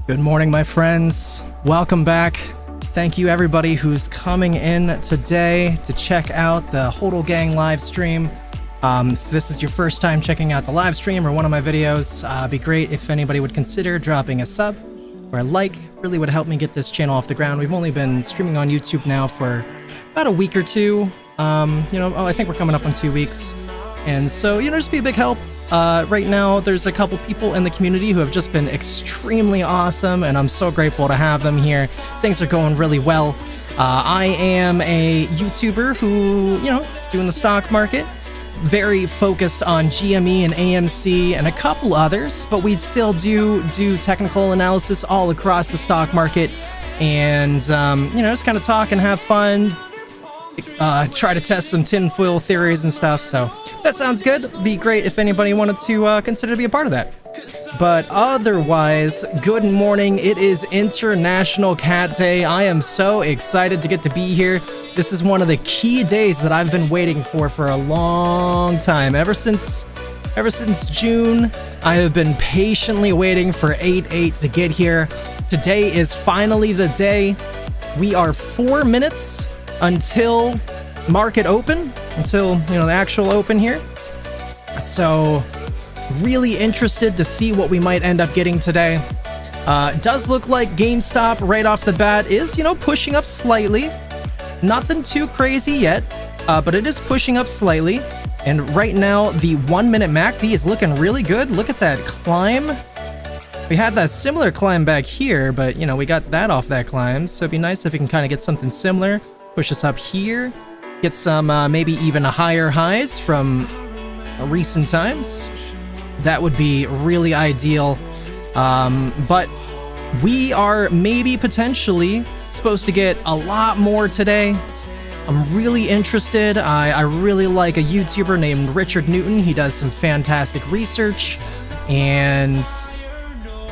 Good morning, my friends. Welcome back. Thank you, everybody who's coming in today to check out the Hodl Gang live stream. If this is your first time checking out the live stream or one of my videos, it'd be great if anybody would consider dropping a sub or a like. Really would help me get this channel off the ground. We've only been streaming on YouTube now for about a week or two. I think we're coming up on 2 weeks. And so, just be a big help. Right now, there's a couple people in the community who have just been extremely awesome, and I'm so grateful to have them here. Things are going really well. I am a YouTuber who, doing the stock market, very focused on GME and AMC and a couple others, but we still do technical analysis all across the stock market, and, just kind of talk and have fun. Try to test some tinfoil theories and stuff, so that sounds good. Be great if anybody wanted to consider to be a part of that. But otherwise, good morning. It is International Cat Day. I am so excited to get to be here. This is one of the key days that I've been waiting for a long time. Ever since June, I have been patiently waiting for 8/8 to get here. Today is finally the day. We are 4 minutes until market open, until the actual open here. So really interested to see what we might end up getting today. It does look like GameStop right off the bat is pushing up slightly. Nothing too crazy yet, but it is pushing up slightly. And right now the 1 minute MACD is looking really good. Look at that climb. We had that similar climb back here, but we got that off that climb, so it'd be nice if we can kind of get something similar. Push us up here, get some maybe even higher highs from recent times. That would be really ideal. But we are maybe potentially supposed to get a lot more today. I'm really interested. I really like a YouTuber named Richard Newton. He does some fantastic research, and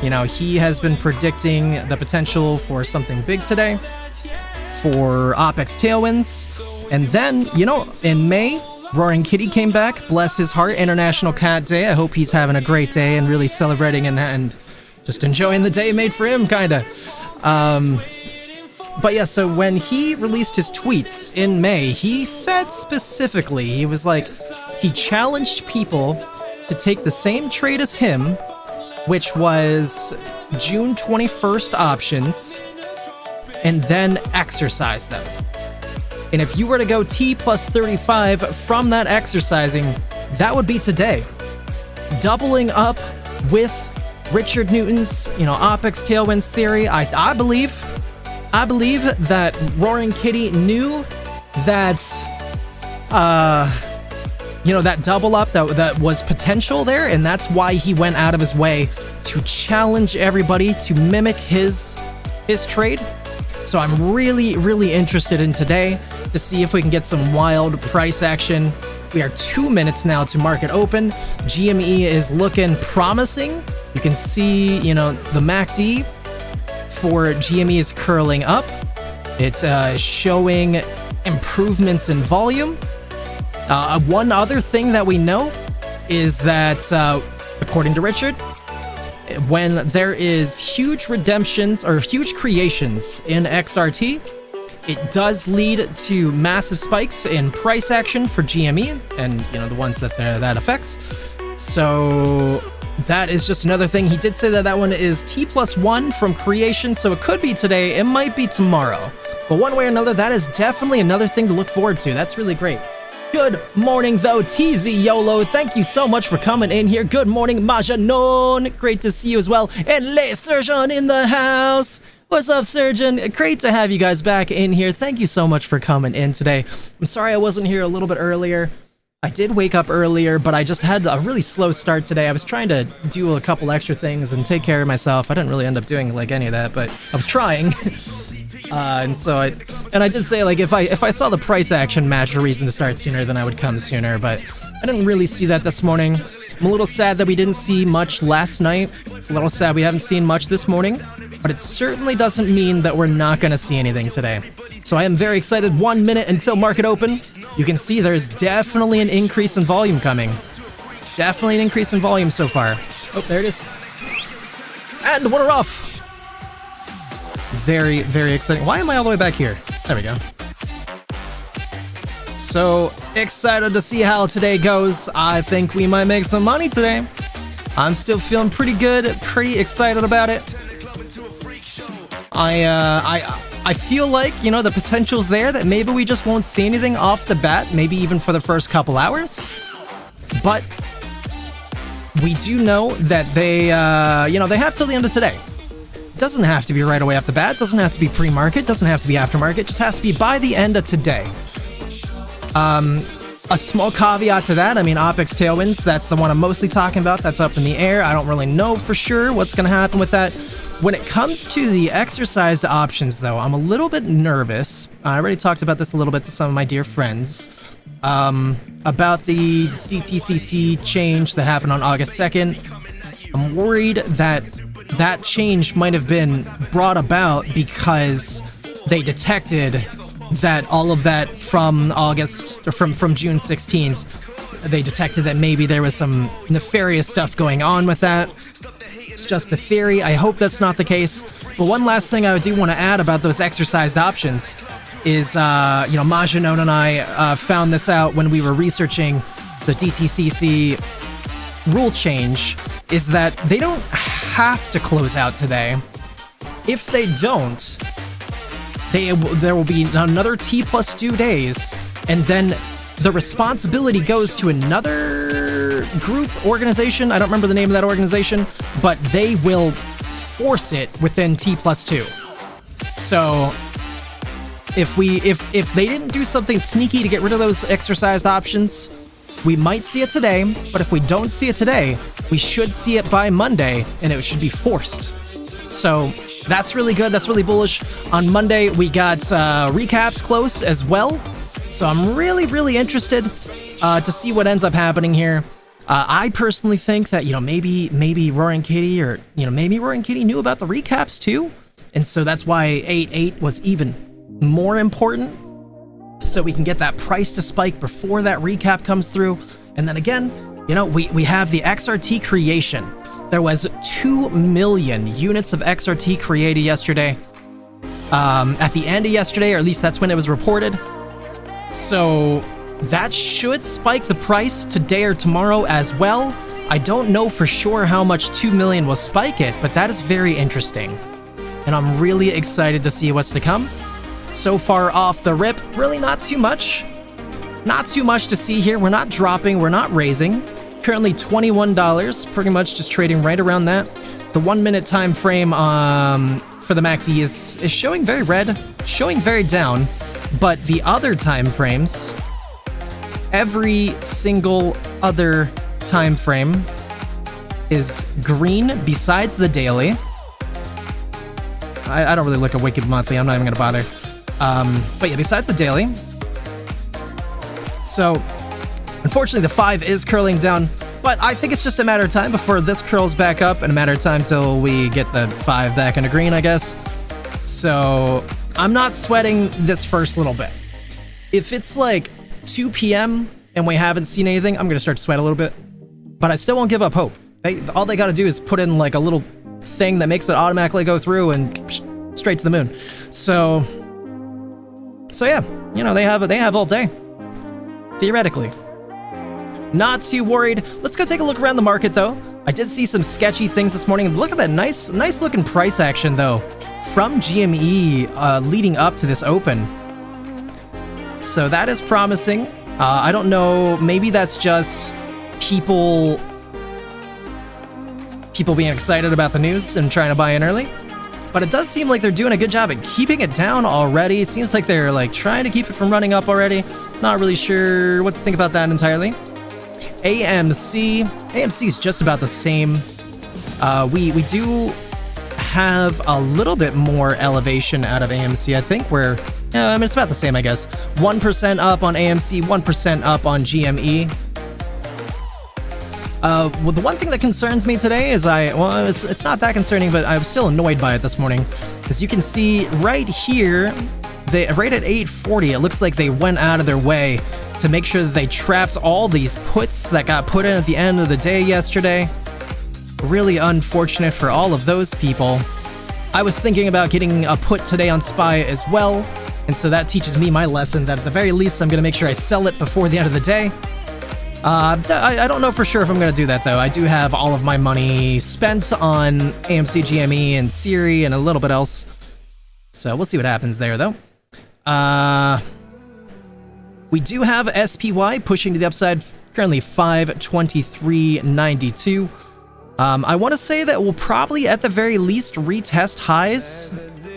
he has been predicting the potential for something big today for Apex tailwinds. And then, in May, Roaring Kitty came back. Bless his heart. International Cat Day. I hope he's having a great day and really celebrating and just enjoying the day made for him, kinda. But yeah, so when he released his tweets in May, he said specifically, he was like, he challenged people to take the same trade as him, which was June 21st options, and then exercise them. And if you were to go T plus 35 from that exercising, that would be today. Doubling up with Richard Newton's, Apex tailwinds theory. I believe that Roaring Kitty knew that, that double up that was potential there, and that's why he went out of his way to challenge everybody to mimic his trade. So I'm really, really interested in today to see if we can get some wild price action. We are 2 minutes now to market open. GME is looking promising. You can see, the MACD for GME is curling up. It's showing improvements in volume. One other thing that we know is that, according to Richard, when there is huge redemptions or huge creations in XRT, it does lead to massive spikes in price action for GME and the ones that affects. So that is just another thing. He did say that one is T plus 1 from creation, so it could be today, it might be tomorrow. But one way or another, that is definitely another thing to look forward to. That's really great. Good morning, though, TZ YOLO. Thank you so much for coming in here. Good morning, Majanon. Great to see you as well. And Le Surgeon in the house. What's up, Surgeon? Great to have you guys back in here. Thank you so much for coming in today. I'm sorry I wasn't here a little bit earlier. I did wake up earlier, but I just had a really slow start today. I was trying to do a couple extra things and take care of myself. I didn't really end up doing any of that, but I was trying. And I did say, if I saw the price action match a reason to start sooner, then I would come sooner, but I didn't really see that this morning. I'm a little sad that we didn't see much last night. A little sad we haven't seen much this morning, but it certainly doesn't mean that we're not going to see anything today. So I am very excited. 1 minute until market open. You can see there's definitely an increase in volume coming. Definitely an increase in volume so far. Oh, there it is. And we're off. very, very exciting. Why am I all the way back here? There we go. So excited to see how today goes. I think we might make some money today. I'm still feeling pretty good, pretty excited about it. I feel like, you know, the potential's there that maybe we just won't see anything off the bat, maybe even for the first couple hours. But we do know that they, you know, they have till the end of today. Doesn't have to be right away off the bat, doesn't have to be pre-market, doesn't have to be aftermarket, just has to be by the end of today. A small caveat to that, I mean, OPEX tailwinds, that's the one I'm mostly talking about. That's up in the air. I don't really know for sure what's going to happen with that. When it comes to the exercised options, though, I'm a little bit nervous. I already talked about this a little bit to some of my dear friends. About the DTCC change that happened on August 2nd. I'm worried that that change might have been brought about because they detected that all of that from August, or from June 16th, they detected that maybe there was some nefarious stuff going on with that. It's just a theory. I hope that's not the case. But one last thing I do want to add about those exercised options is, you know, Majanon and I found this out when we were researching the DTCC rule change, is that they don't have to close out today. If they don't, there will be another T+2 days, and then the responsibility goes to another group, organization. I don't remember the name of that organization, but they will force it within T+2. So if they didn't do something sneaky to get rid of those exercised options, we might see it today. But if we don't see it today, we should see it by Monday, and it should be forced. So that's really good. That's really bullish. On Monday, we got recaps close as well. So I'm really, really interested to see what ends up happening here. I personally think that, you know, maybe Roaring Kitty, or, you know, maybe Roaring Kitty knew about the recaps too. And so that's why 8.8 was even more important. So we can get that price to spike before that recap comes through. And then again, you know, we have the XRT creation. There was 2 million units of XRT created yesterday. At the end of yesterday, or at least that's when it was reported. So that should spike the price today or tomorrow as well. I don't know for sure how much 2 million will spike it, but that is very interesting. And I'm really excited to see what's to come. So far off the rip, really not too much. Not too much to see here. We're not dropping, we're not raising. Currently $21, pretty much just trading right around that. The 1 minute time frame for the MACD is showing very red, showing very down, but the other time frames, every single other time frame is green besides the daily. I don't really look at Wicked Monthly, I'm not even gonna bother. But yeah, besides the daily. So unfortunately, the 5 is curling down, but I think it's just a matter of time before this curls back up, and a matter of time till we get the 5 back into green, I guess. So I'm not sweating this first little bit. If it's like 2 p.m. and we haven't seen anything, I'm going to start to sweat a little bit. But I still won't give up hope. All they got to do is put in like a little thing that makes it automatically go through and straight to the moon. So yeah, you know, they have all day. Theoretically. Not too worried. Let's go take a look around the market, though. I did see some sketchy things this morning. Look at that nice looking price action, though, from GME leading up to this open. So that is promising. I don't know. Maybe that's just people being excited about the news and trying to buy in early. But it does seem like they're doing a good job at keeping it down already. It seems like they're like trying to keep it from running up already. Not really sure what to think about that entirely. AMC is just about the same. We do have a little bit more elevation out of AMC, I think. I mean, it's about the same, I guess. 1% up on AMC, 1% up on GME. Well, the one thing that concerns me today is it's not that concerning, but I was still annoyed by it this morning. As you can see right here, right at 840, it looks like they went out of their way to make sure that they trapped all these puts that got put in at the end of the day yesterday. Really unfortunate for all of those people. I was thinking about getting a put today on SPY as well, and so that teaches me my lesson that at the very least I'm going to make sure I sell it before the end of the day. I don't know for sure if I'm going to do that, though. I do have all of my money spent on AMC, GME, and Siri, and a little bit else. So we'll see what happens there, though. We do have SPY pushing to the upside, currently 523.92. I want to say that we'll probably, at the very least, retest highs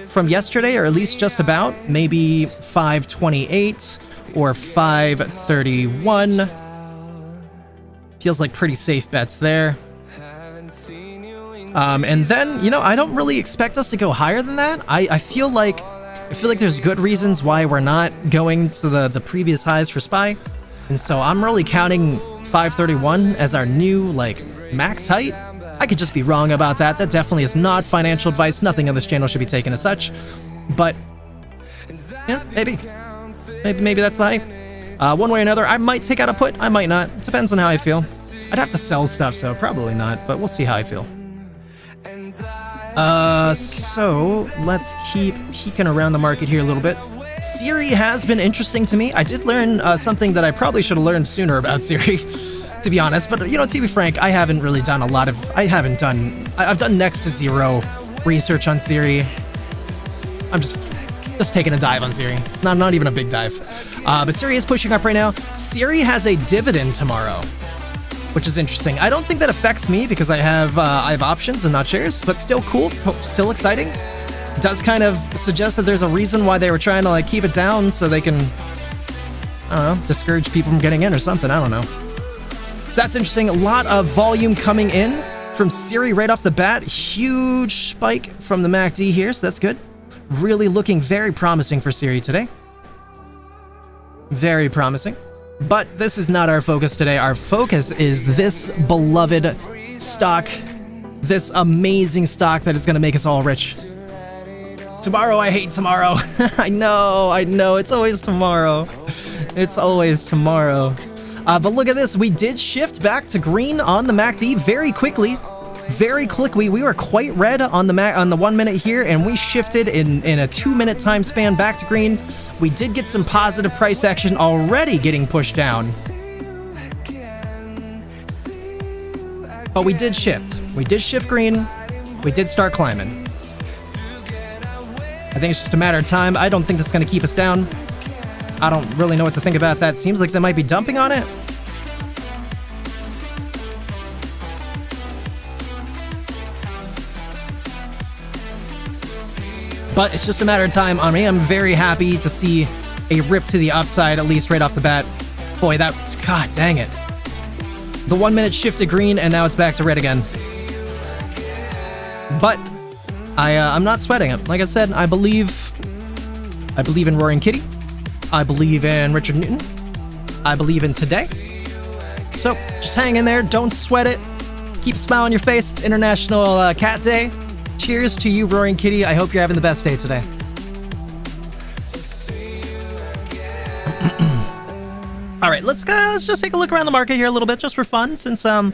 from yesterday, or at least just about. Maybe 528 or 531. Feels like pretty safe bets there. And then, you know, I don't really expect us to go higher than that. I feel like there's good reasons why we're not going to the previous highs for SPY. And so I'm really counting 531 as our new, like, max height. I could just be wrong about that. That definitely is not financial advice. Nothing on this channel should be taken as such. But, yeah, maybe that's the height. One way or another, I might take out a put, I might not. It depends on how I feel. I'd have to sell stuff, so probably not, but we'll see how I feel. So let's keep peeking around the market here a little bit. Siri has been interesting to me. I did learn something that I probably should have learned sooner about Siri, to be honest. But, you know, to be frank, I haven't really done a lot of... I've done next to zero research on Siri. I'm just taking a dive on Siri. Not even a big dive. But Siri is pushing up right now. Siri has a dividend tomorrow, which is interesting. I don't think that affects me because I have options and not shares, but still cool, still exciting. It does kind of suggest that there's a reason why they were trying to, like, keep it down so they can, I don't know, discourage people from getting in or something. I don't know. So that's interesting. A lot of volume coming in from Siri right off the bat. Huge spike from the MACD here, so that's good. Really looking very promising for Siri today. Very promising. But this is not our focus today. Our focus is this beloved stock, this amazing stock that is going to make us all rich. Tomorrow, I hate tomorrow. I know, it's always tomorrow. It's always tomorrow. But look at this, we did shift back to green on the MACD very quickly. Very quickly. We were quite red on the 1 minute here, and we shifted in a 2 minute time span back to green. We did get some positive price action already getting pushed down. But we did shift. We did shift green. We did start climbing. I think it's just a matter of time. I don't think this is going to keep us down. I don't really know what to think about that. Seems like they might be dumping on it. But it's just a matter of time. I mean, I'm very happy to see a rip to the upside, at least right off the bat. Boy, that's... God dang it. The 1 minute shift to green, and now it's back to red again. But I'm not sweating it. Like I said, I believe in Roaring Kitty. I believe in Richard Newton. I believe in today. So just hang in there. Don't sweat it. Keep a smile on your face. It's International Cat Day. Cheers to you, Roaring Kitty. I hope you're having the best day today. All right, let's just take a look around the market here a little bit, just for fun, since we're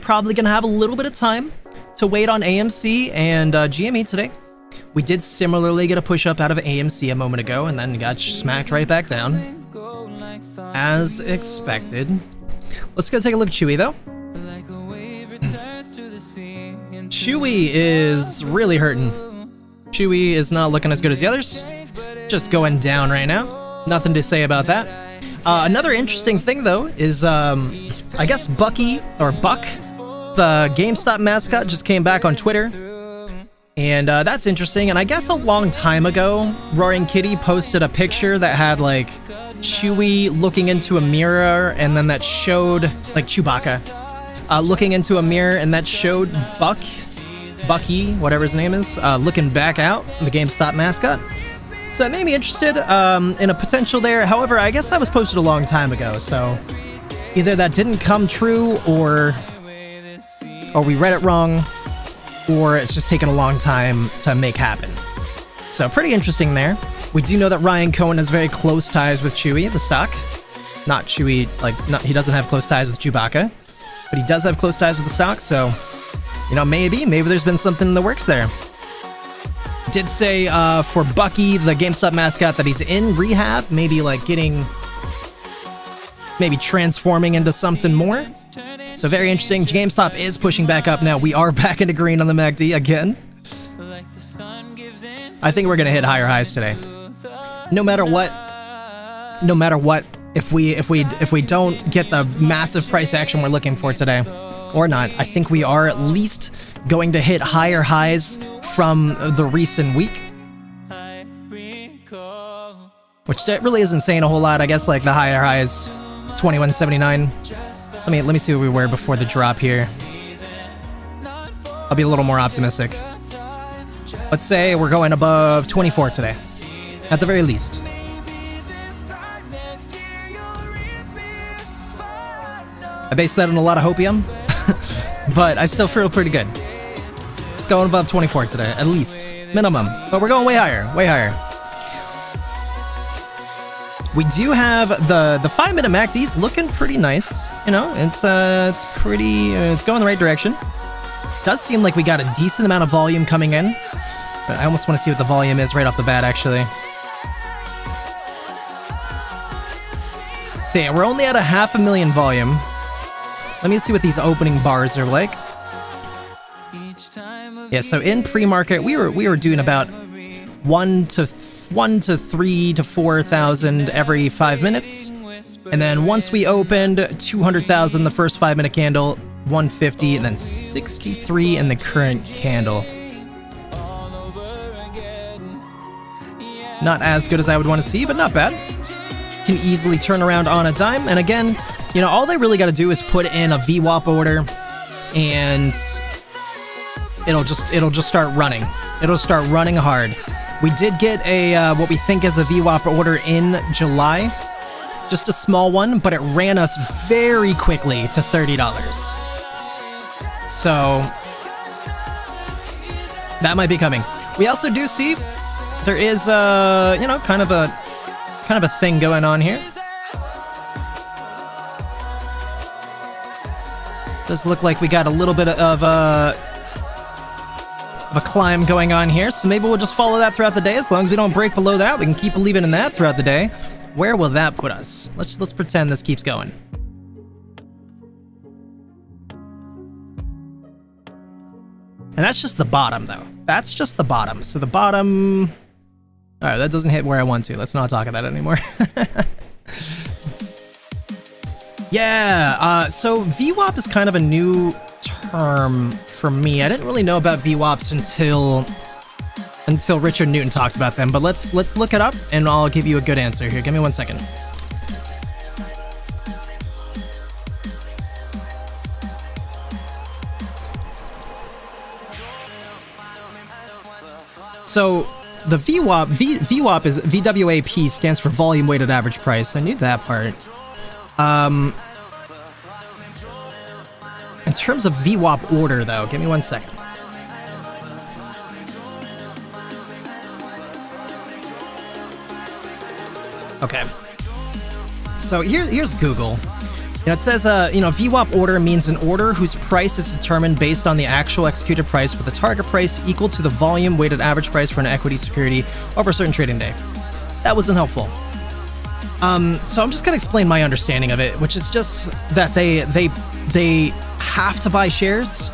probably going to have a little bit of time to wait on AMC and GME today. We did similarly get a push up out of AMC a moment ago, and then got smacked right back down, as expected. Let's go take a look at Chewy, though. Chewy is really hurting. Chewy is not looking as good as the others. Just going down right now. Nothing to say about that. Another interesting thing, though, is I guess Bucky, or Buck, the GameStop mascot, just came back on Twitter. And that's interesting. And I guess a long time ago, Roaring Kitty posted a picture that had, like, Chewy looking into a mirror, and then that showed, like, Chewbacca. Looking into a mirror, and that showed Bucky, whatever his name is, looking back out, the GameStop mascot. So it made me interested in a potential there. However, I guess that was posted a long time ago, so either that didn't come true, or we read it wrong, or it's just taken a long time to make happen. So pretty interesting there. We do know that Ryan Cohen has very close ties with Chewie, the stock. Not Chewie, like, he doesn't have close ties with Chewbacca, but he does have close ties with the stock, so, you know, maybe there's been something in the works there. did say for Bucky, the GameStop mascot, that he's in rehab, maybe like maybe transforming into something more. So very interesting. GameStop is pushing back up now. We are back into green on the MACD again. I think we're gonna hit higher highs today. No matter what, if we don't get the massive price action we're looking for today, or not, I think we are at least going to hit higher highs from the recent week. Which really isn't saying a whole lot. I guess like the higher highs, 2179. Let me see what we were before the drop here. I'll be a little more optimistic. Let's say we're going above 24 today, at the very least. I base that on a lot of hopium, but I still feel pretty good. It's going above 24 today, at least, minimum. But we're going way higher, way higher. We do have the 5-minute MACD's looking pretty nice. You know, it's going the right direction. Does seem like we got a decent amount of volume coming in. But I almost want to see what the volume is right off the bat, actually. So yeah, we're only at a 500,000 volume. Let me see what these opening bars are like. Yeah, so in pre-market, we were doing about 1 to 3 to 4,000 every 5 minutes, and then once we opened, 200,000 the first 5-minute candle, 150, and then 63 in the current candle. Not as good as I would want to see, but not bad. Can easily turn around on a dime, and again, you know, all they really got to do is put in a VWAP order, and it'll just start running. It'll start running hard. We did get a what we think is a VWAP order in July, just a small one, but it ran us very quickly to $30. So that might be coming. We also do see there is you know, kind of a thing going on here. Does look like we got a little bit of a climb going on here, so maybe we'll just follow that throughout the day. As long as we don't break below that, we can keep believing in that throughout the day. Where will that put us? Let's pretend this keeps going. And that's just the bottom, though. That's just the bottom. So the bottom... Alright, that doesn't hit where I want to. Let's not talk about it anymore. Yeah, so VWAP is kind of a new term for me. I didn't really know about VWAPs until Richard Newton talked about them, but let's look it up and I'll give you a good answer here. Give me 1 second. So the VWAP is VWAP, stands for volume weighted average price. I knew that part. In terms of VWAP order, though, give me 1 second. Okay. So here's Google. You know, it says, you know, VWAP order means an order whose price is determined based on the actual executed price with a target price equal to the volume weighted average price for an equity security over a certain trading day. That wasn't helpful. So I'm just gonna explain my understanding of it, which is just that they have to buy shares,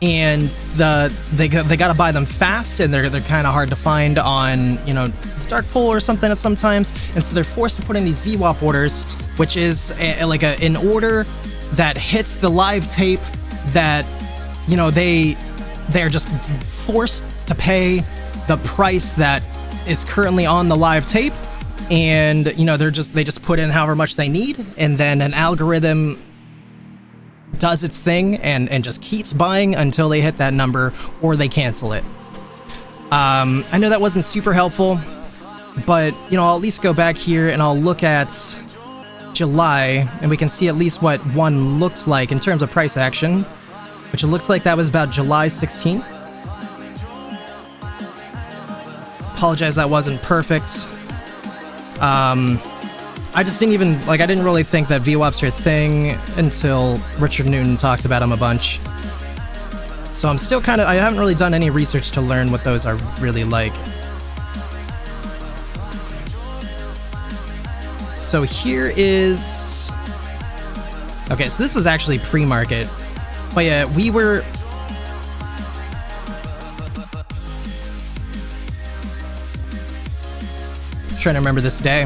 and they gotta buy them fast, and they're kind of hard to find on, you know, dark pool or something at sometimes, and so they're forced to put in these VWAP orders, which is an order that hits the live tape that, you know, they're just forced to pay the price that is currently on the live tape. And, you know, they just put in however much they need, and then an algorithm does its thing and just keeps buying until they hit that number or they cancel it. I know that wasn't super helpful, but, you know, I'll at least go back here and I'll look at July, and we can see at least what one looked like in terms of price action, which it looks like that was about July 16th. Apologize, that wasn't perfect. I just didn't even, I didn't really think that VWAPs are a thing until Richard Newton talked about them a bunch. So I'm still kind of, I haven't really done any research to learn what those are really like. So here is, okay, so this was actually pre-market. But yeah, we were, I'm trying to remember this day.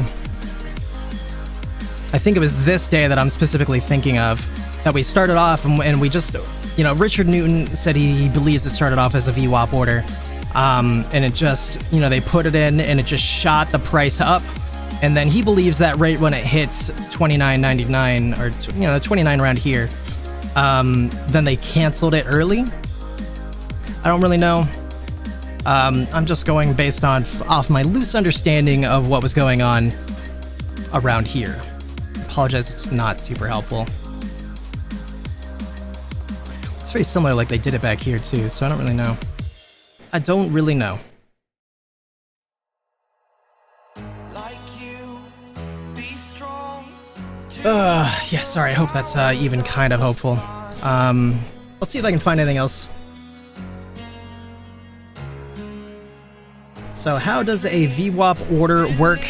I think it was this day that I'm specifically thinking of, that we started off and we just, you know, Richard Newton said he believes it started off as a VWAP order. And it just, you know, they put it in and it just shot the price up. And then he believes that right when it hits $29.99 or, you know, 29 around here, then they canceled it early. I don't really know. I'm just going based on off my loose understanding of what was going on around here. Apologize, it's not super helpful. It's very similar, like they did it back here too, so I don't really know. I don't really know. Yeah, sorry, I hope that's even kind of hopeful. I'll see if I can find anything else. So how does a VWAP order work?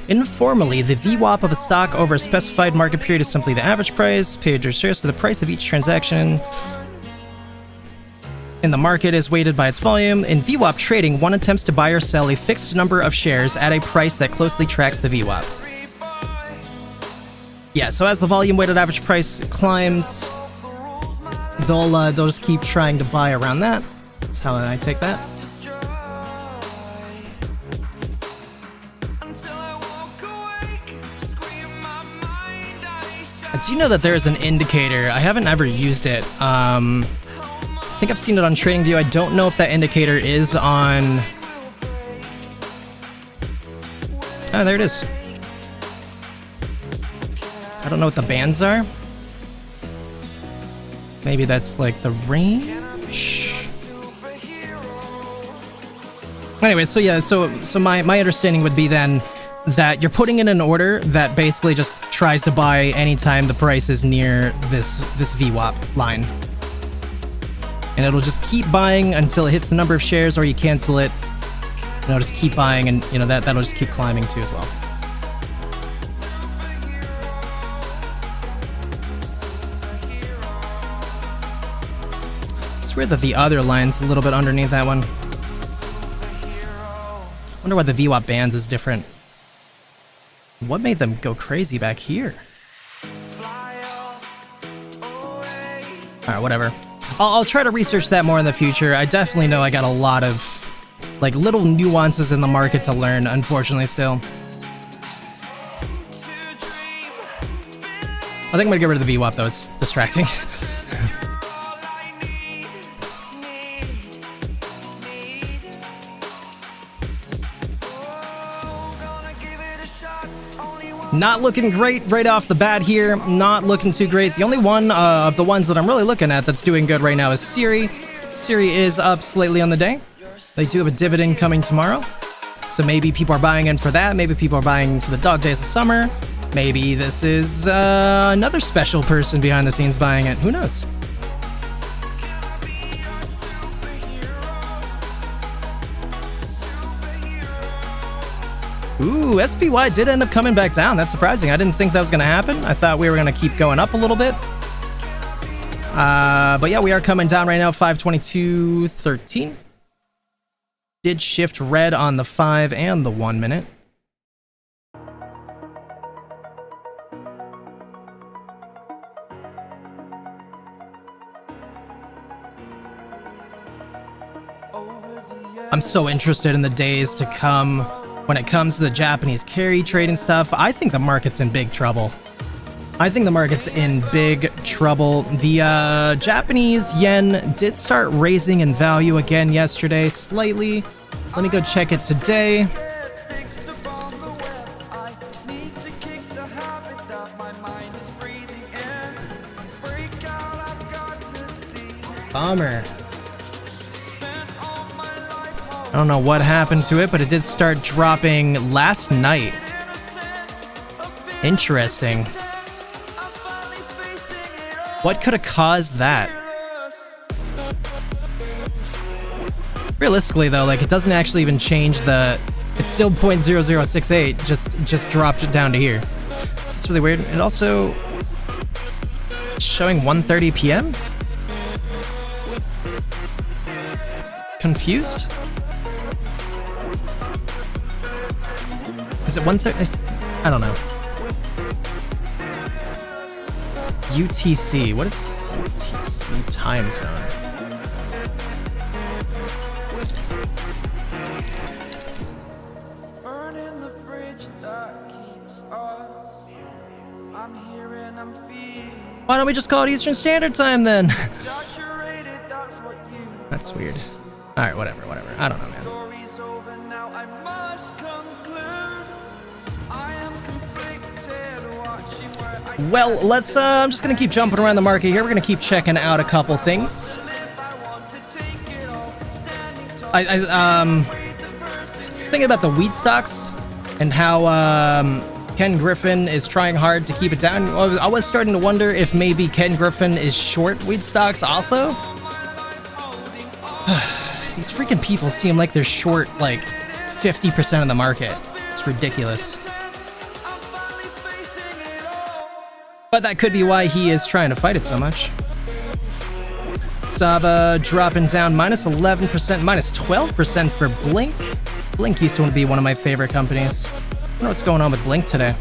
Informally, the VWAP of a stock over a specified market period is simply the average price paid or shares to the price of each transaction in the market is weighted by its volume. In VWAP trading, one attempts to buy or sell a fixed number of shares at a price that closely tracks the VWAP. Yeah, so as the volume weighted average price climbs, they'll just keep trying to buy around that. That's how I take that. Do you know that there is an indicator? I haven't ever used it. I think I've seen it on TradingView. I don't know if that indicator is on... Oh, there it is. I don't know what the bands are. Maybe that's like the range? Anyway, so yeah, so my understanding would be then that you're putting in an order that basically just tries to buy anytime the price is near this VWAP line. And it'll just keep buying until it hits the number of shares, or you cancel it. And it'll just keep buying, and you know that'll just keep climbing too as well. It's weird that the other line's a little bit underneath that one. Wonder why the VWAP bands is different. What made them go crazy back here? Alright, whatever. I'll try to research that more in the future. I definitely know I got a lot of like little nuances in the market to learn, unfortunately, still. I think I'm gonna get rid of the VWAP though, it's distracting. Not looking great right off the bat here. Not looking too great. The only one of the ones that I'm really looking at that's doing good right now is Siri. Siri is up slightly on the day. They do have a dividend coming tomorrow. So maybe people are buying in for that. Maybe people are buying for the dog days of summer. Maybe this is another special person behind the scenes buying it. Who knows? Ooh, SPY did end up coming back down. That's surprising. I didn't think that was going to happen. I thought we were going to keep going up a little bit. But yeah, we are coming down right now, 522.13. Did shift red on the 5 and the 1 minute. I'm so interested in the days to come. When it comes to the Japanese carry trade and stuff, I think the market's in big trouble. I think the market's in big trouble. The Japanese yen did start raising in value again yesterday, slightly. Let me go check it today. Bummer. I don't know what happened to it, but it did start dropping last night. Interesting. What could have caused that? Realistically though, like it doesn't actually even change the, it's still 0.0068, just dropped it down to here. It's really weird. And also showing 1:30 p.m. Confused? Is it 1:30? I don't know. UTC. What is UTC time zone? Burning the bridge that keeps us. I'm here and I'm feeling. Why don't we just call it Eastern Standard Time then? Saturated, that's what you. That's weird. Alright, whatever. I don't know, man. Story's over now, I must conclude. I am conflicted, watching where I Well, let's, I'm just gonna keep jumping around the market here. We're gonna keep checking out a couple things. live. I want to take it all. Standing tall, I was thinking about the wheat stocks and how, Ken Griffin is trying hard to keep it down. I was starting to wonder if maybe Ken Griffin is short wheat stocks also. These freaking people seem like they're short like 50% of the market. It's ridiculous. But that could be why he is trying to fight it so much. Saba dropping down minus 11%, minus 12% for Blink. Blink used to be one of my favorite companies. I wonder what's going on with Blink today.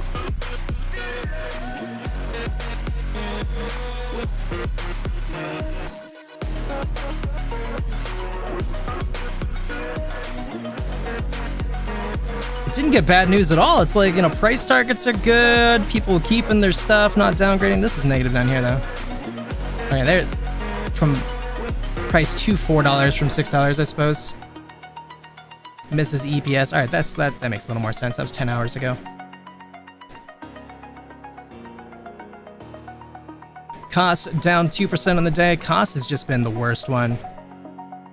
It didn't get bad news at all. It's like, you know, price targets are good, people keeping their stuff, not downgrading. This is negative down here though. Alright, there, from price to $4 from $6, I suppose. Misses EPS. Alright, that makes a little more sense. That was 10 hours ago. Cost down 2% on the day. Cost has just been the worst one.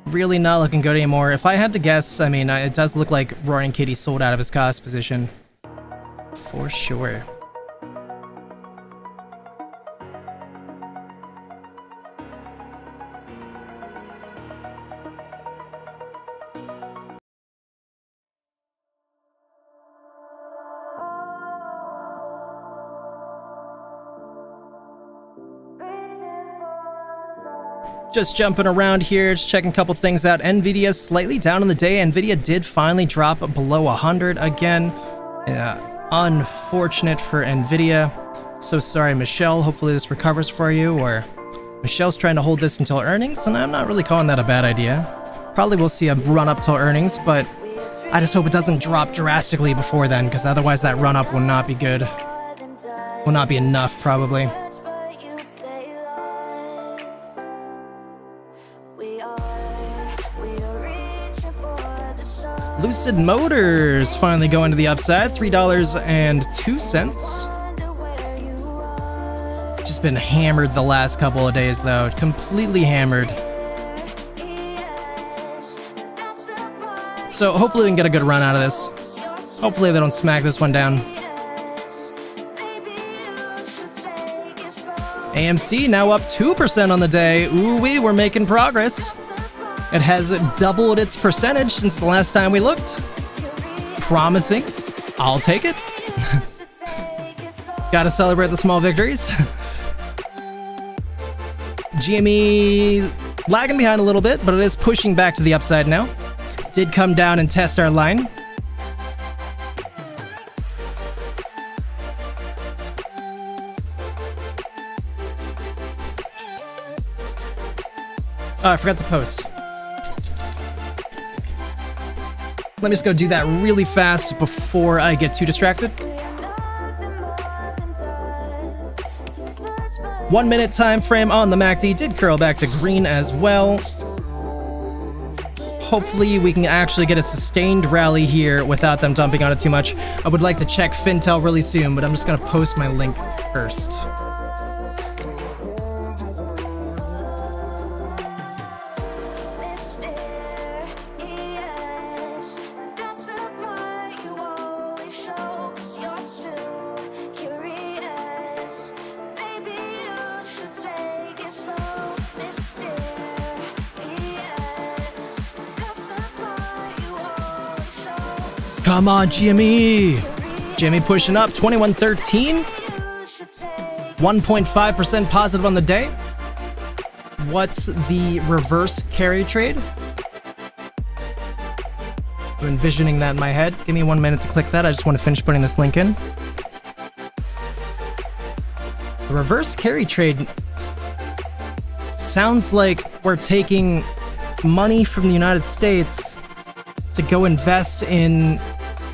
Really not looking good anymore. If I had to guess, I mean, it does look like Roaring Kitty sold out of his cost position. For sure. Just jumping around here, just checking a couple things out. Nvidia slightly down on the day. Nvidia did finally drop below 100 again. Unfortunate for Nvidia. So sorry, Michelle. Hopefully this recovers for you. Or Michelle's trying to hold this until earnings, and I'm not really calling that a bad idea. Probably we'll see a run up till earnings, but I just hope it doesn't drop drastically before then, because otherwise that run up will not be good. Will not be enough, probably. Lucid Motors finally going to the upside, $3.02. Just been hammered the last couple of days though, completely hammered. So hopefully we can get a good run out of this. Hopefully they don't smack this one down. AMC now up 2% on the day. Ooh-wee, we're making progress. It has doubled its percentage since the last time we looked. Promising. I'll take it. Gotta celebrate the small victories. GME lagging behind a little bit, but it is pushing back to the upside now. Did come down and test our line. Oh, I forgot to post. Let me just go do that really fast before I get too distracted. 1 minute time frame on the MACD did curl back to green as well. Hopefully we can actually get a sustained rally here without them dumping on it too much. I would like to check Fintel really soon, but I'm just going to post my link first. Come on, GME. GME pushing up, 2113. 1.5% positive on the day. What's the reverse carry trade? I'm envisioning that in my head. Give me 1 minute to click that. I just want to finish putting this link in. The reverse carry trade sounds like we're taking money from the United States to go invest in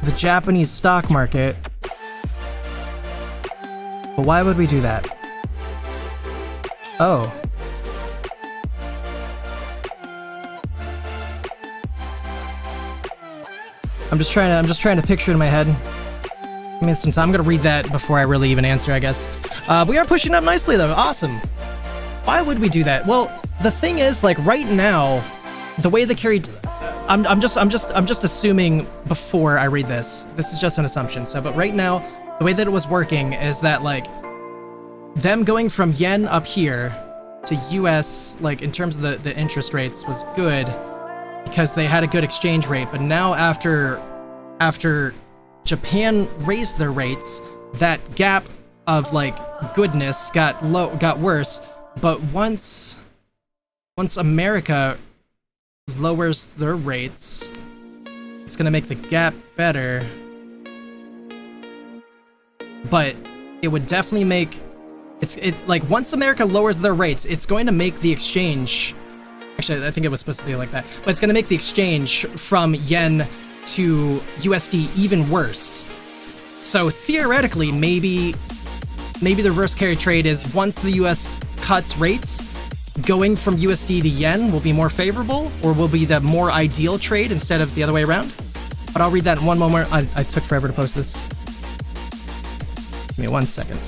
the Japanese stock market. But why would we do that? Oh. I'm just trying to picture it in my head. Give me some time. I'm gonna read that before I really even answer, I guess. We are pushing up nicely though. Awesome. Why would we do that? Well, the thing is, like right now, the way the carry, I'm just assuming before I read this. This is just an assumption. So, but right now, the way that it was working is that like them going from yen up here to US, like in terms of the interest rates, was good because they had a good exchange rate. But now after Japan raised their rates, that gap of like goodness got worse. But once America lowers their rates, it's gonna make the gap better. But it would definitely make like once America lowers their rates, it's going to make the exchange. Actually, I think it was supposed to be like that, but it's going to make the exchange from yen to USD even worse. So theoretically, maybe the reverse carry trade is once the US cuts rates, going from USD to yen will be more favorable, or will be the more ideal trade instead of the other way around. But I'll read that in one moment. I took forever to post this. Give me 1 second.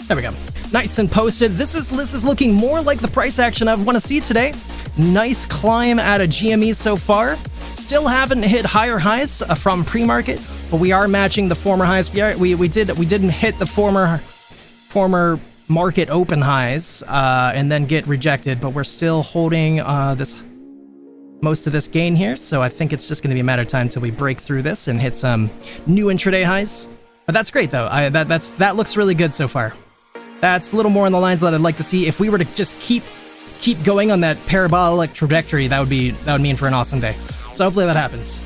There we go. Nice and posted. This is looking more like the price action I want to see today. Nice climb out of GME so far. Still haven't hit higher highs from pre-market, but we are matching the former highs. We didn't hit the former market open highs and then get rejected, but we're still holding most of this gain here. So I think it's just going to be a matter of time till we break through this and hit some new intraday highs. But that's great though. That looks really good so far. That's a little more on the lines that I'd like to see. If we were to just keep going on that parabolic trajectory, that would mean for an awesome day. So hopefully that happens.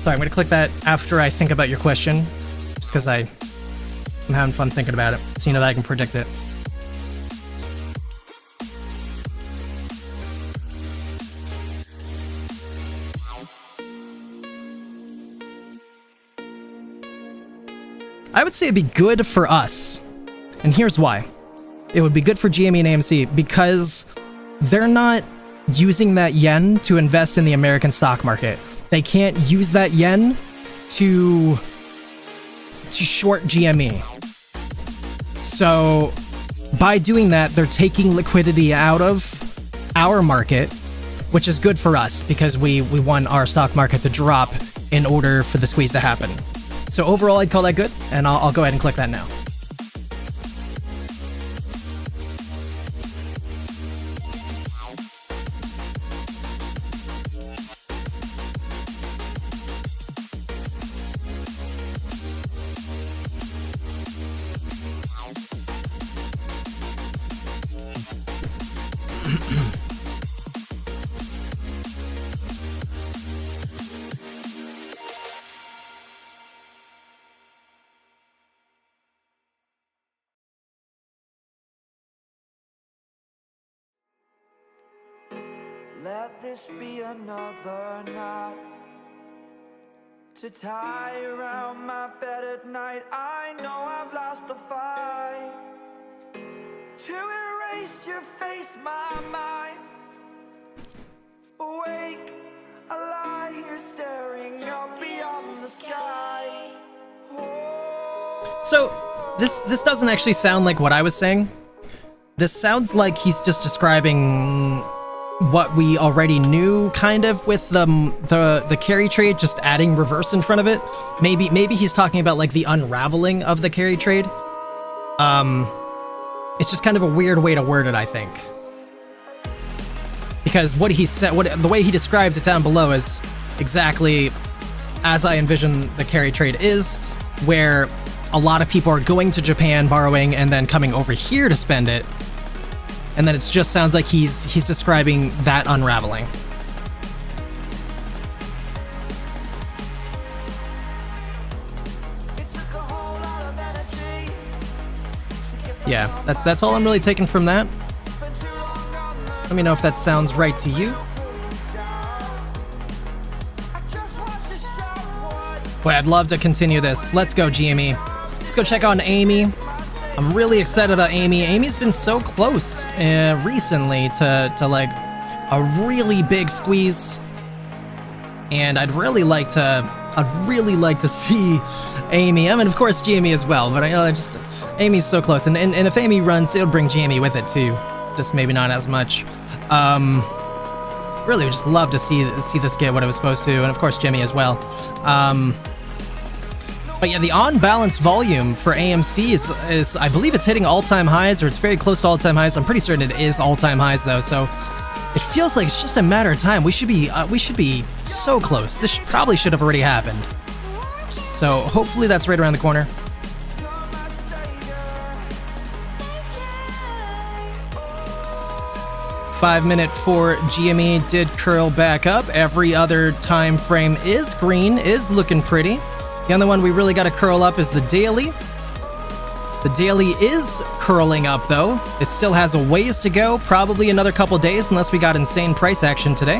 Sorry, I'm going to click that after I think about your question, just because I'm having fun thinking about it, so you know that I can predict it. I would say it'd be good for us, and here's why. It would be good for GME and AMC because they're not using that yen to invest in the American stock market. They can't use that yen to short GME. So by doing that, they're taking liquidity out of our market, which is good for us because we want our stock market to drop in order for the squeeze to happen. So overall, I'd call that good, and I'll go ahead and click that now. Let this be another knot to tie around my bed at night. I know I've lost the fight to erase your face, my mind. Awake, I lie here staring up beyond the sky. So this doesn't actually sound like what I was saying. This sounds like he's just describing what we already knew, kind of, with the carry trade, just adding reverse in front of it. Maybe he's talking about like the unraveling of the carry trade. It's just kind of a weird way to word it, I think, because what he said, the way he describes it down below is exactly as I envision the carry trade is, where a lot of people are going to Japan, borrowing, and then coming over here to spend it. And then it just sounds like he's describing that unraveling. Yeah, that's all I'm really taking from that. Let me know if that sounds right to you. Boy, I'd love to continue this. Let's go, GME. Let's go check on Amy. I'm really excited about Amy. Amy's been so close recently to like a really big squeeze, and I'd really like to see Amy. I mean, of course, GME as well, but I know Amy's so close, and if Amy runs, it would bring GME with it too, just maybe not as much. Really would just love to see this get what it was supposed to, and of course Jimmy as well. But yeah, the on-balance volume for AMC is I believe it's hitting all-time highs, or it's very close to all-time highs. I'm pretty certain it is all-time highs though, so it feels like it's just a matter of time. We should be so close. This probably should have already happened. So hopefully that's right around the corner. Five-minute for GME did curl back up. Every other time frame is green, is looking pretty. The only one we really got to curl up is the daily. The daily is curling up though. It still has a ways to go, probably another couple days unless we got insane price action today.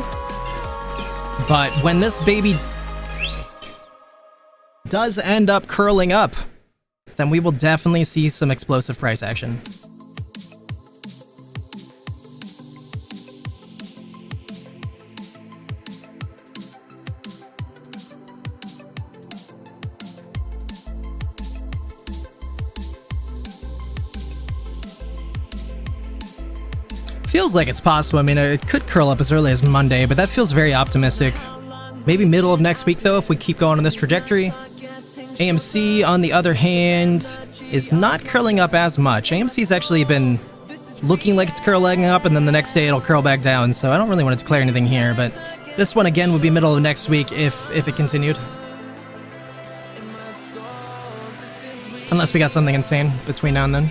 But when this baby does end up curling up, then we will definitely see some explosive price action. Feels like it's possible. I mean, it could curl up as early as Monday, but that feels very optimistic. Maybe middle of next week, though, if we keep going on this trajectory. AMC, on the other hand, is not curling up as much. AMC's actually been looking like it's curling up, and then the next day it'll curl back down, so I don't really want to declare anything here, but this one, again, would be middle of next week if it continued. Unless we got something insane between now and then.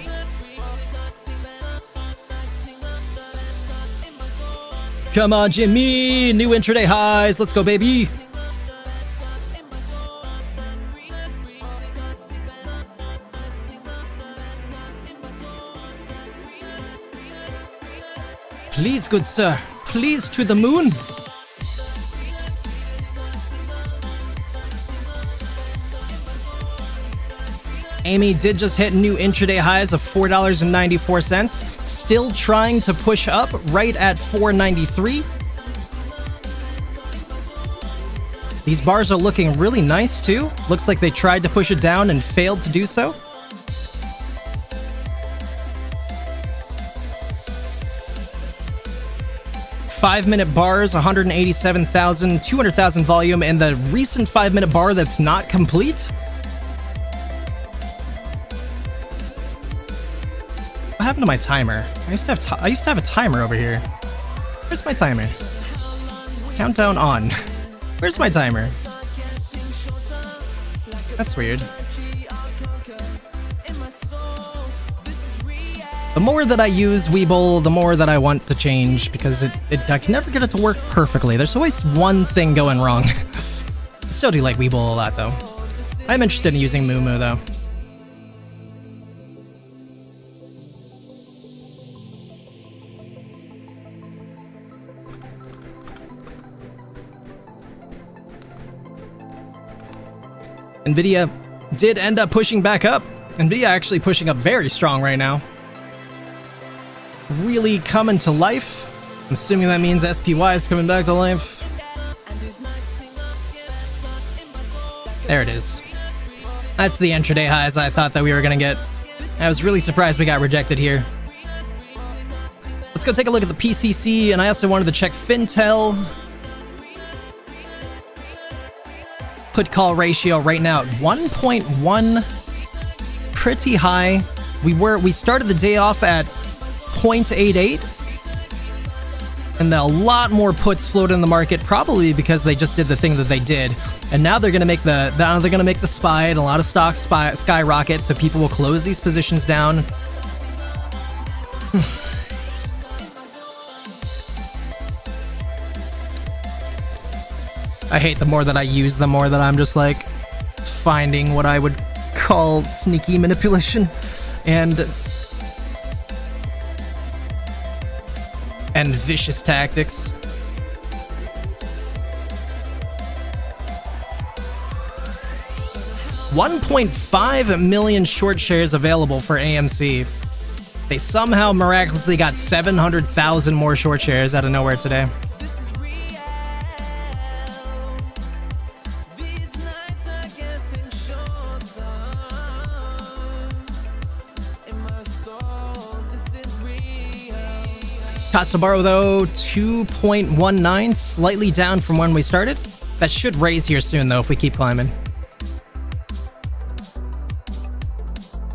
Come on, Jimmy! New intraday highs! Let's go, baby! Please, good sir. Please, to the moon! Amy did just hit new intraday highs of $4.94, still trying to push up right at $4.93. These bars are looking really nice too. Looks like they tried to push it down and failed to do so. Five-minute bars, 187,000, 200,000 volume, and the recent 5-minute bar that's not complete. What happened to my timer? I used to have a timer over here. Where's my timer? Countdown on. Where's my timer? That's weird. The more that I use Weeble, the more that I want to change, because I can never get it to work perfectly. There's always one thing going wrong. I still do like Weeble a lot though. I'm interested in using Moo though. Nvidia did end up pushing back up. Nvidia actually pushing up very strong right now. Really coming to life. I'm assuming that means SPY is coming back to life. There it is. That's the intraday highs I thought that we were gonna get. I was really surprised we got rejected here. Let's go take a look at the PCC, and I also wanted to check Fintel. Put call ratio right now at 1.1, pretty high. We started the day off at 0.88, and a lot more puts floated in the market, probably because they just did the thing that they did. And now they're gonna make the SPY, and a lot of stocks skyrocket, so people will close these positions down. I hate the more that I use, the more that I'm just like finding what I would call sneaky manipulation and vicious tactics. $1.5 million short shares available for AMC. They somehow miraculously got 700,000 more short shares out of nowhere today. Cost to borrow though, 2.19, slightly down from when we started. That should raise here soon though if we keep climbing.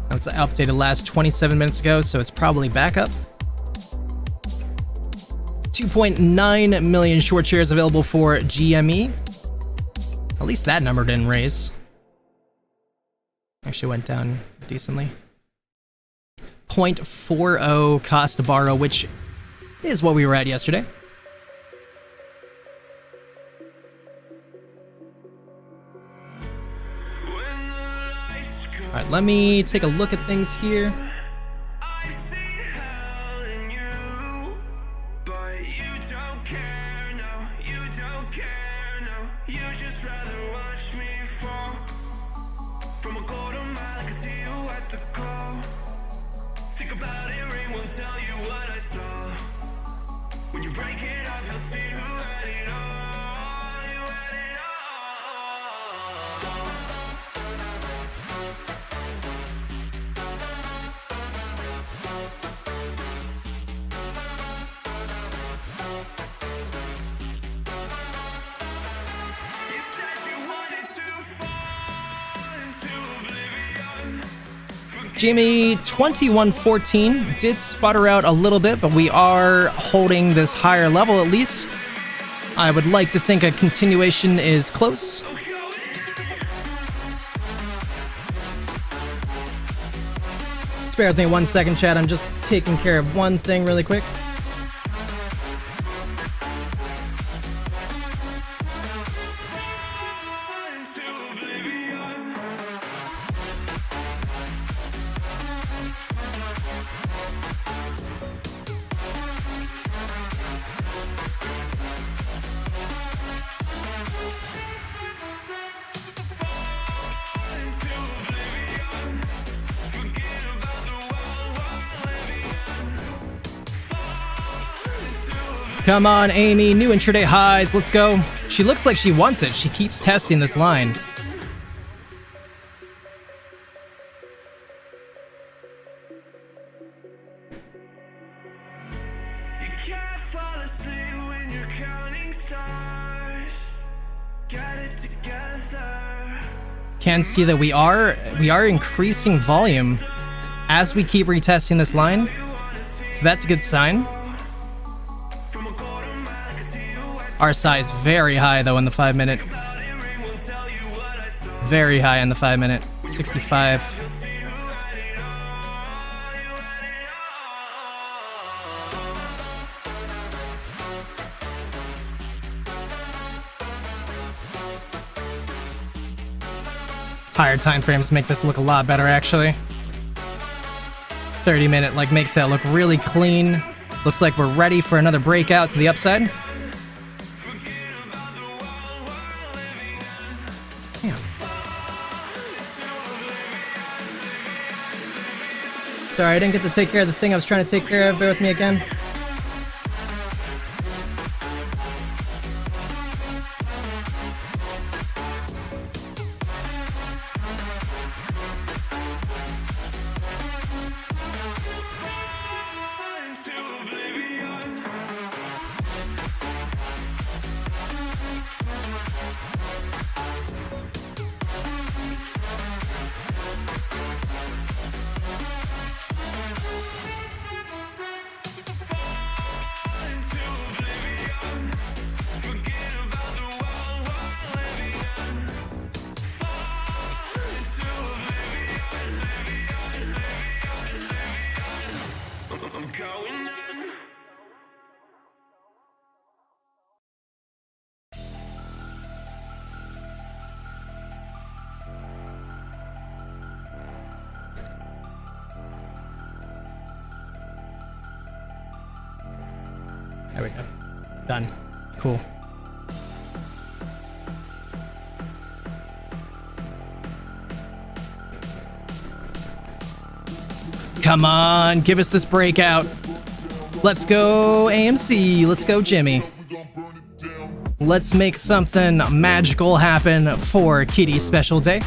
That was updated last 27 minutes ago, so it's probably back up. 2.9 million short shares available for GME. At least that number didn't raise. Actually went down decently. 0.40 cost to borrow, which is what we were at yesterday. Alright, let me take a look at things here. GME 2114 did sputter out a little bit, but we are holding this higher level at least. I would like to think a continuation is close. Spare with me 1 second, chat. I'm just taking care of one thing really quick. Come on, Amy. New intraday highs. Let's go. She looks like she wants it. She keeps testing this line. You can't fall asleep when you're counting stars. Got it together. Can see that we are increasing volume as we keep retesting this line. So that's a good sign. RSI is very high though in the 5 minute. Very high in the 5 minute. 65. Higher time frames make this look a lot better actually. 30 minute like makes that look really clean. Looks like we're ready for another breakout to the upside. Sorry, I didn't get to take care of the thing I was trying to take care of. Bear with me again. There we go. Done. Cool. Come on, give us this breakout. Let's go AMC. Let's go Jimmy. Let's make something magical happen for Kitty's special day.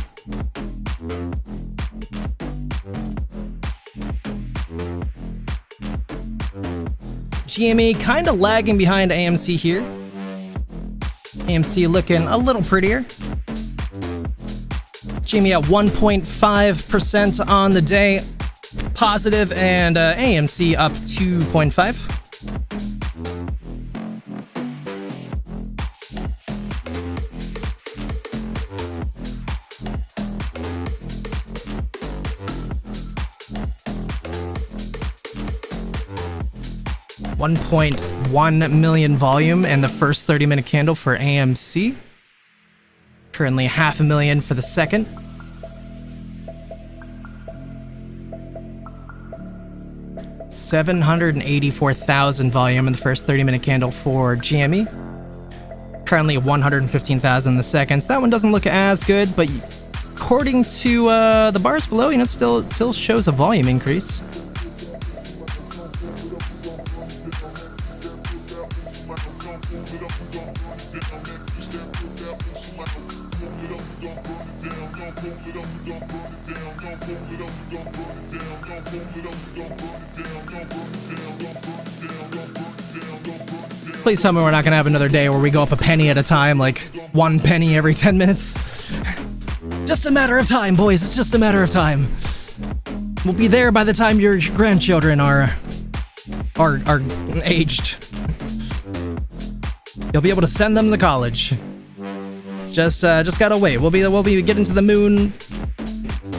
GME kind of lagging behind AMC here. AMC looking a little prettier. GME at 1.5% on the day. Positive, and AMC up 2.5. $1.1 million volume in the first 30-minute candle for AMC. Currently $500,000 for the second. $784,000 volume in the first 30-minute candle for GME. Currently $115,000 in the second. So that one doesn't look as good, but according to the bars below, it still shows a volume increase. Please tell me we're not gonna have another day where we go up a penny at a time, like 1 penny every 10 minutes. Just a matter of time, boys. It's just a matter of time. We'll be there by the time your grandchildren are aged. You'll be able to send them to college. Just gotta wait. We'll be getting to the moon.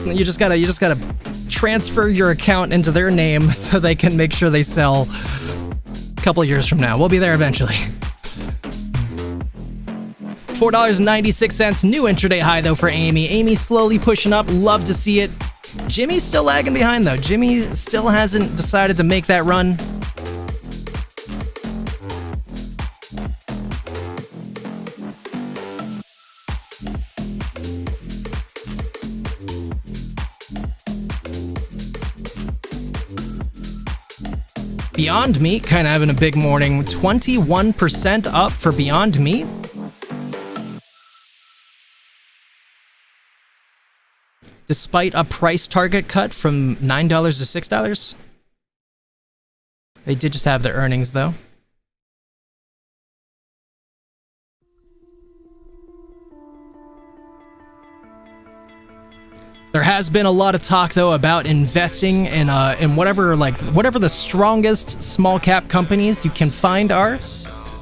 You just gotta transfer your account into their name so they can make sure they sell a couple years from now. We'll be there eventually. $4.96, new intraday high though for Amy. Amy slowly pushing up, love to see it. Jimmy's still lagging behind though. Jimmy still hasn't decided to make that run. Beyond Meat kind of having a big morning. 21% up for Beyond Meat. Despite a price target cut from $9 to $6. They did just have their earnings though. There has been a lot of talk though about investing in whatever the strongest small cap companies you can find are.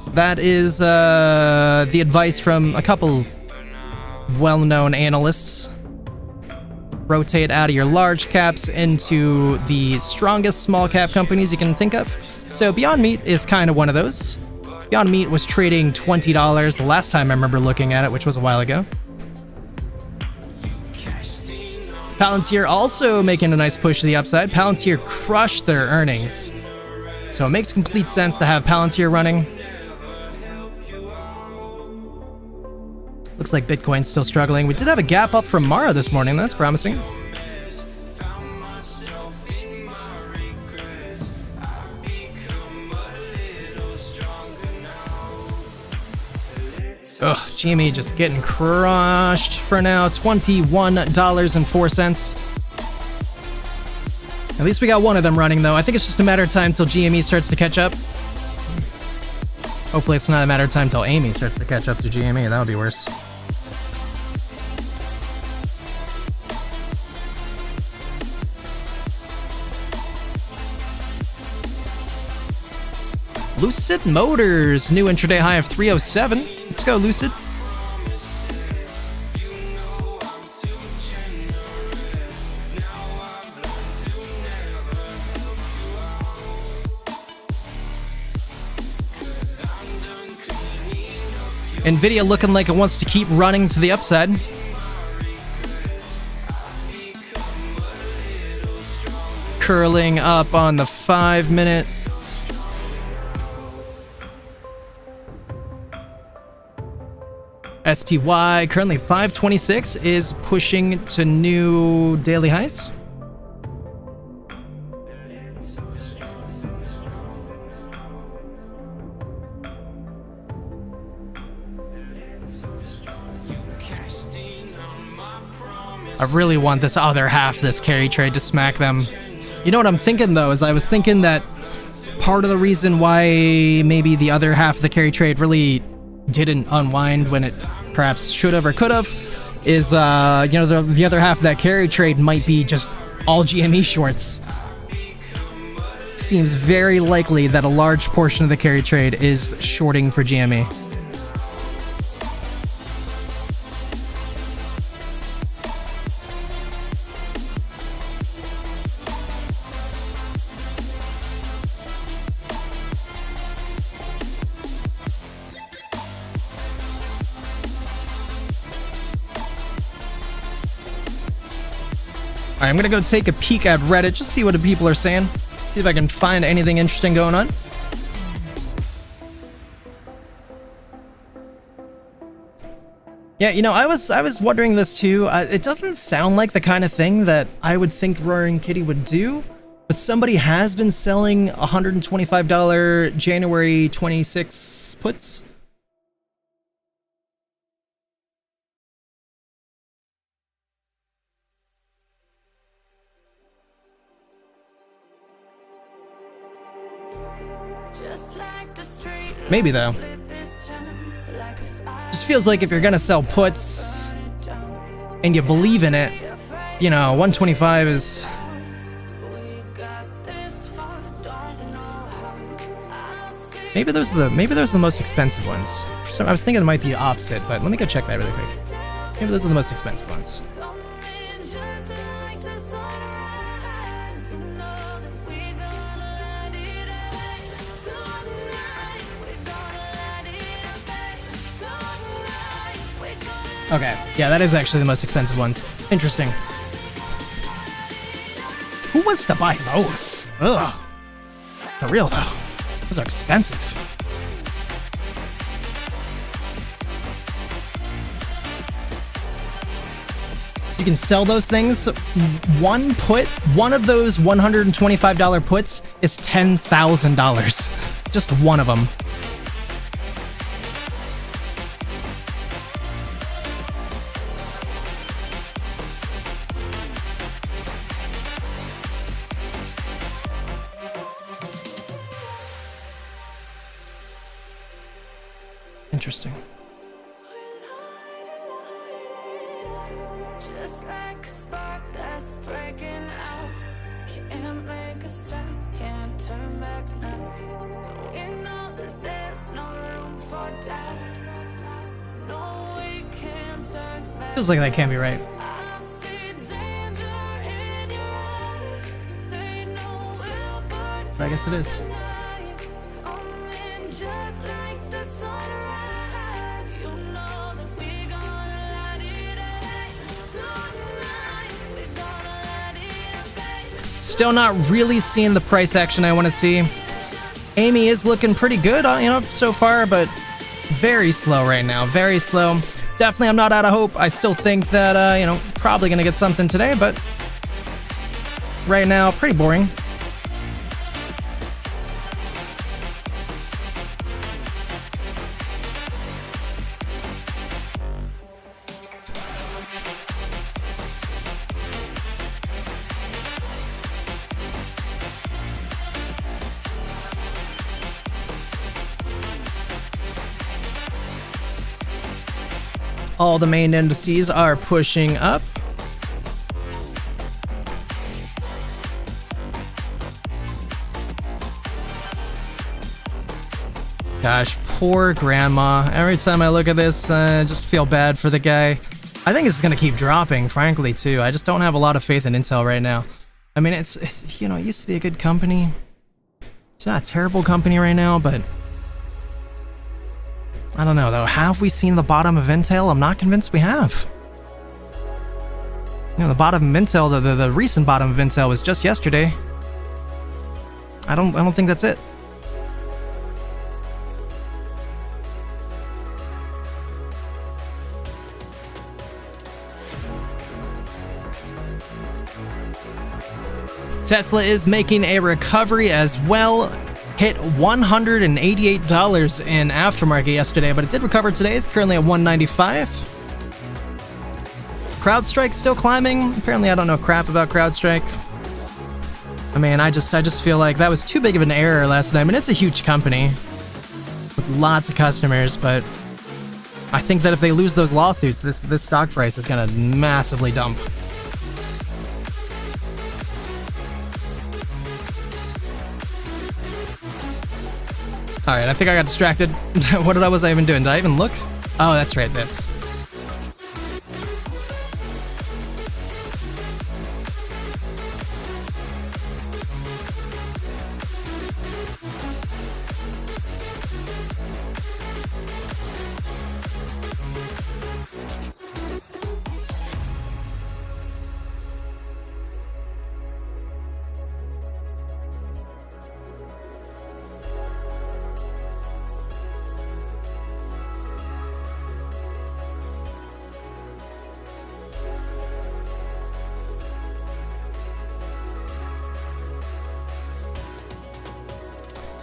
That is the advice from a couple well-known analysts. Rotate out of your large caps into the strongest small cap companies you can think of. So Beyond Meat is kind of one of those. Beyond Meat was trading $20 the last time I remember looking at it, which was a while ago. Palantir also making a nice push to the upside. Palantir crushed their earnings. So it makes complete sense to have Palantir running. Looks like Bitcoin's still struggling. We did have a gap up from Mara this morning. That's promising. Ugh, GME just getting crushed for now. $21.04. At least we got one of them running, though. I think it's just a matter of time till GME starts to catch up. Hopefully it's not a matter of time till Amy starts to catch up to GME. That would be worse. Lucid Motors, new intraday high of 307. Let's go, Lucid. Nvidia looking like it wants to keep running to the upside. Curling up on the 5-minute. SPY, currently 526, is pushing to new daily highs. I really want this other half, this carry trade, to smack them. You know what I'm thinking, though, is I was thinking that part of the reason why maybe the other half of the carry trade really didn't unwind when it perhaps should have or could have is, you know, the other half of that carry trade might be just all GME shorts. Seems very likely that a large portion of the carry trade is shorting for GME. Alright, I'm gonna go take a peek at Reddit, just see what the people are saying. See if I can find anything interesting going on. Yeah, you know, I was wondering this too. It doesn't sound like the kind of thing that I would think Roaring Kitty would do, but somebody has been selling $125 January 26 puts. Maybe though. Just feels like if you're gonna sell puts and you believe in it, you know, 125 is. Maybe those are the most expensive ones. So I was thinking it might be the opposite, but let me go check that really quick. Maybe those are the most expensive ones. Okay, yeah, that is actually the most expensive ones. Interesting. Who wants to buy those? Ugh. For real, though. Those are expensive. You can sell those things. One of those $125 puts is $10,000. Just one of them. Interesting. Just like a spark that's breaking out, can't make a stop, can't turn back now. We know that there's no room for doubt. No, we can't turn back. Feels like that can't be right. I see danger in your eyes. They know we'll burn But I guess it is. tonight. Coming just like the sunrise. You know that we gonna light it up tonight. We gonna light it up. Still not really seeing the price action I want to see. Amy is looking pretty good, you know, so far, but very slow right now. Very slow. Definitely, I'm not out of hope. I still think that, you know, probably gonna get something today, but right now, pretty boring. All the main indices are pushing up. Gosh, poor grandma. Every time I look at this, I just feel bad for the guy. I think it's gonna keep dropping, frankly, too. I just don't have a lot of faith in Intel right now. I mean, it's you know, it used to be a good company. It's not a terrible company right now, but I don't know, though. Have we seen the bottom of Intel? I'm not convinced we have. You know, the bottom of Intel, the recent bottom of Intel was just yesterday. I don't think that's it. Tesla is making a recovery as well. Hit $188 in aftermarket yesterday, but it did recover today. It's currently at $195. CrowdStrike still climbing. Apparently, I don't know crap about CrowdStrike. I mean, I just feel like that was too big of an error last night. I mean, it's a huge company with lots of customers, but I think that if they lose those lawsuits, this stock price is gonna massively dump. Alright, I think I got distracted. What was I even doing? Did I even look? Oh, that's right, this.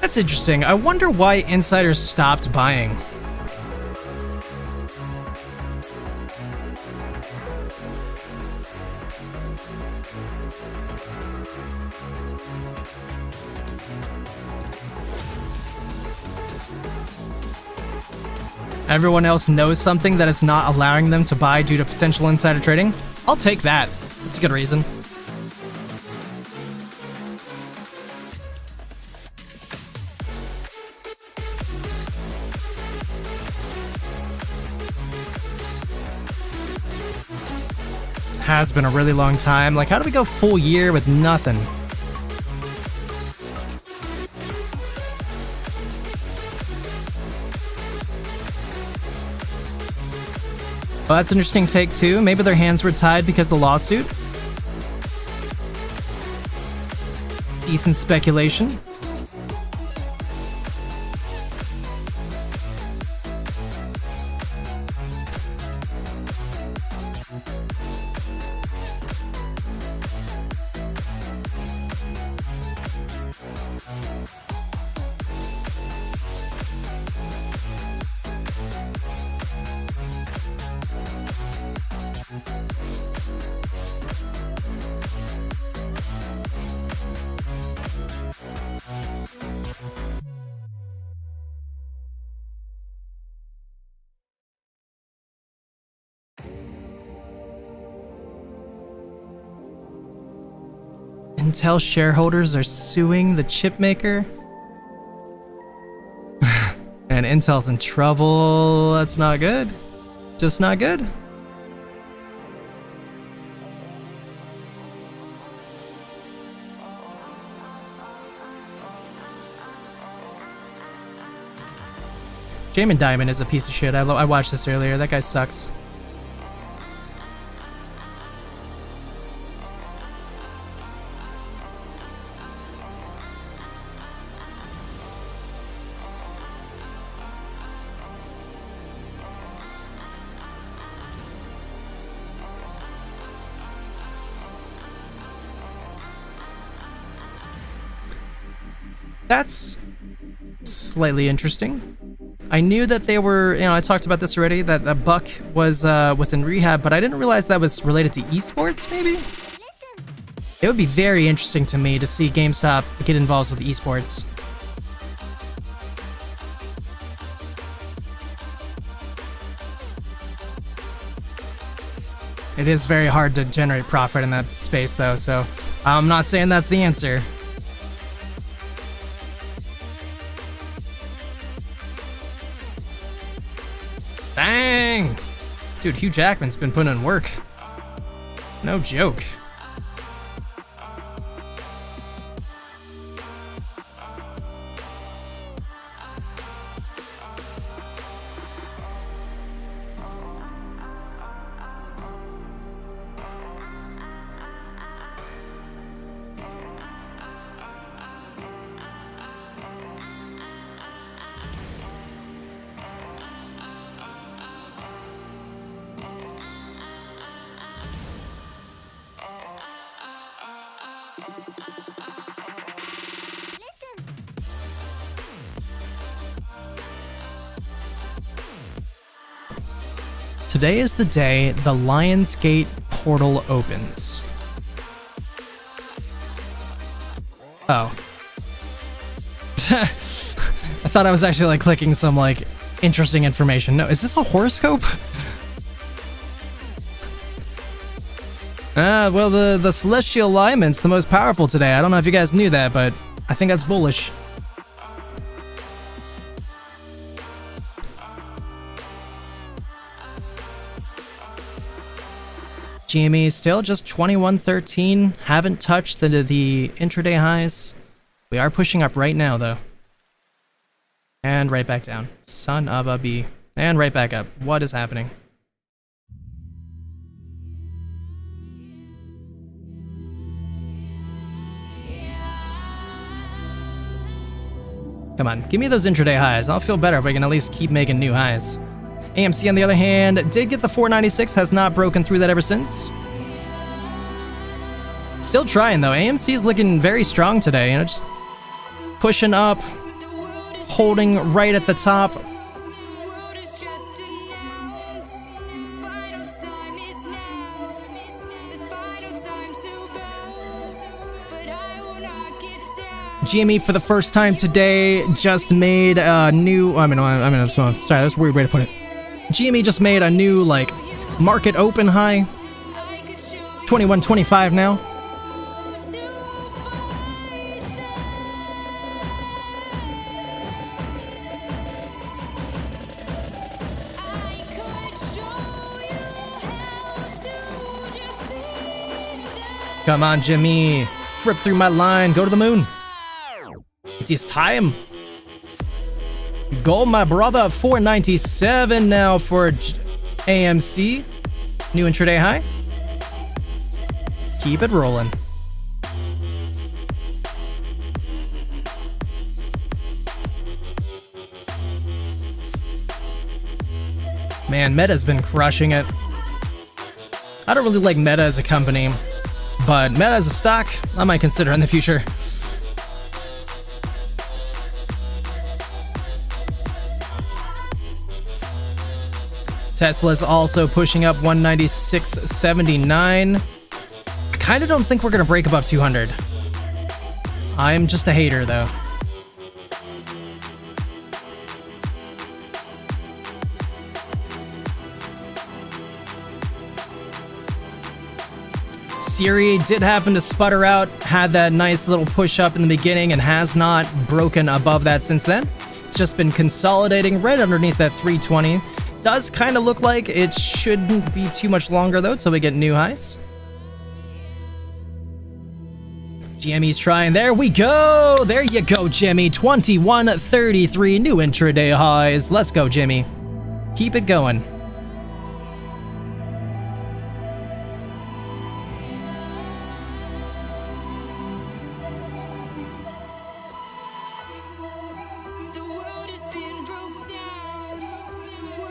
That's interesting. I wonder why insiders stopped buying. Everyone else knows something that is not allowing them to buy due to potential insider trading? I'll take that. That's a good reason. Has been a really long time. Like, how do we go full year with nothing? Well, that's an interesting take, too. Maybe their hands were tied because of the lawsuit. Decent speculation. Intel shareholders are suing the chip maker. And Intel's in trouble. That's not good. Just not good. Jamin Diamond is a piece of shit. I watched this earlier. That guy sucks. That's slightly interesting. I knew that they were, I talked about this already, that Buck was in rehab, but I didn't realize that was related to esports, maybe? It would be very interesting to me to see GameStop get involved with esports. It is very hard to generate profit in that space, though, so I'm not saying that's the answer. Dang! Dude, Hugh Jackman's been putting in work. No joke. Today is the day the Lionsgate portal opens. Oh. I thought I was actually like clicking some like interesting information. No, is this a horoscope? Well, the celestial alignment's the most powerful today. I don't know if you guys knew that, but I think that's bullish. GME still just 21.13. Haven't touched the intraday highs. We are pushing up right now, though. And right back down. Son of a bee. And right back up. What is happening? Come on, give me those intraday highs. I'll feel better if we can at least keep making new highs. AMC, on the other hand, did get the 496, has not broken through that ever since. Still trying, though. AMC is looking very strong today, you know, just pushing up, holding right at the top. GME for the first time today just made a new, sorry, that's a weird way to put it. GME just made a new, like, market open high. 21.25 now. Come on, Jimmy. Rip through my line. Go to the moon. It is time. Go, my brother. 497 now for AMC. New intraday high. Keep it rolling. Man, Meta's been crushing it. I don't really like Meta as a company, but Meta as a stock, I might consider in the future. Tesla's also pushing up 196.79. I kind of don't think we're going to break above 200. I'm just a hater, though. Siri did happen to sputter out, had that nice little push up in the beginning and has not broken above that since then. It's just been consolidating right underneath that 320. Does kind of look like it shouldn't be too much longer though till we get new highs. GME's trying. There we go. There you go, Jimmy. 21.33 new intraday highs. Let's go, Jimmy. Keep it going.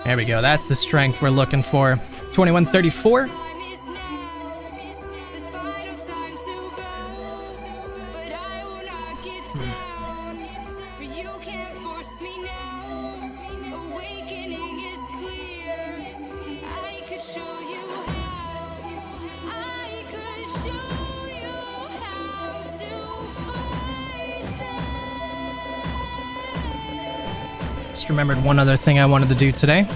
There we go. That's the strength we're looking for. 21.34. Just remembered one other thing I wanted to do today.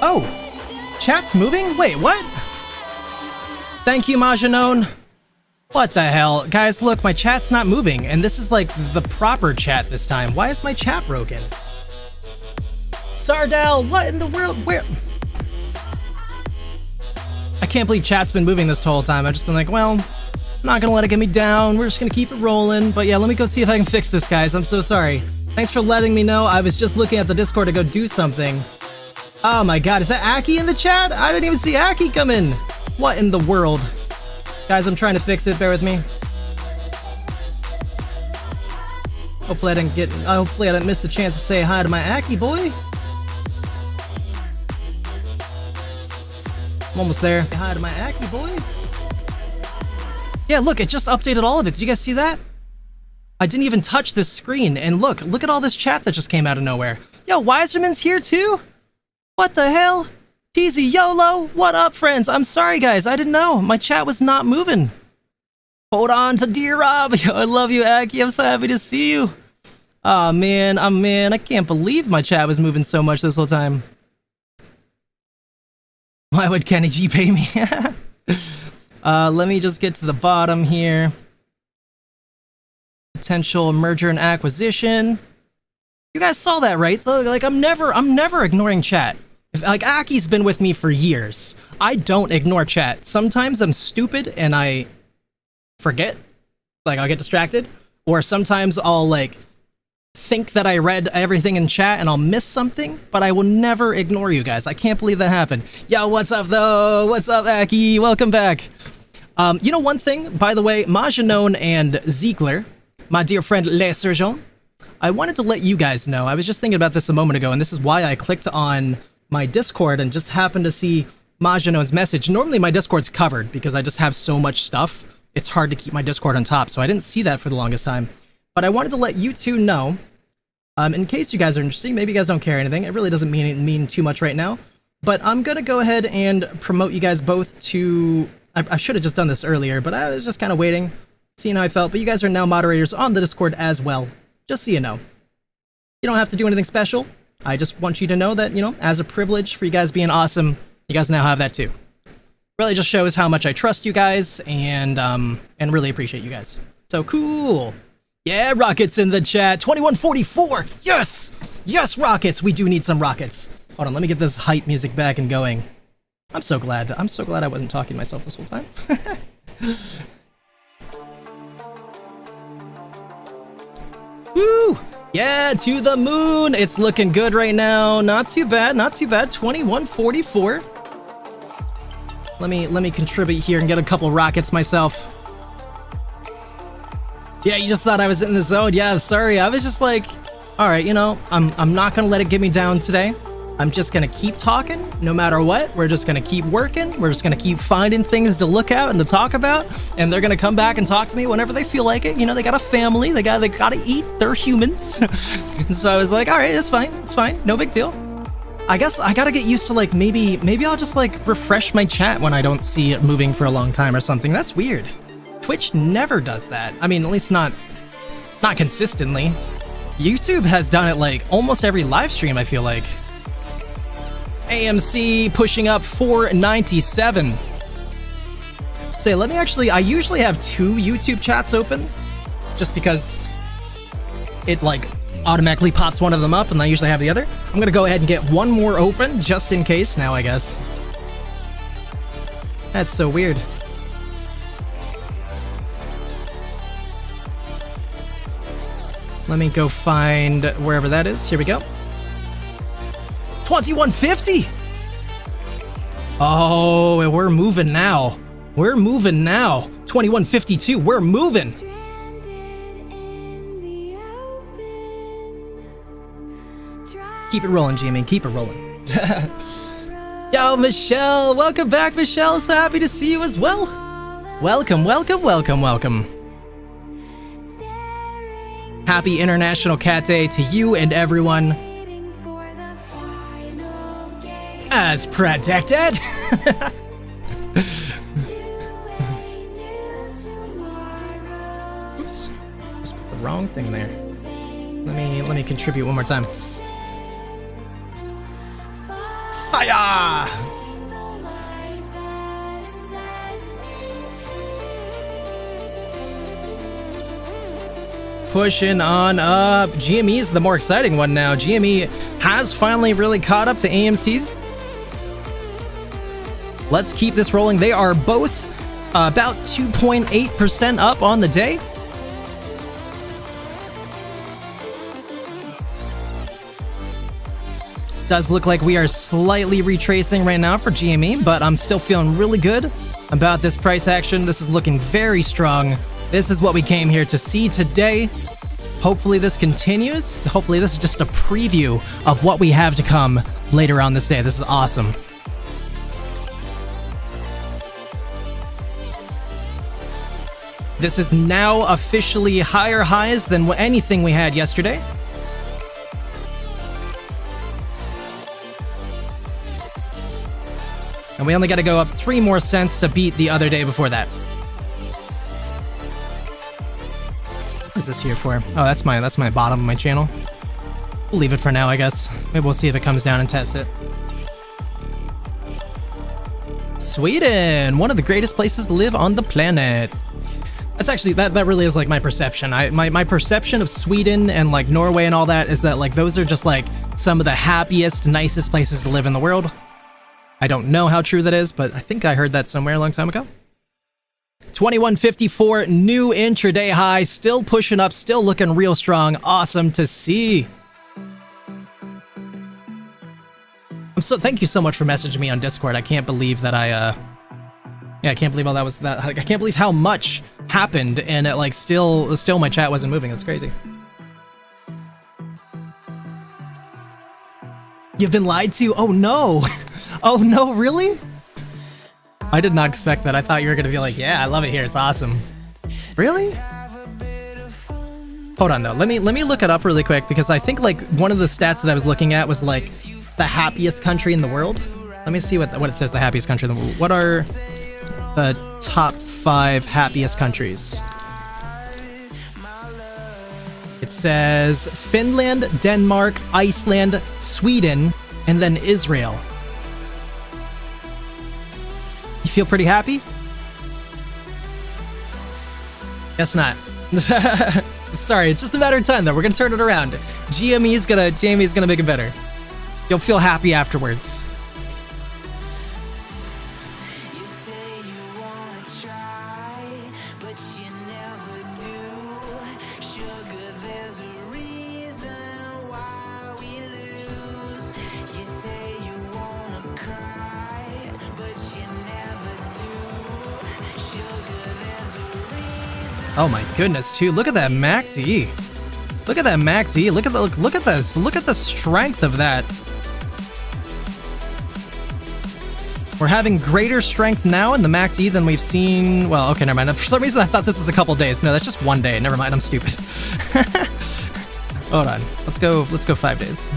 Oh, chat's moving? Wait, what? Thank you, Majanone. What the hell? Guys, look, my chat's not moving, and this is like the proper chat this time. Why is my chat broken? Sardell, what in the world? Where? I can't believe chat's been moving this whole time. I've just been like, well, I'm not gonna let it get me down. We're just gonna keep it rolling. But yeah, let me go see if I can fix this, guys. I'm so sorry. Thanks for letting me know. I was just looking at the Discord to go do something. Oh my god, is that Aki in the chat? I didn't even see Aki come in. What in the world? Guys, I'm trying to fix it. Bear with me. Hopefully I didn't miss the chance to say hi to my Aki boy. I'm almost there. Say hi to my Aki boy. Yeah, look, it just updated all of it. Did you guys see that? I didn't even touch this screen, and look at all this chat that just came out of nowhere. Yo, Weiserman's here too? What the hell? TZ YOLO, what up, friends? I'm sorry, guys, I didn't know. My chat was not moving. Hold on to dear Rob. Yo, I love you, Aki. I'm so happy to see you. Oh man, I can't believe my chat was moving so much this whole time. Why would Kenny G pay me? Let me just get to the bottom here. Potential merger and acquisition. You guys saw that, right? Like, I'm never ignoring chat. Like, Aki's been with me for years. I don't ignore chat. Sometimes I'm stupid and I forget. Like, I'll get distracted. Or sometimes I'll, like, think that I read everything in chat and I'll miss something, but I will never ignore you guys. I can't believe that happened. Yo, what's up, though? What's up, Aki? Welcome back. You know one thing? By the way, Majanon and Ziegler, my dear friend Le Sergeant, I wanted to let you guys know, I was just thinking about this a moment ago, and this is why I clicked on my Discord and just happened to see Majanon's message. Normally my Discord's covered because I just have so much stuff. It's hard to keep my Discord on top, so I didn't see that for the longest time. But I wanted to let you two know, in case you guys are interested, maybe you guys don't care anything, it really doesn't mean too much right now, but I'm gonna go ahead and promote you guys both to... I should have just done this earlier, but I was just kind of waiting, seeing how I felt, but you guys are now moderators on the Discord as well, just so you know. You don't have to do anything special, I just want you to know that, you know, as a privilege for you guys being awesome, you guys now have that too. Really just shows how much I trust you guys, and really appreciate you guys. So cool! Yeah, Rockets in the chat, 2144! Yes! Yes, Rockets! We do need some Rockets. Hold on, let me get this hype music back and going. I'm so glad I wasn't talking to myself this whole time. Woo! Yeah, to the moon! It's looking good right now. Not too bad, not too bad. 2144. Let me contribute here and get a couple rockets myself. Yeah, you just thought I was in the zone. Yeah, sorry. I was just like, all right, you know, I'm not gonna let it get me down today. I'm just gonna keep talking no matter what. We're just gonna keep working. We're just gonna keep finding things to look at and to talk about. And they're gonna come back and talk to me whenever they feel like it. You know, they got a family. They gotta eat. They're humans. And so I was like, all right, it's fine. It's fine. No big deal. I guess I gotta get used to, like, maybe I'll just, like, refresh my chat when I don't see it moving for a long time or something. That's weird. Twitch never does that. I mean, at least not consistently. YouTube has done it, like, almost every live stream, I feel like. AMC pushing up 497. So yeah, let me actually, I usually have 2 YouTube chats open, just because it, like, automatically pops one of them up, and I usually have the other. I'm gonna go ahead and get one more open, just in case now, I guess. That's so weird. Let me go find wherever that is. Here we go. 2150! Oh, and we're moving now. We're moving now. 2152, we're moving. Keep it rolling, GME. Keep it rolling. Yo, Michelle. Welcome back, Michelle. So happy to see you as well. Welcome, welcome, welcome, welcome. Happy International Cat Day to you and everyone. As predicted. Oops. Just put the wrong thing there. Let me contribute one more time. Fire! Pushing on up. GME is the more exciting one now. GME has finally really caught up to AMC's. Let's keep this rolling. They are both about 2.8% up on the day. Does look like we are slightly retracing right now for GME, but I'm still feeling really good about this price action. This is looking very strong. This is what we came here to see today. Hopefully this continues. Hopefully this is just a preview of what we have to come later on this day. This is awesome. This is now officially higher highs than anything we had yesterday. And we only got to go up 3 more cents to beat the other day before that. What is this here for? Oh, that's my bottom of my channel. We'll leave it for now, I guess. Maybe we'll see if it comes down and test it. Sweden, one of the greatest places to live on the planet. That's actually, that really is like my perception. My perception of Sweden and like Norway and all that is that like those are just like some of the happiest, nicest places to live in the world. I don't know how true that is, but I think I heard that somewhere a long time ago. 2154, new intraday high, still pushing up, still looking real strong. Awesome to see. Thank you so much for messaging me on Discord. I can't believe that I can't believe all that was that. Like, I can't believe how much happened and it like still my chat wasn't moving. It's crazy. You've been lied to? Oh no. Oh no, really? I did not expect that. I thought you were gonna be like, yeah, I love it here. It's awesome. Really? Hold on though. Let me look it up really quick because I think like one of the stats that I was looking at was like the happiest country in the world. Let me see what it says. The happiest country in the world. What are the top 5 happiest countries? It says Finland, Denmark, Iceland, Sweden, and then Israel. You feel pretty happy? Guess not. Sorry, it's just a matter of time though. We're gonna turn it around. GME is gonna make it better. You'll feel happy afterwards. Oh my goodness, too. Look at that MACD. Look at that MACD. Look at this. Look at the strength of that. We're having greater strength now in the MACD than we've seen. Well, okay, never mind. For some reason, I thought this was a couple days. No, that's just one day. Never mind. I'm stupid. Hold on. Let's go 5 days.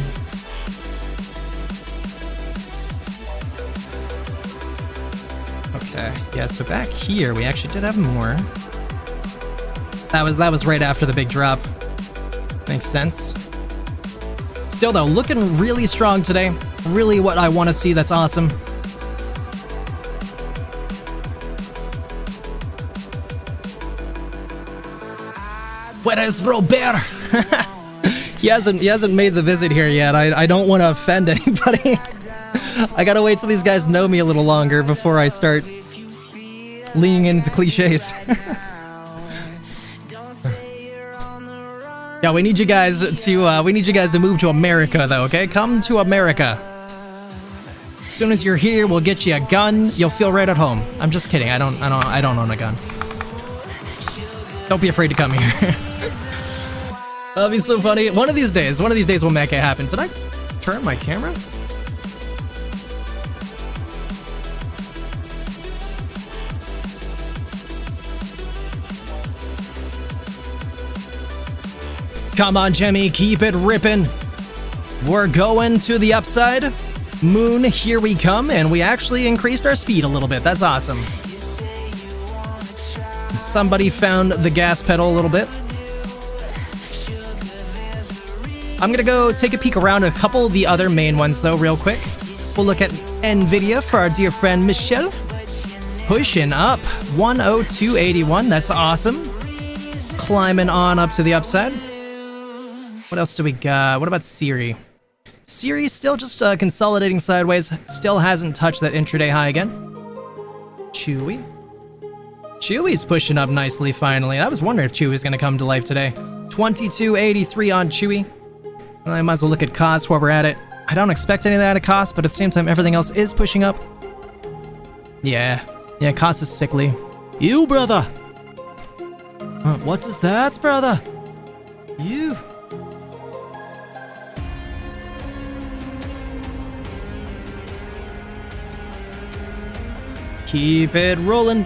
Okay. Yeah. So back here, we actually did have more. That was right after the big drop. Makes sense. Still though, looking really strong today. Really what I want to see. That's awesome. Where is Robert? He hasn't made the visit here yet. I don't want to offend anybody. I gotta wait till these guys know me a little longer before I start leaning into cliches. Yeah, we need you guys to move to America though, okay? Come to America. As soon as you're here, we'll get you a gun. You'll feel right at home. I'm just kidding. I don't own a gun. Don't be afraid to come here. That'll be so funny. One of these days we'll make it happen. Did I turn my camera? Come on, Jimmy, keep it ripping. We're going to the upside. Moon, here we come, and we actually increased our speed a little bit. That's awesome. Somebody found the gas pedal a little bit. I'm gonna go take a peek around a couple of the other main ones though real quick. We'll look at NVIDIA for our dear friend Michelle. Pushing up 102.81, that's awesome. Climbing on up to the upside. What else do we got? What about Siri? Siri still just consolidating sideways, still hasn't touched that intraday high again. Chewy. Chewy's pushing up nicely finally. I was wondering if Chewy was gonna come to life today. 22.83 on Chewy. I might as well look at cost while we're at it. I don't expect any of that at cost, but at the same time, everything else is pushing up. Yeah, cost is sickly. You, brother! What is that, brother? You. Keep it rolling.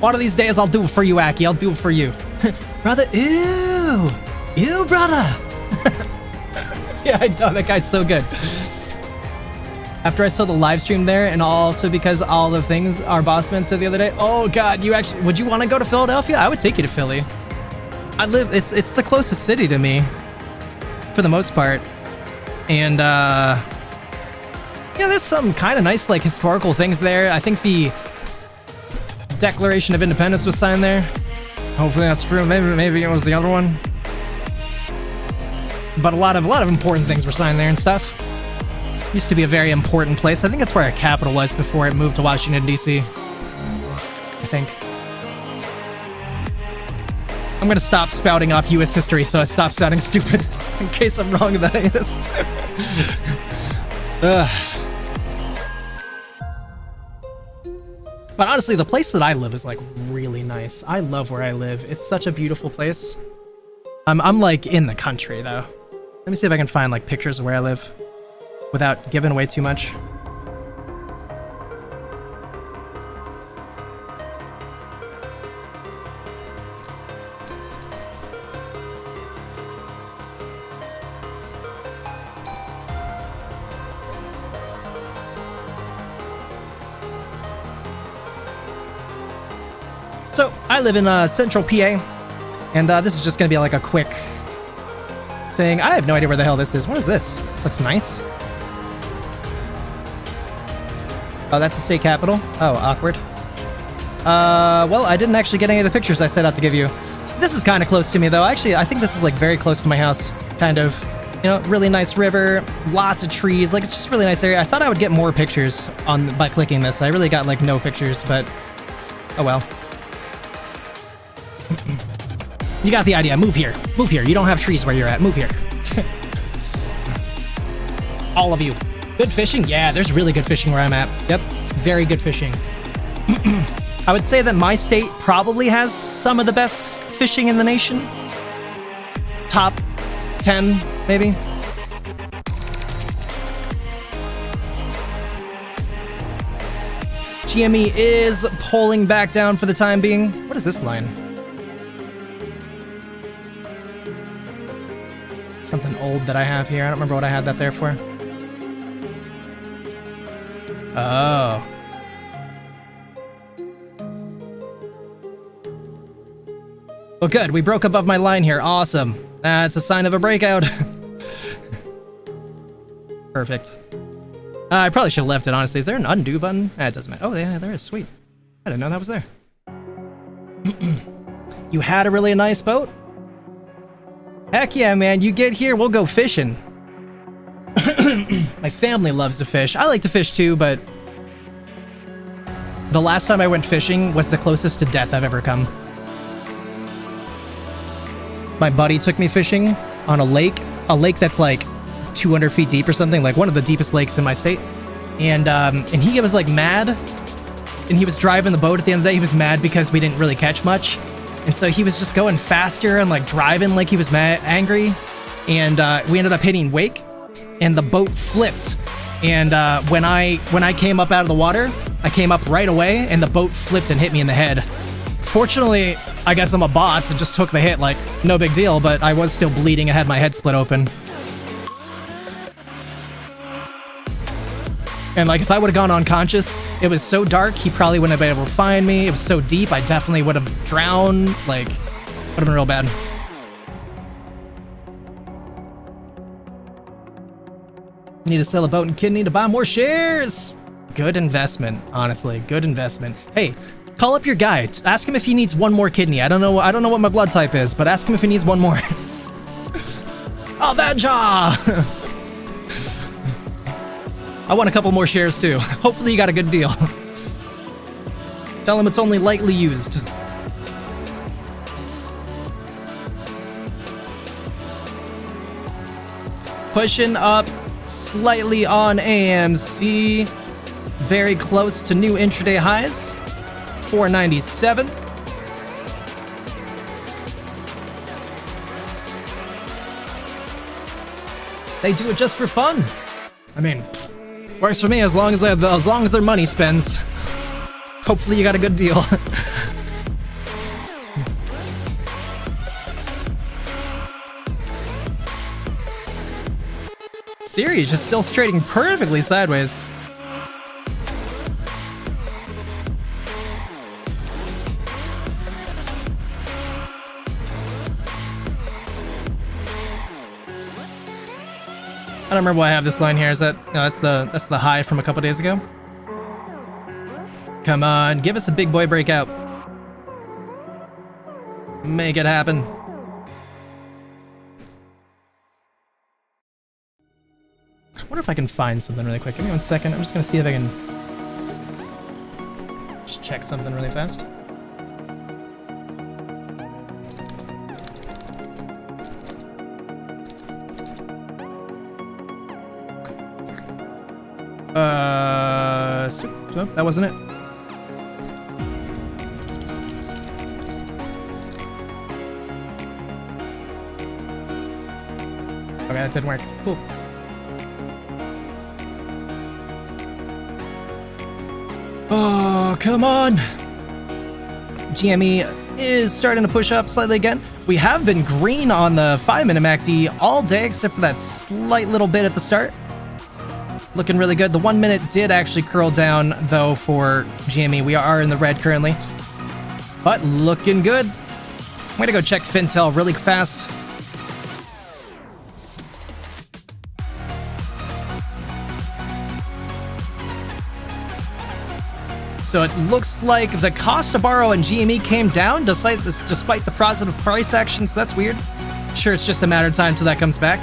One of these days, I'll do it for you, Aki. I'll do it for you. Brother, ew. Ew, brother. Yeah, I know. That guy's so good. After I saw the live stream there, and also because all the things our boss man said the other day, oh God, would you want to go to Philadelphia? I would take you to Philly. It's the closest city to me, for the most part. And, yeah, there's some kind of nice, like, historical things there. I think the Declaration of Independence was signed there. Hopefully that's true. Maybe it was the other one. But a lot of important things were signed there and stuff. Used to be a very important place. I think that's where our capital was before it moved to Washington, D.C. I think. I'm gonna stop spouting off U.S. history so I stop sounding stupid in case I'm wrong about any of this. But honestly, the place that I live is like really nice. I love where I live. It's such a beautiful place. I'm like in the country though. Let me see if I can find like pictures of where I live without giving away too much. So I live in central PA, and this is just gonna be like a quick thing. I have no idea where the hell this is. What is this? This looks nice. Oh, that's the state capitol. Oh, awkward. Well, I didn't actually get any of the pictures I set out to give you. This is kind of close to me, though. Actually, I think this is like very close to my house. Kind of, you know, really nice river, lots of trees. Like, it's just a really nice area. I thought I would get more pictures by clicking this. I really got like no pictures, but oh well. You got the idea. Move here. Move here. You don't have trees where you're at. Move here. All of you. Good fishing? Yeah, there's really good fishing where I'm at. Yep. Very good fishing. I would say that my state probably has some of the best fishing in the nation. Top 10, maybe. GME is pulling back down for the time being. What is this line? Something old that I have here. I don't remember what I had that there for. Oh. Well, good. We broke above my line here. Awesome. That's a sign of a breakout. Perfect. I probably should have left it, honestly. Is there an undo button? It doesn't matter. Oh, yeah, there is. Sweet. I didn't know that was there. You had a really nice boat? Heck yeah, man. You get here, we'll go fishing. My family loves to fish. I like to fish too, but the last time I went fishing was the closest to death I've ever come. My buddy took me fishing on a lake that's like 200 feet deep or something, like one of the deepest lakes in my state. And he was like mad, and he was driving the boat at the end of the day. He was mad because we didn't really catch much. And so he was just going faster and like driving like he was angry. And we ended up hitting wake, and the boat flipped. And when I came up out of the water, I came up right away, and the boat flipped and hit me in the head. Fortunately, I guess I'm a boss and just took the hit, like no big deal, but I was still bleeding. I had my head split open. And like, if I would have gone unconscious, it was so dark, he probably wouldn't have been able to find me. It was so deep, I definitely would have drowned. Like, would have been real bad. Need to sell a boat and kidney to buy more shares. Good investment, honestly. Good investment. Hey, call up your guy. Ask him if he needs one more kidney. I don't know what my blood type is, but ask him if he needs one more. Avenger! I want a couple more shares too. Hopefully you got a good deal. Tell him it's only lightly used. Pushing up slightly on AMC. Very close to new intraday highs. 497. They do it just for fun. I mean, works for me as long as their money spends. Hopefully you got a good deal. Series just still trading perfectly sideways. I don't remember why I have this line here. Is that no? That's the high from a couple days ago. Come on, give us a big boy breakout. Make it happen. I wonder if I can find something really quick. Give me 1 second. I'm just gonna see if I can just check something really fast. So that wasn't it. Okay, that didn't work. Cool. Oh, come on. GME is starting to push up slightly again. We have been green on the 5-minute MACD all day, except for that slight little bit at the start. Looking really good. The 1 minute did actually curl down, though, for GME. We are in the red currently. But looking good. I'm going to go check Fintel really fast. So it looks like the cost to borrow and GME came down despite the positive price action, so that's weird. Sure, it's just a matter of time till that comes back.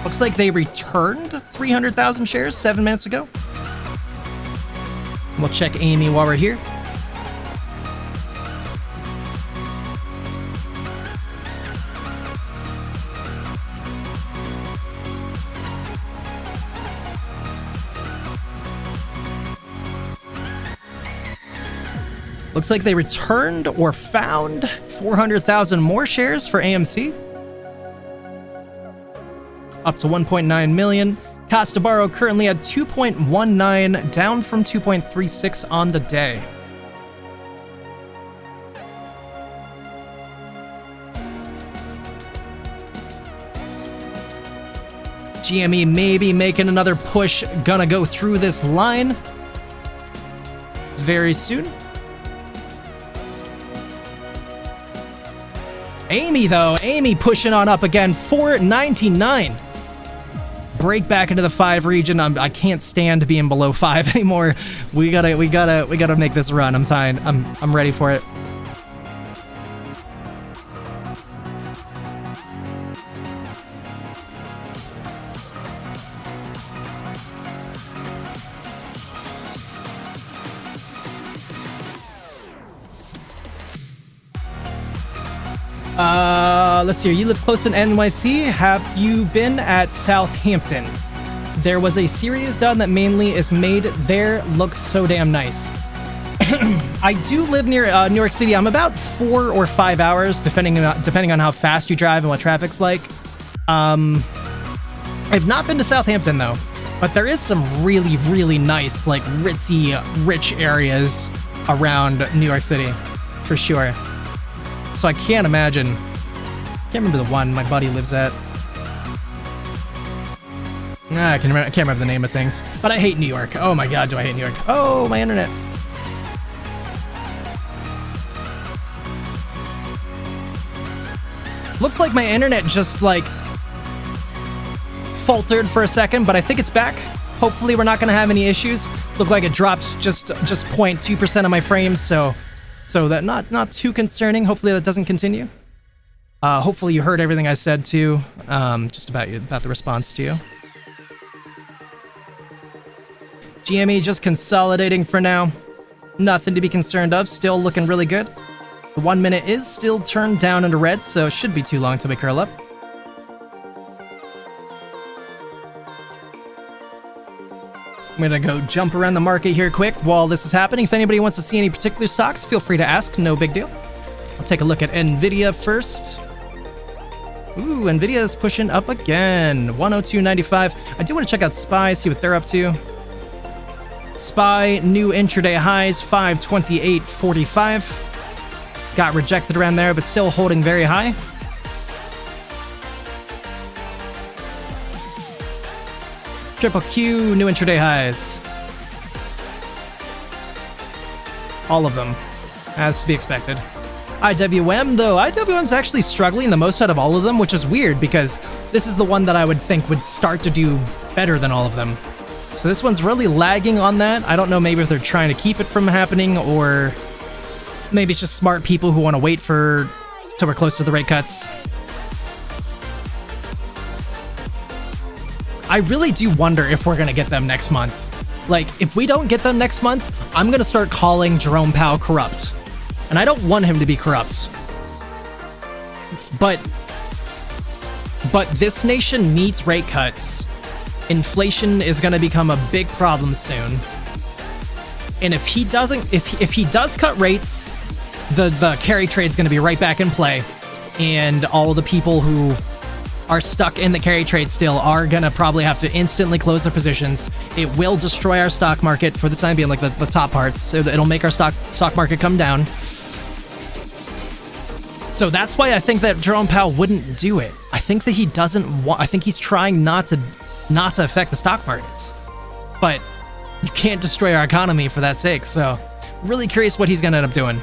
Looks like they returned 300,000 shares 7 minutes ago. We'll check AME while we're here. Looks like they returned or found 400,000 more shares for AMC. Up to 1.9 million. Cost to borrow currently at 2.19, down from 2.36 on the day. GME maybe making another push, gonna go through this line very soon. Amy, though, Amy pushing on up again, 499. Break back into the 5 region. I can't stand being below 5 anymore. We gotta make this run. I'm tired. I'm ready for it. Let's see here. You live close to NYC. Have you been at Southampton? There was a series done that mainly is made there. Looks so damn nice. I do live near New York City. I'm about 4 or 5 hours, depending on how fast you drive and what traffic's like. I've not been to Southampton though, but there is some really, really nice, like ritzy, rich areas around New York City, for sure. So I can't imagine. Can't remember the one my buddy lives at. I can't remember the name of things. But I hate New York. Oh my god, do I hate New York. Oh, my internet. Looks like my internet just, like, faltered for a second, but I think it's back. Hopefully we're not going to have any issues. Looked like it dropped just 0.2% of my frames, so that not too concerning. Hopefully that doesn't continue. Hopefully you heard everything I said too, just about the response to you. GME just consolidating for now. Nothing to be concerned of. Still looking really good. The 1 minute is still turned down into red, so it shouldn't be too long till we curl up. I'm gonna go jump around the market here quick while this is happening. If anybody wants to see any particular stocks, feel free to ask. No big deal. I'll take a look at NVIDIA first. Ooh, NVIDIA is pushing up again. 102.95. I do want to check out SPY, see what they're up to. SPY, new intraday highs, 528.45. Got rejected around there, but still holding very high. Triple Q, new intraday highs. All of them, as to be expected. IWM, though, IWM's actually struggling the most out of all of them, which is weird because this is the one that I would think would start to do better than all of them. So this one's really lagging on that. I don't know, maybe if they're trying to keep it from happening, or maybe it's just smart people who want to wait till we're close to the rate cuts. I really do wonder if we're going to get them next month. Like, if we don't get them next month, I'm going to start calling Jerome Powell corrupt. And I don't want him to be corrupt. But this nation needs rate cuts. Inflation is going to become a big problem soon. And if he does cut rates, the carry trade's going to be right back in play. And all the people who are stuck in the carry trade still are going to probably have to instantly close their positions. It will destroy our stock market for the time being, like the top parts. It'll make our stock market come down. So that's why I think that Jerome Powell wouldn't do it. I think that he doesn't want. I think he's trying not to affect the stock markets. But you can't destroy our economy for that sake. So really curious what he's going to end up doing.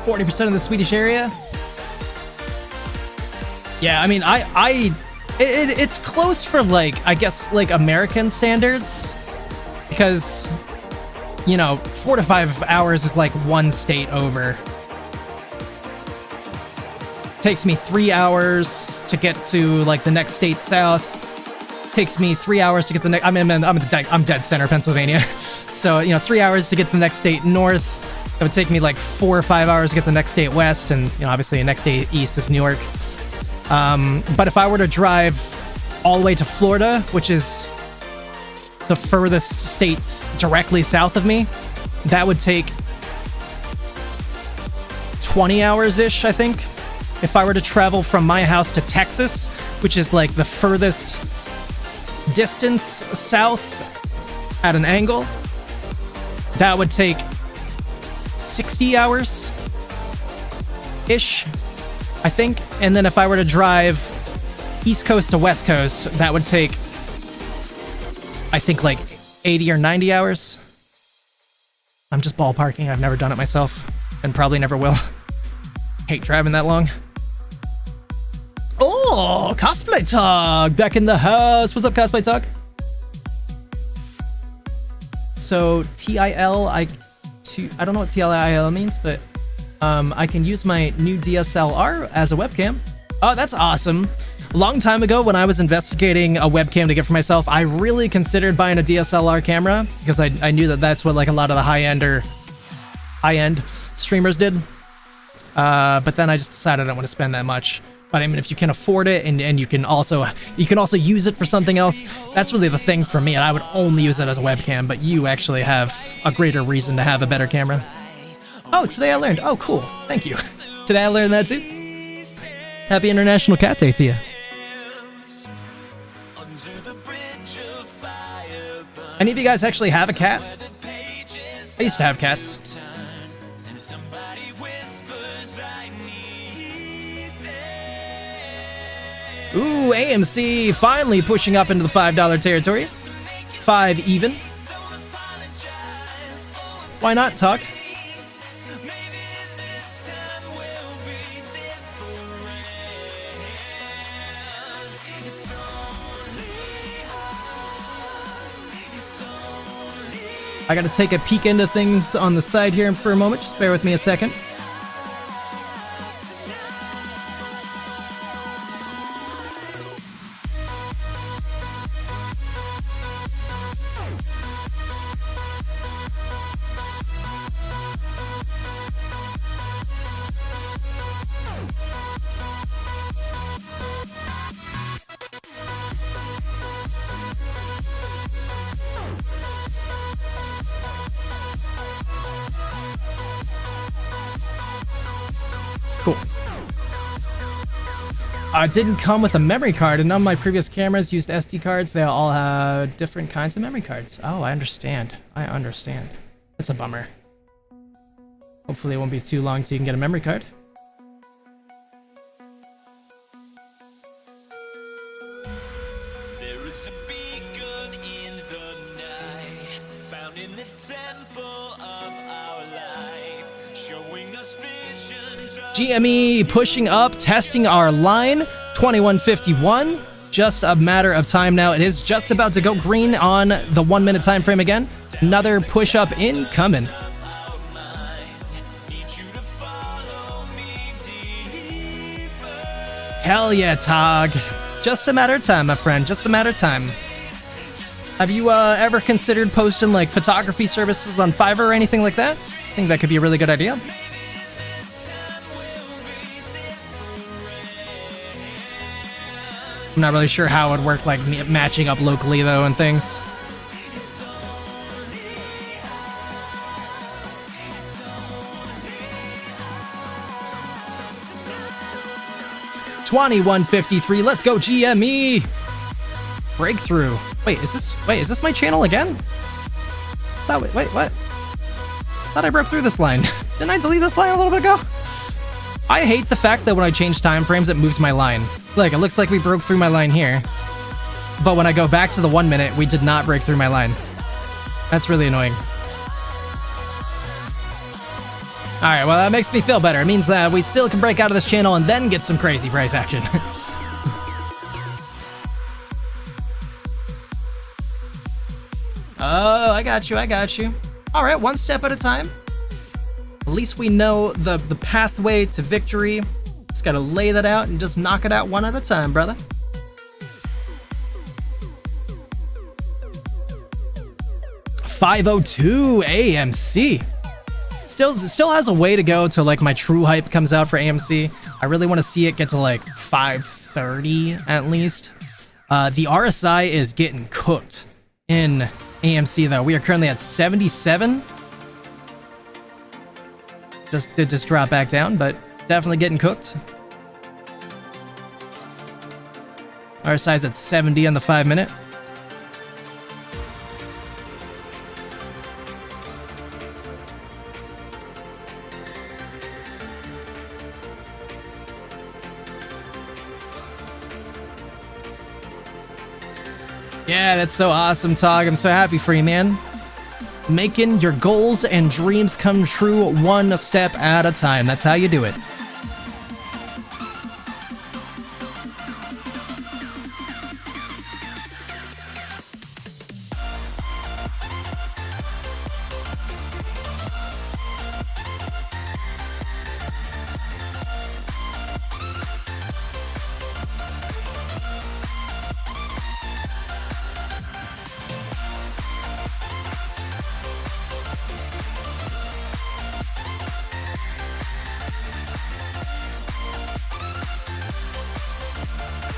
%40 of the Swedish area. Yeah, I mean, it's close for, like, I guess, like, American standards, because, you know, 4 to 5 hours is like one state over. Takes me 3 hours to get to, like, the next state south. Takes me 3 hours to get the next. I'm dead center, Pennsylvania. So, you know, 3 hours to get to the next state north. It would take me like 4 or 5 hours to get the next state west, and, you know, obviously the next state east is New York. But if I were to drive all the way to Florida, which is the furthest states directly south of me, that would take 20 hours-ish, I think. If I were to travel from my house to Texas, which is like the furthest distance south at an angle, that would take 60 hours-ish, I think. And then if I were to drive East Coast to West Coast, that would take, I think, like 80 or 90 hours. I'm just ballparking. I've never done it myself, and probably never will. Hate driving that long. Oh, Cosplay Talk back in the house. What's up, Cosplay Talk? So TIL, I don't know what TIL means, but I can use my new DSLR as a webcam. Oh, that's awesome. A long time ago, when I was investigating a webcam to get for myself, I really considered buying a DSLR camera because I knew that that's what, like, a lot of the high-end streamers did. But then I just decided I don't want to spend that much. But I mean, if you can afford it and you can also use it for something else, that's really the thing for me. And I would only use it as a webcam, but you actually have a greater reason to have a better camera. Oh, today I learned. Oh, cool. Thank you. Today I learned that too. Happy International Cat Day to you. Any of you guys actually have a cat? I used to have cats. Ooh, AMC finally pushing up into the $5 territory. 5 even. Why not, Talk? I gotta take a peek into things on the side here for a moment. Just bear with me a second. Didn't come with a memory card, and none of my previous cameras used SD cards. They all have different kinds of memory cards. Oh, I understand. I understand. That's a bummer. Hopefully it won't be too long till you can get a memory card. There is a beacon in the night, found in the temple of our life, showing us visions of GME pushing up, testing our line. 2151. Just a matter of time now. It is just about to go green on the 1 minute time frame again. Another push up incoming. our mind. Need you to follow me deeper. Hell yeah, Tog. Just a matter of time, my friend. Just a matter of time. Have you ever considered posting like photography services on Fiverr or anything like that? I think that could be a really good idea. I'm not really sure how it would work, like matching up locally though and things. $21.53. Let's go, GME. Breakthrough. Wait, is this my channel again? Oh, wait, what? Thought I broke through this line. Didn't I delete this line a little bit ago? I hate the fact that when I change time frames, it moves my line. Look, it looks like we broke through my line here. But when I go back to the 1 minute, we did not break through my line. That's really annoying. Alright, well that makes me feel better. It means that we still can break out of this channel and then get some crazy price action. Oh, I got you. Alright, one step at a time. At least we know the pathway to victory. Just gotta lay that out and just knock it out one at a time, brother. $502 AMC. Still has a way to go till like my true hype comes out for AMC. I really want to see it get to like 530 at least. The RSI is getting cooked in AMC though. We are currently at 77. Did just drop back down, but definitely getting cooked. RSI is at 70 on the 5 minute. Yeah, that's so awesome, Tog. I'm so happy for you, man. Making your goals and dreams come true one step at a time. That's how you do it.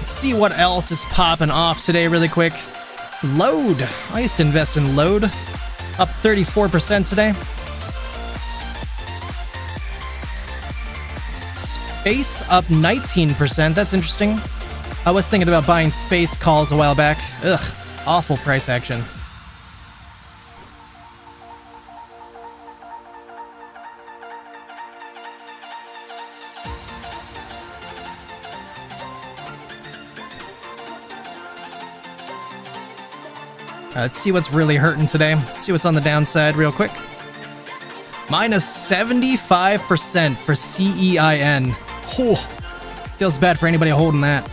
See what else is popping off today really quick. Load. I used to invest in Load. Up 34% today. Space up 19%. That's interesting. I was thinking about buying Space calls a while back. Ugh. Awful price action. Let's see what's really hurting today. See what's on the downside real quick. Minus 75% for CEIN. Oh, feels bad for anybody holding that.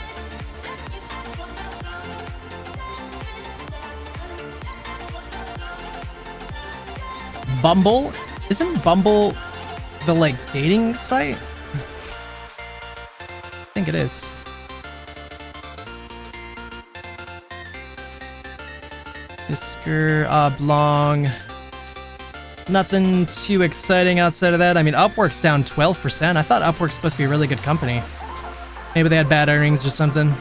Bumble? Isn't Bumble the, like, dating site? I think it is. Whisker, Oblong. Nothing too exciting outside of that. I mean, Upwork's down 12%. I thought Upwork's supposed to be a really good company. Maybe they had bad earnings or something.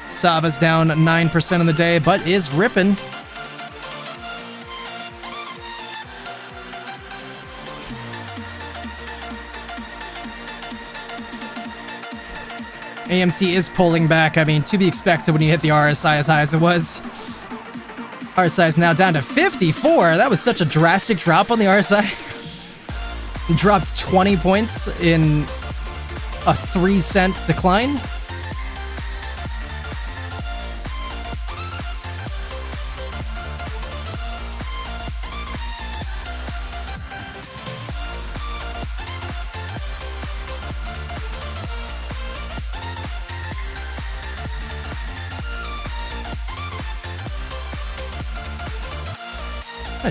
Sava's down 9% on the day, but is ripping. AMC is pulling back. I mean, to be expected when you hit the RSI as high as it was. RSI is now down to 54. That was such a drastic drop on the RSI. Dropped 20 points in a 3-cent decline.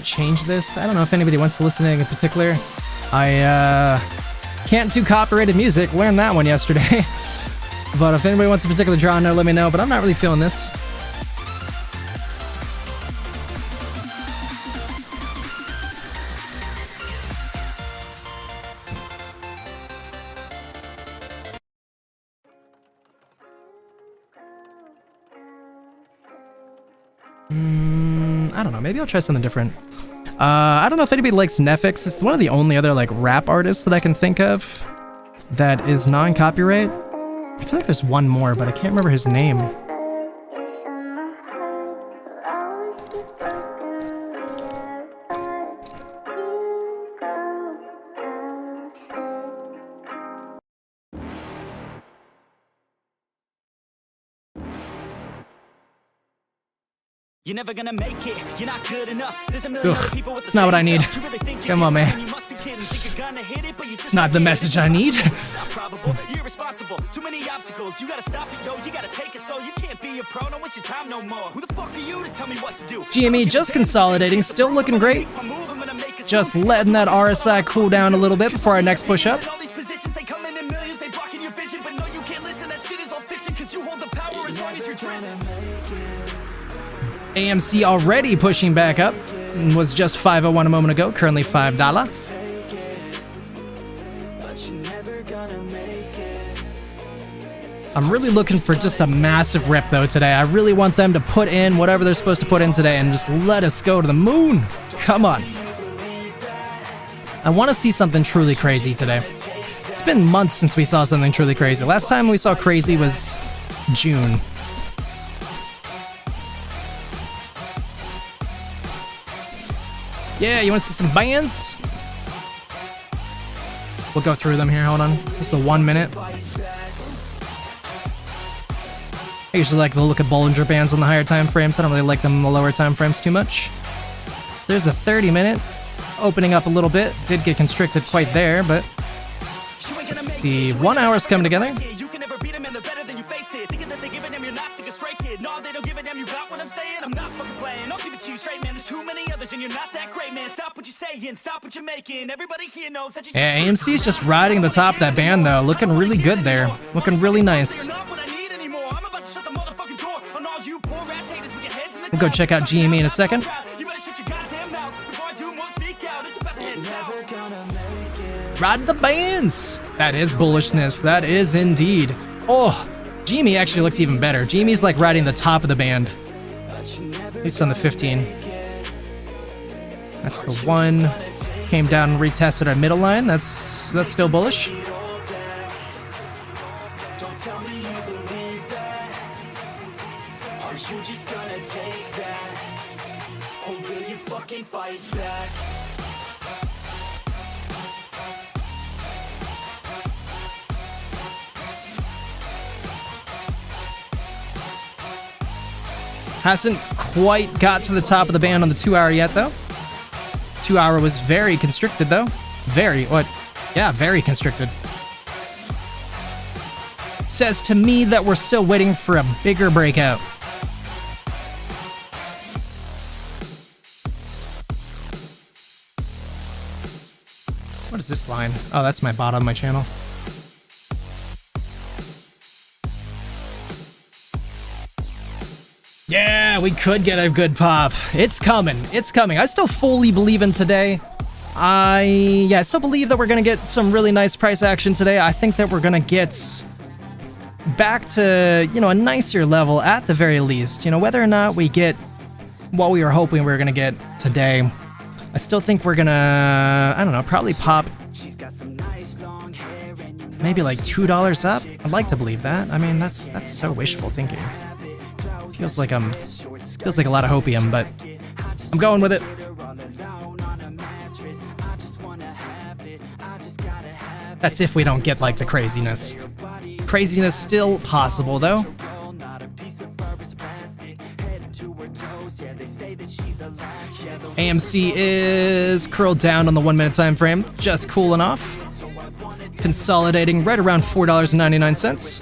Change this. I don't know if anybody wants to listen to anything in particular. I can't do copyrighted music. Learned that one yesterday. But if anybody wants a particular genre, let me know. But I'm not really feeling this. I don't know. Maybe I'll try something different. I don't know if anybody likes Nefix. It's one of the only other like rap artists that I can think of that is non-copyright. I feel like there's one more, but I can't remember his name. You're never gonna make it. You're not good enough. There's a million other people with the It's not what I need. You really think Come on, man. You must be kidding. Think you're gonna hit it, but you just Not the message I need. It's not probable. You're irresponsible. Too many obstacles. You gotta stop it, yo. You gotta take it slow. You can't be a pro. Don't waste your time no more. Who the fuck are you to tell me what to do? GME just consolidating, still looking great. Just letting that RSI cool down a little bit before our next push up. All these positions, they come in millions. They blocking your vision, but no, you can't listen. That shit is all fiction, cause you hold the power as long as you're dreaming. AMC already pushing back up. Was just 501 a moment ago, currently $5. I'm really looking for just a massive rip though today. I really want them to put in whatever they're supposed to put in today and just let us go to the moon. Come on. I want to see something truly crazy today. It's been months since we saw something truly crazy. Last time we saw crazy was June. Yeah, you want to see some bands? We'll go through them here. Hold on. Just a 1 minute. I usually like to look at Bollinger Bands on the higher time frames. I don't really like them in the lower time frames too much. There's a 30-minute. Opening up a little bit. Did get constricted quite there, but... Let's see. 1 hour's coming together. Yeah, AMC's just riding the top of that band though. Looking really good there. Looking really nice. We'll go check out GME in a second. Ride the bands! That is bullishness. That is indeed. Oh, GME actually looks even better. GME's like riding the top of the band. At least on the 15. That's the one. Came down and retested our middle line. That's still bullish. Hasn't quite got to the top of the band on the 2 hour yet, though. 2 hour was very constricted, though. Very constricted. Says to me that we're still waiting for a bigger breakout. What is this line? Oh, that's my bottom of my channel. Yeah, we could get a good pop. It's coming. It's coming. I still fully believe in today. I still believe that we're going to get some really nice price action today. I think that we're going to get back to, a nicer level at the very least. Whether or not we get what we were hoping we were going to get today, I still think we're going to, probably pop maybe like $2 up. I'd like to believe that. I mean, that's so wishful thinking. Feels like a lot of hopium, but I'm going with it. That's if we don't get like the craziness. Craziness still possible though. AMC is curled down on the 1 minute time frame, just cool enough. Consolidating right around $4.99.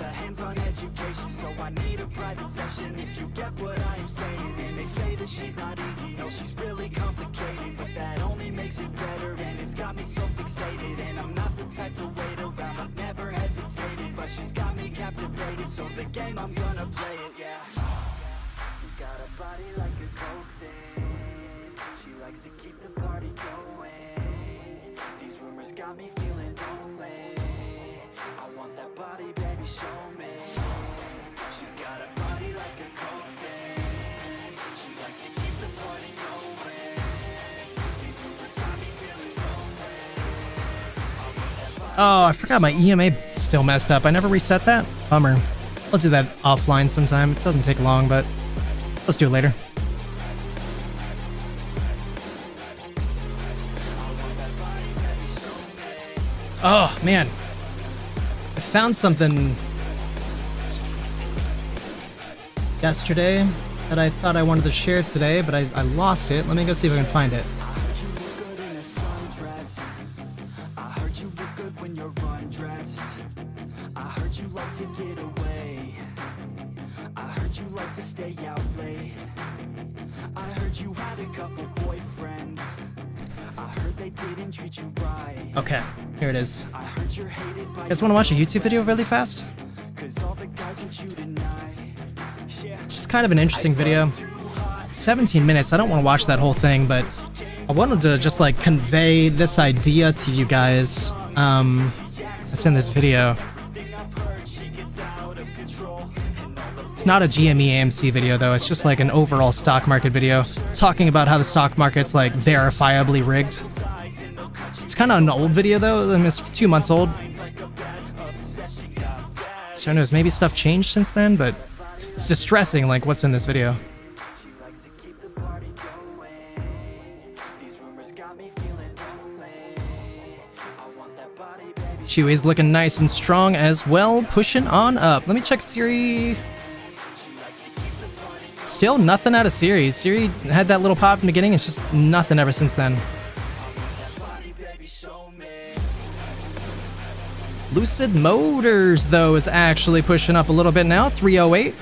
So the game, I'm gonna play it, yeah. She's got a body like a coke thing. She likes to keep the party going. These rumors got me feeling lonely. I want that body, baby, show me. She's got a body like a coke thing. She likes to keep the party going. These rumors got me feeling lonely. Oh, I forgot my EMA still messed up. I never reset that. Bummer. I'll do that offline sometime. It doesn't take long, but let's do it later. Oh, man. I found something yesterday that I thought I wanted to share today, but I lost it. Let me go see if I can find it. Okay, here it is. You guys want to watch a YouTube video really fast? It's just kind of an interesting video. 17 minutes, I don't want to watch that whole thing, but I wanted to just like convey this idea to you guys that's in this video. It's not a GME AMC video though, it's just like an overall stock market video talking about how the stock market's like verifiably rigged. It's kind of an old video though, and it's 2 months old. So who knows, maybe stuff changed since then, but it's distressing like what's in this video. Chewy's looking nice and strong as well, pushing on up. Let me check Siri. Still nothing out of Siri. Siri had that little pop in the beginning, it's just nothing ever since then. Lucid Motors, though, is actually pushing up a little bit now, 308.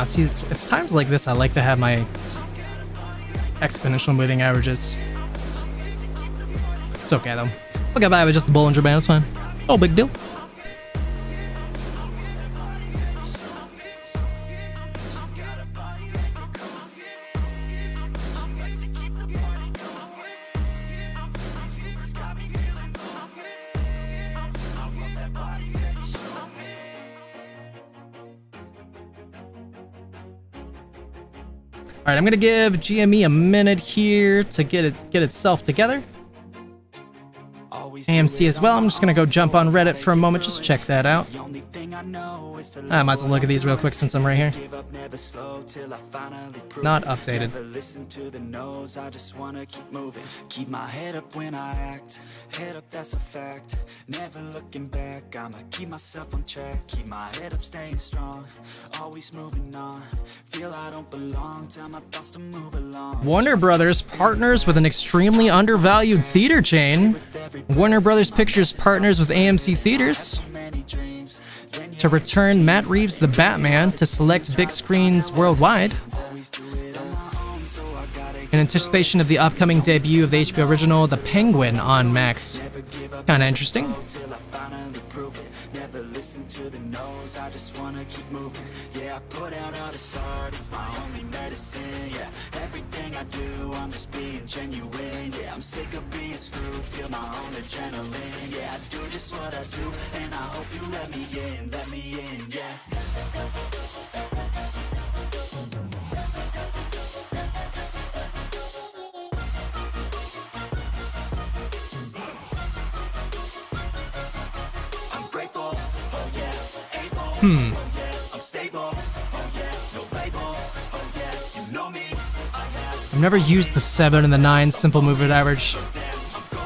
See, it's times like this I like to have my exponential moving averages. It's okay, though. I'll get by with just the Bollinger Band, it's fine. No big deal. All right, I'm gonna give GME a minute here to get itself together. AMC as well. I'm just gonna go jump on Reddit for a moment, just check that out. I might as well look at these real quick since I'm right here. Not updated. Keep my head up when I act. Head up, that's a fact. Never looking back. I'ma keep myself on track. Keep my head up, staying strong. Always moving on. Feel I don't belong. Tell my thoughts to move along. Warner Brothers partners with an extremely undervalued theater chain. Warner Brothers Pictures partners with AMC Theaters to return Matt Reeves' The Batman to select big screens worldwide. In anticipation of the upcoming debut of the HBO original The Penguin on Max. Kinda interesting. finally prove it. Never listen to the no's, I just wanna keep moving. Yeah, I put out all this art, it's my only medicine. Yeah, everything I do, I'm just being genuine. Yeah, I'm sick of being screwed, feel my own adrenaline. Yeah, I do just what I do, and I hope you let me in, yeah. I'm grateful, oh yeah, able, oh yeah, I'm stable, oh yeah, no label, oh yeah, you know me, I have. I've never used the 7 and the 9 simple movement average,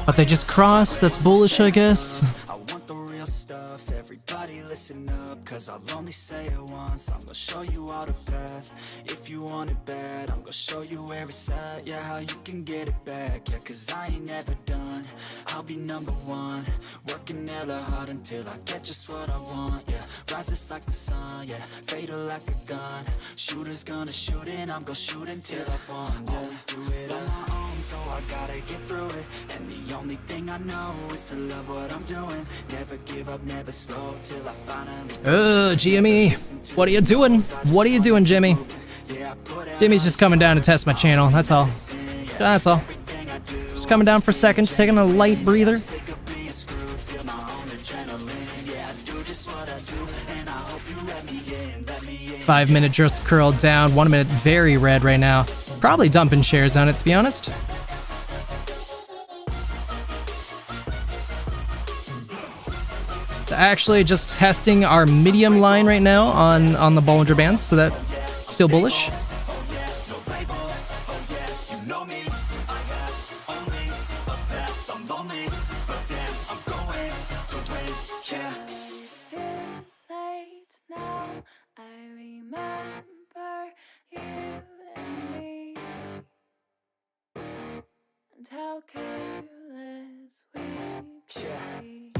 but they just cross. That's bullish, I guess. I want the real stuff, everybody listen up, cause I'll only say it once. I'm gonna show you all the path, if you want it bad, I'm gonna show you where it's at, yeah, how you can get it back, yeah, cause I ain't never done, I'll be number one, working hella hard until I get just what I want, yeah, rises like the sun, yeah, fatal like a gun, shooters gonna shoot and I'm gonna shoot until I won, yeah. Always do it on my own, so I gotta get through it, and the only thing I know is to love what I'm doing, never give up, never slow, till I finally GME, what are you doing? What are you doing, Jimmy? Jimmy's just coming down to test my channel, that's all. That's all. Just coming down for a second, just taking a light breather. 5 minute just curled down, 1 minute very red right now. Probably dumping shares on it, to be honest. It's actually just testing our medium line right now on the Bollinger Bands, so that still bullish. How careless we can be.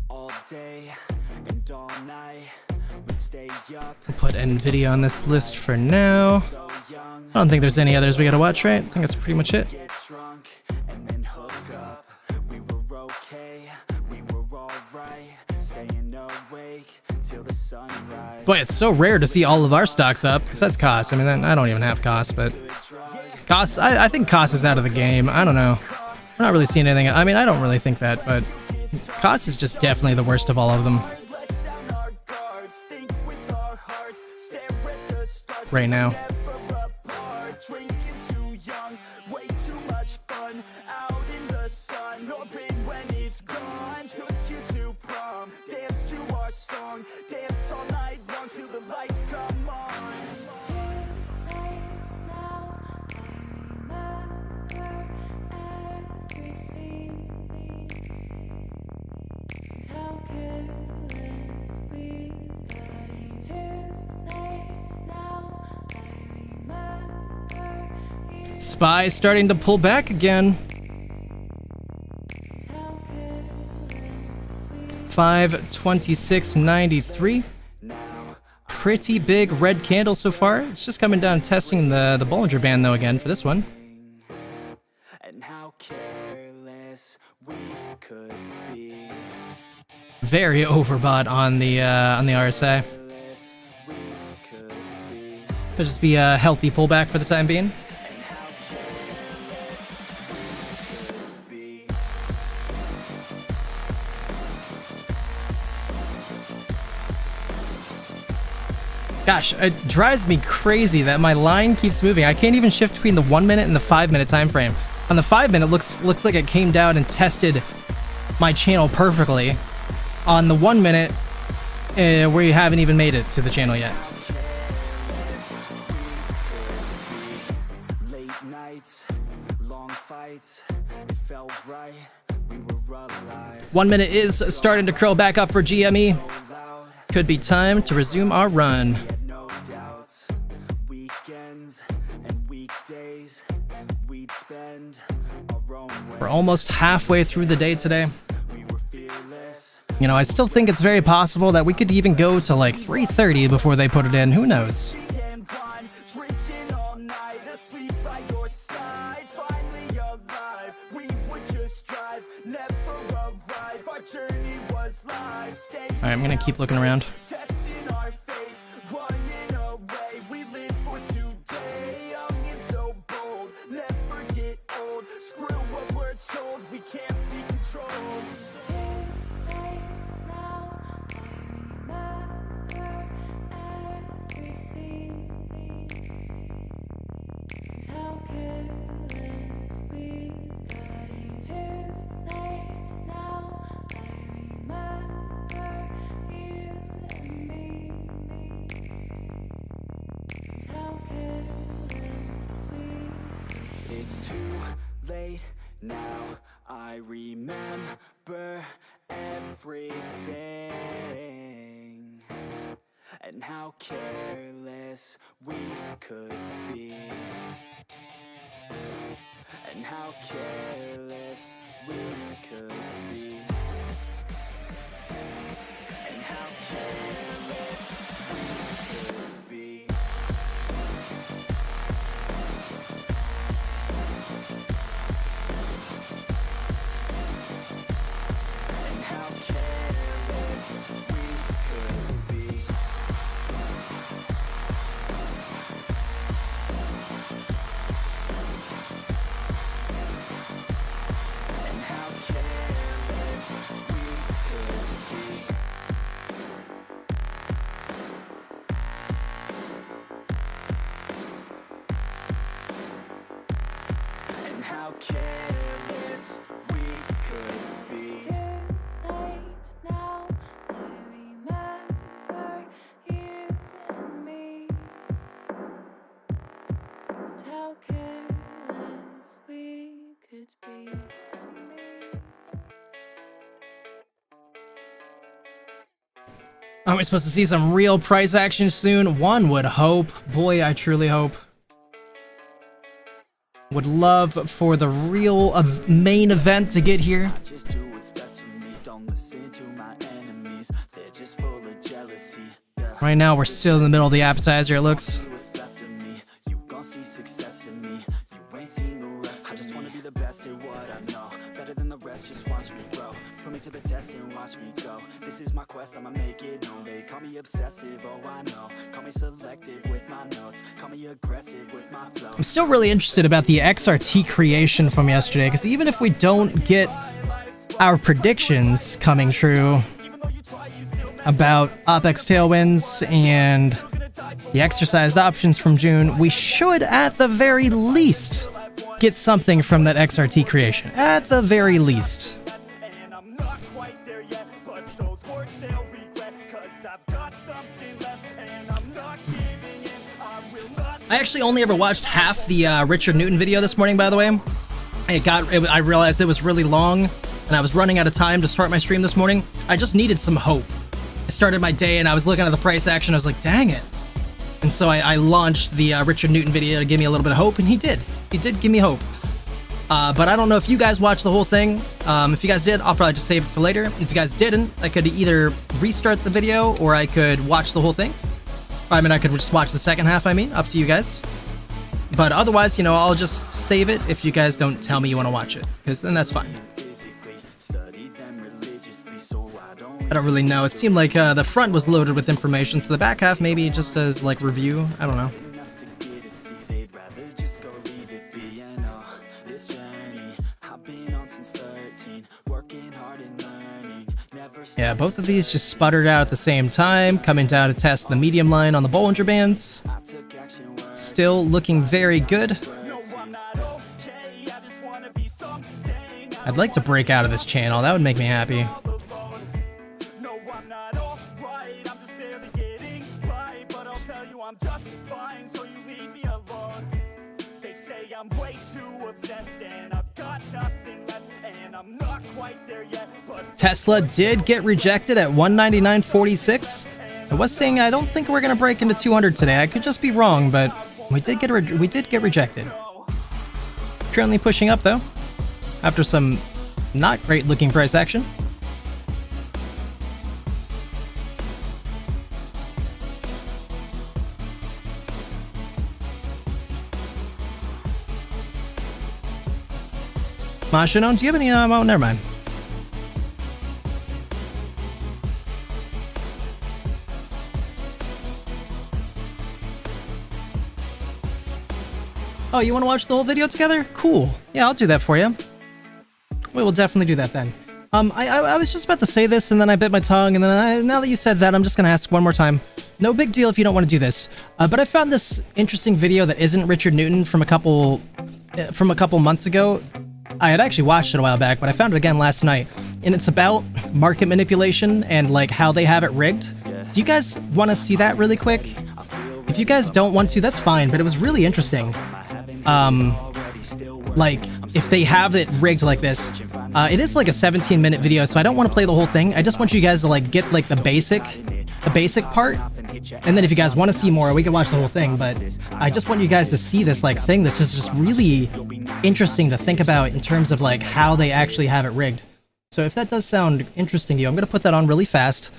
All day and all night we'd stay up. Put NVIDIA on this list for now. I don't think there's any others we gotta watch, right? I think that's pretty much it. Get drunk and then hook up. We were okay, we were alright, staying awake till the sunrise. Boy, it's so rare to see all of our stocks up, because that's cost. I mean, I don't even have cost, but cost, I think cost is out of the game. I don't know. We're not really seeing anything. I mean, I don't really think that, but cost is just definitely the worst of all of them right now. SPY starting to pull back again. 526.93. Pretty big red candle so far. It's just coming down testing the Bollinger Band though again for this one. And how careless we could be. Very overbought on the RSI. Could just be a healthy pullback for the time being. Gosh, it drives me crazy that my line keeps moving. I can't even shift between the 1 minute and the 5 minute time frame. On the 5 minute, looks like it came down and tested my channel perfectly. On the 1 minute, we haven't even made it to the channel yet. Late nights, long fights, it felt right. We were alive. 1 minute is starting to curl back up for GME. Could be time to resume our run. No doubts, weekends and weekdays, we'd spend our own way. We're almost halfway through the day today. We were fearless. You know, I still think it's very possible that we could even go to like 3:30 before they put it in. Who knows? Drinking all night, asleep by your side, finally alive. We would just drive, never arrive. Our journey was live. I'm gonna keep looking around. Testing our fate, running away. We live for today, young and so bold. Never get old. Screw what we're told. We can't be controlled. It's too late now. I remember everything and how careless we could be, and how careless we could be, and how careless we could be. And how careless we could be. And how careless we could be. And how careless we could be. Now I remember you and me, and how careless we could be. Are we supposed to see some real price action soon? One would hope. Boy, I truly hope. Would love for the real main event to get here. Just do what's best for me. Don't listen to my enemies. They're just full of jealousy. Yeah. Right now, we're still in the middle of the appetizer, it looks. See what's left of me. You gon' see success in me. You ain't seen the rest. I just wanna be the best at what I know. Better than the rest, just watch me grow. Put me to the test and watch me go. This is my quest, I'ma make it known. They call me obsessive, oh I know. Call me selective with my notes. Call me aggressive with my flow. I'm still really interested about the XRT creation from yesterday, because even if we don't get our predictions coming true about OPEX tailwinds and the exercised options from June, we should at the very least get something from that XRT creation. At the very least. And I'm not quite there yet, but those words they'll regret. 'Cause I've got something left, and I'm not giving in. I will not. I actually only ever watched half the Richard Newton video this morning, by the way. I realized it was really long, and I was running out of time to start my stream this morning. I just needed some hope. I started my day, and I was looking at the price action. I was like, dang it. And so I launched the Richard Newton video to give me a little bit of hope, and he did. He did give me hope. But I don't know if you guys watched the whole thing. If you guys did, I'll probably just save it for later. If you guys didn't, I could either restart the video or I could watch the whole thing. I mean, I could just watch the second half, up to you guys. But otherwise, you know, I'll just save it if you guys don't tell me you want to watch it, because then that's fine. I don't really know. It seemed like the front was loaded with information, so the back half maybe just as like review. I don't know. Yeah, both of these just sputtered out at the same time, coming down to test the medium line on the Bollinger Bands. Still looking very good. I'd like to break out of this channel. That would make me happy. Tesla did get rejected at 199.46. I was saying I don't think we're gonna break into 200 today. I could just be wrong, but we did get rejected. Currently pushing up though, after some not great looking price action. Mashinon, do you have any ammo? Never mind. Oh, you want to watch the whole video together? Cool. Yeah, I'll do that for you. We will definitely do that then. I was just about to say this, and then I bit my tongue, and then now that you said that, I'm just gonna ask one more time. No big deal if you don't want to do this, but I found this interesting video that isn't Richard Newton from a couple months ago. I had actually watched it a while back, but I found it again last night, and it's about market manipulation and like how they have it rigged. Do you guys want to see that really quick? If you guys don't want to, that's fine, but it was really interesting. Like, if they have it rigged like this, it is like a 17-minute video, so I don't want to play the whole thing. I just want you guys to like get like the basic part, and then if you guys want to see more, we can watch the whole thing, but I just want you guys to see this like thing that's just really interesting to think about in terms of like how they actually have it rigged. So if that does sound interesting to you, I'm going to put that on really fast.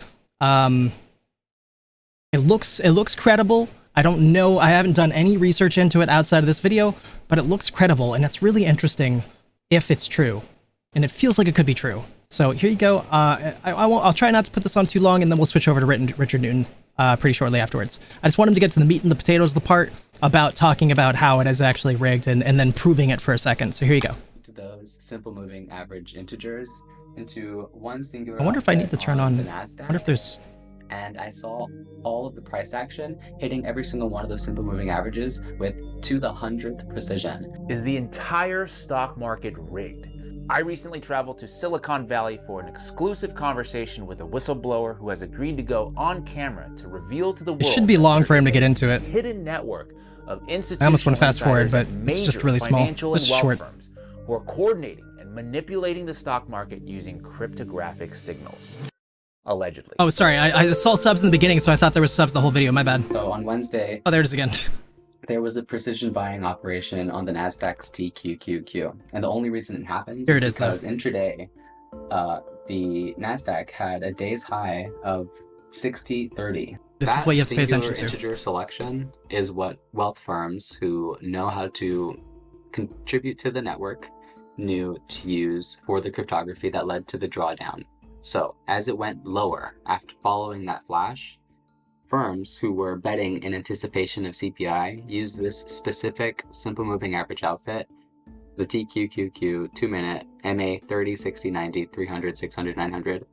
It looks credible. I don't know, I haven't done any research into it outside of this video, but it looks credible, and it's really interesting if it's true. And it feels like it could be true. So here you go. I'll try not to put this on too long, and then we'll switch over to Richard Newton pretty shortly afterwards. I just want him to get to the meat and the potatoes of the part about talking about how it is actually rigged and then proving it for a second. So here you go. To those simple moving average integers into one singular. I wonder if I need to turn on. the I NASDAQ. wonder if there's. And I saw all of the price action hitting every single one of those simple moving averages with to the 100th precision. Is the entire stock market rigged? I recently traveled to Silicon Valley for an exclusive conversation with a whistleblower who has agreed to go on camera to reveal to the world. It should be long for him to get into it. Hidden network of institutional I almost want to fast forward, but insiders it's just at really major small. financial This and is wealth short. firms who are coordinating and manipulating the stock market using cryptographic signals. Allegedly. Oh, sorry. I saw subs in the beginning, so I thought there was subs the whole video. My bad. So on Wednesday, Oh, there it is again. there was a precision buying operation on the Nasdaq's TQQQ, and the only reason it happened Here it is, though. because intraday, the Nasdaq had a day's high of 60.30. This is what you have to pay That attention singular to. integer selection is what wealth firms who know how to contribute to the network knew to use for the cryptography that led to the drawdown. So as it went lower after following that flash, firms who were betting in anticipation of CPI used this specific simple moving average outfit, the TQQQ 2-minute MA 30, 60, 90, 300, 600, 900,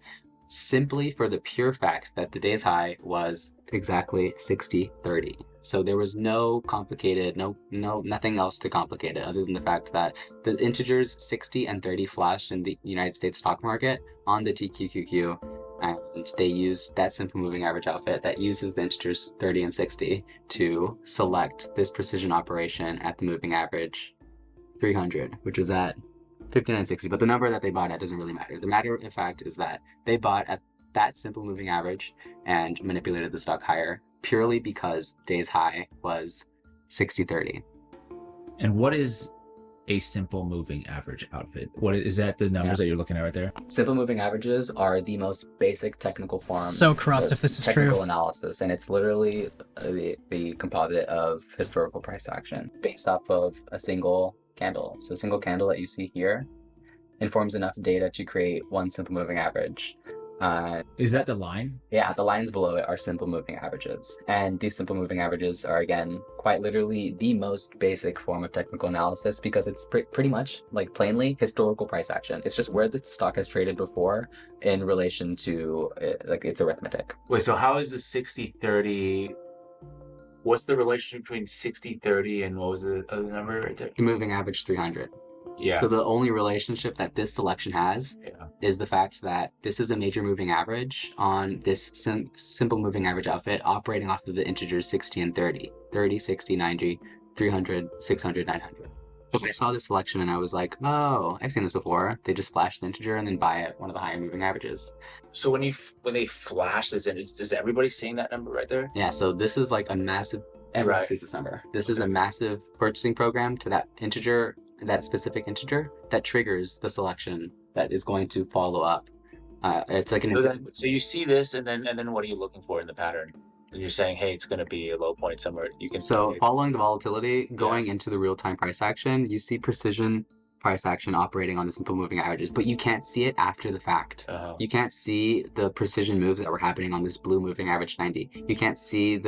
simply for the pure fact that the day's high was exactly 60.30. So there was no complicated, nothing else to complicate it other than the fact that the integers 60 and 30 flashed in the United States stock market on the TQQQ, and they used that simple moving average outfit that uses the integers 30 and 60 to select this precision operation at the moving average 300, which was at 59.60. But the number that they bought at doesn't really matter. The matter of fact is that they bought at that simple moving average and manipulated the stock higher purely because day's high was 60.30. And what is a simple moving average outfit? What is that? The numbers that you're looking at right there? Simple moving averages are the most basic technical form. So corrupt of if this is technical true. analysis, and it's literally the composite of historical price action based off of a single candle. So a single candle that you see here informs enough data to create one simple moving average. Is that the line? Yeah, the lines below it are simple moving averages. And these simple moving averages are, again, quite literally the most basic form of technical analysis because it's pretty much, like, plainly historical price action. It's just where the stock has traded before in relation to, like, its arithmetic. Wait, so how is the 60-30? What's the relationship between 60-30 and what was the other number right there? The moving average 300. Yeah. So the only relationship that this selection has is the fact that this is a major moving average on this simple moving average outfit operating off of the integers 60 and 30. 30, 60, 90, 300, 600, 900. So I saw this selection and I was like, oh, I've seen this before. They just flash the integer and then buy at one of the higher moving averages. So when they flash this in, is everybody seeing that number right there? Yeah, so this is like a massive, everyone Right. sees this number. This is a massive purchasing program to that integer, that specific integer that triggers the selection that is going to follow up. It's like So you see this, and then what are you looking for in the pattern? And you're saying, hey, it's going to be a low point somewhere. You can so following the volatility going into the real-time price action, you see precision price action operating on the simple moving averages, but you can't see it after the fact. You can't see the precision moves that were happening on this blue moving average 90. You can't see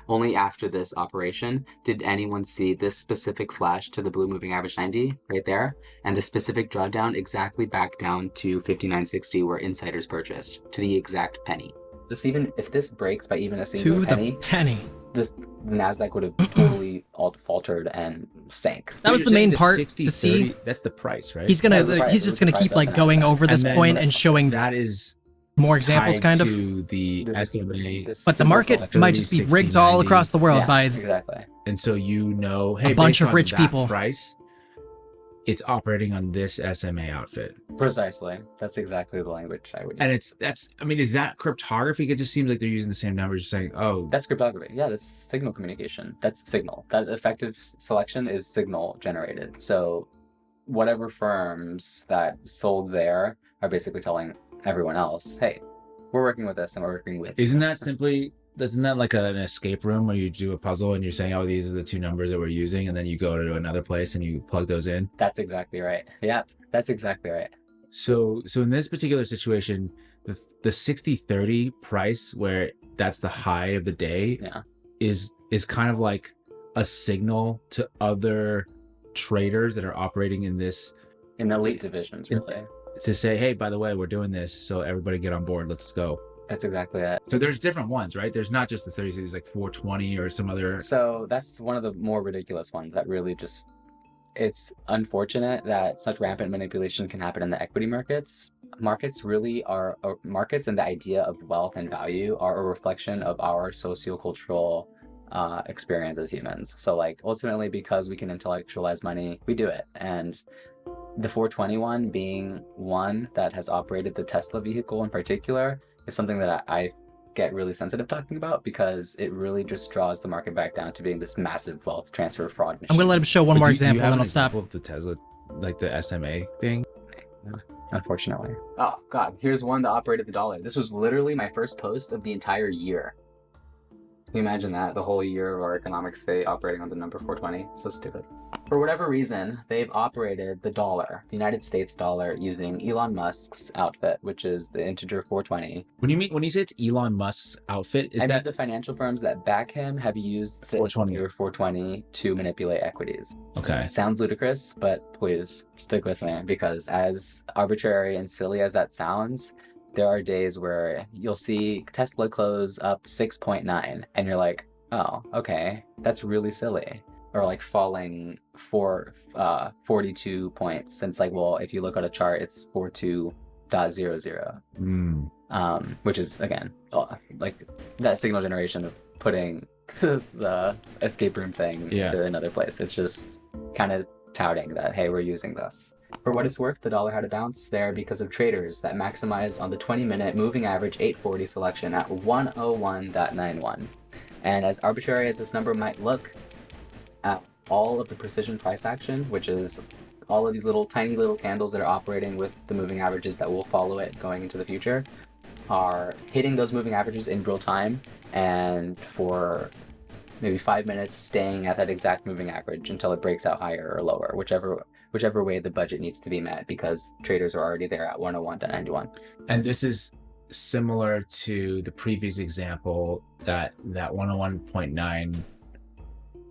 only after this operation did anyone see this specific flash to the blue moving average 90 right there, and the specific drawdown exactly back down to 59.60 where insiders purchased to the exact penny. If this breaks by even a single penny, the Nasdaq would have totally faltered and sank. That was the main part to see. That's the price, right? He's just gonna keep like going over this point and showing that is more examples, kind of. To the SMA, but the market might just be rigged all across the world by exactly. And so hey, a bunch of rich people. Price, it's operating on this SMA outfit. Precisely. That's exactly the language I would use. And is that cryptography? It just seems like they're using the same numbers, saying, oh. That's cryptography. Yeah, that's signal communication. That's signal. That effective selection is signal generated. So whatever firms that sold there are basically telling everyone else, hey, we're working with this and we're working with Isn't that like an escape room where you do a puzzle and you're saying, oh, these are the two numbers that we're using, and then you go to another place and you plug those in? That's exactly right. Yeah, that's exactly right. So in this particular situation, the 60-30 price, where that's the high of the day, is kind of like a signal to other traders that are operating in elite divisions, really. To say, hey, by the way, we're doing this, so everybody get on board, let's go. That's exactly it. So there's different ones, right? There's not just the 30s, there's like 420 or some other. So that's one of the more ridiculous ones that really just, it's unfortunate that such rampant manipulation can happen in the equity markets. Markets really are, markets and the idea of wealth and value are a reflection of our sociocultural experience as humans. So like ultimately, because we can intellectualize money, we do it. And the 421 being one that has operated the Tesla vehicle in particular is something that I get really sensitive talking about, because it really just draws the market back down to being this massive wealth transfer fraud machine. I'm gonna let him show one more example, and then I'll stop. Of the Tesla, like the SMA thing? No, unfortunately. Oh God, here's one that operated the dollar. This was literally my first post of the entire year. Can you imagine that? The whole year of our economic state operating on the number 420? So stupid. For whatever reason, they've operated the dollar, the United States dollar, using Elon Musk's outfit, which is the integer 420. When you say it's Elon Musk's outfit, I mean, the financial firms that back him have used the 420 to manipulate equities. Okay. It sounds ludicrous, but please stick with me, because as arbitrary and silly as that sounds, there are days where you'll see Tesla close up 6.9 and you're like, oh, okay, that's really silly. Or like falling 42 points. And it's like, well, if you look at a chart, it's 42.00. Which is, again, like that signal generation of putting the escape room thing to another place. It's just kind of touting that, hey, we're using this. For what it's worth, the dollar had a bounce there because of traders that maximized on the 20-minute moving average 840 selection at 101.91. And as arbitrary as this number might look, all of the precision price action, which is all of these tiny little candles that are operating with the moving averages that will follow it going into the future, are hitting those moving averages in real time, and for maybe 5 minutes staying at that exact moving average until it breaks out higher or lower, whichever way the budget needs to be met, because traders are already there at 101.91. And this is similar to the previous example that 101.9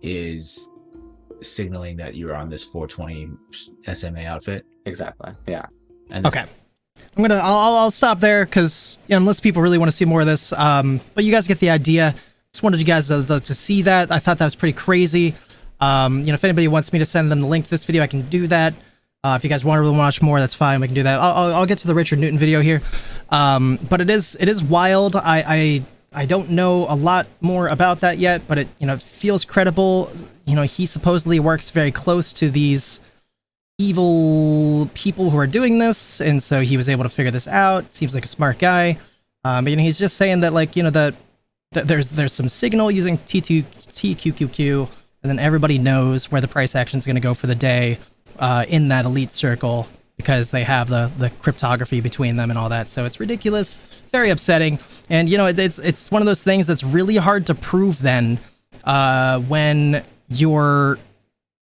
is signaling that you're on this 420 SMA outfit. Exactly. Yeah. And okay. I'll stop there, because unless people really want to see more of this, but you guys get the idea. Just wanted you guys to see that. I thought that was pretty crazy. If anybody wants me to send them the link to this video, I can do that. If you guys want to watch more, that's fine. We can do that. I'll get to the Richard Newton video here. But it is wild. I don't know a lot more about that yet, but it feels credible. He supposedly works very close to these evil people who are doing this, and so he was able to figure this out. Seems like a smart guy. But he's just saying that that there's some signal using TQQQ, and then everybody knows where the price action is going to go for the day in that elite circle, because they have the cryptography between them and all that. So it's ridiculous, very upsetting. And it's one of those things that's really hard to prove then when you're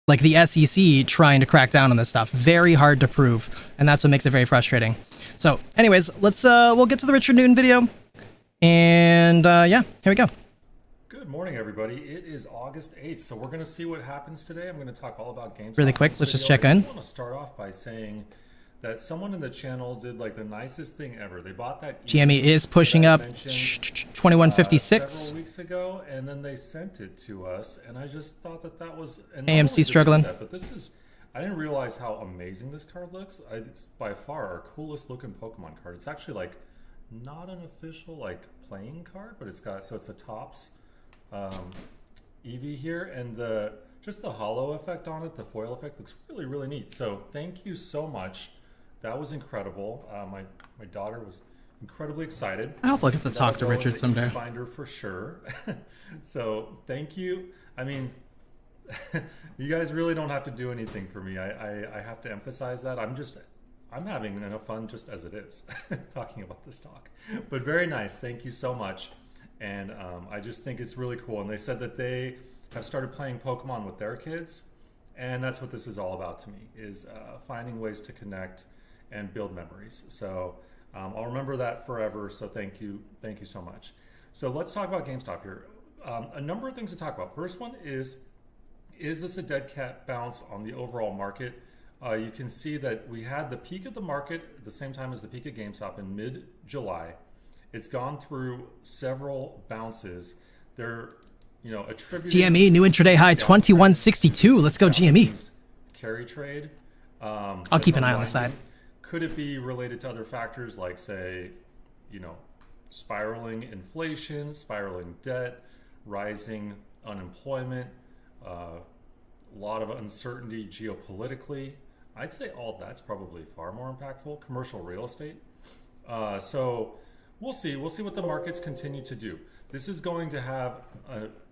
like the SEC trying to crack down on this stuff. Very hard to prove, and that's what makes it very frustrating. So anyways, we'll get to the Richard Newton video, and yeah, here we go. Good morning, everybody. It is August 8th, so we're going to see what happens today. I'm going to talk all about GameStop. Really quick, let's just check in. I want to start off by saying that someone in the channel did like the nicest thing ever. They bought that GME is pushing up 2156 several weeks ago, and then they sent it to us, and I just thought that was AMC struggling. But this is, I didn't realize how amazing this card looks. It's by far our coolest looking Pokemon card. It's actually like not an official like playing card, but it's a Topps Eevee here, and just the hollow effect on it, the foil effect looks really, really neat. So thank you so much. That was incredible. My daughter was incredibly excited. I hope I get to talk to Richard someday. Binder for sure. So thank you. I mean, you guys really don't have to do anything for me. I have to emphasize that. I'm having enough fun just as it is talking about this talk. But very nice. Thank you so much. And I just think it's really cool. And they said that they have started playing Pokemon with their kids. And that's what this is all about to me, is finding ways to connect and build memories. So I'll remember that forever. So thank you so much. So let's talk about GameStop here. A number of things to talk about. First one is this a dead cat bounce on the overall market? You can see that we had the peak of the market at the same time as the peak of GameStop in mid-July. It's gone through several bounces. They're, attributed GME new intraday high 2162. Let's go GME. Carry trade. I'll keep an eye on the side. Could it be related to other factors like, say, spiraling inflation, spiraling debt, rising unemployment, a lot of uncertainty geopolitically? I'd say all that's probably far more impactful. Commercial real estate. So we'll see. We'll see what the markets continue to do. This is going to have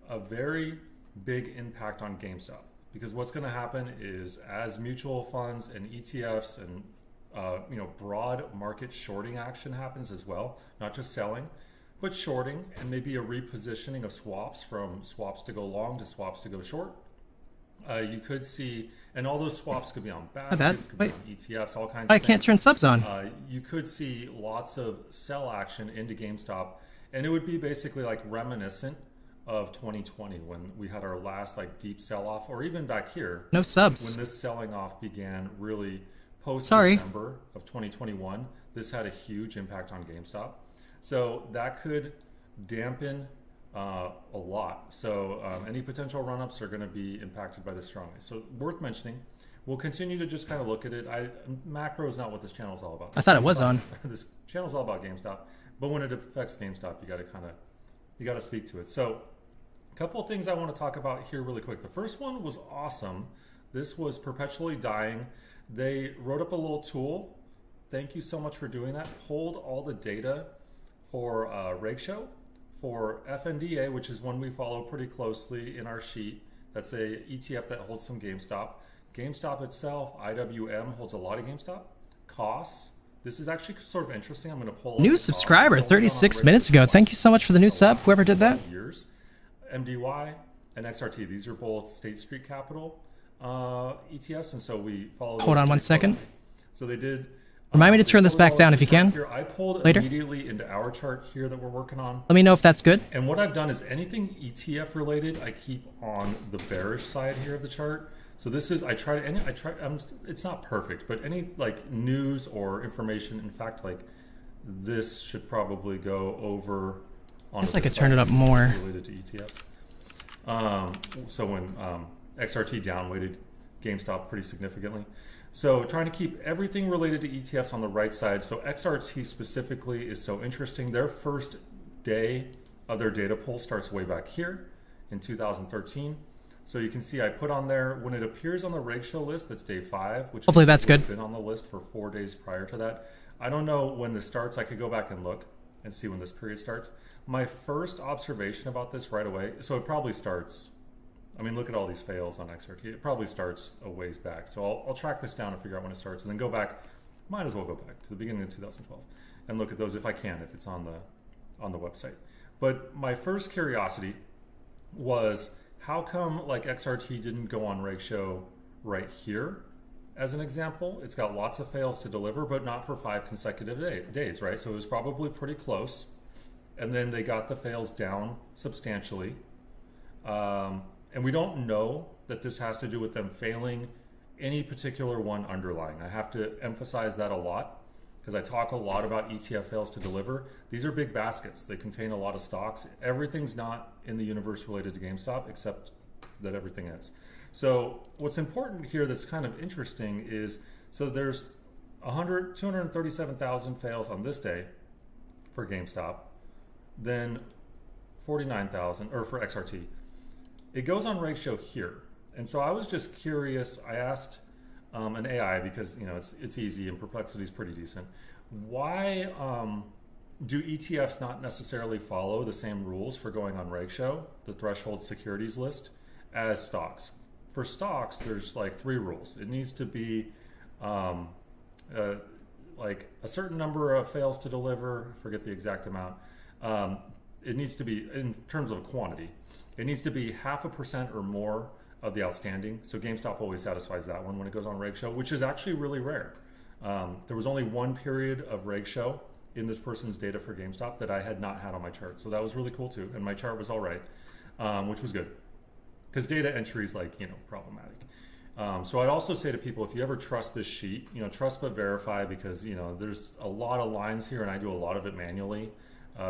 a very big impact on GameStop, because what's going to happen is, as mutual funds and ETFs and broad market shorting action happens as well, not just selling, but shorting, and maybe a repositioning of swaps from swaps to go long to swaps to go short. You could see, and all those swaps could be on baskets, could be on ETFs, all kinds of things. I can't turn subs on. You could see lots of sell action into GameStop, and it would be basically like reminiscent of 2020 when we had our last like deep sell-off, or even back here. No subs. When this selling off began really post-December of 2021, this had a huge impact on GameStop. So that could dampen a lot. So any potential run-ups are going to be impacted by this strongly. So worth mentioning. We'll continue to just kind of look at it. Macro is not what this channel is all about. I thought it was on. This channel is all about GameStop, but when it affects GameStop, you got to speak to it. So a couple of things I want to talk about here really quick. The first one was awesome. This was Perpetually Dying. They wrote up a little tool. Thank you so much for doing that. Pulled all the data for Ratio, for FNDA, which is one we follow pretty closely in our sheet. That's a ETF that holds some GameStop. GameStop itself, IWM, holds a lot of GameStop. Costs. This is actually sort of interesting. I'm going to pull new subscriber 36 minutes ago. Thank you so much for the new sub, whoever did that. Years. MDY and XRT. These are both State Street Capital ETFs, and so we follow. Hold on one second. So they did. Remind me to turn this back down if you can. Here, I pulled later. Immediately into our chart here that we're working on. Let me know if that's good. And what I've done is anything ETF related, I keep on the bearish side here of the chart. So this is, it's not perfect, but any like news or information, in fact, like this should probably go over on. I guess I could turn it up more. Related to ETFs. So when XRT downweighted GameStop pretty significantly. So trying to keep everything related to ETFs on the right side. So XRT specifically is so interesting. Their first day of their data pull starts way back here in 2013. So you can see I put on there when it appears on the ratio list, that's day 5, which hopefully that's good. Been on the list for 4 days prior to that. I don't know when this starts. I could go back and look and see when this period starts. My first observation about this right away, so it probably starts, I mean, look at all these fails on XRT. It probably starts a ways back. So I'll track this down and figure out when it starts, and then go back. Might as well go back to the beginning of 2012 and look at those if I can, if it's on the website. But my first curiosity was, how come like XRT didn't go on ratio right here? As an example, it's got lots of fails to deliver, but not for 5 consecutive days, right? So it was probably pretty close. And then they got the fails down substantially. And we don't know that this has to do with them failing any particular one underlying. I have to emphasize that a lot because I talk a lot about ETF fails to deliver. These are big baskets. They contain a lot of stocks. Everything's not in the universe related to GameStop, except that everything is. So what's important here that's kind of interesting is, so there's 237,000 fails on this day for GameStop, then 49,000, or for XRT. It goes on ratio here. And so I was just curious, I asked an AI, because it's easy and Perplexity is pretty decent, why do ETFs not necessarily follow the same rules for going on ratio, the threshold securities list, as stocks? For stocks, there's like 3 rules. It needs to be like a certain number of fails to deliver, I forget the exact amount. It needs to be, in terms of quantity, it needs to be 0.5% or more of the outstanding. So GameStop always satisfies that one when it goes on reg show, which is actually really rare. There was only one period of reg show in this person's data for GameStop that I had not had on my chart. So that was really cool too. And my chart was all right, which was good. Because data entry is like, problematic. So I'd also say to people, if you ever trust this sheet, trust but verify, because, there's a lot of lines here and I do a lot of it manually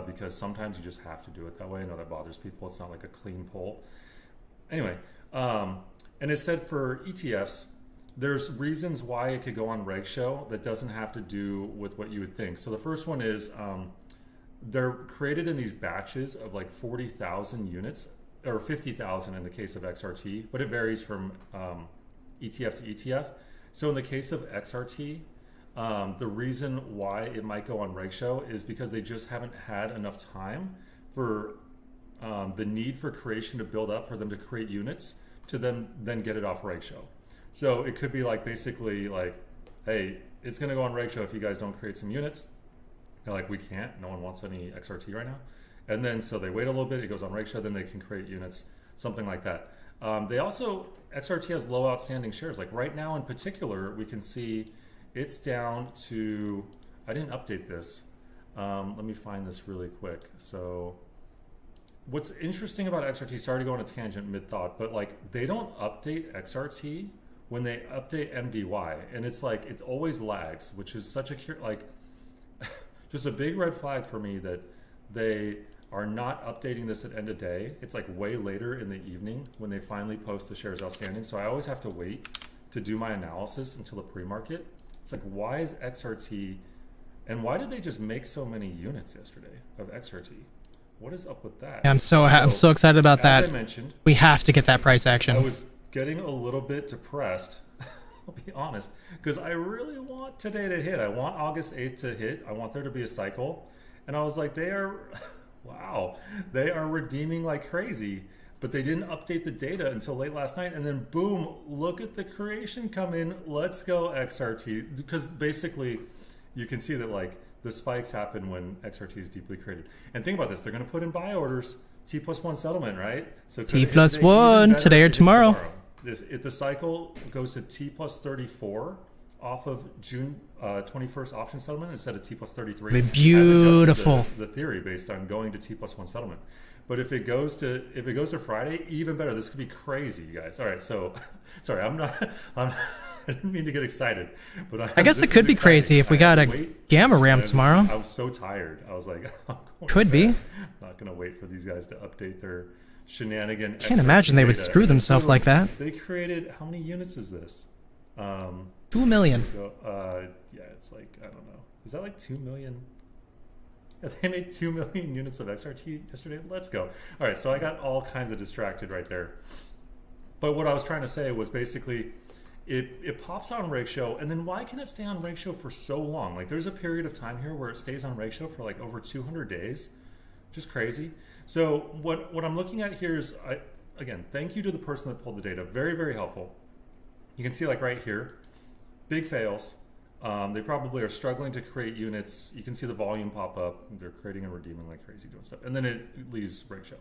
because sometimes you just have to do it that way. I know that bothers people. It's not like a clean poll. Anyway, and it said for ETFs, there's reasons why it could go on reg show that doesn't have to do with what you would think. So the first one is they're created in these batches of like 40,000 units, or 50,000 in the case of XRT, but it varies from ETF to ETF. So in the case of XRT, the reason why it might go on reg show is because they just haven't had enough time for the need for creation to build up for them to create units to then get it off reg show. So it could be like basically like, hey, it's gonna go on reg show if you guys don't create some units. They're like, we can't, no one wants any XRT right now. And then so they wait a little bit, it goes on reg show, then they can create units, something like that. They also, XRT has low outstanding shares. Like right now in particular, we can see it's down to, I didn't update this. Let me find this really quick. So what's interesting about XRT, sorry to go on a tangent mid-thought, but like they don't update XRT when they update MDY. And it's like, it always lags, which is such a, like, just a big red flag for me that they are not updating this at end of day. It's like way later in the evening when they finally post the shares outstanding. So I always have to wait to do my analysis until the pre-market. It's like, why is XRT, and why did they just make so many units yesterday of XRT? What is up with that? I'm so excited about that. As I mentioned, we have to get that price action. I was getting a little bit depressed, I'll be honest, because I really want today to hit. I want August 8th to hit. I want there to be a cycle. And I was like, they are, wow, they are redeeming like crazy, but they didn't update the data until late last night. And then boom, look at the creation come in. Let's go XRT. Because basically you can see that like the spikes happen when XRT is deeply created. And think about this, they're going to put in buy orders, T+1 settlement, right? So T+1 today or tomorrow. If the cycle goes to T+34 off of June 21st option settlement instead of T+33, beautiful. The theory based on going to T+1 settlement. But if it goes to Friday, even better. This could be crazy, you guys. All right, so sorry, I didn't mean to get excited, but I guess it could be crazy if we got a gamma ramp tomorrow. I was so tired. I was like, could be. I'm not gonna wait for these guys to update their shenanigan. Can't imagine they would screw themselves like that. They created, how many units is this? 2 million. Yeah, it's like, I don't know. Is that like 2 million? Yeah, they made 2 million units of XRT yesterday. Let's go. All right, so I got all kinds of distracted right there. But what I was trying to say was basically, it pops on ratio, and then why can it stay on ratio for so long? Like there's a period of time here where it stays on ratio for like over 200 days. Just crazy. So what I'm looking at here is, again, thank you to the person that pulled the data. Very, very helpful. You can see like right here, big fails. They probably are struggling to create units. You can see the volume pop up. They're creating and redeeming like crazy, doing stuff. And then it leaves reg show.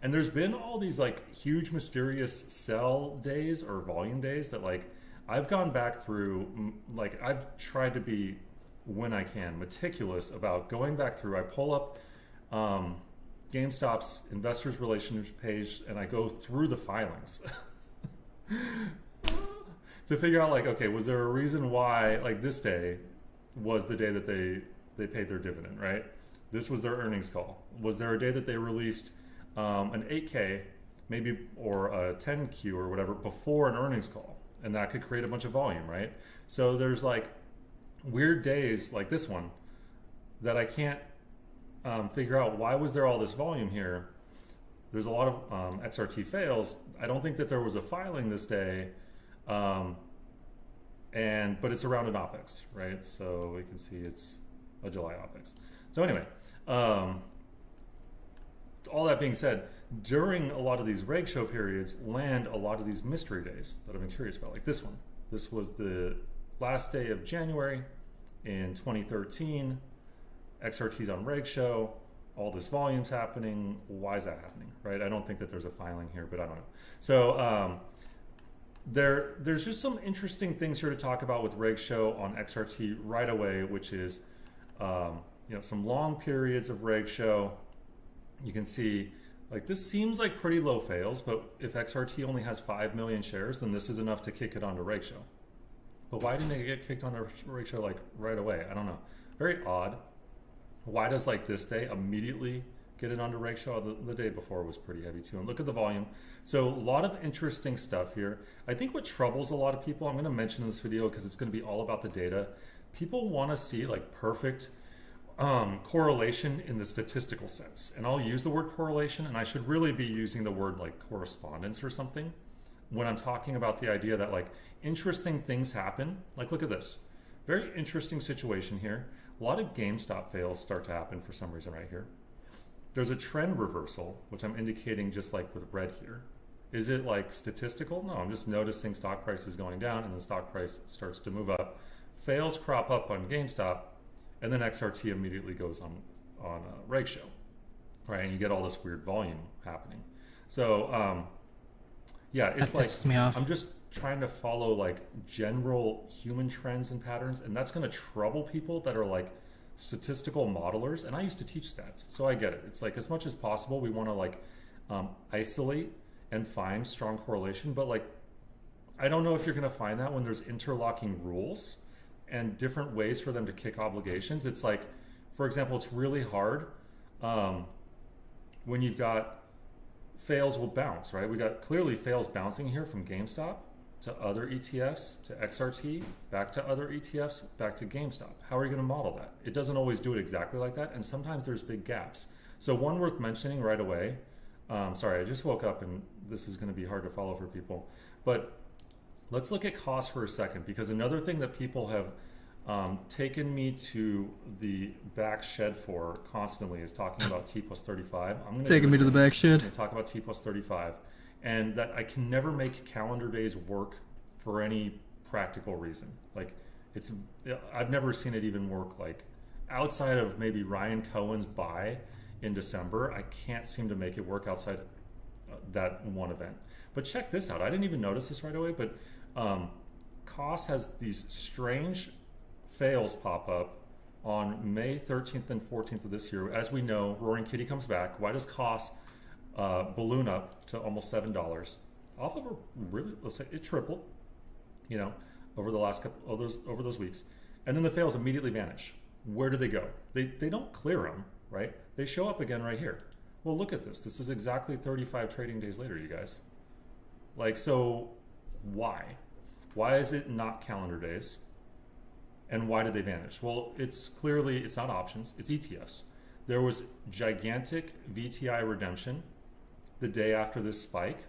And there's been all these like huge mysterious sell days or volume days that like I've gone back through. Like I've tried to be, when I can, meticulous about going back through. I pull up GameStop's investors relations page and I go through the filings to figure out like, okay, was there a reason why like this day was the day that they paid their dividend, right? This was their earnings call. Was there a day that they released an 8K maybe, or a 10Q or whatever before an earnings call? And that could create a bunch of volume, right? So there's like weird days like this one that I can't figure out why was there all this volume here. There's a lot of XRT fails. I don't think that there was a filing this day, but it's around an OPEX, right? So we can see it's a July OPEX. So anyway, all that being said, during a lot of these reg show periods land a lot of these mystery days that I've been curious about, like this one. This was the last day of January in 2013. XRT's on reg show, all this volume's happening. Why is that happening, right? I don't think that there's a filing here, but I don't know. So there's just some interesting things here to talk about with reg show on XRT right away, which is some long periods of reg show. You can see like this seems like pretty low fails, but if XRT only has 5 million shares, then this is enough to kick it onto reg show. But why didn't it get kicked onto reg show like right away? I don't know. Very odd. Why does like this day immediately get it onto reg show? The day before was pretty heavy too. And look at the volume. So a lot of interesting stuff here. I think what troubles a lot of people, I'm going to mention in this video because it's going to be all about the data. People want to see like perfect correlation in the statistical sense. And I'll use the word correlation, and I should really be using the word like correspondence or something when I'm talking about the idea that like interesting things happen. Like look at this. Very interesting situation here. A lot of GameStop fails start to happen for some reason right here. There's a trend reversal, which I'm indicating just like with red here. Is it like statistical? No, I'm just noticing stock price is going down and the stock price starts to move up. Fails crop up on GameStop, and then XRT immediately goes on reg show, right? And you get all this weird volume happening. So yeah, it's that like pisses me off. I'm just trying to follow like general human trends and patterns, and that's going to trouble people that are like statistical modelers. And I used to teach stats, so I get it. It's like as much as possible we want to like isolate and find strong correlation, but like I don't know if you're going to find that when there's interlocking rules and different ways for them to kick obligations. It's like, for example, it's really hard when you've got fails will bounce, right? We got clearly fails bouncing here from GameStop to other ETFs, to XRT, back to other ETFs, back to GameStop. How are you going to model that? It doesn't always do it exactly like that, and sometimes there's big gaps. So one worth mentioning right away, sorry, I just woke up and this is going to be hard to follow for people, but let's look at cost for a second, because another thing that people have taken me to the back shed for constantly is talking about T plus 35. I'm going Taking me to the back shed. I'm going to talk about T plus 35, and that I can never make calendar days work for any practical reason. Like I've never seen it even work. Like outside of maybe Ryan Cohen's buy in December, I can't seem to make it work outside that one event. But check this out. I didn't even notice this right away, but COS has these strange fails pop up on May 13th and 14th of this year. As we know, Roaring Kitty comes back. Why does COS balloon up to almost $7 off of a really, let's say it tripled, over the last couple of those weeks, and then the fails immediately vanish. Where do they go? They don't clear them, right? They show up again right here. Well, look at this. This is exactly 35 trading days later, you guys. Like, so why? Why is it not calendar days? And why did they vanish? Well, it's not options, it's ETFs. There was gigantic VTI redemption the day after this spike.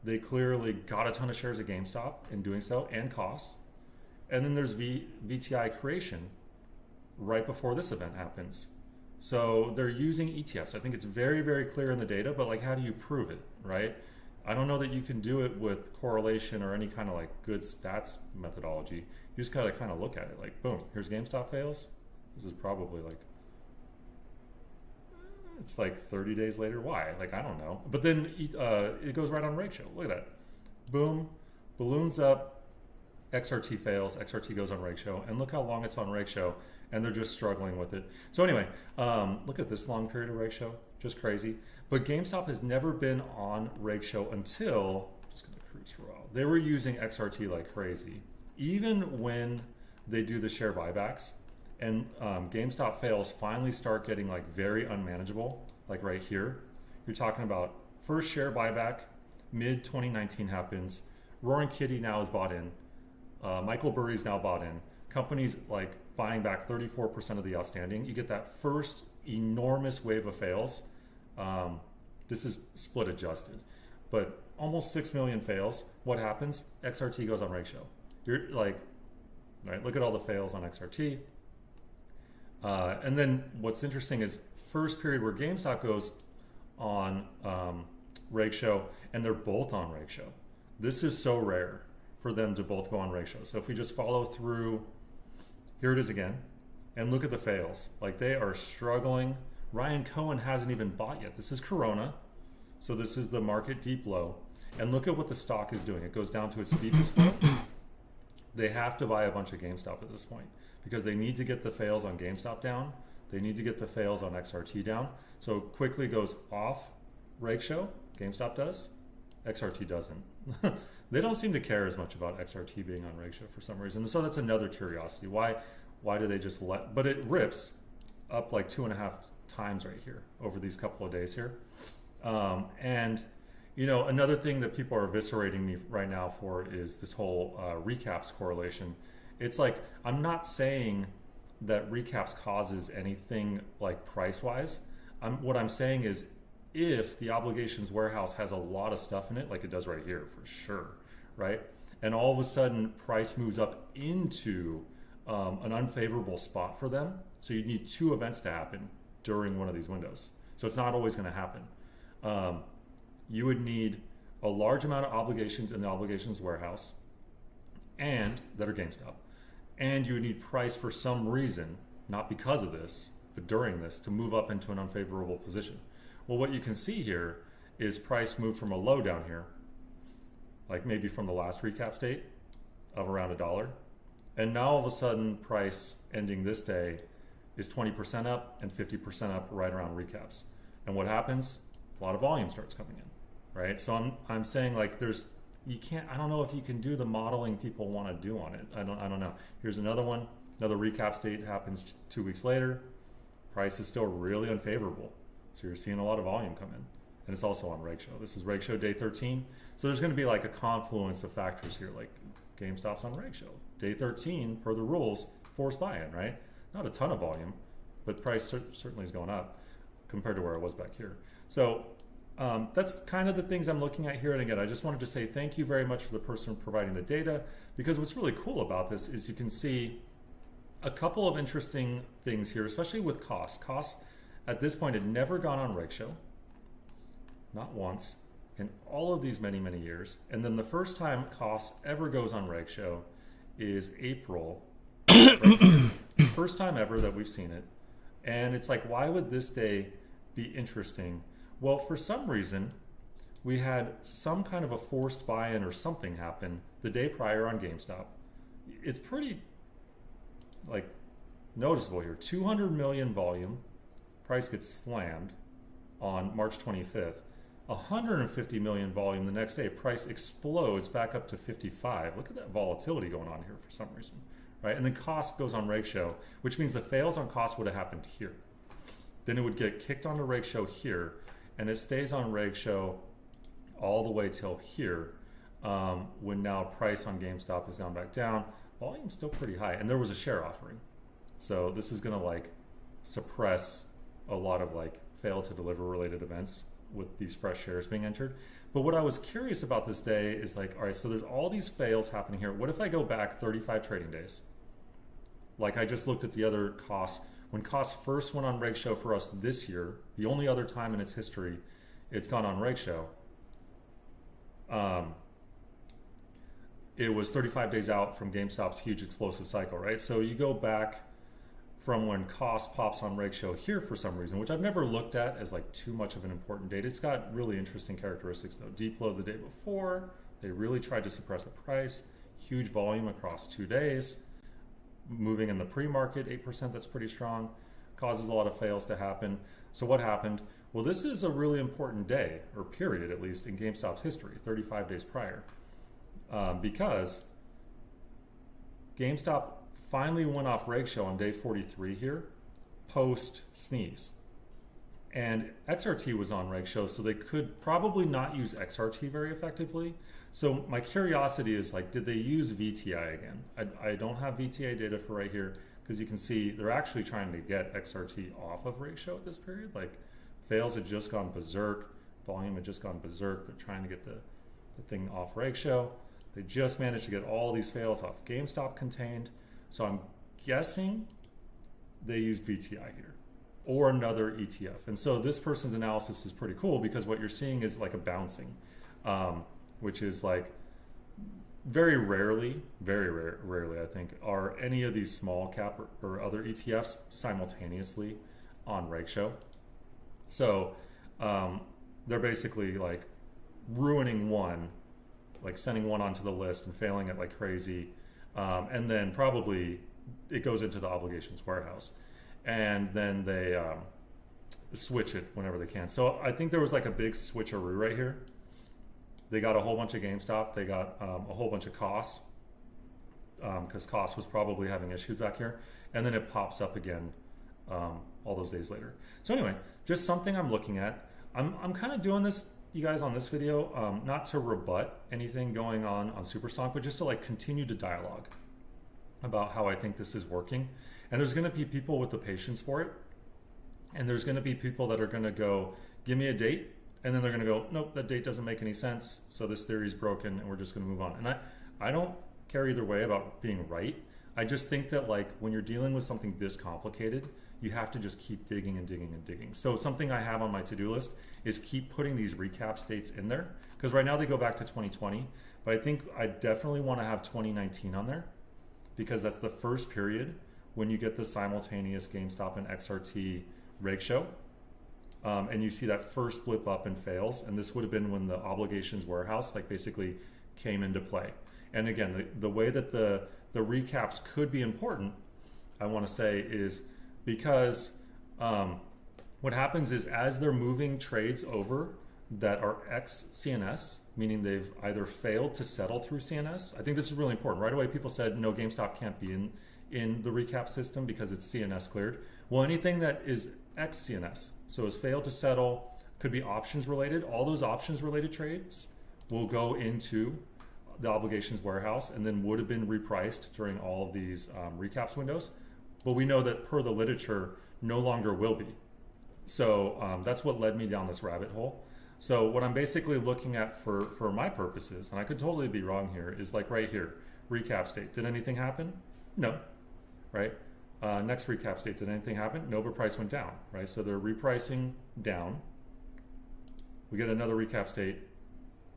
They clearly got a ton of shares at GameStop in doing so, and costs. And then there's VTI creation right before this event happens. So they're using ETFs. I think it's very, very clear in the data, but like, how do you prove it, right? I don't know that you can do it with correlation or any kind of like good stats methodology. You just gotta kind of look at it like, boom, here's GameStop fails. This is probably like, it's like 30 days later. Why? Like, I don't know. But then it goes right on Rake Show. Look at that. Boom, balloons up, XRT fails, XRT goes on Rake Show, and look how long it's on Rake Show, and they're just struggling with it. So anyway, look at this long period of Rake Show, just crazy. But GameStop has never been on Rake Show until, I'm just gonna cruise for a while. They were using XRT like crazy. Even when they do the share buybacks, and GameStop fails finally start getting like very unmanageable, like right here. You're talking about first share buyback, mid 2019 happens. Roaring Kitty now is bought in. Michael Burry's now bought in. Companies like buying back 34% of the outstanding. You get that first enormous wave of fails. This is split adjusted, but almost 6 million fails. What happens? XRT goes on Rake Show. You're like, right, look at all the fails on XRT. And then what's interesting is first period where GameStop goes on Rake Show, and they're both on Rake Show. This is so rare for them to both go on Rake Show. So if we just follow through, here it is again, and look at the fails. Like they are struggling. Ryan Cohen hasn't even bought yet. This is Corona. So this is the market deep low. And look at what the stock is doing. It goes down to its deepest low. They have to buy a bunch of GameStop at this point because they need to get the fails on GameStop down. They need to get the fails on XRT down. So quickly goes off Rake Show. GameStop does. XRT doesn't. They don't seem to care as much about XRT being on Rake Show for some reason. So that's another curiosity. Why do they just let, but it rips up like 2.5 times right here over these couple of days here. And you know, another thing that people are eviscerating me right now for is this whole recaps correlation. It's like, I'm not saying that recaps causes anything like price-wise. What I'm saying is if the obligations warehouse has a lot of stuff in it, like it does right here for sure, right? And all of a sudden price moves up into an unfavorable spot for them. So you need 2 events to happen during one of these windows. So it's not always gonna happen. You would need a large amount of obligations in the obligations warehouse and that are GameStop. And you would need price for some reason, not because of this, but during this, to move up into an unfavorable position. Well, what you can see here is price moved from a low down here, like maybe from the last recap state of around $1. And now all of a sudden price ending this day is 20% up and 50% up right around recaps. And what happens? A lot of volume starts coming in. Right, so I'm saying like I don't know if you can do the modeling people want to do on it. I don't know. Here's another one. Another recap state happens 2 weeks later. Price is still really unfavorable. So you're seeing a lot of volume come in, and it's also on Rake Show. This is Rake Show day 13. So there's going to be like a confluence of factors here. Like GameStop's on Rake Show day 13 per the rules, forced buy-in. Right, not a ton of volume, but price certainly is going up compared to where it was back here. So. That's kind of the things I'm looking at here. And again, I just wanted to say thank you very much for the person providing the data, because what's really cool about this is you can see a couple of interesting things here, especially with costs. Costs at this point had never gone on Rake Show, not once, in all of these many, many years. And then the first time costs ever goes on Rake Show is April. Right? First time ever that we've seen it. And it's like, why would this day be interesting? Well, for some reason, we had some kind of a forced buy-in or something happen the day prior on GameStop. It's pretty like noticeable here. 200 million volume, price gets slammed on March 25th. 150 million volume the next day, price explodes back up to 55. Look at that volatility going on here for some reason, right? And then cost goes on Rake Show, which means the fails on cost would have happened here. Then it would get kicked onto Rake Show here, and it stays on Rake Show all the way till here, when now price on GameStop has gone back down. Volume's still pretty high, and there was a share offering. So this is gonna like suppress a lot of like fail to deliver related events with these fresh shares being entered. But what I was curious about this day is like, all right, so there's all these fails happening here. What if I go back 35 trading days? Like I just looked at the other costs. When costs first went on Rake Show for us this year, the only other time in its history it's gone on Rake Show, it was 35 days out from GameStop's huge explosive cycle, right? So you go back from when cost pops on reg show here for some reason, which I've never looked at as like too much of an important date. It's got really interesting characteristics though. Deep low the day before, they really tried to suppress the price, huge volume across 2 days, moving in the pre-market, 8%, that's pretty strong, causes a lot of fails to happen. So what happened? Well, this is a really important day, or period at least, in GameStop's history, 35 days prior, because GameStop finally went off reg show on day 43 here, post sneeze. And XRT was on reg show, so they could probably not use XRT very effectively. So my curiosity is like, did they use VTI again? I don't have VTI data for right here, because you can see they're actually trying to get XRT off of reg show at this period. Like fails had just gone berserk, volume had just gone berserk. They're trying to get the thing off reg show. They just managed to get all these fails off GameStop contained. So I'm guessing they used VTI here or another ETF. And so this person's analysis is pretty cool, because what you're seeing is like a bouncing, which is like very rarely, I think, are any of these small cap or other ETFs simultaneously on reg show. So they're basically like ruining one, like sending one onto the list and failing it like crazy. And then probably it goes into the obligations warehouse, and then they switch it whenever they can. So I think there was like a big switcheroo right here. They got a whole bunch of GameStop. They got a whole bunch of costs, because cost was probably having issues back here. And then it pops up again all those days later. So anyway, just something I'm looking at. I'm kind of doing this, you guys, on this video, not to rebut anything going on Supersonic, but just to like continue to dialogue about how I think this is working. And there's going to be people with the patience for it, and there's going to be people that are going to go, give me a date, and then they're going to go, nope, that date doesn't make any sense, so this theory is broken and we're just going to move on. And I don't care either way about being right. I just think that like when you're dealing with something this complicated, you have to just keep digging and digging and digging. So something I have on my to-do list is keep putting these recap dates in there, because right now they go back to 2020, but I think I definitely want to have 2019 on there, because that's the first period when you get the simultaneous GameStop and XRT reg show, and you see that first blip up and fails. And this would have been when the obligations warehouse like basically came into play. And again, the way that the recaps could be important, I want to say, is because what happens is as they're moving trades over that are ex CNS, meaning they've either failed to settle through CNS. I think this is really important. Right away, people said, no, GameStop can't be in the recap system because it's CNS cleared. Well, anything that is ex CNS, so has failed to settle, could be options related. All those options related trades will go into the obligations warehouse and then would have been repriced during all of these recaps windows. But we know that per the literature, no longer will be. So that's what led me down this rabbit hole. So what I'm basically looking at for my purposes, and I could totally be wrong here, is like right here, recap date. Did anything happen? No, right? Next recap date, did anything happen? No, but price went down, right? So they're repricing down. We get another recap date.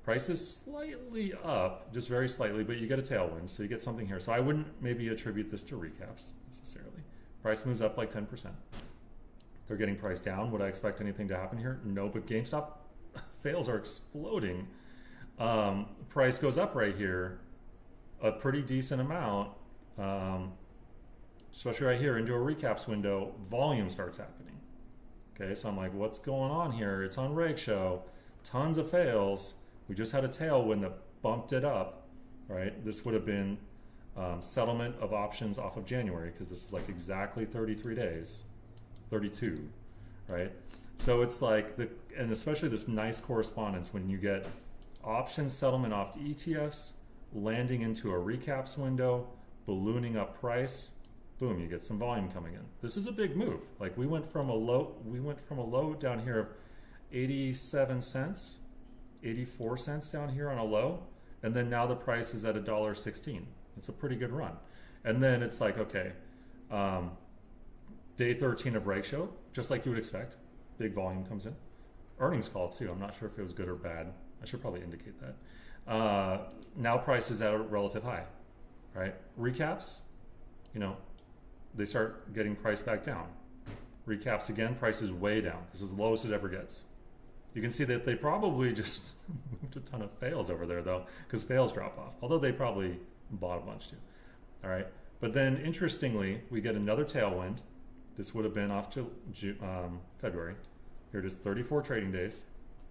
Price is slightly up, just very slightly, but you get a tailwind, so you get something here. So I wouldn't maybe attribute this to recaps necessarily. Price moves up like 10%. They're getting price down. Would I expect anything to happen here? No, but GameStop fails are exploding. Price goes up right here, a pretty decent amount, especially right here into a recaps window. Volume starts happening. Okay, so I'm like, what's going on here? It's on reg show, tons of fails. We just had a tailwind that bumped it up, right? This would have been settlement of options off of January, because this is like exactly 33 days, 32, right? So it's like, and especially this nice correspondence when you get options settlement off to ETFs, landing into a recaps window, ballooning up price, boom, you get some volume coming in. This is a big move. Like we went from a low down here of 87 cents, 84 cents down here on a low, and then now the price is at $1.16. It's a pretty good run. And then it's like, okay, day 13 of reg show, just like you would expect, big volume comes in. Earnings call too. I'm not sure if it was good or bad. I should probably indicate that. Now price is at a relative high, right? Recaps, they start getting priced back down. Recaps again, price is way down. This is the lowest it ever gets. You can see that they probably just moved a ton of fails over there though, because fails drop off. Although they probably bought a bunch too. All right. But then interestingly, we get another tailwind. This would have been off February. Here it is, 34 trading days.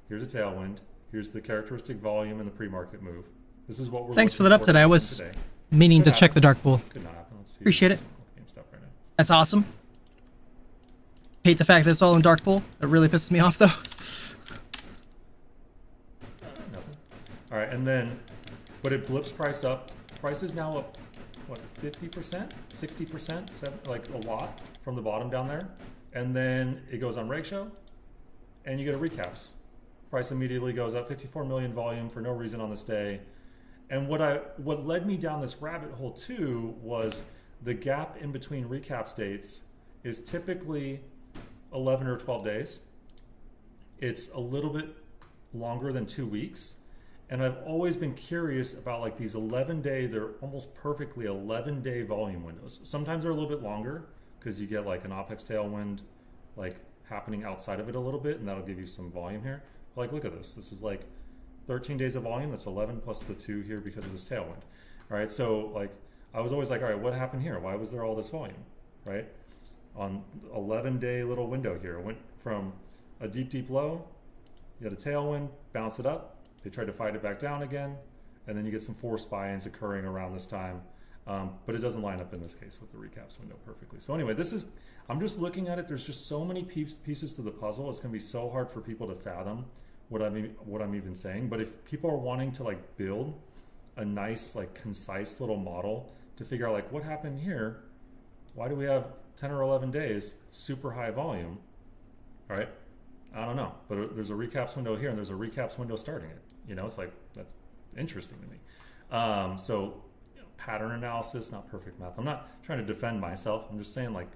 Here's a tailwind. Here's the characteristic volume and the pre-market move. This is what we're Thanks for that update. I was today. meaning to check the dark pool. Could not happen. Let's see. Appreciate it. GameStop right now. That's awesome. Hate the fact that it's all in dark pool. It really pisses me off though. Nothing. All right, and then, but it blips price up. Price is now up, what, 50%, 60%, like a lot from the bottom down there. And then it goes on ratio, and you get a recaps. Price immediately goes up, 54 million volume for no reason on this day. And what led me down this rabbit hole too was the gap in between recaps dates is typically 11 or 12 days. It's a little bit longer than 2 weeks. And I've always been curious about like these 11-day, they're almost perfectly 11-day volume windows. Sometimes they're a little bit longer because you get like an OPEX tailwind like happening outside of it a little bit, and that'll give you some volume here. Like, look at this. This is like 13 days of volume. That's 11 plus the 2 here because of this tailwind. All right, so like I was always like, all right, what happened here? Why was there all this volume, right? On 11-day little window here, it went from a deep, deep low, you had a tailwind, bounce it up, they tried to fight it back down again, and then you get some forced buy-ins occurring around this time. But it doesn't line up in this case with the recaps window perfectly. So anyway, I'm just looking at it. There's just so many pieces to the puzzle. It's going to be so hard for people to fathom what I'm even saying. But if people are wanting to like build a nice, like concise little model to figure out like what happened here, why do we have 10 or 11 days, super high volume, all right? I don't know, but there's a recaps window here and there's a recaps window starting it. It's like, that's interesting to me. So pattern analysis, not perfect math. I'm not trying to defend myself. I'm just saying like,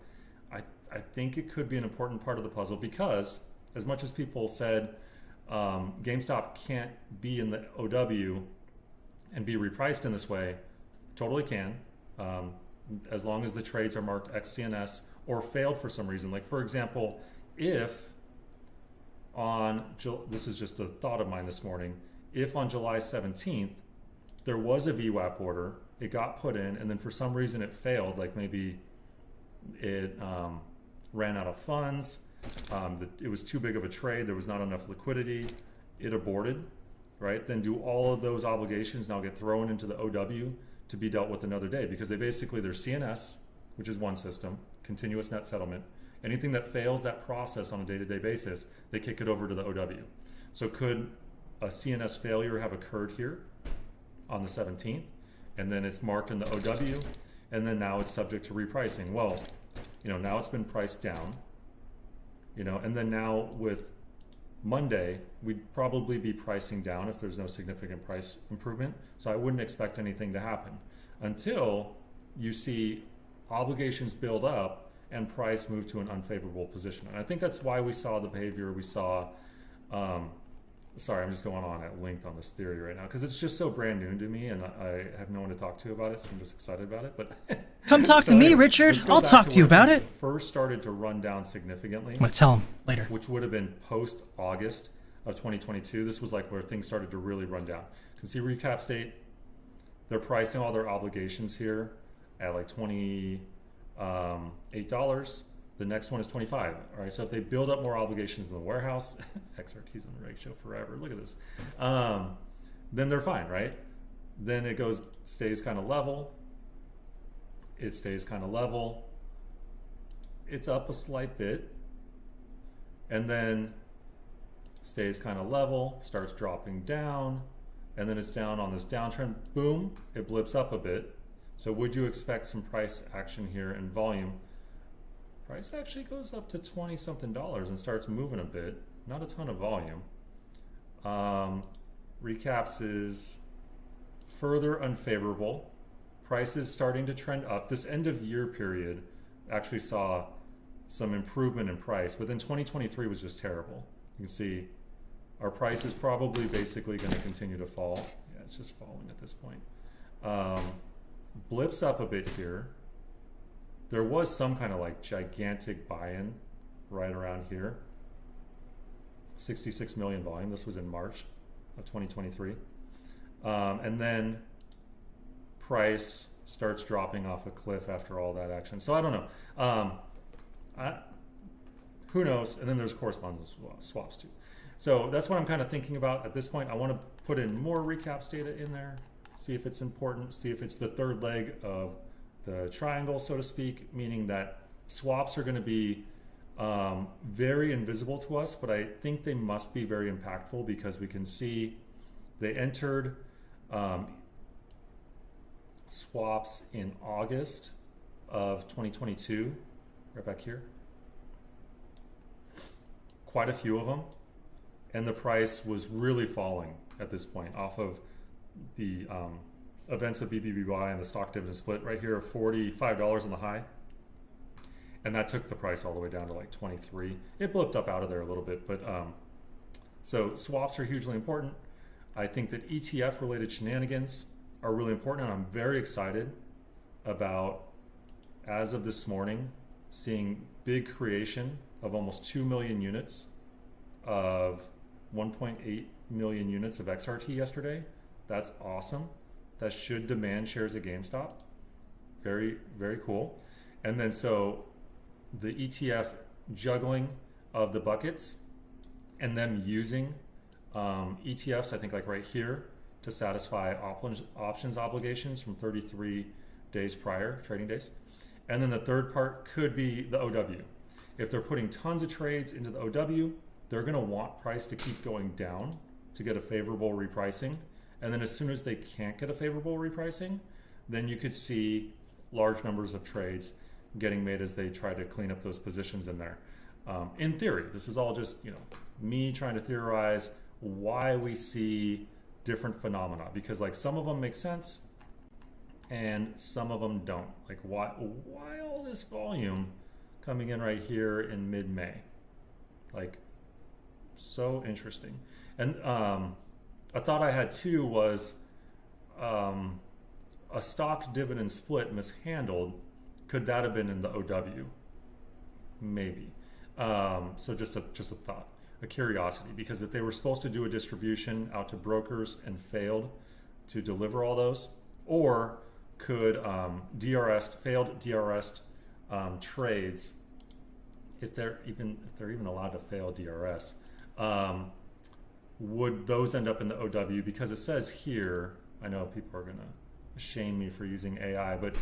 I think it could be an important part of the puzzle because as much as people said GameStop can't be in the OW and be repriced in this way, totally can. As long as the trades are marked XCNS or failed for some reason. Like for example, if this is just a thought of mine this morning, if on July 17th, there was a VWAP order, it got put in, and then for some reason it failed, like maybe it ran out of funds, it was too big of a trade, there was not enough liquidity, it aborted, right? Then do all of those obligations now get thrown into the OW to be dealt with another day? Because they're CNS, which is one system, continuous net settlement. Anything that fails that process on a day-to-day basis, they kick it over to the OW. So could a CNS failure have occurred here on the 17th? And then it's marked in the OW, and then now it's subject to repricing. Well, now it's been priced down, and then now with Monday, we'd probably be pricing down if there's no significant price improvement. So I wouldn't expect anything to happen until you see obligations build up and price move to an unfavorable position. And I think that's why we saw the behavior we saw. Sorry, I'm just going on at length on this theory right now because it's just so brand new to me and I have no one to talk to about it, so I'm just excited about it. But come talk to me, Richard. I'll talk to you about it. First started to run down significantly. I'm gonna tell him later. Which would have been post August of 2022. This was like where things started to really run down. You can see recap state. They're pricing all their obligations here at like $28. The next one is 25. All right, so if they build up more obligations in the warehouse, XRT's on the ratio forever. Look at this. Then they're fine, right? Then it stays kind of level. It stays kind of level. It's up a slight bit, and then stays kind of level. Starts dropping down, and then it's down on this downtrend. Boom! It blips up a bit. So would you expect some price action here and volume? Price actually goes up to $20-something and starts moving a bit. Not a ton of volume. Recaps is further unfavorable. Price is starting to trend up. This end of year period actually saw some improvement in price, but then 2023 was just terrible. You can see Our price is probably basically going to continue to fall. Yeah, it's just falling at this point. Blips up a bit here. There was some kind of like gigantic buy-in right around here. 66 million volume. This was in March of 2023. And then price starts dropping off a cliff after all that action. So I don't know. Who knows? And then there's correspondence swaps too. So that's what I'm kind of thinking about at this point. I want to put in more recaps data in there, see if it's important, see if it's the third leg of the triangle, so to speak, meaning that swaps are going to be very invisible to us, but I think they must be very impactful because we can see they entered swaps in August of 2022, right back here. Quite a few of them. And the price was really falling at this point off of the events of BBBY and the stock dividend split right here, $45 on the high. And that took the price all the way down to like 23. It blipped up out of there a little bit, but so swaps are hugely important. I think that ETF related shenanigans are really important, and I'm very excited about, as of this morning, seeing big creation of almost 2 million units of 1.8 million units of XRT yesterday. That's awesome. That should demand shares at GameStop. Very, very cool. And then so the ETF juggling of the buckets and them using ETFs, I think like right here, to satisfy options obligations from 33 days prior, trading days. And then the third part could be the OW. If they're putting tons of trades into the OW, they're going to want price to keep going down to get a favorable repricing. And then as soon as they can't get a favorable repricing, then you could see large numbers of trades getting made as they try to clean up those positions in there. In theory, this is all just, you know, me trying to theorize why we see different phenomena, because like some of them make sense and some of them don't. Like why all this volume coming in right here in mid-May? Like, so interesting. And a thought I had too was a stock dividend split mishandled. Could that have been in the OW? Maybe. So just a thought, a curiosity, because if they were supposed to do a distribution out to brokers and failed to deliver all those, or could failed DRS trades, if they're even allowed to fail DRS, would those end up in the OW? Because it says here, I know people are gonna shame me for using AI, but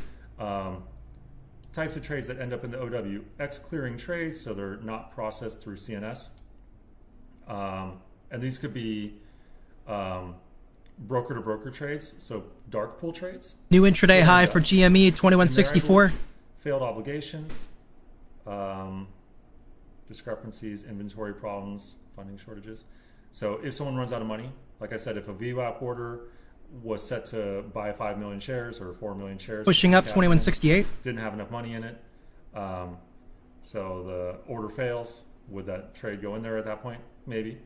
types of trades that end up in the OW, X clearing trades, so they're not processed through CNS. And these could be broker to broker trades, so dark pool trades. New intraday high for GME 2164. Failed obligations, discrepancies, inventory problems, funding shortages. So if someone runs out of money, like I said, if a VWAP order was set to buy 5 million shares or 4 million shares, pushing up 2168, didn't have enough money in it, so the order fails, would that trade go in there at that point? Maybe.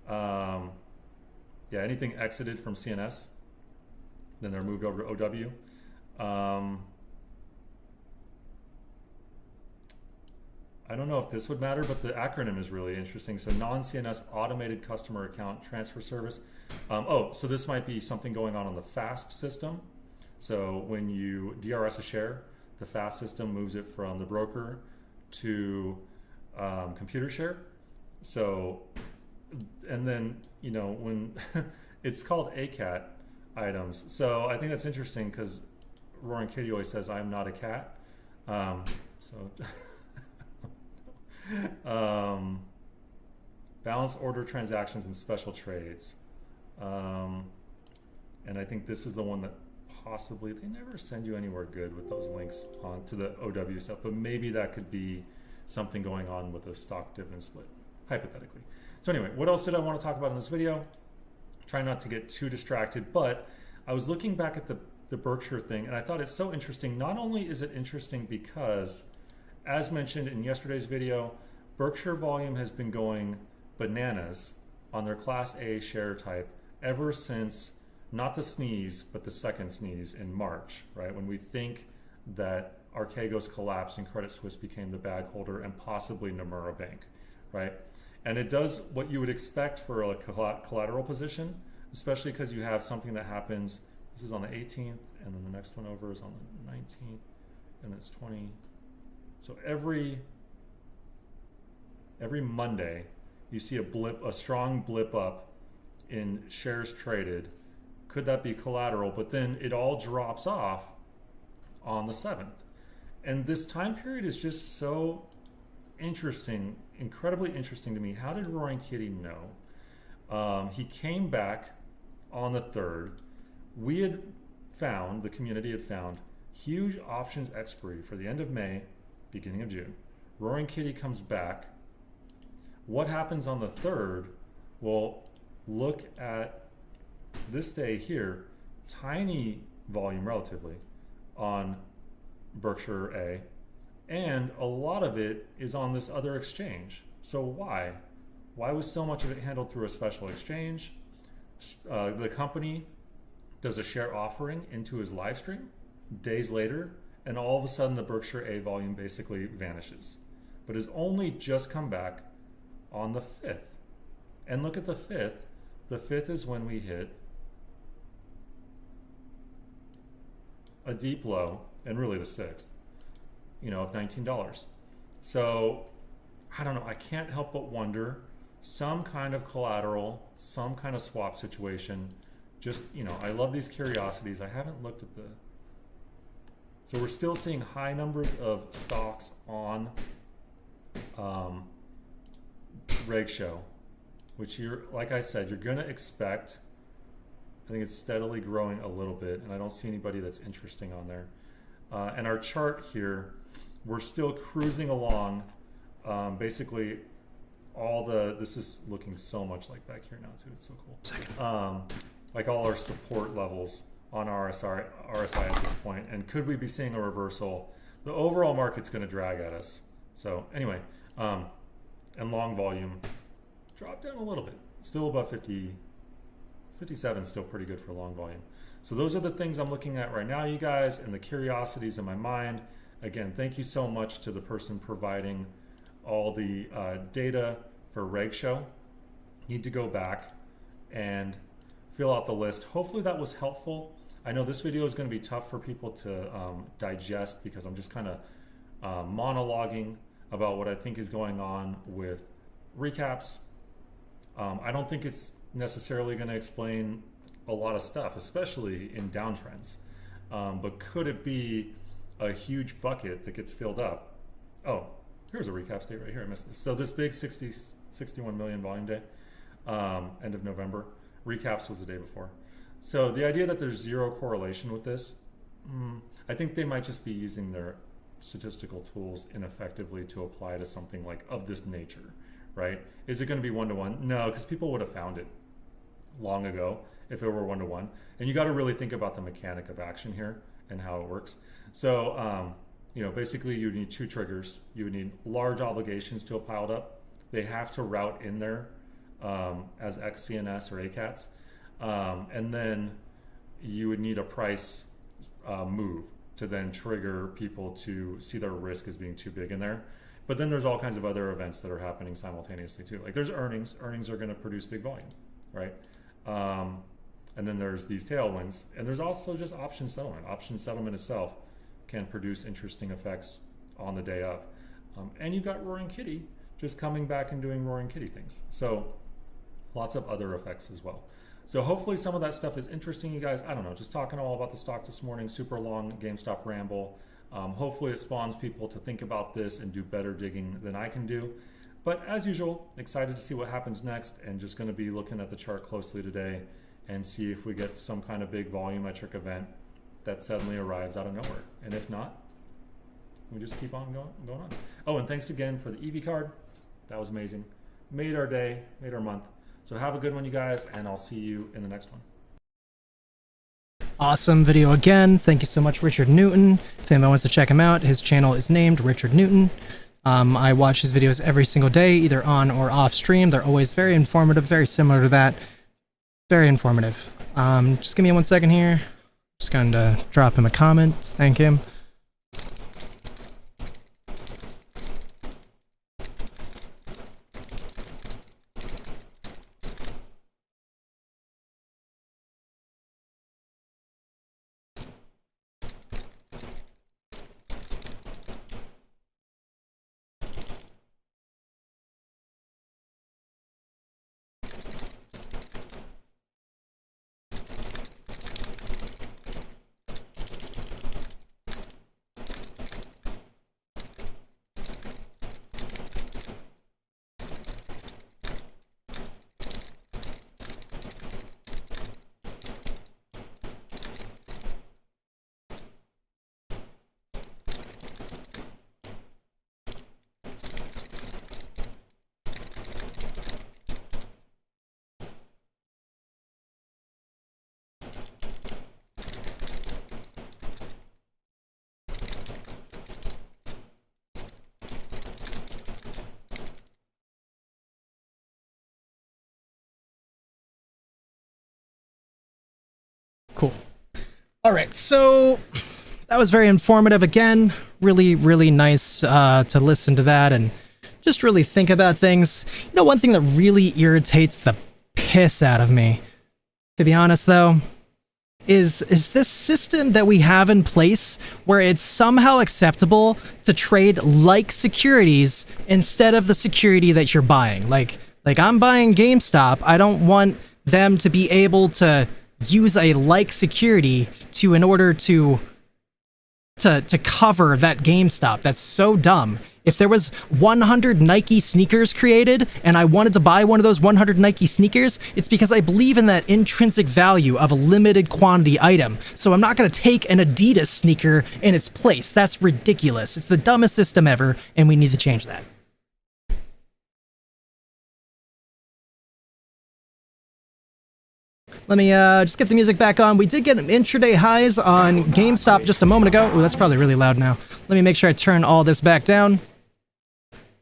Yeah, anything exited from CNS, then they're moved over to OW. I don't know if this would matter, but the acronym is really interesting. So non-CNS automated customer account transfer service. So this might be something going on the FAST system. So when you DRS a share, the FAST system moves it from the broker to computer share. So, and then, you know, when it's called ACAT items. So I think that's interesting because Roaring Kitty always says, I'm not a cat. Balance order transactions and special trades. And I think this is the one that possibly, they never send you anywhere good with those links on to the OW stuff, but maybe that could be something going on with a stock dividend split, hypothetically. So anyway, what else did I want to talk about in this video? Try not to get too distracted, but I was looking back at the Berkshire thing, and I thought it's so interesting. Not only is it interesting because, as mentioned in yesterday's video, Berkshire volume has been going bananas on their Class A share type ever since, not the sneeze, but the second sneeze in March, right? When we think that Archegos collapsed and Credit Suisse became the bag holder and possibly Nomura Bank, right? And it does what you would expect for a collateral position, especially because you have something that happens. This is on the 18th, and then the next one over is on the 19th, and it's 20. So every Monday, you see a strong blip up in shares traded. Could that be collateral? But then it all drops off on the 7th. And this time period is just so interesting, incredibly interesting to me. How did Roaring Kitty know? He came back on the 3rd. We had found, the community had found, huge options expiry for the end of May, beginning of June. Roaring Kitty comes back. What happens on the 3rd? Well, look at this day here, tiny volume relatively on Berkshire A, and a lot of it is on this other exchange. So why? Why was so much of it handled through a special exchange? The company does a share offering into his live stream days later, and all of a sudden the Berkshire A volume basically vanishes, but has only just come back on the 5th. And look at the 5th. The 5th is when we hit a deep low, and really the 6th, of $19. So I don't know, I can't help but wonder, some kind of collateral, some kind of swap situation. Just, I love these curiosities. I haven't looked at so we're still seeing high numbers of stocks on Reg Show, which like I said, you're gonna expect. I think it's steadily growing a little bit, and I don't see anybody that's interesting on there. And our chart here, we're still cruising along. Basically, this is looking so much like back here now too. It's so cool. Like all our support levels on RSI at this point. And could we be seeing a reversal? The overall market's going to drag at us. So anyway, and long volume dropped down a little bit. Still above 50. 57 is still pretty good for long volume. So those are the things I'm looking at right now, you guys, and the curiosities in my mind. Again, thank you so much to the person providing all the data for Reg Show. Need to go back and fill out the list. Hopefully that was helpful. I know this video is going to be tough for people to digest, because I'm just kind of monologuing about what I think is going on with recaps. I don't think it's necessarily going to explain a lot of stuff, especially in downtrends. But could it be a huge bucket that gets filled up? Oh, here's a recap date right here. I missed this. So this big 61 million volume day, end of November. Recaps was the day before. So the idea that there's zero correlation with this, I think they might just be using their statistical tools ineffectively to apply to something like of this nature, right? Is it going to be one-to-one? No, because people would have found it long ago if it were one-to-one. And you got to really think about the mechanic of action here and how it works. So, basically you need two triggers. You would need large obligations to have piled up. They have to route in there as XCNS or ACATs. And then you would need a price move to then trigger people to see their risk as being too big in there. But then there's all kinds of other events that are happening simultaneously too. Like there's earnings. Earnings are going to produce big volume, right? And then there's these tailwinds. And there's also just option settlement. Option settlement itself can produce interesting effects on the day of. And you've got Roaring Kitty just coming back and doing Roaring Kitty things. So lots of other effects as well. So hopefully some of that stuff is interesting, you guys. I don't know, just talking all about the stock this morning, super long GameStop ramble. Hopefully it spawns people to think about this and do better digging than I can do. But as usual, excited to see what happens next, and just going to be looking at the chart closely today and see if we get some kind of big volumetric event that suddenly arrives out of nowhere. And if not, we just keep on going on. Oh, and thanks again for the EV card. That was amazing. Made our day, made our month. So have a good one, you guys, and I'll see you in the next one. Awesome video again. Thank you so much, Richard Newton. If anyone wants to check him out, his channel is named Richard Newton. I watch his videos every single day, either on or off stream. They're always very informative, very similar to that. Very informative. Just give me 1 second here. Just going to drop him a comment. Thank him. Cool. All right, so that was very informative again. Really, really nice to listen to that and just really think about things. You know, one thing that really irritates the piss out of me, to be honest though, is this system that we have in place where it's somehow acceptable to trade like securities instead of the security that you're buying. Like I'm buying GameStop. I don't want them to be able to use a like security in order to cover that GameStop. That's so dumb. If there was 100 Nike sneakers created and I wanted to buy one of those 100 Nike sneakers, it's because I believe in that intrinsic value of a limited quantity item. So I'm not going to take an Adidas sneaker in its place. That's ridiculous. It's the dumbest system ever, and we need to change that. Let me just get the music back on. We did get intraday highs on GameStop just a moment ago. Ooh, that's probably really loud now. Let me make sure I turn all this back down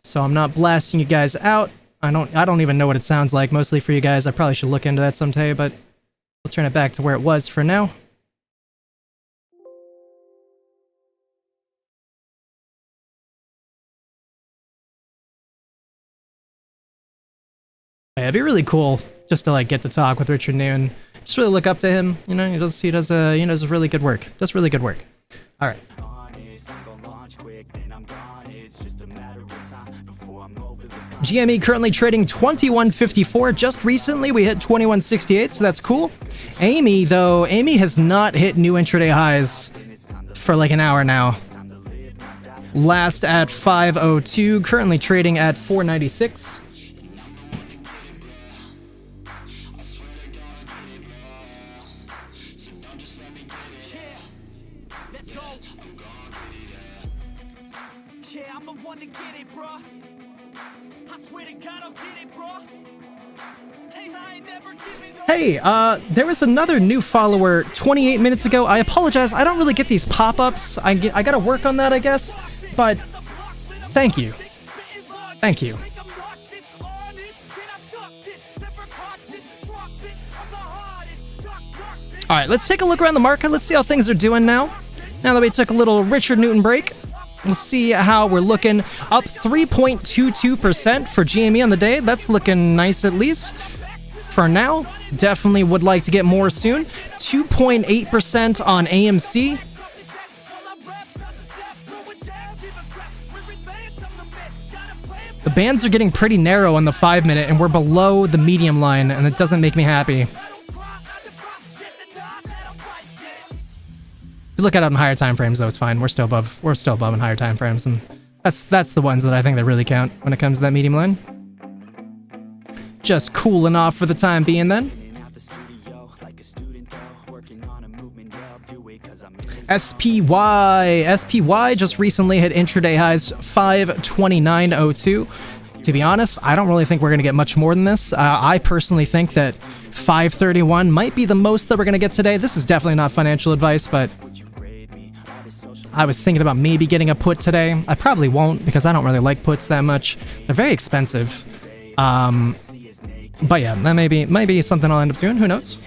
so I'm not blasting you guys out. I don't even know what it sounds like, mostly for you guys. I probably should look into that someday, but we'll turn it back to where it was for now. Yeah, it'd be really cool just to like get to talk with Richard Noon. Just really look up to him. You know, he does really good work. Does really good work. All right. GME currently trading 21.54. Just recently we hit 21.68, so that's cool. Amy has not hit new intraday highs for like an hour now. Last at 502, currently trading at 496. Hey, there was another new follower 28 minutes ago. I apologize. I don't really get these pop-ups. I gotta work on that, I guess. But thank you. Thank you. All right, let's take a look around the market. Let's see how things are doing now. Now that we took a little Richard Newton break, we'll see how we're looking. Up 3.22% for GME on the day. That's looking nice at least. For now, definitely would like to get more soon. 2.8% on AMC. The bands are getting pretty narrow on the 5-minute, and we're below the medium line, and it doesn't make me happy. If you look at it on higher time frames, though, it's fine. We're still above in higher time frames, and that's the ones that I think that really count when it comes to that medium line. Just cooling off for the time being then. SPY just recently hit intraday highs 529.02. To be honest, I don't really think we're going to get much more than this. I personally think that 531 might be the most that we're going to get today. This is definitely not financial advice, but I was thinking about maybe getting a put today. I probably won't because I don't really like puts that much. They're very expensive. But yeah, that may be something I'll end up doing. Who knows?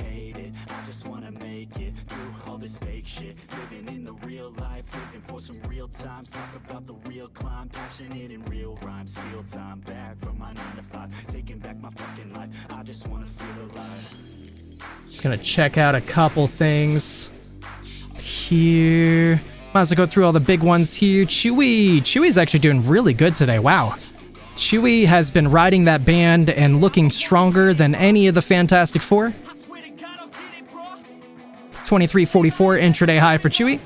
Just gonna check out a couple things here. Might as well go through all the big ones here. Chewy's actually doing really good today. Wow. Chewy has been riding that band and looking stronger than any of the Fantastic Four. 23.44 intraday high for Chewy.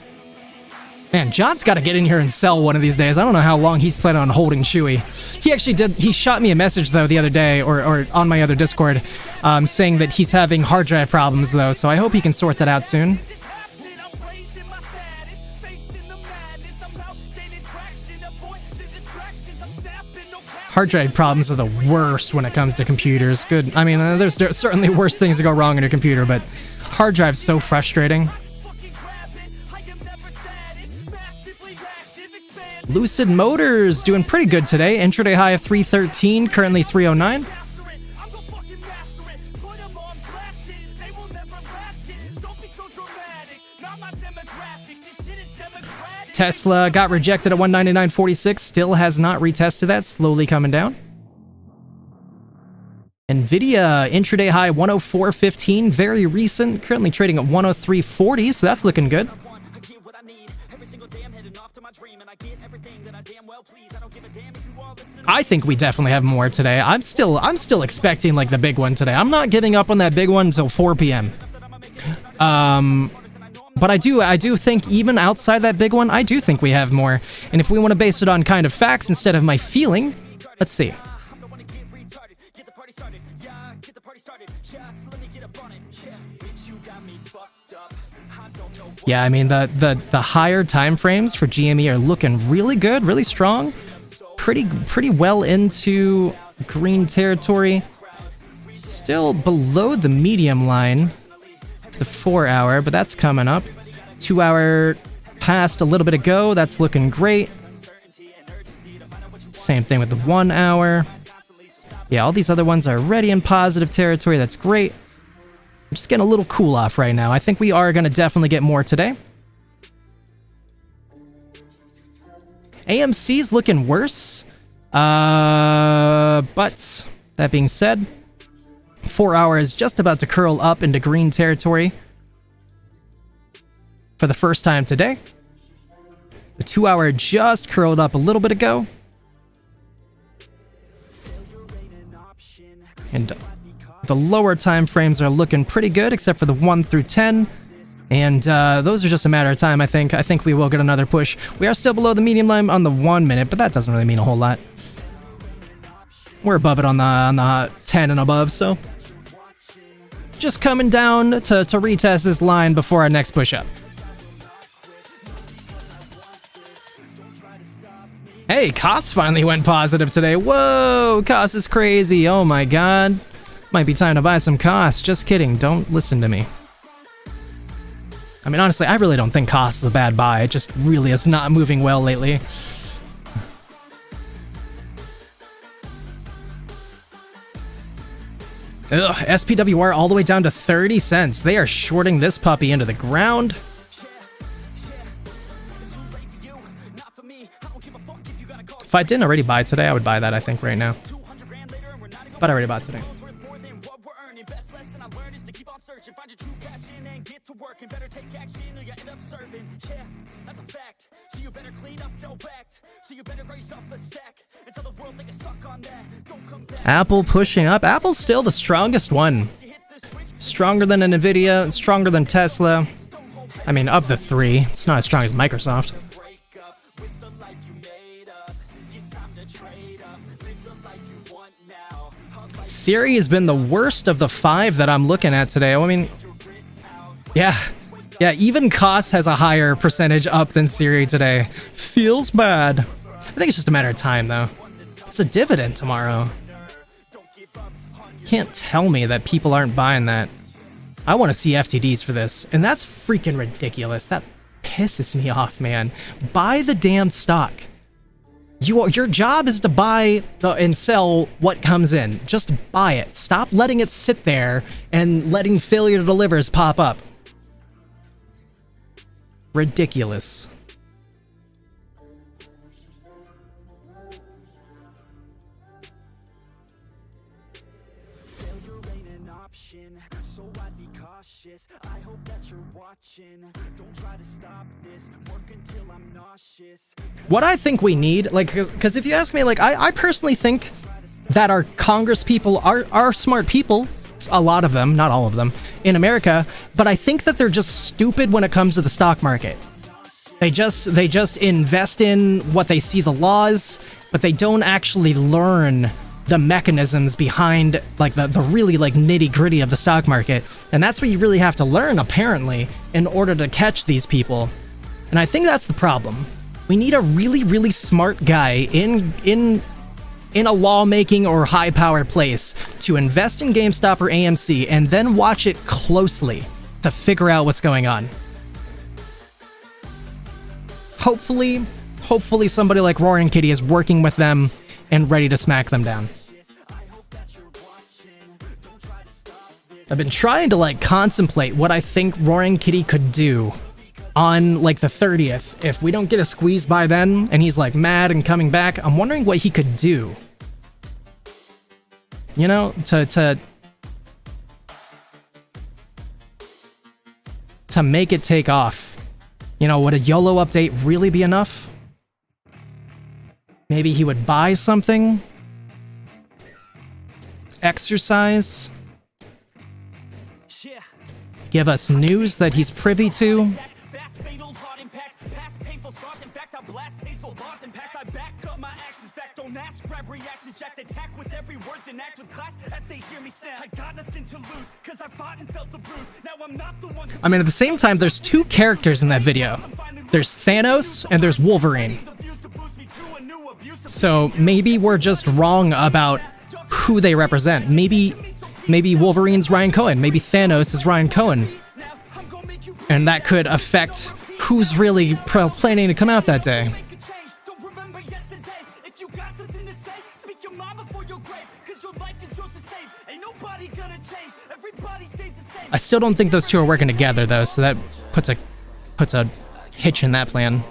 Man, John's got to get in here and sell one of these days. I don't know how long he's planning on holding Chewy. He actually did. He shot me a message, though, the other day, or on my other Discord, saying that he's having hard drive problems, though, so I hope he can sort that out soon. Hard drive problems are the worst when it comes to computers. Good. I mean, there's certainly worse things to go wrong in a computer, but hard drive's so frustrating. Lucid Motors doing pretty good today. Intraday high of 313, currently 309. Tesla got rejected at 199.46, still has not retested that, slowly coming down. Nvidia intraday high 104.15, very recent, currently trading at 103.40, so that's looking good. I think we definitely have more today. I'm still expecting like the big one today. I'm not giving up on that big one until 4 p.m. But I do think even outside that big one, I do think we have more. And if we want to base it on kind of facts instead of my feeling, let's see. Yeah, I mean the higher time frames for GME are looking really good, really strong. Pretty well into green territory. Still below the medium line, the 4 hour, but that's coming up. 2 hour passed a little bit ago, that's looking great. Same thing with the 1 hour. Yeah, all these other ones are already in positive territory, that's great. I'm just getting a little cool off right now. I think we are going to definitely get more today. AMC's looking worse. But that being said, 4 hours just about to curl up into green territory for the first time today. The 2 hour just curled up a little bit ago. And the lower time frames are looking pretty good, except for the 1 through 10. And those are just a matter of time, I think. I think we will get another push. We are still below the medium line on the 1 minute, but that doesn't really mean a whole lot. We're above it on the 10 and above, so just coming down to retest this line before our next push-up. Hey, Koss finally went positive today. Whoa, Koss is crazy. Oh my god. Might be time to buy some Koss. Just kidding. Don't listen to me. I mean, honestly, I really don't think Koss is a bad buy. It just really is not moving well lately. Ugh, SPWR all the way down to 30 cents. They are shorting this puppy into the ground. If I didn't already buy today, I would buy that, I think, right now. But I already bought today. Apple pushing up. Apple's still the strongest one. Stronger than Nvidia, stronger than Tesla. I mean, of the three, it's not as strong as Microsoft. Siri has been the worst of the 5 that I'm looking at today. I mean, yeah, even Koss has a higher percentage up than Siri today. Feels bad. I think it's just a matter of time, though. It's a dividend tomorrow. Can't tell me that people aren't buying that. I want to see FTDs for this, and that's freaking ridiculous. That pisses me off, man. Buy the damn stock. Your job is to buy and sell what comes in. Just buy it. Stop letting it sit there and letting failure to delivers pop up. Ridiculous. I hope that you're watching. Don't try to stop this. Work until I'm nauseous. What I think we need, like, because if you ask me, like, I personally think that our Congress people are smart people, a lot of them, not all of them, in America, but I think that they're just stupid when it comes to the stock market. They just invest in what they see the laws, but they don't actually learn the mechanisms behind, like, the really, like, nitty-gritty of the stock market. And that's what you really have to learn, apparently, in order to catch these people. And I think that's the problem. We need a really, really smart guy in a lawmaking or high-powered place to invest in GameStop or AMC and then watch it closely to figure out what's going on. Hopefully somebody like Roaring Kitty is working with them and ready to smack them down. I've been trying to, like, contemplate what I think Roaring Kitty could do on, like, the 30th. If we don't get a squeeze by then and he's, like, mad and coming back, I'm wondering what he could do. You know, to make it take off. You know, would a YOLO update really be enough? Maybe he would buy something? Exercise? Give us news that he's privy to? I mean, at the same time, there's two characters in that video. There's Thanos and there's Wolverine. So maybe we're just wrong about who they represent. Maybe Wolverine's Ryan Cohen. Maybe Thanos is Ryan Cohen. And that could affect who's really planning to come out that day. I still don't think those two are working together, though, so that puts a hitch in that plan.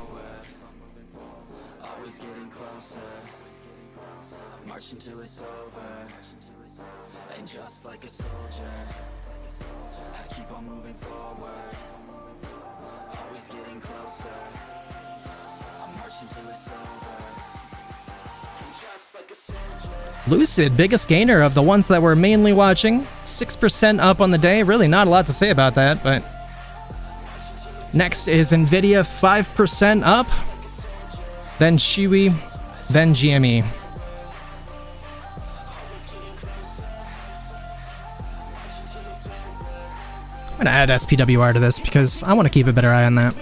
Lucid, biggest gainer of the ones that we're mainly watching. 6% up on the day. Really not a lot to say about that, but... Next is Nvidia, 5% up. Then Shiwi, then GME. I'm gonna add SPWR to this because I want to keep a better eye on that.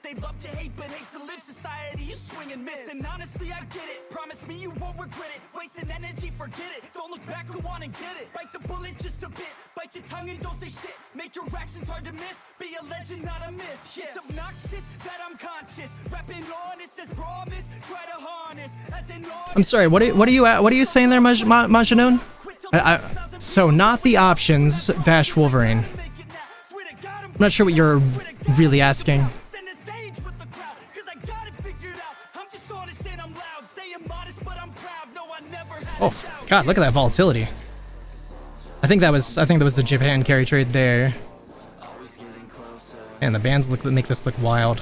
They love to hate, but hate to live. Society, you swing and miss. And honestly, I get it. Promise me you won't regret it. Wasting energy, forget it. Don't look back, go on and get it. Bite the bullet just a bit. Bite your tongue and don't say shit. Make your actions hard to miss. Be a legend, not a myth. Yeah. It's obnoxious that I'm conscious. Rapping honest as promise. Try to harness as an artist. I'm sorry. What are you saying there, Majanoon? So not the options dash Wolverine. I'm not sure what you're really asking. Oh God, look at that volatility. I think that was the Japan carry trade there. And the bands make this look wild.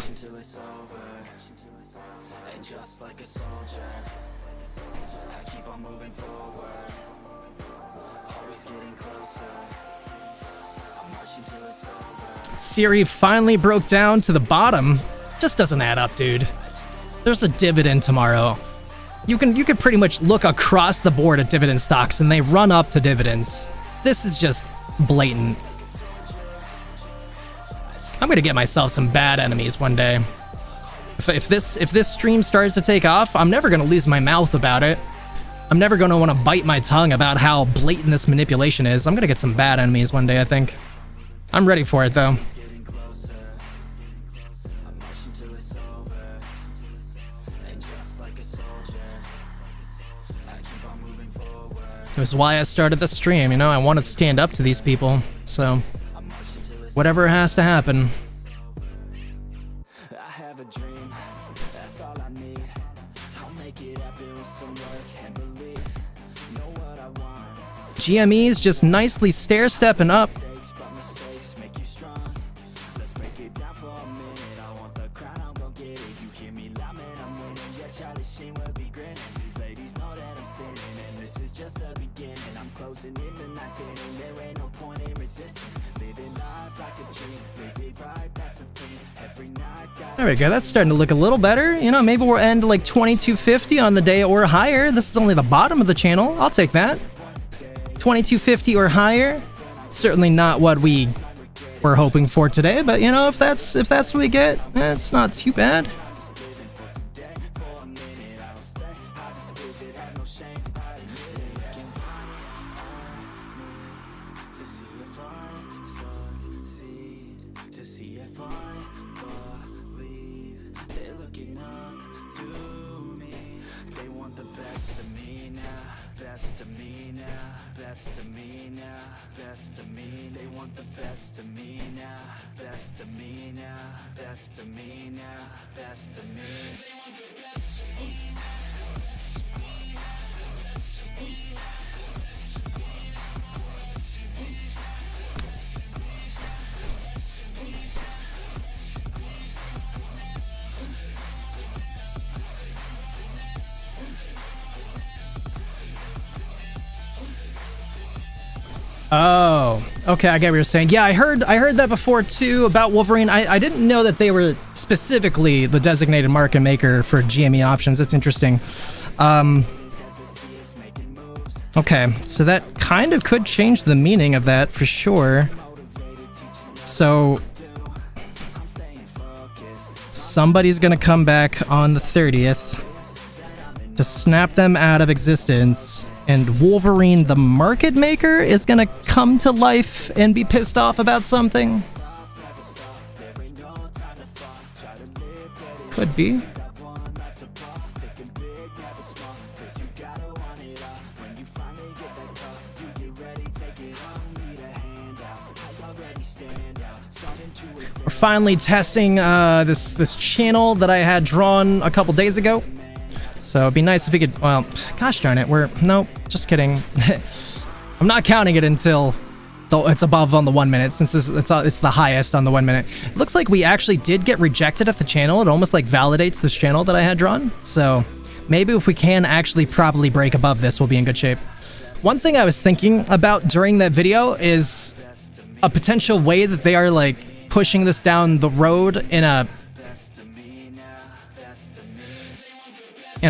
Siri finally broke down to the bottom. Just doesn't add up, dude. There's a dividend tomorrow. You can pretty much look across the board at dividend stocks and they run up to dividends. This is just blatant. I'm gonna get myself some bad enemies one day. If this stream starts to take off, I'm never gonna lose my mouth about it. I'm never going to want to bite my tongue about how blatant this manipulation is. I'm going to get some bad enemies one day, I think. I'm ready for it, though. It was why I started the stream, you know? I want to stand up to these people, so whatever has to happen. I have a dream, that's all I need. I'll make it happen with some work and belief. Know what I want. GME's just nicely stair-stepping up. Mistakes, but mistakes make you strong. Let's break it down for a minute. I want the crown, I'm gonna get it. You hear me loud, man, I'm winning. Yeah, Charlie Sheen will be grinning. These ladies know that I'm sinning, and this is just the beginning. I'm closing in the night inning. There ain't no point in resisting. Living life like a dream. Live it right, that's the thing. Every night, There we go. That's starting to look a little better. You know, maybe we'll end like 2250 on the day or higher. This is only the bottom of the channel. I'll take that. 2250 or higher. Certainly not what we were hoping for today, but you know, if that's what we get, it's not too bad. Oh, okay, I get what you're saying. Yeah, I heard that before too about Wolverine. I didn't know that they were specifically the designated market maker for GME options. That's interesting. Okay, so that kind of could change the meaning of that for sure. So somebody's gonna come back on the 30th to snap them out of existence. And Wolverine, the market maker, is gonna come to life and be pissed off about something. Could be. We're finally testing this channel that I had drawn a couple days ago. So it'd be nice if we could, well, gosh darn it, nope, just kidding. I'm not counting it until it's above on the 1 minute, since it's the highest on the 1 minute. It looks like we actually did get rejected at the channel. It almost like validates this channel that I had drawn. So maybe if we can actually properly break above this, we'll be in good shape. One thing I was thinking about during that video is a potential way that they are like pushing this down the road in a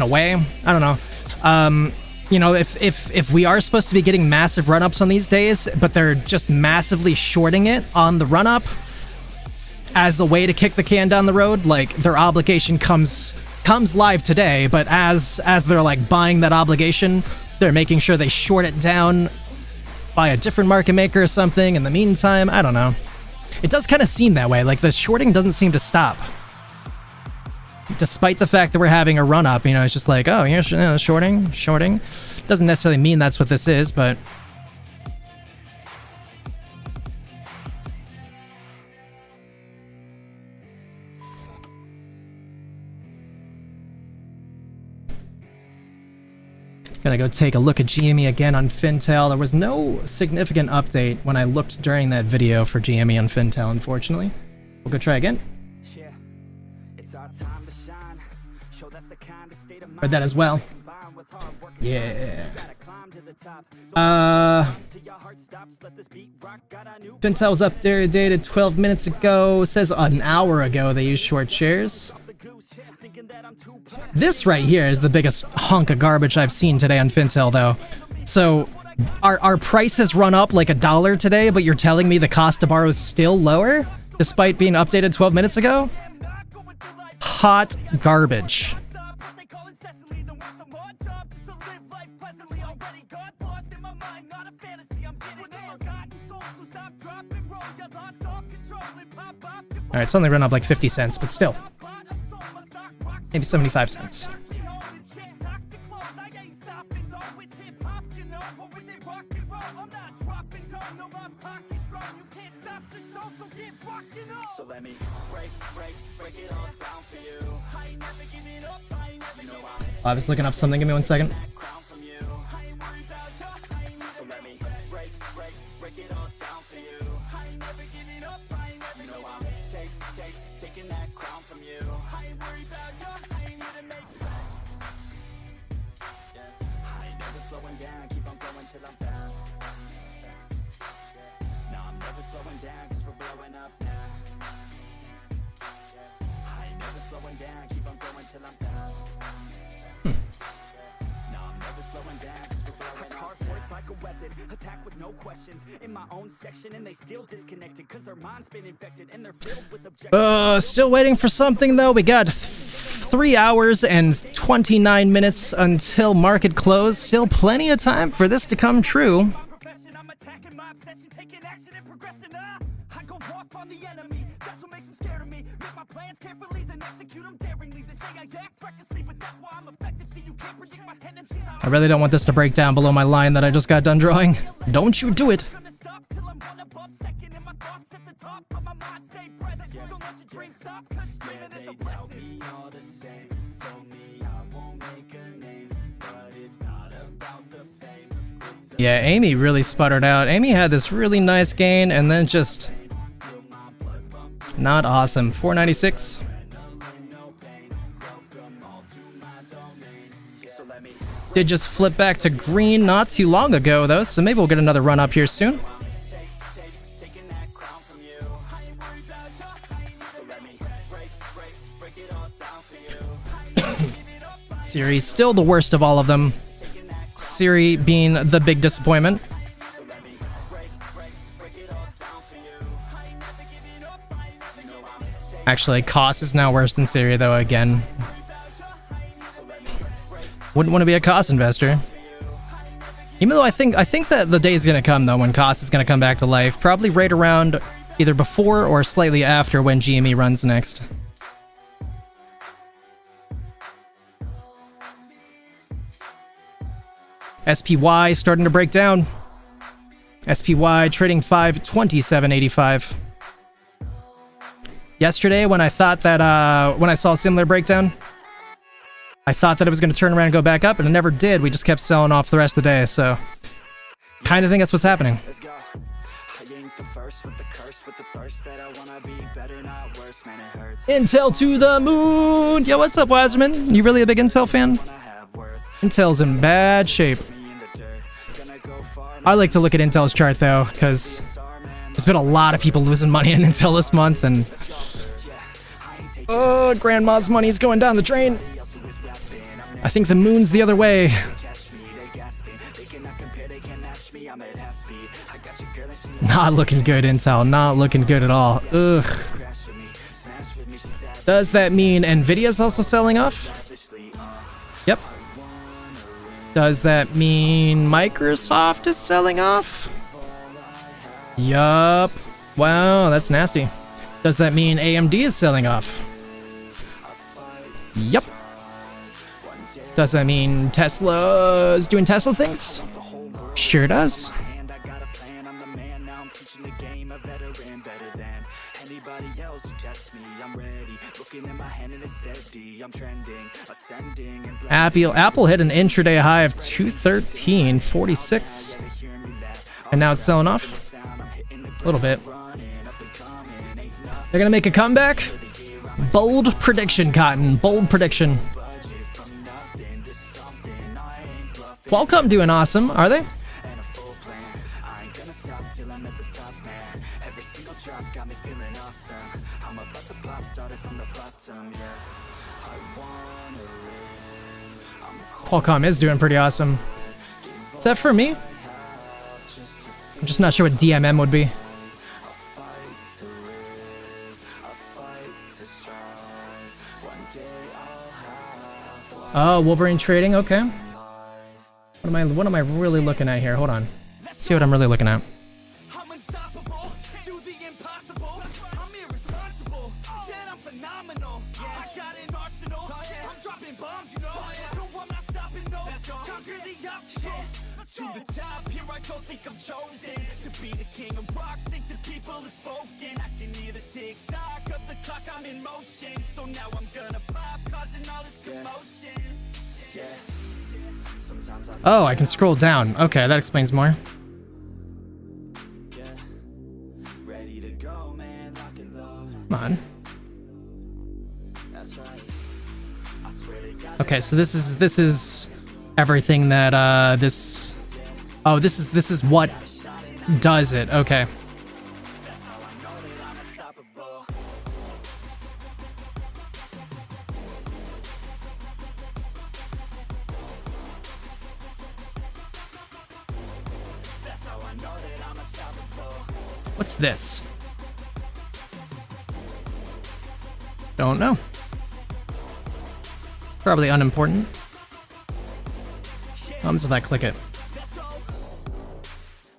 way. I don't know. You know, if we are supposed to be getting massive run-ups on these days, but they're just massively shorting it on the run-up as the way to kick the can down the road, like their obligation comes live today, but as they're like buying that obligation, they're making sure they short it down by a different market maker or something in the meantime. I don't know. It does kind of seem that way. Like the shorting doesn't seem to stop. Despite the fact that we're having a run-up, you know, it's just like, oh, yeah, shorting. Doesn't necessarily mean that's what this is, but... Gonna go take a look at GME again on Fintel. There was no significant update when I looked during that video for GME on Fintel, unfortunately. We'll go try again. Read that as well. Yeah. Fintel's updated 12 minutes ago. Says an hour ago they used short shares. This right here is the biggest hunk of garbage I've seen today on Fintel, though. So our price has run up like $1 today, but you're telling me the cost to borrow is still lower despite being updated 12 minutes ago? Hot garbage. incessantly, then want some more job just to live life pleasantly. Already got lost in my mind, not a fantasy. I'm getting with the forgotten souls, so stop, drop, and roll. You lost all control and pop off your All right, it's only run up like 50 cents, but still, maybe 75 cents. So let me break it all down for you. I ain't never giving up, I ain't never giving up. I was looking up something. Give me 1 second. Crown from you. I ain't worried about you. I ain't never. So let me break it all down for you. I ain't never giving up, I ain't never giving up. I'm taking that crown from you. I ain't worried about you. I ain't here to make friends. Yeah. I ain't never slowing down, keep on going till I'm down. No, I'm never slowing down, cause we're blowing up now. I ain't never slowing down, keep on going till I'm down. No, I'm never slowing down, cause we're blowing up. Hardpoint's like a weapon, attack with no questions. In my own section, and they still disconnected, cause their mind's been infected, and they're filled with objections. Still waiting for something though. We got 3 hours and 29 minutes until market close. Still plenty of time for this to come true. I'm attacking my obsession, taking action and progressing. I go off on the enemy, that's what makes them scared of me. Make my plans carefully, then execute them daringly. They say I act recklessly, but that's why I'm effective. See, you can't predict my tendencies. I really don't want this to break down below my line that I just got done drawing. Don't you do it. Gonna stop till I'm one above second, and my thoughts at the top, but my mind stay present. Don't let your dreams stop, cause dreaming is a blessing. All the same, told me I won't make a name, but it's not about the fame. Yeah, Amy really sputtered out. Amy had this really nice gain and then just not awesome. 496. Did just flip back to green not too long ago though, so maybe we'll get another run up here soon. Siri still the worst of all of them. Siri being the big disappointment. Actually, Cost is now worse than Siri though again. Wouldn't want to be a Cost investor. Even though I think that the day is gonna come though when Cost is gonna come back to life. Probably right around either before or slightly after when GME runs next. SPY starting to break down. SPY trading 527.85. Yesterday, when I thought that when I saw a similar breakdown, I thought that it was going to turn around and go back up, and it never did. We just kept selling off the rest of the day, so kind of think that's what's happening. Let's go. I ain't the first with the curse, with the thirst that I wanna be better, not worse, man, it hurts. Intel to the moon. Yo, what's up, Wiseman? You really a big Intel fan? Intel's in bad shape. I like to look at Intel's chart though, because there's been a lot of people losing money in Intel this month, and grandma's money's going down the drain. I think the moon's the other way. Not looking good, Intel. Not looking good at all. Ugh. Does that mean Nvidia's also selling off? Yep. Does that mean Microsoft is selling off? Yup. Wow, that's nasty. Does that mean AMD is selling off? Yup. Does that mean Tesla is doing Tesla things? Sure does. Apple hit an intraday high of 213.46, and now it's selling off a little bit. They're gonna make a comeback. Bold prediction, Cotton. Bold prediction. Qualcomm doing awesome, are they? Qualcomm is doing pretty awesome. Is that for me? I'm just not sure what DMM would be. Oh, Wolverine trading. Okay. What am I really looking at here? Hold on. Let's see what I'm really looking at. I'm unstoppable, do the impossible. I'm irresponsible, yet I'm phenomenal. I got an arsenal, I'm dropping bombs, you know. No, I'm not stopping, no. Conquer the obstacle. To the top, here I go, think I'm chosen to be the king of rock, think the people have spoken. I can hear the tick-tock of the clock, I'm in motion. So now I'm gonna pop, causing all this commotion. Yeah. Oh, I can scroll down. Okay, that explains more. Come on. Okay, so this is everything that this. Oh, this is what does it. Okay. What's this? Don't know. Probably unimportant. What happens if I click it?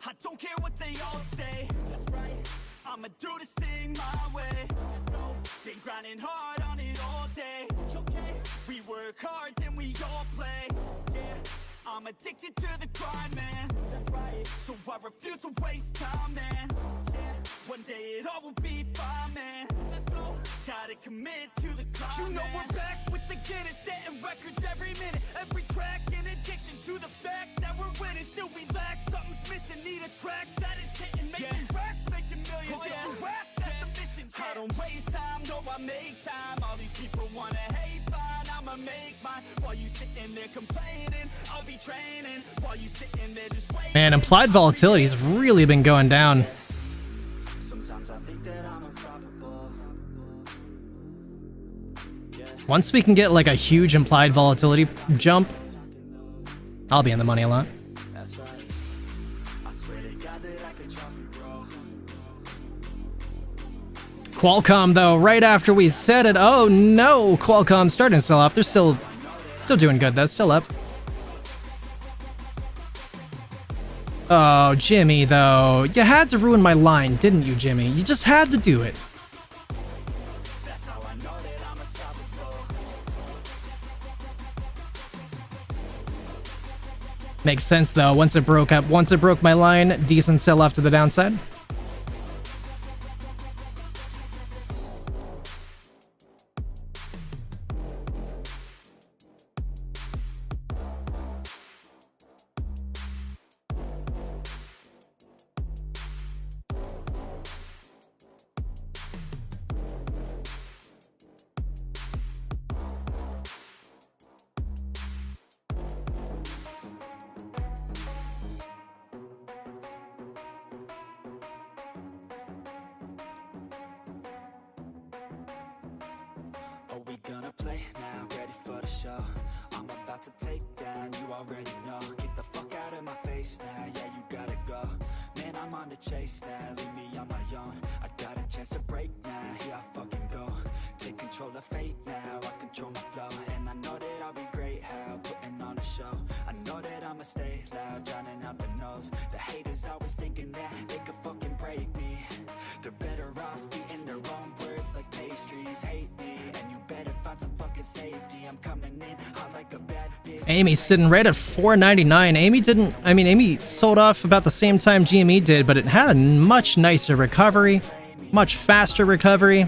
I don't care what they all say. That's right. I'ma do this thing my way. Let's go. Been grinding hard on it all day. Okay. We work hard, then we all play. Yeah. I'm addicted to the grind, man. That's right. So I refuse to waste time, man. Yeah. One day it all will be fine, man. Let's go. Gotta commit to the climb. You know we're back with the Guinness, setting records every minute, every track. In addiction to the fact that we're winning, still we lack something's missing. Need a track that is hitting, making racks, making millions. If you ask, that's a mission. I don't waste time, no, I make time. All these people wanna hate, fine, I'ma make mine. While you sitting there complaining, I'll be training. While you sitting there just waiting. Man, implied volatility has really been going down. Sometimes I think that I'm unstoppable. Once we can get like a huge implied volatility jump, I'll be in the money a lot. That's right. I swear to God that I can drop you, bro. Qualcomm though, right after we said it, oh no, Qualcomm starting to sell off. They're still doing good though, still up. Oh, Jimmy though, you had to ruin my line, didn't you, Jimmy? You just had to do it. That's how I know that I'm unstoppable. Makes sense though, once it broke my line, decent sell off to the downside. Are we gonna play now? Ready for the show? I'm about to take down, you already know. Get the fuck out of my face now, yeah, you gotta go. Man, I'm on the chase now, leave me on my own. I got a chance to break now, here I fucking go. Take control of fate now, I control my flow. And I know that I'll be great, how putting on a show. I know that I'ma stay loud, drowning out the noise. The haters always thinking that they could fucking break me. They're better off eating their own words like pastries. Hate me, and you better find some fucking safety. I'm coming in hot like a bad bitch. Amy's sitting right at $4.99. Amy sold off about the same time GME did, but it had a much nicer recovery, much faster recovery.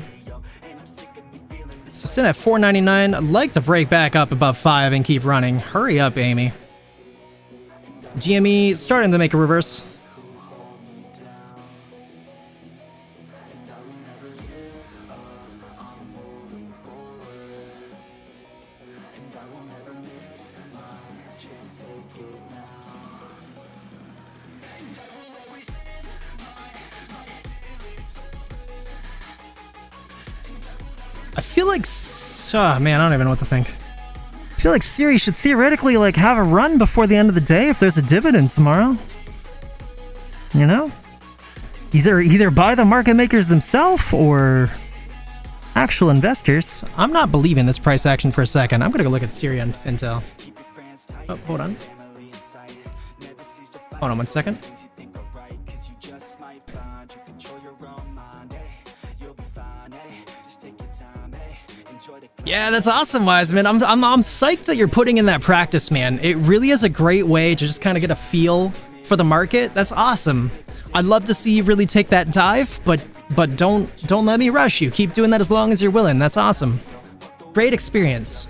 So sitting at $4.99. I'd like to break back up above 5 and keep running. Hurry up, Amy. GME starting to make a reverse. I feel like, oh man, I don't even know what to think. I feel like Siri should theoretically like have a run before the end of the day if there's a dividend tomorrow. You know? Either buy the market makers themselves or Actual investors, I'm not believing this price action for a second. I'm gonna go look at Syria and Fintel. Oh, hold on. Hold on 1 second. Yeah, that's awesome, Wiseman. I'm psyched that you're putting in that practice, man. It really is a great way to just kind of get a feel for the market. That's awesome. I'd love to see you really take that dive, but don't let me rush you. Keep doing that as long as you're willing. That's awesome. Great experience.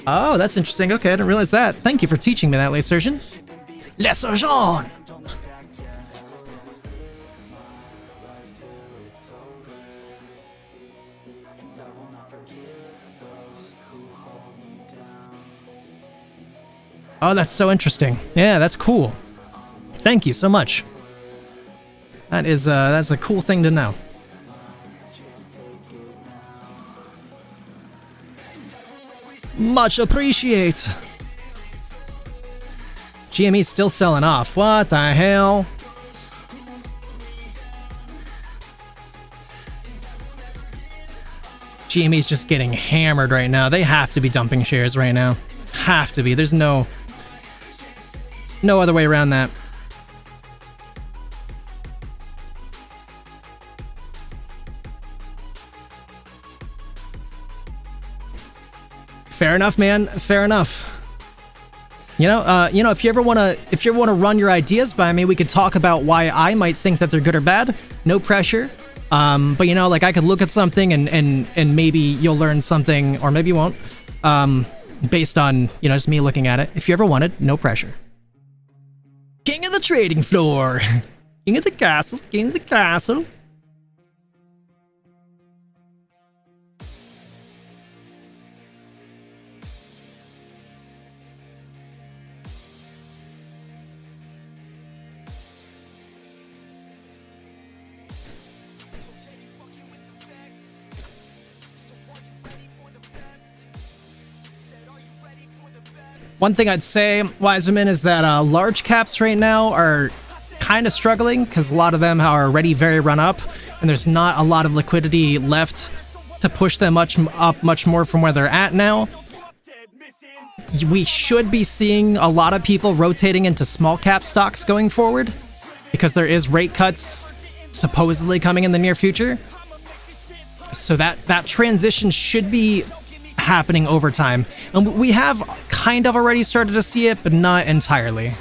Oh, that's interesting. Okay, I didn't realize that. Thank you for teaching me that, Le Surgeon. Le Surgeon! Oh, that's so interesting. Yeah, that's cool. Thank you so much. That's a cool thing to know. Much appreciate. GME's still selling off. What the hell? GME's just getting hammered right now. They have to be dumping shares right now. Have to be. There's no other way around that. Fair enough, man. Fair enough. You know, if you ever wanna run your ideas by me, we could talk about why I might think that they're good or bad. No pressure. But you know, like I could look at something and maybe you'll learn something, or maybe you won't. Based on, you know, just me looking at it. If you ever wanted, no pressure. King of the trading floor. King of the castle. King of the castle. One thing I'd say, Wiseman, is that large caps right now are kind of struggling because a lot of them are already very run up, and there's not a lot of liquidity left to push them much more from where they're at now. We should be seeing a lot of people rotating into small cap stocks going forward because there is rate cuts supposedly coming in the near future. So that transition should be happening over time, and we have kind of already started to see it, but not entirely.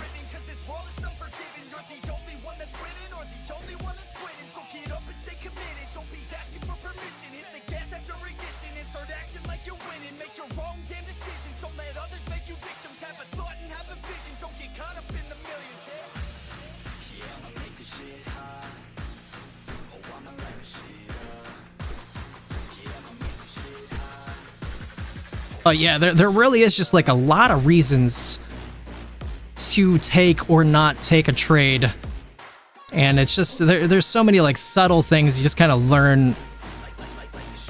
But yeah, there really is just like a lot of reasons to take or not take a trade. And it's just, there's so many like subtle things you just kind of learn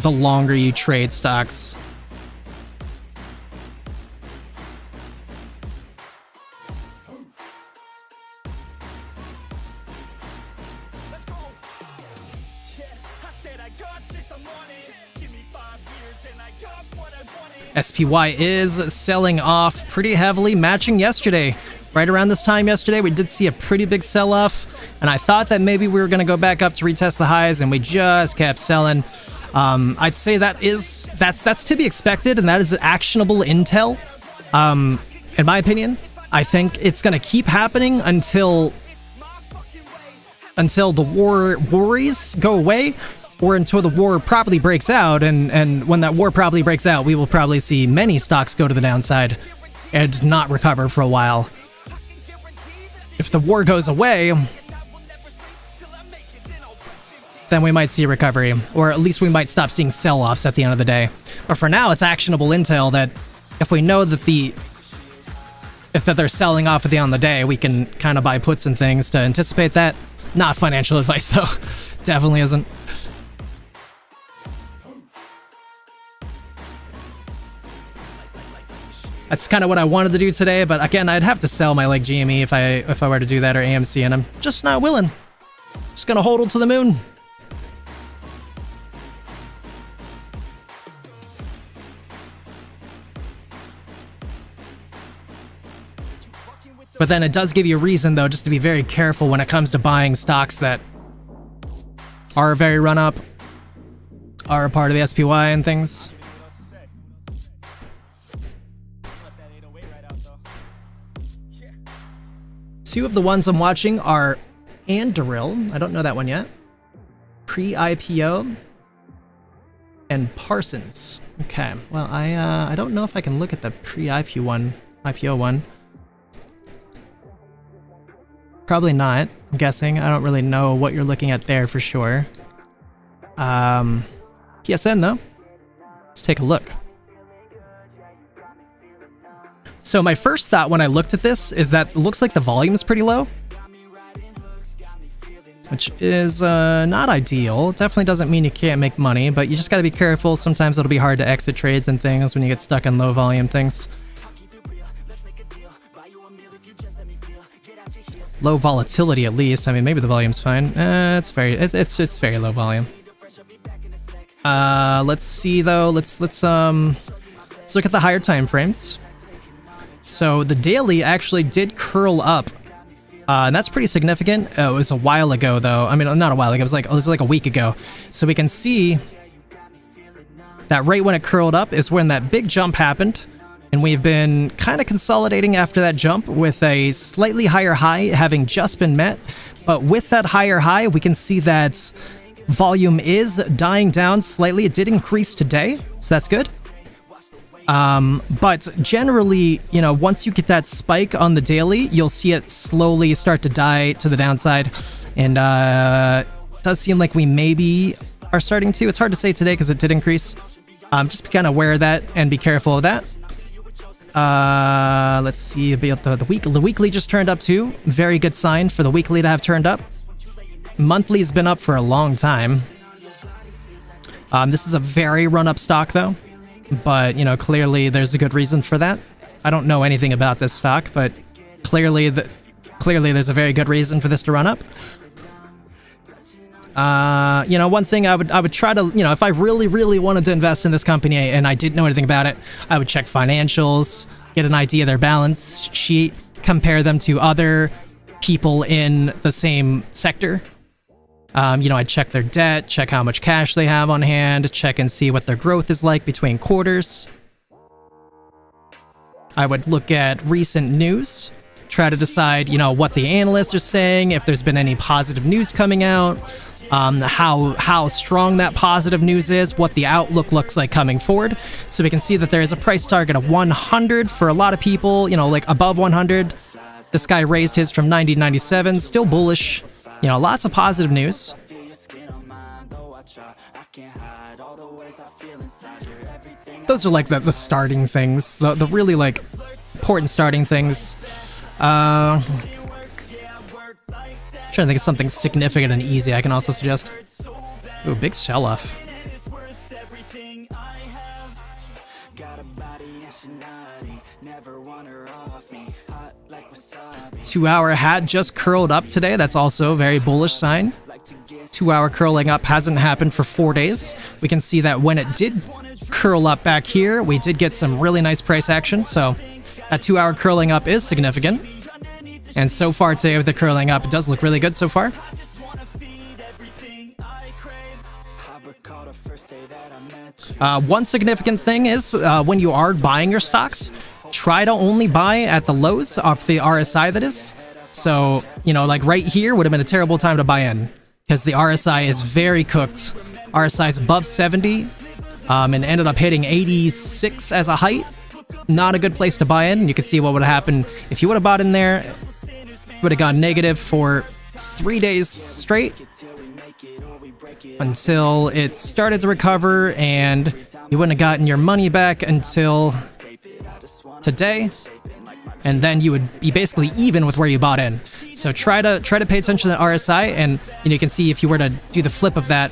the longer you trade stocks. SPY is selling off pretty heavily, matching yesterday. Right around this time yesterday, we did see a pretty big sell-off, and I thought that maybe we were going to go back up to retest the highs, and we just kept selling. I'd say that's to be expected, and that is actionable intel. In my opinion, I think it's going to keep happening until the war worries go away, or until the war properly breaks out, and when that war probably breaks out, we will probably see many stocks go to the downside and not recover for a while. If the war goes away, then we might see a recovery, or at least we might stop seeing sell-offs at the end of the day. But for now, it's actionable intel that if we know that they're selling off at the end of the day, we can kind of buy puts and things to anticipate that. Not financial advice, though. Definitely isn't. That's kind of what I wanted to do today, but again, I'd have to sell my like GME if I were to do that, or AMC, and I'm just not willing. Just gonna hodl to the moon. But then it does give you a reason, though, just to be very careful when it comes to buying stocks that are very run up, are a part of the SPY and things. Two of the ones I'm watching are Anduril. I don't know that one yet. Pre-IPO. And Parsons. Okay. Well, I don't know if I can look at the pre-IPO one. Probably not, I'm guessing. I don't really know what you're looking at there for sure. PSN though. Let's take a look. So my first thought when I looked at this is that it looks like the volume is pretty low, which is not ideal. It definitely doesn't mean you can't make money, but you just gotta be careful. Sometimes it'll be hard to exit trades and things when you get stuck in low volume things. Low volatility at least. I mean, maybe the volume's fine. It's very low volume. Let's see though. Let's look at the higher time frames. So the daily actually did curl up, and that's pretty significant. It was a while ago though. I mean, not a while ago. It was like a week ago. So we can see that right when it curled up is when that big jump happened. And we've been kind of consolidating after that jump with a slightly higher high having just been met. But with that higher high, we can see that volume is dying down slightly. It did increase today, so that's good. But generally, you know, once you get that spike on the daily, you'll see it slowly start to die to the downside. And it does seem like we maybe are starting to. It's hard to say today because it did increase. Just be kind of aware of that and be careful of that. Let's see about the weekly. The weekly just turned up too. Very good sign for the weekly to have turned up. Monthly's been up for a long time. This is a very run-up stock though, but you know, clearly there's a good reason for that. I don't know anything about this stock, but clearly there's a very good reason for this to run up. You know, one thing I would try to, you know, if I really wanted to invest in this company and I didn't know anything about it, I would check financials, get an idea of their balance sheet, compare them to other people in the same sector. You know, I'd check their debt, check how much cash they have on hand, check and see what their growth is like between quarters. I would look at recent news, try to decide, you know, what the analysts are saying, if there's been any positive news coming out, how strong that positive news is, what the outlook looks like coming forward. So we can see that there is a price target of 100 for a lot of people, you know, like above 100. This guy raised his from 90 to 97, still bullish. You know, lots of positive news. Those are like the starting things, the really like important starting things. Trying to think of something significant and easy I can also suggest. Ooh, big sell-off. 2 hour had just curled up today. That's also a very bullish sign. 2 hour curling up hasn't happened for 4 days. We can see that when it did curl up back here, we did get some really nice price action. So that 2 hour curling up is significant. And so far today with the curling up, it does look really good so far. One significant thing is when you are buying your stocks, try to only buy at the lows of the RSI that is. So, you know, like right here would have been a terrible time to buy in because the RSI is very cooked. RSI is above 70 and ended up hitting 86 as a height. Not a good place to buy in. You can see what would have happened if you would have bought in there. It would have gone negative for 3 days straight until it started to recover, and you wouldn't have gotten your money back until today, and then you would be basically even with where you bought in. So try to pay attention to the RSI, and you can see if you were to do the flip of that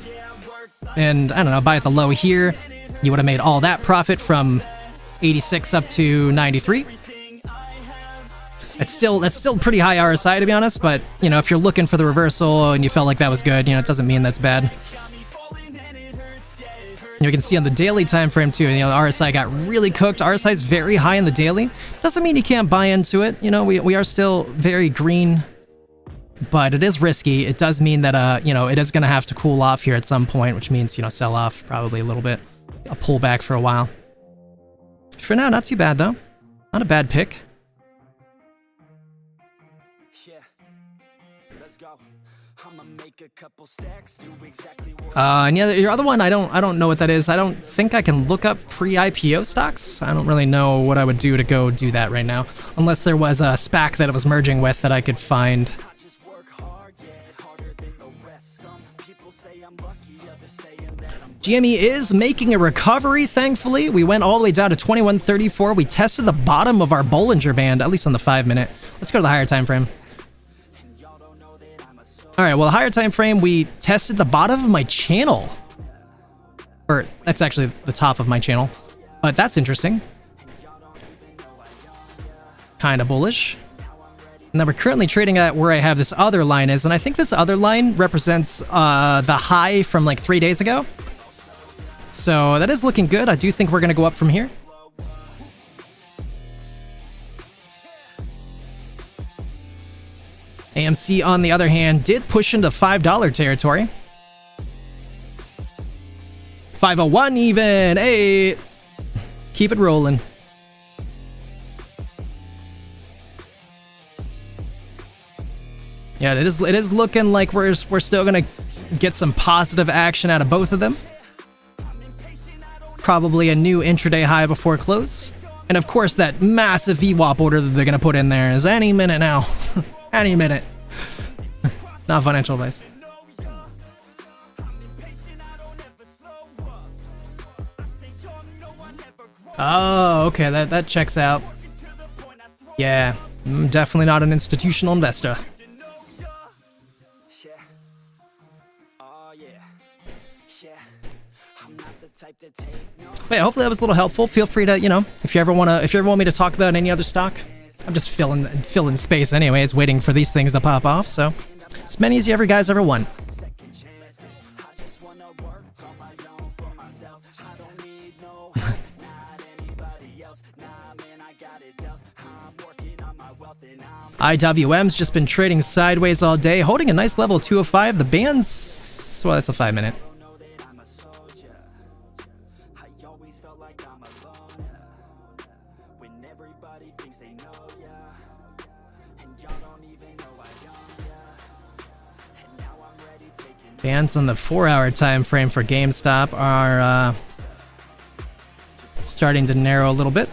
and I don't know, buy at the low here, you would have made all that profit from 86 up to 93. That's still pretty high RSI, to be honest, but, you know, if you're looking for the reversal and you felt like that was good, you know, it doesn't mean that's bad. You can see on the daily time frame too, you know, RSI got really cooked. RSI is very high in the daily. Doesn't mean you can't buy into it. You know, we are still very green, but it is risky. It does mean that, you know, it is going to have to cool off here at some point, which means, you know, sell off probably a little bit, a pullback for a while. For now, not too bad though. Not a bad pick. And yeah, your other one, I don't know what that is. I don't think I can look up pre-IPO stocks. I don't really know what I would do to go do that right now, unless there was a SPAC that it was merging with that I could find. GME is making a recovery, thankfully. We went all the way down to 2134. We tested the bottom of our Bollinger Band, at least on the 5-minute. Let's go to the higher time frame. All right, well, higher time frame, we tested the bottom of my channel. Or, that's actually the top of my channel. But that's interesting. Kind of bullish. And then we're currently trading at where I have this other line is, and I think this other line represents the high from like 3 days ago. So that is looking good. I do think we're going to go up from here. AMC, on the other hand, did push into $5 territory. 501 even. Hey, keep it rolling. Yeah, it is looking like we're still gonna get some positive action out of both of them. Probably a new intraday high before close. And of course, that massive VWAP order that they're gonna put in there is any minute now. Any minute. Not financial advice. Oh, okay, that checks out. Yeah, definitely not an institutional investor. But yeah, hopefully that was a little helpful. Feel free to, you know, if you ever want me to talk about any other stock, I'm just filling space anyways, waiting for these things to pop off. So, as many as you guys ever want. IWM's just been trading sideways all day, holding a nice level 205. The band's, well, that's a 5-minute. Bands on the 4-hour time frame for GameStop are starting to narrow a little bit.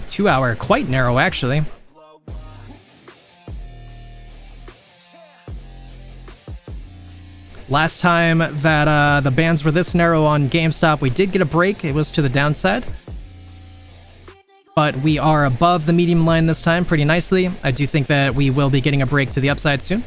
2-hour, quite narrow actually. Last time that the bands were this narrow on GameStop, we did get a break. It was to the downside. But we are above the medium line this time pretty nicely. I do think that we will be getting a break to the upside soon.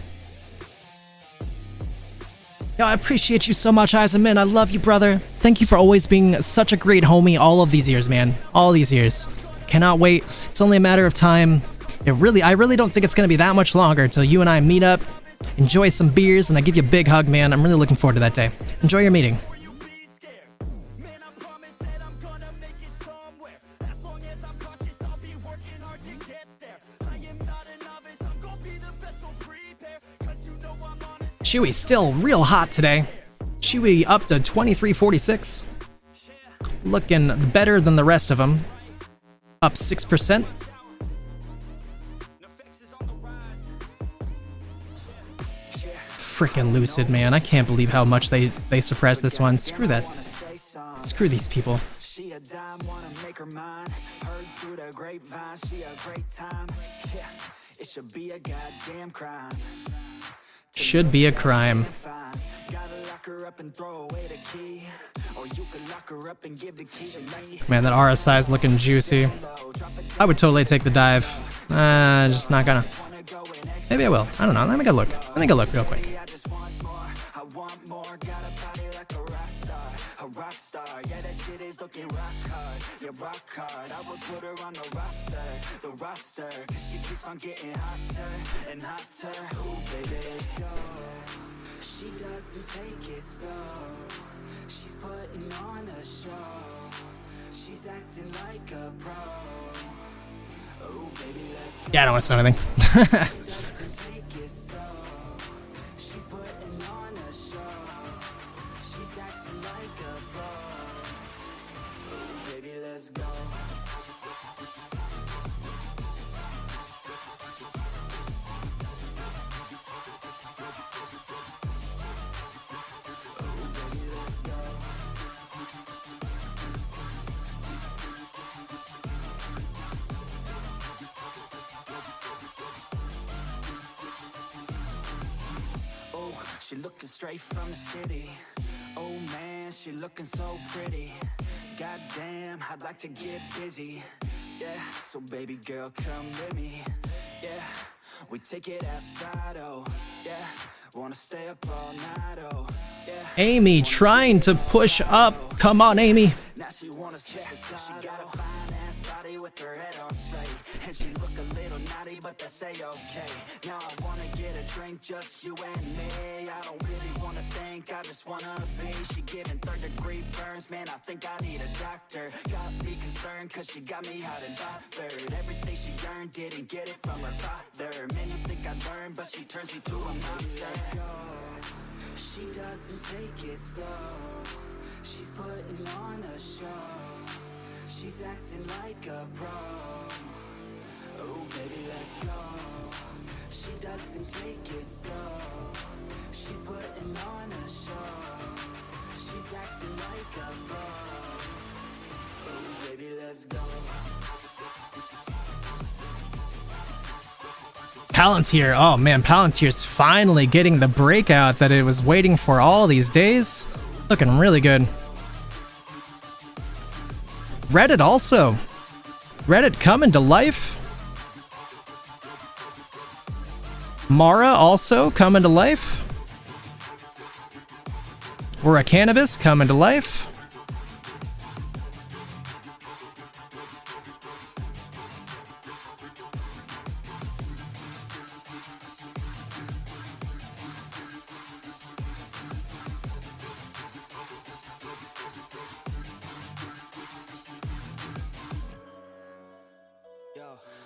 Yo, I appreciate you so much, Eisenman. I love you, brother. Thank you for always being such a great homie all of these years, man. All these years. Cannot wait. It's only a matter of time. I really don't think it's going to be that much longer until you and I meet up, enjoy some beers, and I give you a big hug, man. I'm really looking forward to that day. Enjoy your meeting. Chewy still real hot today. Chewy up to 2346. Looking better than the rest of them. Up 6%. Frickin' Lucid, man. I can't believe how much they suppressed this one. Screw that. Screw these people. Should be a crime. Man, that RSI is looking juicy. I would totally take the dive. Just not gonna. Maybe I will. I don't know. Let me go look. Let me go look real quick. a rock star. Yeah, that shit is looking rock hard. Yeah, rock hard. I would put her on the roster, cause she keeps on getting hotter and hotter. Ooh, baby, let's go. She doesn't take it slow. She's putting on a show. She's acting like a pro. Oh, baby, let's go. Yeah, I don't want to say anything. Doesn't take it slow. She's putting on a show. She's acting like a pro. Oh, baby, let's go. She looking straight from the city. Oh man, she looking so pretty. Goddamn, I'd like to get busy. Yeah, so baby girl, come with me. Yeah, we take it outside, oh yeah. Wanna stay up all night, oh yeah. Amy trying to push up. Come on, Amy. Now she wanna slip aside. She got a fine ass body with her head on straight, and she look a little naughty, but that's a-okay. Now I wanna get a drink, just you and me. I don't really wanna think, I just wanna be. She giving third-degree burns, man, I think I need a doctor. Got me concerned, cause she got me hot and bothered. Everything she earned, didn't get it from her father. Man, you think I learned, but she turns me to a monster. Let's go. She doesn't take it slow. She's putting on a show. She's acting like a pro. Oh, baby, let's go. She doesn't take it slow. She's putting on a show. She's acting like a pro. Oh, baby, let's go. Palantir. Oh man, Palantir's finally getting the breakout that it was waiting for all these days. Looking really good. Reddit also. Reddit coming to life. Mara also coming to life. We're a Cannabis coming to life.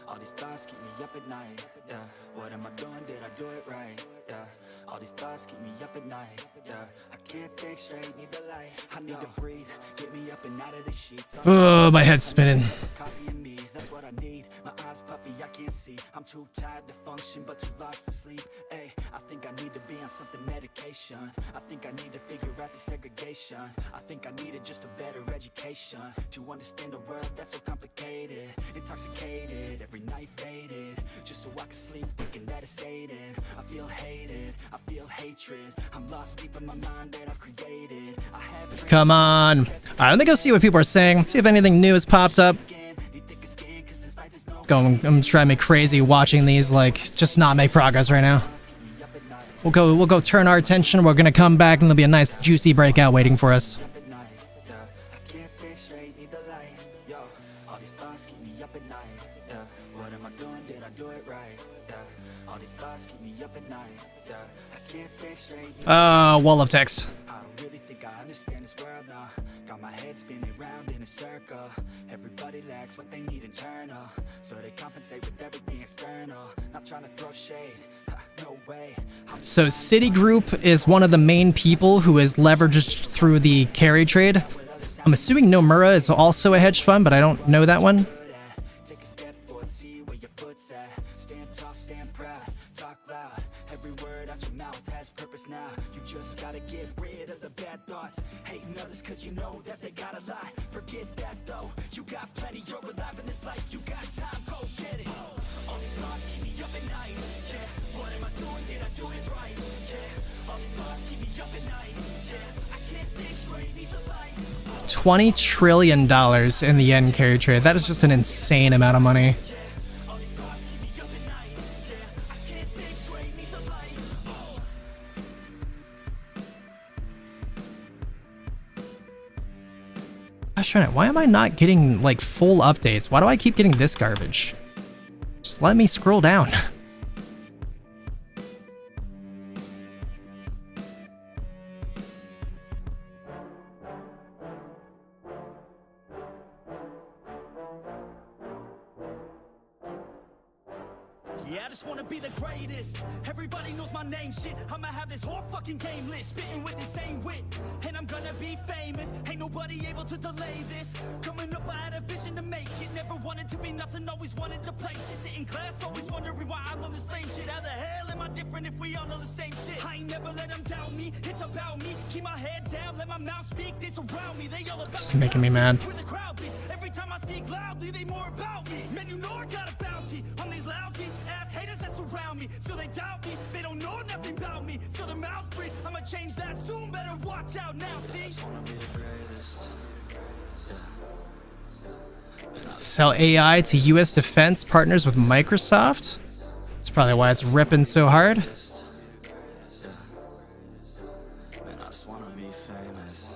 All these thoughts keep me up at night, yeah. What am I doing? Did I do it right? Yeah. All these thoughts keep me up at night, yeah. I can't think straight, need the light. I need to breathe, get me up and out of the sheets. Oh, my head's spinning. Coffee and me, that's what I need. My eyes puffy, I can't see. I'm too tired to function, but too lost to sleep. Hey, I think I need to be on something medication. I think I need to figure out the segregation. I think I needed just a better education to understand a world that's so complicated. Intoxicated, every night faded, just so I can sleep thinking that it's hated. I feel hated, I feel hatred. I'm lost deep in my mind that I've created. I have Come on. All right, let me go see what people are saying. See if anything new has popped up. I'm driving me crazy watching these, like, just not make progress right now. We'll go turn our attention. We're gonna come back and there'll be a nice juicy breakout waiting for us. Wall of text. I don't really think I understand this world now. Got my head spinning round in a circle. Everybody lacks what they need internal, so they compensate with everything external. Not trying to throw shade, no way. So Citigroup is one of the main people who is leveraged through the carry trade. I'm assuming Nomura is also a hedge fund, but I don't know that one. Take a step forward, see where your foot's at. Stand tall, stand proud, talk loud. Every word out your mouth has purpose now. You just gotta get rid of the bad thoughts. Hating others cause you know that they gotta lie. Forget that though, you got plenty, you're alive in this life. You got time, go get it. All these thoughts keep me up at night. Yeah, what am I doing? Did I do it right? Yeah, all these thoughts keep me up at night. Yeah, I can't think straight, need the light. $20 trillion in the yen carry trade. That is just an insane amount of money. Gosh darn it, why am I not getting like full updates? Why do I keep getting this garbage? Just let me scroll down. Yeah, I just wanna be the greatest. Everybody knows my name, shit. I'ma have this whole fucking game list, spitting with the same wit, and I'm gonna be famous. Ain't nobody able to delay this. Coming up, I had a vision to make it. Never wanted to be nothing, always wanted to play shit. Sit in class, always wondering why I love this lame shit. How the hell am I different if we all know the same shit? I ain't never let them doubt me. It's about me. Keep my head down, let my mouth speak. They surround me. They all about This is making me mad. where the crowd be. Every time I speak loudly, they more about me. Man, you know I got a bounty on these lousy ass haters that surround me. So they doubt me, they don't know nothing about me. So their mouths breathe, I'ma change that soon. Better watch out now, see? Sell AI to US defense partners with Microsoft? That's probably why it's ripping so hard. Man, I just wanna be famous.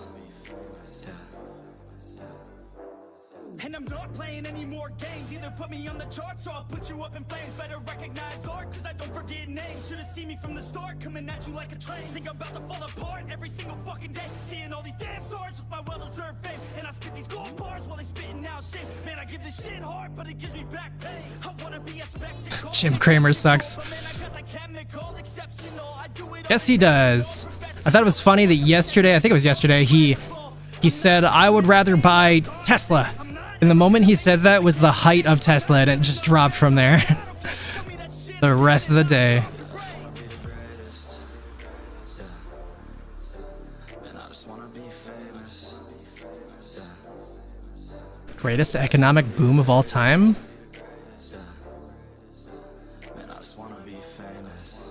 And I'm not playing any more games. Either put me on the charts or I'll put you up in flames. Better recognize art, cause I don't forget names. Should've seen me from the start, coming at you like a train. Think I'm about to fall apart every single fucking day. Seeing all these damn stars with my well-deserved fame. And I spit these gold bars while they spitting out shit. Man, I give this shit hard, but it gives me back pain. I wanna be a spectacle. Jim Cramer sucks. But man, I got that chemical exceptional. I do it Yes, he does. I thought it was funny that yesterday, I think it was yesterday, he said, I would rather buy Tesla. And the moment he said that was the height of Tesla, and it just dropped from there. The rest of the day. Man, I just wanna be famous. Greatest economic boom of all time? Man, I just wanna be famous.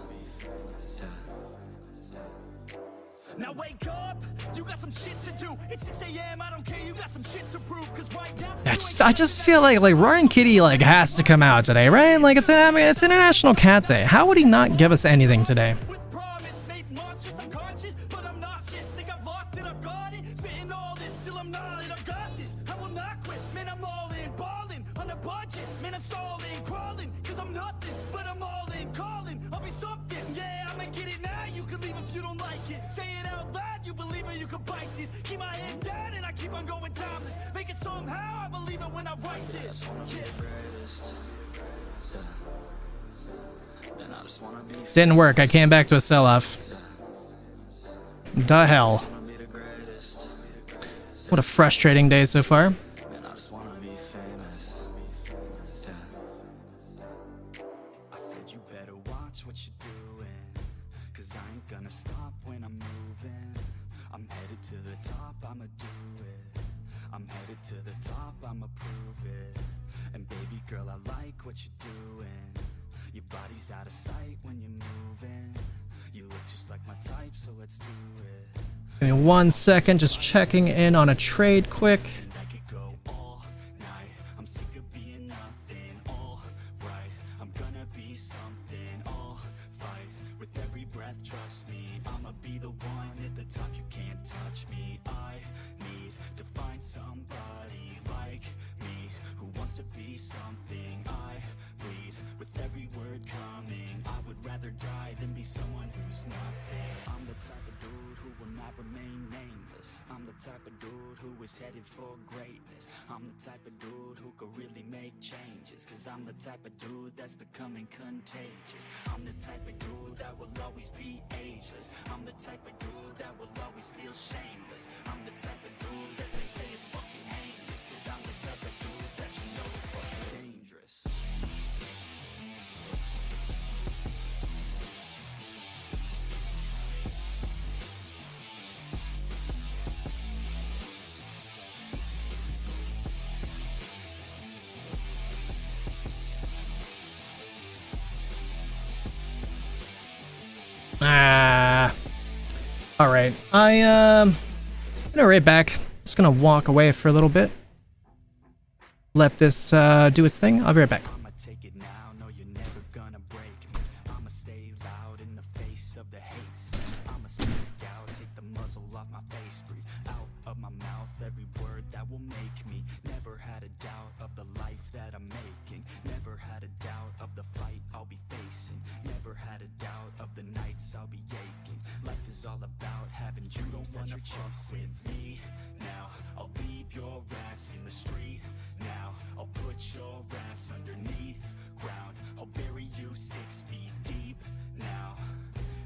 Now wake up, you got some shit to do. It's 6 a.m. I don't care, you got some shit to prove. Cause right now, I just feel like Roaring Kitty has to come out today, right? Like it's International Cat Day. How would he not give us anything today? with promise, made monstrous, I'm conscious, but I'm nauseous. Think I've lost it, I've got it. Spitting all this, still I'm not it, I've got this. I will not quit, man, I'm all in, balling on a budget, man, I'm stalling, crawling, cause I'm nothing, but I'm all in, calling, I'll be something, yeah, I'ma get it now, you can leave if you don't like it. Say it out loud, you believe it, you can bite this. Keep my head down and I keep on going timeless. Make it somehow, I believe it when I write this. Yeah. Man, I just wanna be Didn't work. I came back to a sell-off. The hell. be the greatest. What a frustrating day so far. Man, I just wanna be famous. I said you better watch what you're doing, cause I ain't gonna stop when I'm moving. I'm headed to the top, I'ma do it. I'm headed to the top, I'ma prove it. And baby girl, I like what you're doing. Your body's out of sight when you're moving. You look just like my type, so let's do it. Give me 1 second, just checking in on a trade quick. And I could go all night. I'm sick of being nothing. All right, I'm gonna be something. All fight with every breath. Trust me, I'ma be the one at the top. You can't touch me. I need to find somebody like me who wants to be something. I bleed with every word coming. I would rather die than be someone who's nothing. I'm the type of dude who will not remain nameless. I'm the type of dude who is headed for greatness. I'm the type of dude who could really make changes. Cause I'm the type of dude that's becoming contagious. I'm the type of dude that will always be ageless. I'm the type of dude that will always feel shameless. I'm the type of dude that they say is fucking heinous. Cause I'm the type of dude that you know is fucking dangerous. All right. I'm gonna right back. Just gonna walk away for a little bit. Let this do its thing. I'll be right back. I'ma take it now, no you're never gonna break me. I'ma stay loud in the face of the hate. I'ma speak out, take the muzzle off my face, breathe out of my mouth, every word that will make me. Never had a doubt of the life that I'm making. Never had a doubt of the fight I'll be facing. Never had a doubt of the nights I'll be aching. Life is all about having dreams that you're chasing. With me now, I'll leave your ass in the street. Now, I'll put your ass underneath ground. I'll bury you 6 feet deep now,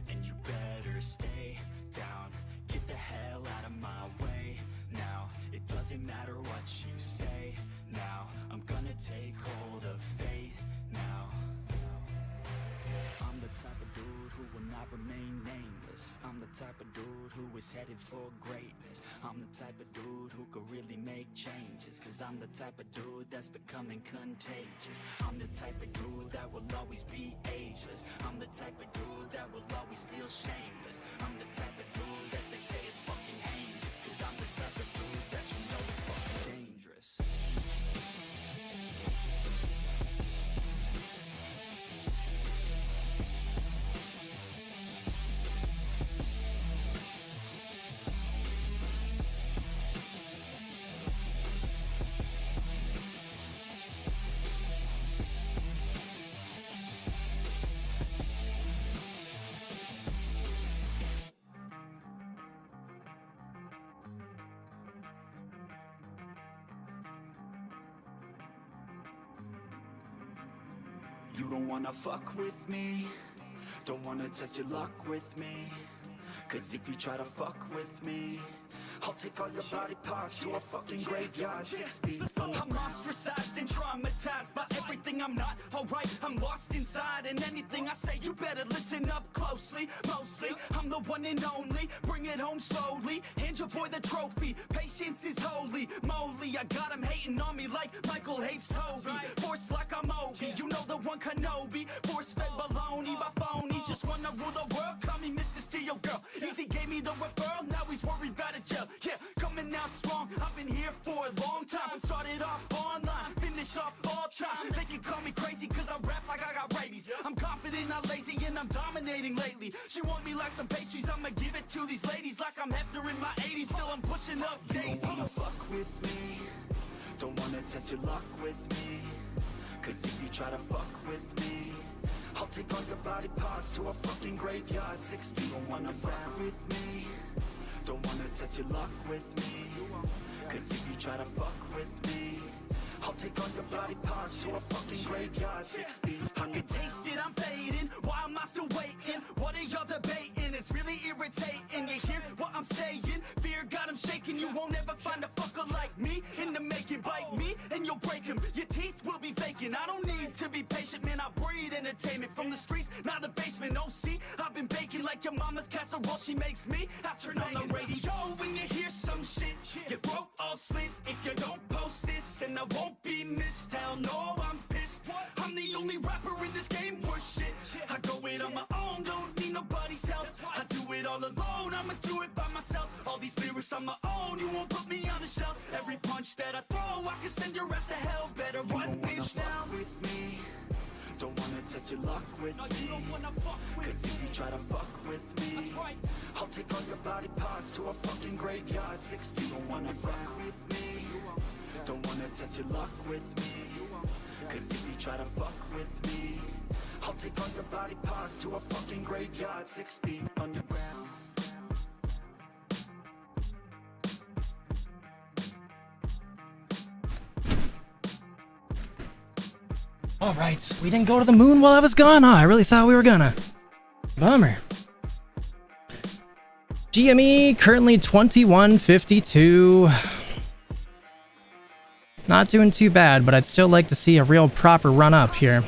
and you better stay down. Get the hell out of my way now. It doesn't matter what you say now. I'm gonna take hold of fate now. I'm the type of dude who will not remain nameless. I'm the type of dude who is headed for greatness. I'm the type of dude who could really make changes. Cause I'm the type of dude that's becoming contagious. I'm the type of dude that will always be ageless. I'm the type of dude that will always feel shameless. I'm the type of dude that they say is fucking heinous. Cause I'm the type of dude that you know is fucking dangerous. You don't wanna fuck with me, don't wanna test your luck with me. Cause if you try to fuck with me, I'll take all your body parts to a fucking graveyard 6 feet from the ground. I'm ostracized and traumatized by everything I'm not alright. I'm lost inside, and anything I say you better listen up closely. Mostly, I'm the one and only. Bring it home slowly, hand your boy the trophy. Patience is holy moly. I got him hating on me like Michael hates Toby. Force like I'm Obi, you know the one Kenobi. Force fed baloney by phonies, just wanna rule the world. Call me Mr. Steel Girl. Easy gave me the referral, now he's worried about a jail. Yeah, coming out strong, I've been here for a long time. Started off online, finish off all time. They can call me crazy cause I rap like I got rabies. I'm confident, not lazy, and I'm dominating lately. She want me like some pastries, I'ma give it to these ladies like I'm Hefner in my 80s. Still I'm pushing up daisies. Don't wanna fuck with me, don't wanna test your luck with me. Cause if you try to fuck with me, I'll take all your body parts to a fucking graveyard 6 feet. Don't wanna fuck with me, don't wanna test your luck with me. Cause if you try to fuck with me, I'll take all your body parts to a fucking graveyard 6 feet. I can taste it, I'm fading. Why am I still waiting? What are y'all debating? It's really irritating. You hear what I'm saying? Fear got him shaking. You won't ever find a fucker like me in the making. Bite me and you'll break him. Your teeth will be vacant. I don't need to be patient, man. I breed entertainment from the streets, not the basement. Oh, see, I've been baking like your mama's casserole. She makes me. I turn on the radio when you hear some shit. Your throat all slit if you don't post this, and I won't be missed. Hell no, I'm pissed. I'm the only rapper in this game worth shit. I go it on my own, don't need nobody's help. I do it all alone, I'ma do it by myself. All these lyrics on my own, you won't put me on the shelf. Every punch that I throw, I can send your ass to hell. Better run, bitch, now with me. Don't wanna test your luck with me. Cause if you try to fuck with me, I'll take all your body parts to a fucking graveyard 6 feet. Don't wanna fuck with me, don't wanna test your luck with me. Cause if you try to fuck with me, I'll take all your body parts to a fucking graveyard 6 feet underground. All right, we didn't go to the moon while I was gone, huh? I really thought we were gonna. Bummer. GME currently 2152. Not doing too bad, but I'd still like to see a real proper run up here.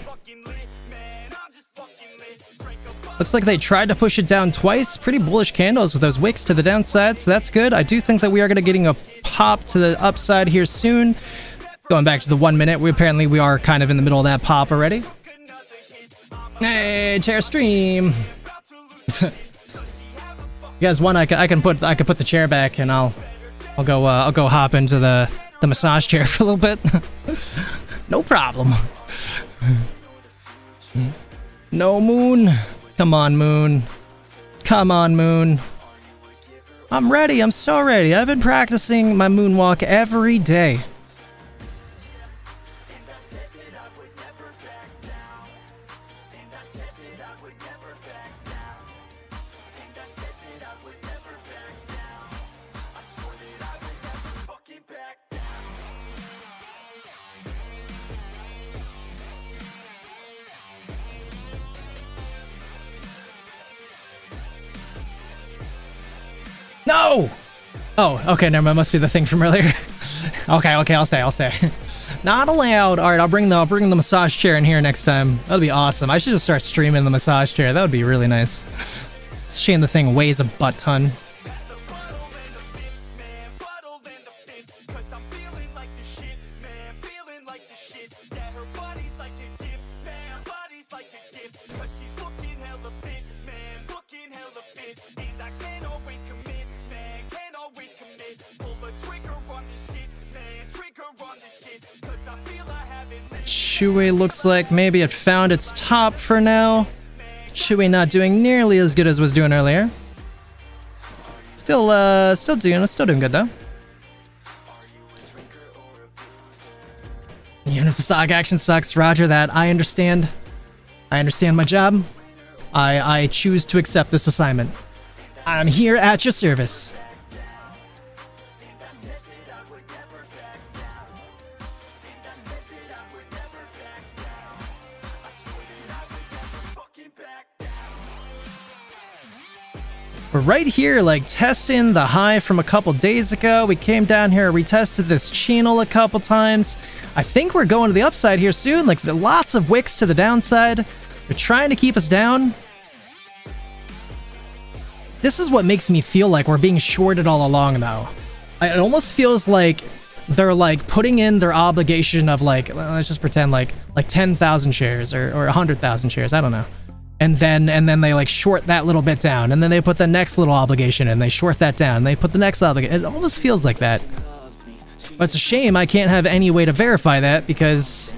Looks like they tried to push it down twice. Pretty bullish candles with those wicks to the downside, so that's good. I do think that we are going to getting a pop to the upside here soon. Going back to the 1 minute, we are kind of in the middle of that pop already. Hey, chair stream. You guys want? I can put the chair back, and I'll go hop into the massage chair for a little bit. No problem. No, moon. Come on, moon. Come on, moon. I'm ready. I'm so ready. I've been practicing my moonwalk every day. No! Oh, okay, never mind. Must be the thing from earlier. okay, I'll stay. Not allowed. All right, I'll bring the massage chair in here next time. That'll be awesome. I should just start streaming the massage chair. That would be really nice. It's a shame the thing weighs a butt ton. Chewy looks like maybe it found its top for now. Chewy not doing nearly as good as it was doing earlier. Still doing good though. Even if the stock action sucks, roger that. I understand. I understand my job. I choose to accept this assignment. I'm here at your service. We're right here, like, testing the high from a couple days ago. We came down here, retested this channel a couple times. I think we're going to the upside here soon. Like, there are lots of wicks to the downside. They're trying to keep us down. This is what makes me feel like we're being shorted all along, though. It almost feels like they're, like, putting in their obligation of, like, let's just pretend, like 10,000 shares or 100,000 shares. I don't know. And then they like short that little bit down, and then they put the next little obligation and they short that down, and they put the next obligation. It almost feels like that. But it's a shame I can't have any way to verify that because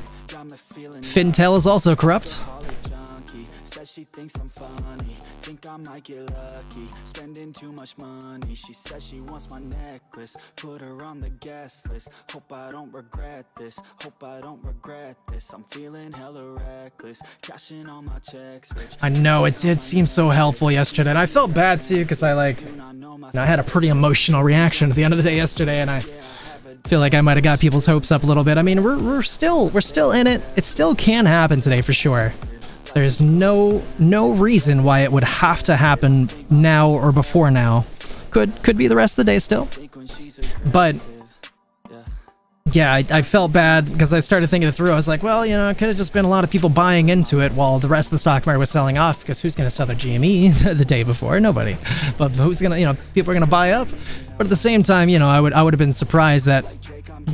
Fintel is also corrupt. She thinks I'm funny, think I might get lucky, spending too much money. She says she wants my necklace, put her on the guest list. Hope I don't regret this, hope I don't regret this. I'm feeling hella reckless, cashing all my checks, rich. I know, it did seem so helpful yesterday, and I felt bad too because I had a pretty emotional reaction at the end of the day yesterday, and I feel like I might have got people's hopes up a little bit. I mean, we're still in it. It still can happen today for sure. There's no reason why it would have to happen now or before now. Could be the rest of the day still. But yeah, I felt bad because I started thinking it through. I was like, well, you know, it could have just been a lot of people buying into it while the rest of the stock market was selling off, because who's going to sell their GME the day before? Nobody. But who's going to, you know, people are going to buy up. But at the same time, you know, I would have been surprised that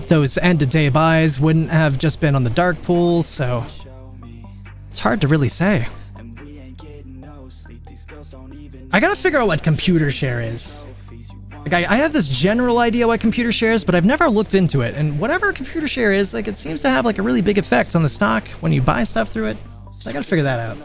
those end of day buys wouldn't have just been on the dark pools, so it's hard to really say. I gotta figure out what computer share is. Like, I have this general idea what computer share is, but I've never looked into it. And whatever computer share is, like, it seems to have like a really big effect on the stock when you buy stuff through it. So I gotta figure that out.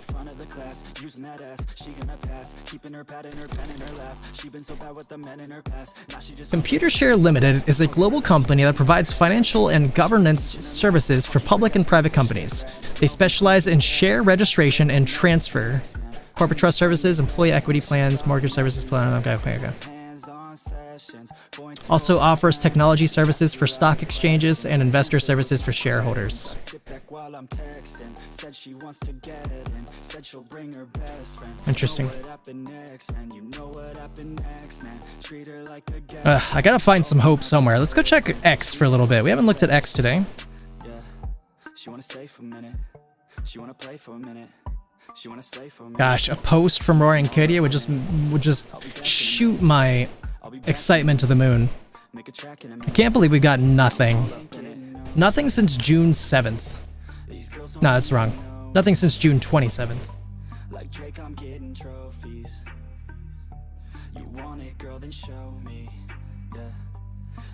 Computer Share Limited is a global company that provides financial and governance services for public and private companies. They specialize in share registration and transfer, corporate trust services, employee equity plans, mortgage services plan. Okay. Also offers technology services for stock exchanges and investor services for shareholders. Interesting. I gotta find some hope somewhere. Let's go check X for a little bit. We haven't looked at X today. Gosh, a post from Roaring Kitty would just shoot my excitement to the moon. I can't believe we got nothing. Nothing since June 7th. No, that's wrong. Nothing since June 27th. Like Drake, I'm getting trophies. You want it, girl, then show me. Yeah.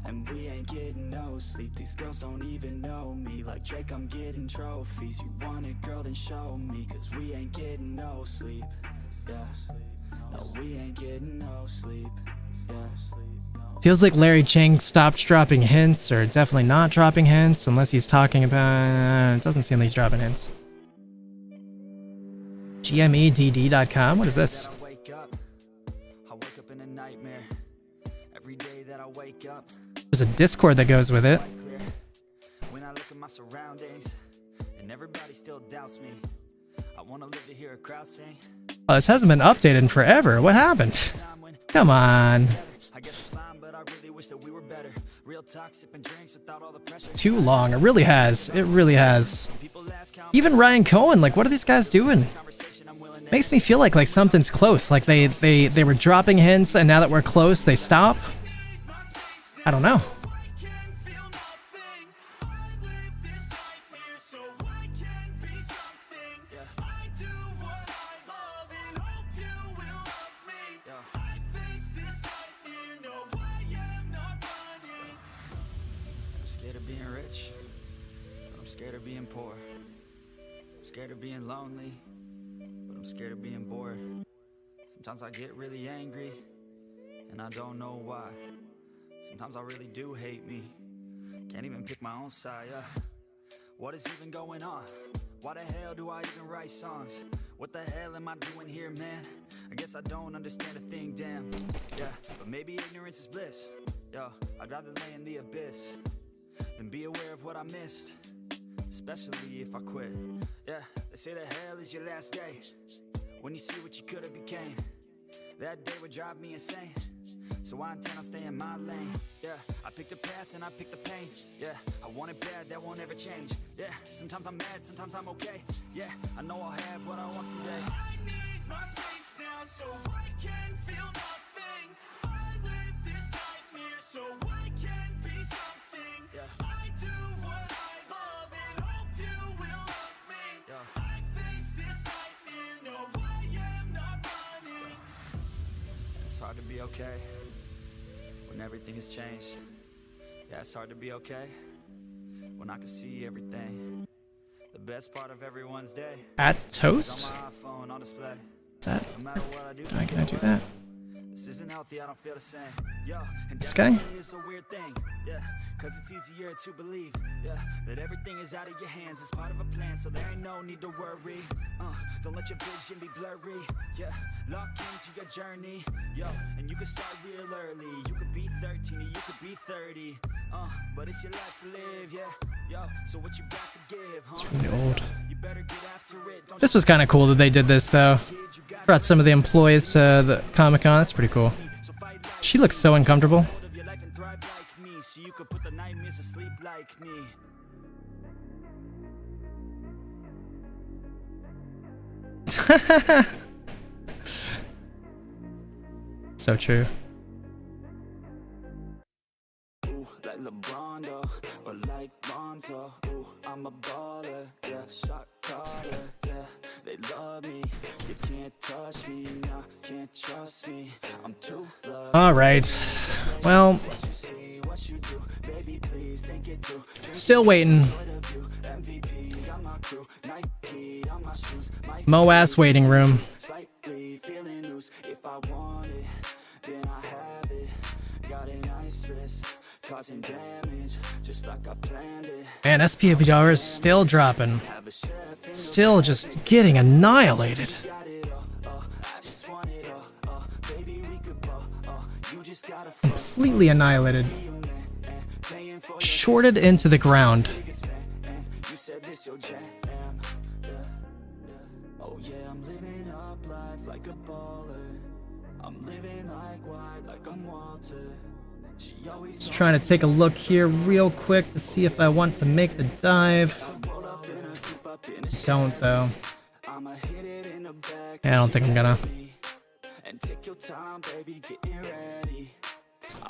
And we ain't getting no sleep. These girls don't even know me. Like Drake, I'm getting trophies. You want it, girl, then show me. Cause we ain't getting no sleep. Yeah. No, we ain't getting no sleep. Feels like Larry Chang stopped dropping hints, or definitely not dropping hints, unless he's talking about... it doesn't seem like he's dropping hints. GMEDD.com? What is this? I wake up in a nightmare. Every day that I wake up, There's a Discord that goes with it. clear. When I look at my surroundings, and everybody still doubts me, I want to live to hear a crowd sing. Oh, this hasn't been updated in forever. What happened? Come on. I guess it's fine, but I really wish that we were better. Real talk, sipping drinks without all the pressure. Too long. It really has. It really has. Even Ryan Cohen, like, what are these guys doing? Makes me feel like something's close. Like they were dropping hints, and now that we're close, they stop. I don't know. I'm scared of being rich, but I'm scared of being poor. I'm scared of being lonely, but I'm scared of being bored. Sometimes I get really angry, and I don't know why. Sometimes I really do hate me. Can't even pick my own side, yeah. What is even going on? Why the hell do I even write songs? What the hell am I doing here, man? I guess I don't understand a thing, damn. Yeah, but maybe ignorance is bliss. Yo, I'd rather lay in the abyss than be aware of what I missed, especially if I quit. Yeah, they say that hell is your last day, when you see what you could have became. That day would drive me insane, so I intend on staying in my lane. Yeah, I picked a path and I picked the pain. Yeah, I want it bad, that won't ever change. Yeah, sometimes I'm mad, sometimes I'm okay. Yeah, I know I'll have what I want someday. I need my space now so I can feel nothing. I live this nightmare so I can be something. Yeah, I do what I love and hope you will love me. Yeah, I face this nightmare, no I am not running. It's hard to be okay when everything has changed. Yeah, it's hard to be okay when I can see everything. The best part of everyone's day At is Toast? on my iPhone on display. Is that? No matter what I do, Can I do that? this isn't healthy, I don't feel the same. Yo, and This guy? destiny is a weird thing. Yeah, cause it's easier to believe. Yeah, that everything is out of your hands. It's part of a plan, so there ain't no need to worry. Don't let your vision be blurry. Yeah, lock into your journey. Yo, and you can start real early. You could be 13 or you could be 30. But it's your life to live, yeah. Yo, so what you got to give, huh? It's really old. You better get after it. Don't This was kind of cool that they did this, though. Brought some of the employees to the Comic-Con. That's pretty cool. She looks so uncomfortable. of your life and thrive like me, so you could put the nightmares to sleep like me. So true. Ooh, like LeBron, though, or like Lonzo. Ooh, I'm a baller, yeah, shot caller, yeah. They love me, you can't touch me, nah, can't trust me. I'm too loved. All right. Well, What you see, what you do, baby, please think it through. still waiting. MVP, got my crew, Nike on my shoes, my Moass waiting room. slightly feeling loose. If I want it, then I have it. Got an ice wrist, causing damage, just like I planned it. Man, SPAPR is still dropping. Have a chef in Still just getting annihilated. got it all, I just want it all, baby, we could ball, you just gotta Completely annihilated. you, man, paying for Shorted into the ground. your biggest fan, and you said this your jam, yeah, yeah. Oh yeah, I'm living up life like a baller. I'm living like white, like I'm Walter. She always Just trying to take a look here real quick to see if I want to make the dive. roll up in a keep up in a Don't, though. I'ma hit it in the back. Yeah, I don't think I'm gonna. And take your time, baby, getting ready.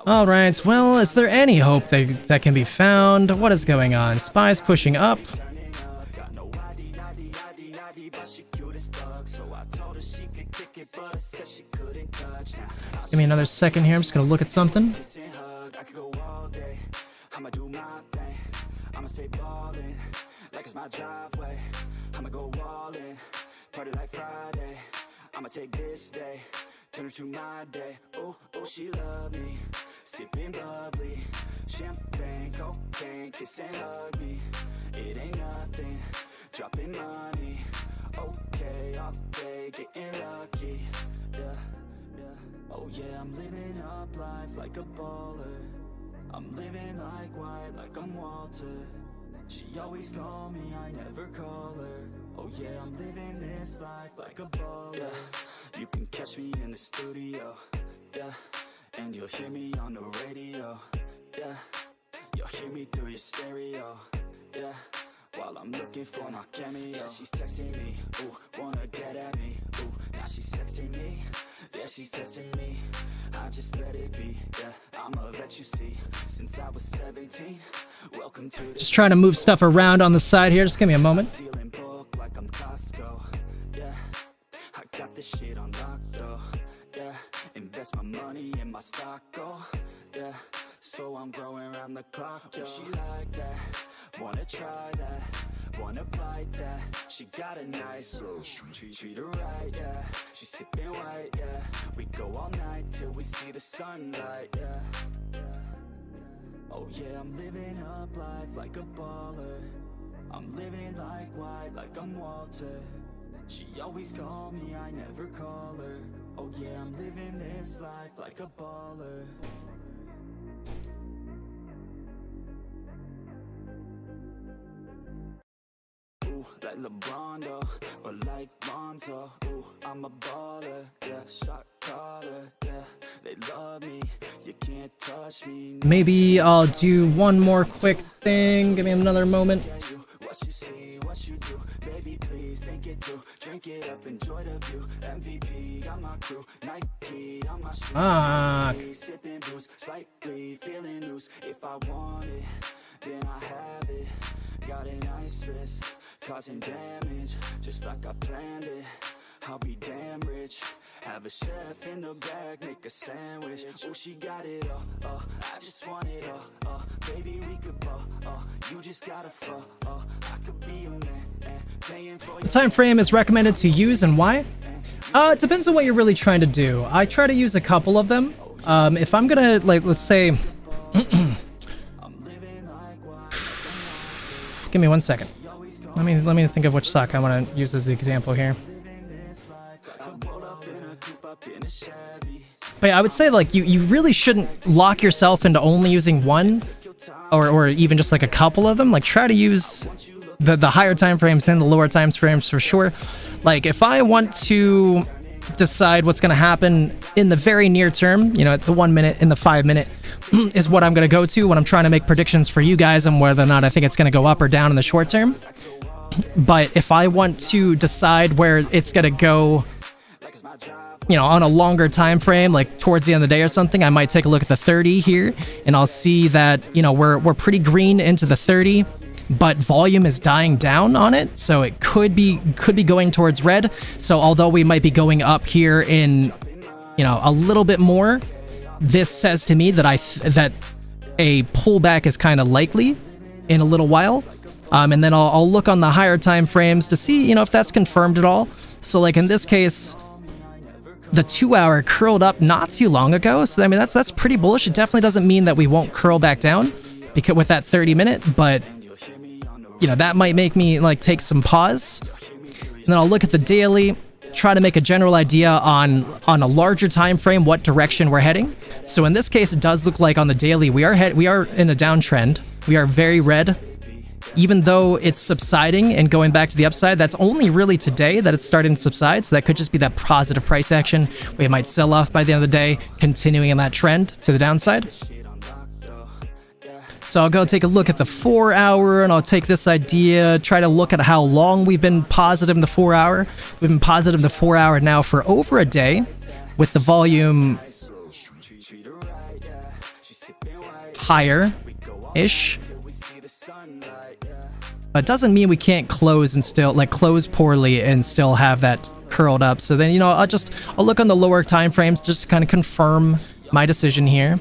All right, well, is there any hope that can be found? What is going on? Spies pushing up. Turning up, got no ID, but she cute as fuck. So I told her she could kick it, but I said she couldn't touch. Now Give me another second here. I'm just gonna look at something. kiss and hug, I could go all day. I'ma do my thing, I'ma stay ballin', like it's my driveway. I'ma go all in, party like Friday. I'ma take this day turn her to my day. Oh, oh, she love me, sipping bubbly, champagne, cocaine, kiss and hug me. It ain't nothing, dropping money. Okay, all day, getting lucky. Yeah, yeah. Oh yeah, I'm living up life like a baller. I'm living like white, like I'm Walter. She always told me I never call her. Oh yeah, I'm living this life like a baller. Yeah, you can catch me in the studio. Yeah, and you'll hear me on the radio. Yeah, you'll hear me through your stereo. Yeah, while I'm looking for my cameo. Yeah, she's texting me, ooh, wanna get at me. Ooh, now she's texting me. Yeah, she's testing me. I just let it be. Yeah, I'm a vet, you see, since I was 17. Welcome to Just trying to move stuff around on the side here. Just give me a moment. dealing book like I'm Costco. Yeah, I got this shit on lock though. Yeah, invest my money in my stock. Oh, yeah, so I'm growing around the clock. Yo, she like that, wanna try that, wanna bite that. She got a nice treat her right, yeah. She's sipping white, yeah. We go all night till we see the sunlight, yeah. Oh yeah, I'm living up life like a baller. I'm living like white, like I'm Walter. She always called me, I never call her. Oh yeah, I'm living this life like a baller. Ooh, like LeBron though, or like Lonzo. Ooh, I'm a baller, yeah, shot caller, yeah. They love me, you can't touch me. Maybe I'll do one more quick thing. Give me another moment. What you see, what you do, baby, please think it through. Drink it up, enjoy the view. MVP, got my crew. Nike on my shoes. Sipping booze, slightly feeling loose. If I want it, then I have it. Got an ice wrist, causing damage, just like I planned it. I'll be damn rich. Have a chef in the back, make a sandwich. Oh, she got it all. I just want it all. Baby, we could ball. You just gotta fall. I could be a man. Paying for The time frame is recommended to use and why? It depends on what you're really trying to do. I try to use a couple of them. If I'm gonna, like, let's say, give me 1 second. Let me think of which sock I want to use as the example here. But yeah, I would say, like, you really shouldn't lock yourself into only using one or even just like a couple of them. Like, try to use the higher time frames and the lower time frames for sure. Like, if I want to decide what's going to happen in the very near term, you know, at the 1 minute, in the 5 minute is what I'm going to go to when I'm trying to make predictions for you guys on whether or not I think it's going to go up or down in the short term. But if I want to decide where it's going to go, you know, on a longer time frame, like towards the end of the day or something, I might take a look at the 30 here, and I'll see that, you know, we're pretty green into the 30, but volume is dying down on it, so it could be going towards red. So although we might be going up here in, you know, a little bit more, this says to me that that a pullback is kind of likely in a little while. And then I'll look on the higher time frames to see, you know, if that's confirmed at all. So like in this case, the 2 hour curled up not too long ago. So I mean, that's pretty bullish. It definitely doesn't mean that we won't curl back down because with that 30 minute, but you know, that might make me like take some pause. And then I'll look at the daily, try to make a general idea on a larger time frame what direction we're heading. So in this case, it does look like on the daily we are in a downtrend. We are very red. Even though it's subsiding and going back to the upside, that's only really today that it's starting to subside. So that could just be that positive price action. We might sell off by the end of the day, continuing in that trend to the downside. So I'll go take a look at the 4 hour, and I'll take this idea, try to look at how long we've been positive in the 4 hour. We've been positive in the 4 hour now for over a day, with the volume higher-ish. But it doesn't mean we can't close and still, like, close poorly and still have that curled up. So then, you know, I'll look on the lower time frames just to kind of confirm my decision here.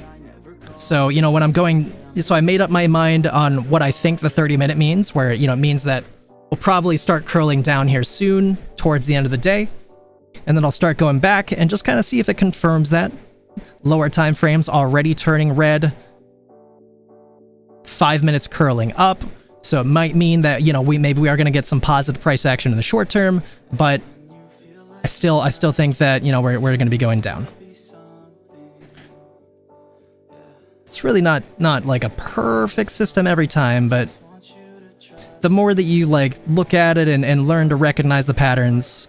So, you know, when I'm going, so I made up my mind on what I think the 30-minute means, where, you know, it means that we'll probably start curling down here soon towards the end of the day. and then I'll start going back and just kind of see if it confirms that. Lower time frames already turning red. 5 minutes curling up, so it might mean that, you know, we are going to get some positive price action in the short term, but I still think that, you know, we're going to be going down. It's really not like a perfect system every time, but the more that you like look at it and learn to recognize the patterns,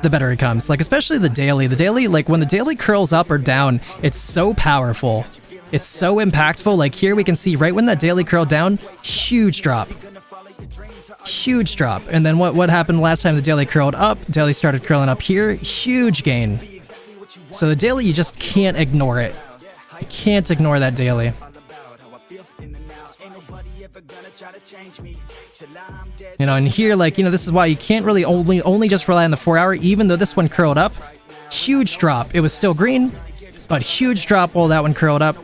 the better it comes. Like, especially the daily. The daily, like, when the daily curls up or down, it's so powerful. It's so impactful. Like, here we can see right when that daily curled down, huge drop. Huge drop. And then what happened last time the daily curled up? Daily started curling up here. Huge gain. So the daily, you just can't ignore it. You can't ignore that daily. You know, and here, like, you know, this is why you can't really only just rely on the 4 hour, even though this one curled up. Huge drop. It was still green, but huge drop while that one curled up.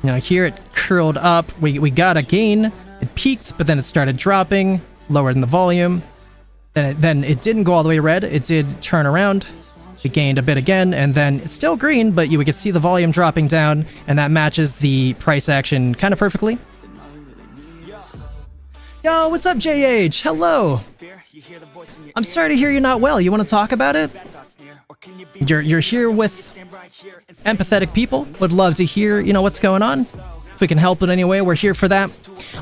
You know, here it curled up. We got a gain. It peaked, but then it started dropping, lowered in the volume. Then it didn't go all the way red. It did turn around. It gained a bit again, and then it's still green, but we could see the volume dropping down, and that matches the price action kind of perfectly. Yo, what's up, JH? Hello. I'm sorry to hear you're not well. You want to talk about it? You're here with empathetic people. Would love to hear, you know, what's going on. If we can help in any way, we're here for that.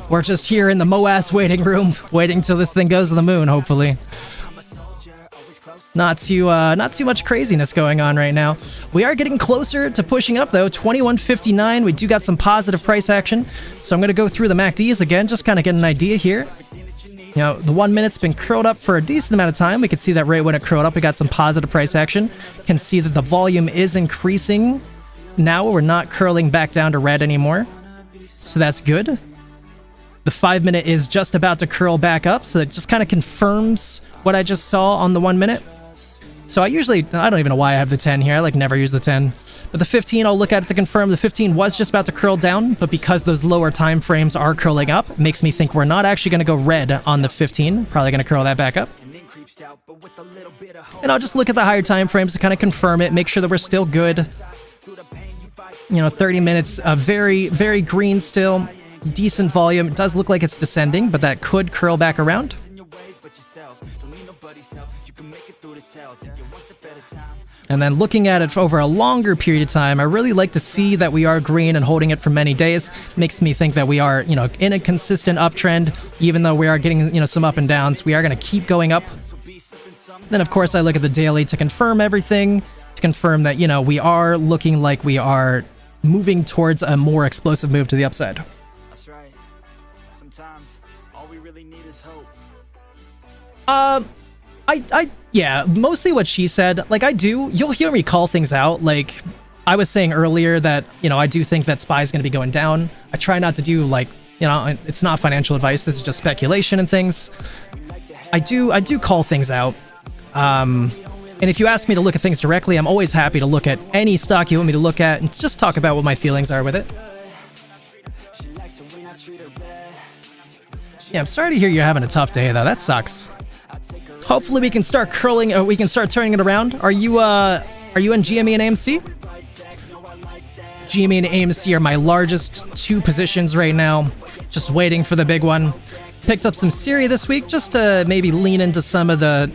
We're just here in the MOAS waiting room, waiting till this thing goes to the moon, hopefully. Not too much craziness going on right now. We are getting closer to pushing up, though. 21.59. We do got some positive price action. So I'm going to go through the MACDs again, just kind of get an idea here. You know, the 1 minute's been curled up for a decent amount of time. We can see that right when it curled up, we got some positive price action. You can see that the volume is increasing. Now we're not curling back down to red anymore. So that's good. The 5 minute is just about to curl back up, so it just kind of confirms what I just saw on the 1 minute. So I don't even know why I have the 10 here. I like never use the 10. But the 15, I'll look at it to confirm. The 15 was just about to curl down, but because those lower time frames are curling up, it makes me think we're not actually going to go red on the 15. Probably going to curl that back up. And I'll just look at the higher time frames to kind of confirm it, make sure that we're still good. You know, 30 minutes, very, very green still. Decent volume. It does look like it's descending, but that could curl back around. And then looking at it over a longer period of time, I really like to see that we are green and holding it for many days. Makes me think that we are, you know, in a consistent uptrend, even though we are getting, you know, some up and downs. We are going to keep going up. Then, of course, I look at the daily to confirm everything, to confirm that, you know, we are looking like we are moving towards a more explosive move to the upside. That's right. Sometimes all we really need is hope. Yeah, mostly what she said. Like, you'll hear me call things out. Like, I was saying earlier that, you know, I do think that SPY is going to be going down. I try not to do, like, you know, it's not financial advice. This is just speculation and things. I do call things out. And if you ask me to look at things directly, I'm always happy to look at any stock you want me to look at and just talk about what my feelings are with it. Yeah, I'm sorry to hear you're having a tough day, though. That sucks. Hopefully we can start curling, we can start turning it around. Are you in GME and AMC? GME and AMC are my largest two positions right now. Just waiting for the big one. Picked up some Siri this week just to maybe lean into some of the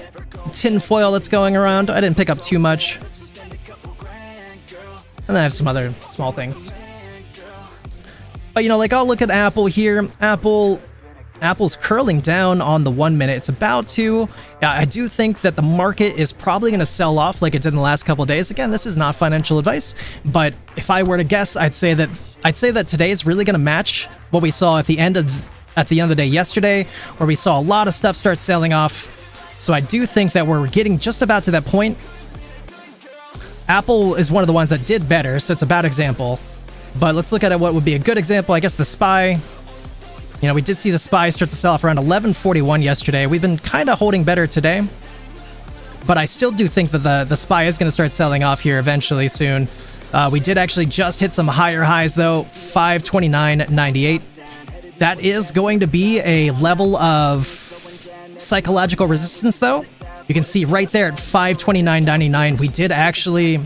tin foil that's going around. I didn't pick up too much. And then I have some other small things. But, you know, like, I'll look at Apple here. Apple's curling down on the 1 minute. It's about to. Yeah, I do think that the market is probably going to sell off like it did in the last couple of days. Again, this is not financial advice, but if I were to guess, I'd say that today is really going to match what we saw at the end of the day yesterday, where we saw a lot of stuff start selling off. So I do think that we're getting just about to that point. Apple is one of the ones that did better, so it's a bad example. But let's look at what would be a good example. I guess the SPY. You know, we did see the SPY start to sell off around 11:41 yesterday. We've been kind of holding better today. But I still do think that the SPY is going to start selling off here eventually soon. We did actually just hit some higher highs, though. 529.98. That is going to be a level of psychological resistance, though. You can see right there at 529.99, we did actually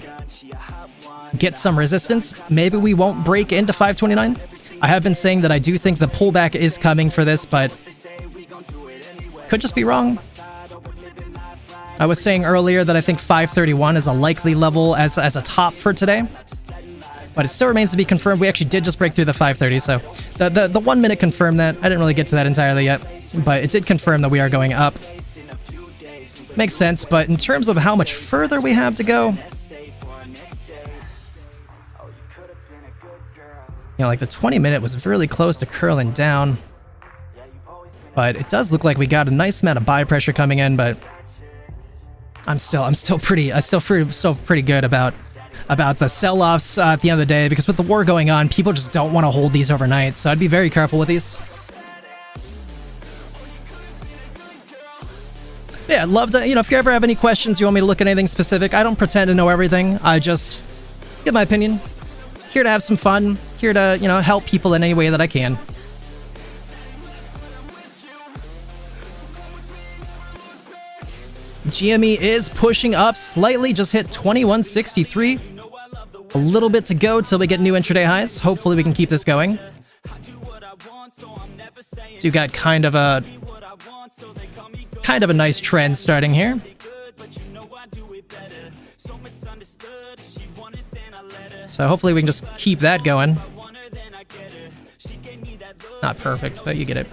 get some resistance. Maybe we won't break into 529. I have been saying that I do think the pullback is coming for this, but could just be wrong. I was saying earlier that I think 531 is a likely level as a top for today, but it still remains to be confirmed. We actually did just break through the 530, so the 1 minute confirmed that. I didn't really get to that entirely yet, but it did confirm that we are going up. Makes sense, but in terms of how much further we have to go, you know, like the 20 minute was really close to curling down, but it does look like we got a nice amount of buy pressure coming in, but I still feel pretty good about the sell-offs at the end of the day, because with the war going on, people just don't want to hold these overnight, so I'd be very careful with these. Yeah, I'd love to, you know, if you ever have any questions, you want me to look at anything specific, I don't pretend to know everything, I just give my opinion. Here to have some fun, here to, you know, help people in any way that I can. GME is pushing up slightly, just hit 2163. A little bit to go till we get new intraday highs. Hopefully we can keep this going. So you got kind of a nice trend starting here. So hopefully we can just keep that going. Not perfect, but you get it.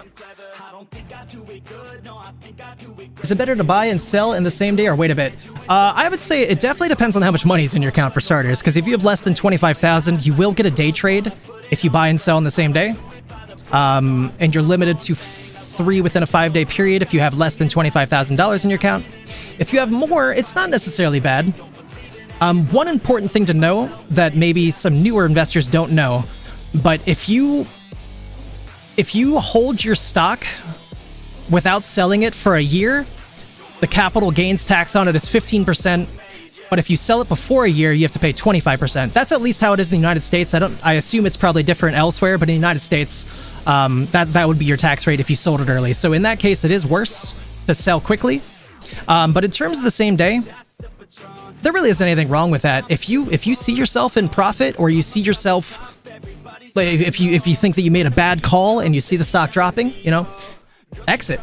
Is it better to buy and sell in the same day or wait a bit? I would say it definitely depends on how much money is in your account for starters, because if you have less than 25,000, you will get a day trade if you buy and sell in the same day. And you're limited to 3 within a 5-day period if you have less than $25,000 in your account. If you have more, it's not necessarily bad. One important thing to know that maybe some newer investors don't know, but if you hold your stock without selling it for a year, the capital gains tax on it is 15%, but if you sell it before a year, you have to pay 25%. That's at least how it is in the United States. I assume it's probably different elsewhere, but in the United States, that would be your tax rate if you sold it early. So in that case, it is worse to sell quickly. But in terms of the same day, there really isn't anything wrong with that. If you see yourself in profit, or you see yourself, like if you think that you made a bad call and you see the stock dropping, you know, exit,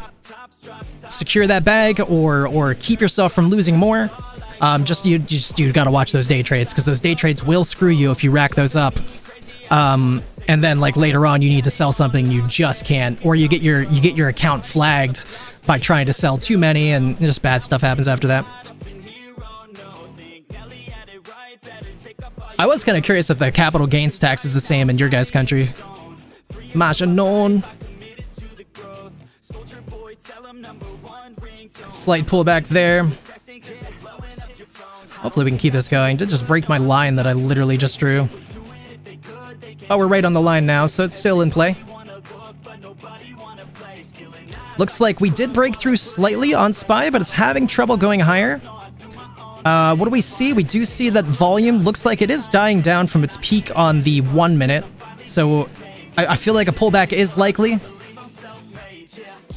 secure that bag, or keep yourself from losing more. You gotta watch those day trades, because those day trades will screw you if you rack those up. And then like later on, you need to sell something, you just can't, or you get your account flagged by trying to sell too many, and just bad stuff happens after that. I was kind of curious if the capital gains tax is the same in your guys' country. Majanon. Slight pullback there. Hopefully we can keep this going. Did just break my line that I literally just drew. Oh, we're right on the line now, so it's still in play. Looks like we did break through slightly on SPY, but it's having trouble going higher. What do we see? We do see that volume looks like it is dying down from its peak on the 1 minute. So I feel like a pullback is likely.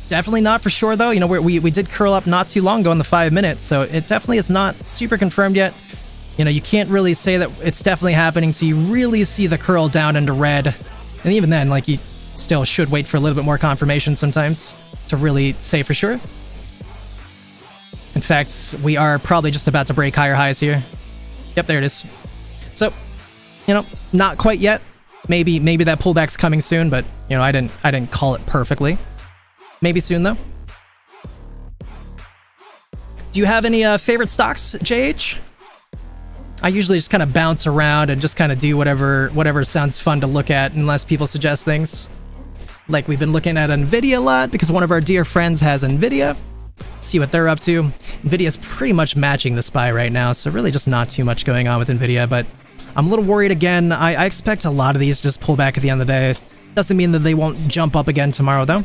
Definitely not for sure, though. You know, we did curl up not too long ago on the 5 minute, so it definitely is not super confirmed yet. You know, you can't really say that it's definitely happening, so you really see the curl down into red. And even then, like, you still should wait for a little bit more confirmation sometimes to really say for sure. In fact, we are probably just about to break higher highs here. Yep, there it is. So, you know, not quite yet. Maybe that pullback's coming soon, but you know, I didn't call it perfectly. Maybe soon though. Do you have any favorite stocks, JH? I usually just kind of bounce around and just kind of do whatever sounds fun to look at, unless people suggest things. Like we've been looking at Nvidia a lot because one of our dear friends has Nvidia. See what they're up to. Nvidia's pretty much matching the SPY right now, so really just not too much going on with Nvidia, but I'm a little worried again. I expect a lot of these just pull back at the end of the day. Doesn't mean that they won't jump up again tomorrow, though.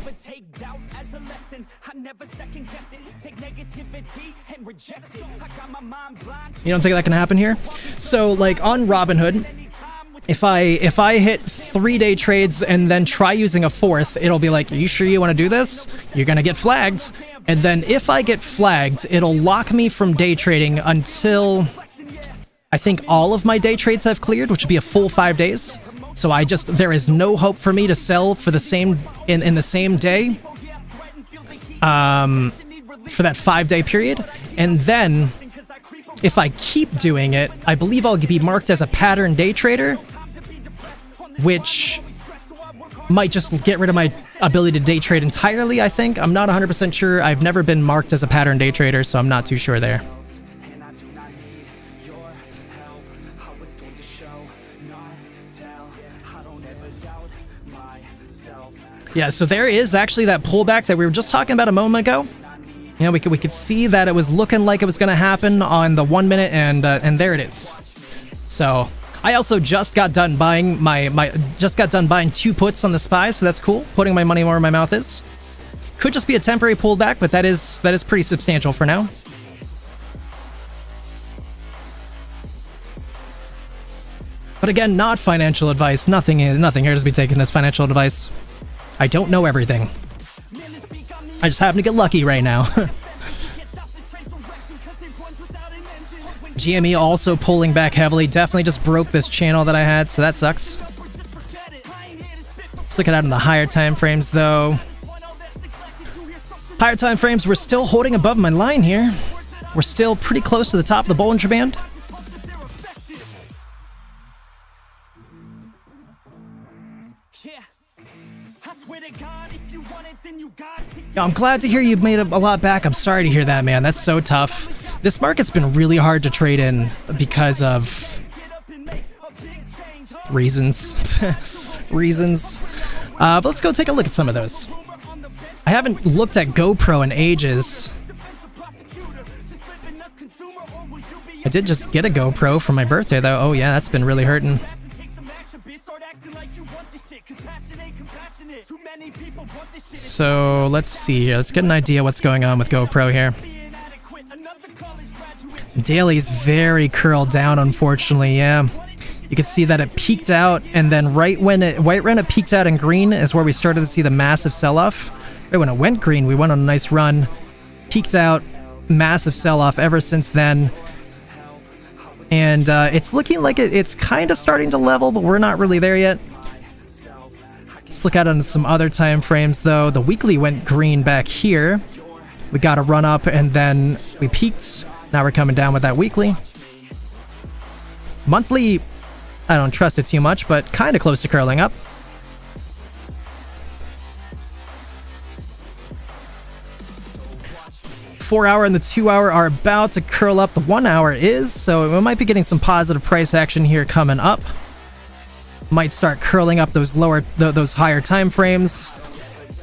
You don't think that can happen here? So, like, on Robinhood, if I hit 3 day trades and then try using a fourth, it'll be like, are you sure you want to do this? You're gonna get flagged. And then if I get flagged, it'll lock me from day trading until I think all of my day trades have cleared, which would be a full 5 days. So there is no hope for me to sell for the same in the same day. For that 5 day period. And then if I keep doing it, I believe I'll be marked as a pattern day trader, which might just get rid of my ability to day trade entirely, I think. I'm not 100% sure. I've never been marked as a pattern day trader, so I'm not too sure there. Yeah, so there is actually that pullback that we were just talking about a moment ago. You know, we could see that it was looking like it was going to happen on the 1 minute, and there it is. So I also just got done buying buying 2 puts on the SPY, so that's cool. Putting my money where my mouth is. Could just be a temporary pullback, but that is pretty substantial for now. But again, not financial advice. Nothing here to be taken as financial advice. I don't know everything. I just happen to get lucky right now. GME also pulling back heavily. Definitely just broke this channel that I had, so that sucks. Let's look at it in the higher time frames, though. Higher time frames, we're still holding above my line here. We're still pretty close to the top of the Bollinger Band. Yeah, I'm glad to hear you've made a lot back. I'm sorry to hear that, man. That's so tough. This market's been really hard to trade in because of reasons. Reasons. But let's go take a look at some of those. I haven't looked at GoPro in ages. I did just get a GoPro for my birthday, though. Oh yeah, that's been really hurting. So let's see here. Let's get an idea what's going on with GoPro here. Daily's very curled down, unfortunately. Yeah, you can see that it peaked out, and then right when it peaked out in green is where we started to see the massive sell-off. Right when it went green, we went on a nice run, peaked out, massive sell-off ever since then. And it's looking like it's kind of starting to level, but we're not really there yet. Let's look at it on some other time frames, though. The weekly went green back here. We got a run up, and then we peaked. Now we're coming down with that weekly. Monthly, I don't trust it too much, but kind of close to curling up. The 4 hour and the 2 hour are about to curl up. The 1 hour is, so we might be getting some positive price action here coming up. Might start curling up those higher time frames.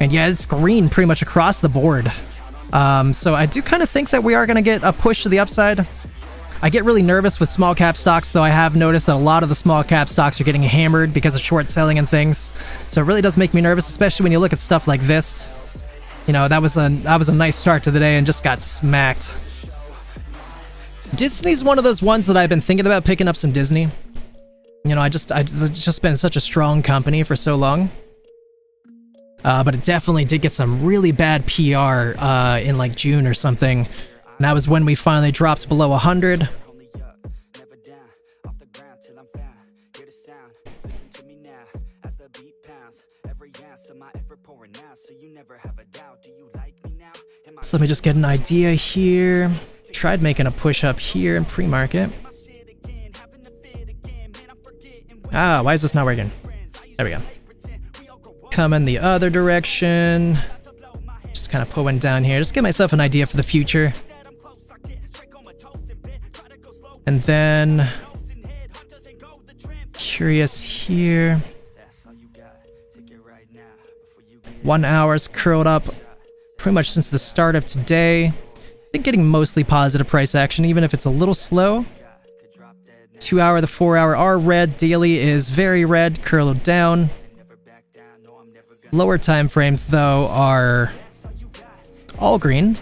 And yeah, it's green pretty much across the board. So I do kind of think that we are going to get a push to the upside. I get really nervous with small cap stocks, though. I have noticed that a lot of the small cap stocks are getting hammered because of short selling and things. So it really does make me nervous, especially when you look at stuff like this. You know, that was a nice start to the day and just got smacked. Disney's one of those ones that I've been thinking about picking up some Disney. You know, it's just been such a strong company for so long. But it definitely did get some really bad PR in like June or something. And that was when we finally dropped below 100. So let me just get an idea here. Tried making a push up here in pre-market. Ah, why is this not working? There we go. Coming the other direction. Just kind of pulling down here. Just give myself an idea for the future. And then... curious here. 1 hour's curled up pretty much since the start of today. I think getting mostly positive price action, even if it's a little slow. 2 hour, the 4 hour are red. Daily is very red, curled down. Lower time frames, though, are all green.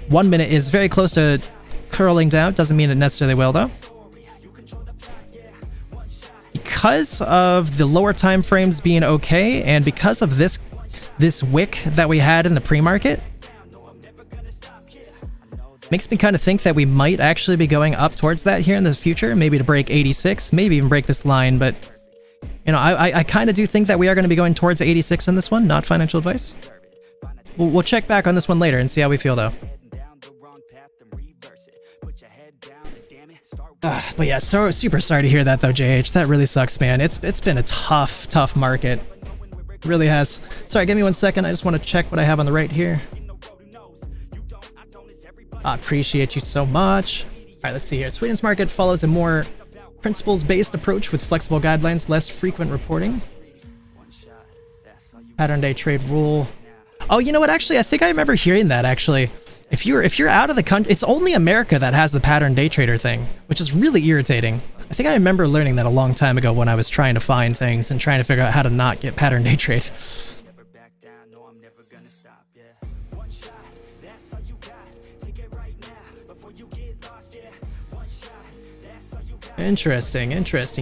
1 minute is very close to curling down. Doesn't mean it necessarily will, though. because of the lower time frames being okay, and because of this wick that we had in the pre-market, makes me kind of think that we might actually be going up towards that here in the future, maybe to break 86, maybe even break this line. But you know, I kind of do think that we are going to be going towards 86 on this one. Not financial advice. We'll check back on this one later and see how we feel though. But yeah, so super sorry to hear that though, JH. That really sucks, man. It's been a tough market. It really has. Sorry, give me 1 second. I just want to check what I have on the right here. I appreciate you so much. All right, let's see here. Sweden's market follows a more principles-based approach with flexible guidelines, less frequent reporting. Pattern day trade rule. Oh, you know what? Actually, I think I remember hearing that. Actually, if you're out of the country, it's only America that has the pattern day trader thing, which is really irritating. I think I remember learning that a long time ago when I was trying to find things and trying to figure out how to not get pattern day trade. Interesting.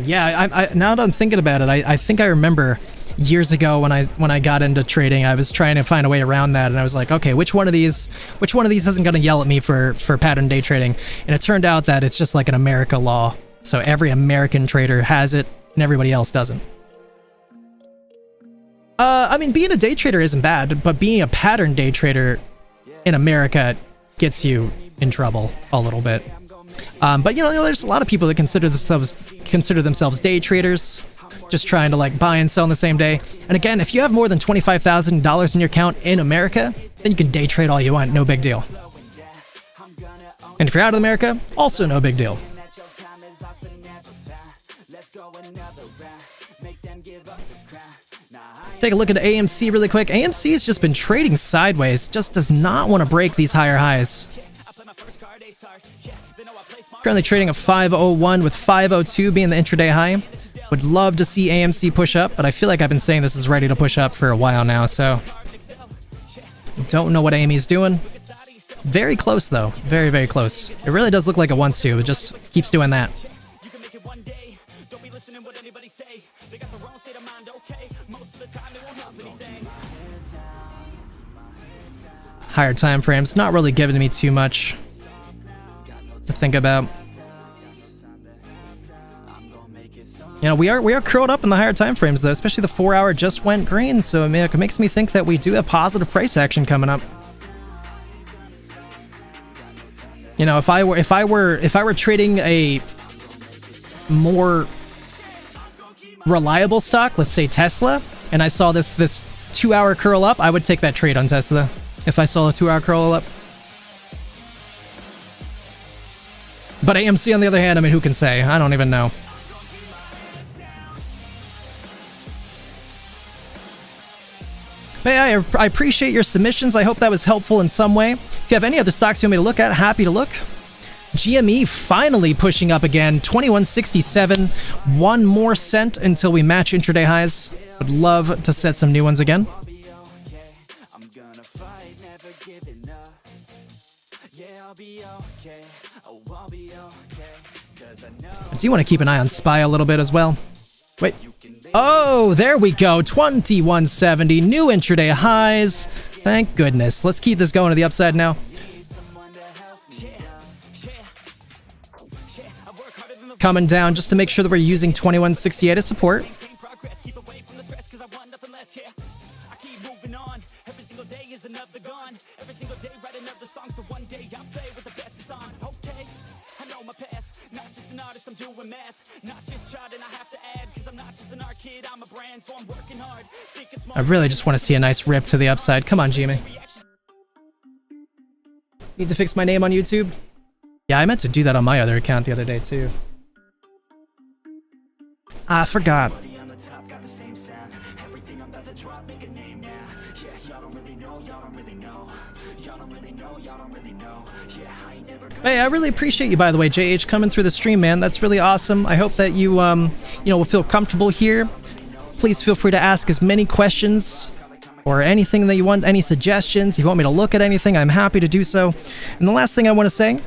Yeah, I now that I'm thinking about it, I think I remember years ago when I got into trading, I was trying to find a way around that, and I was like, okay, which one of these isn't going to yell at me for pattern day trading? And it turned out that it's just like an America law, so every American trader has it and everybody else doesn't. I mean, being a day trader isn't bad, but being a pattern day trader in America gets you in trouble a little bit. But you know, there's a lot of people that consider themselves day traders, just trying to like buy and sell in the same day. And again, if you have more than $25,000 in your account in America, then you can day trade all you want, no big deal. And if you're out of America, also no big deal. Take a look at AMC really quick. AMC has just been trading sideways, just does not want to break these higher highs. Currently trading at 501 with 502 being the intraday high. Would love to see AMC push up, but I feel like I've been saying this is ready to push up for a while now, so don't know what AME's doing. Very close though, very close. It really does look like it wants to, it just keeps doing that. Higher time frames, not really giving me too much to think about. You know, we are curled up in the higher time frames though, especially the 4 hour just went green, so it makes me think that we do have positive price action coming up. You know, if I were trading a more reliable stock, let's say Tesla, and I saw this 2 hour curl up, I would take that trade on Tesla if I saw a 2 hour curl up. But AMC on the other hand, I mean, who can say? I don't even know. But yeah, I appreciate your submissions. I hope that was helpful in some way. If you have any other stocks you want me to look at, happy to look. GME finally pushing up again, 2167. 1 more cent until we match intraday highs. Would love to set some new ones again. I do want to keep an eye on SPY a little bit as well. Wait. Oh, there we go. 2170. New intraday highs. Thank goodness. Let's keep this going to the upside now. Coming down just to make sure that we're using 2168 as support. I really just want to see a nice rip to the upside. Come on, GME. Need to fix my name on YouTube? Yeah, I meant to do that on my other account the other day, too. I forgot. Hey, I really appreciate you, by the way, JH, coming through the stream, man. That's really awesome. I hope that you, will feel comfortable here. Please feel free to ask as many questions or anything that you want, any suggestions. If you want me to look at anything, I'm happy to do so. And the last thing I want to say,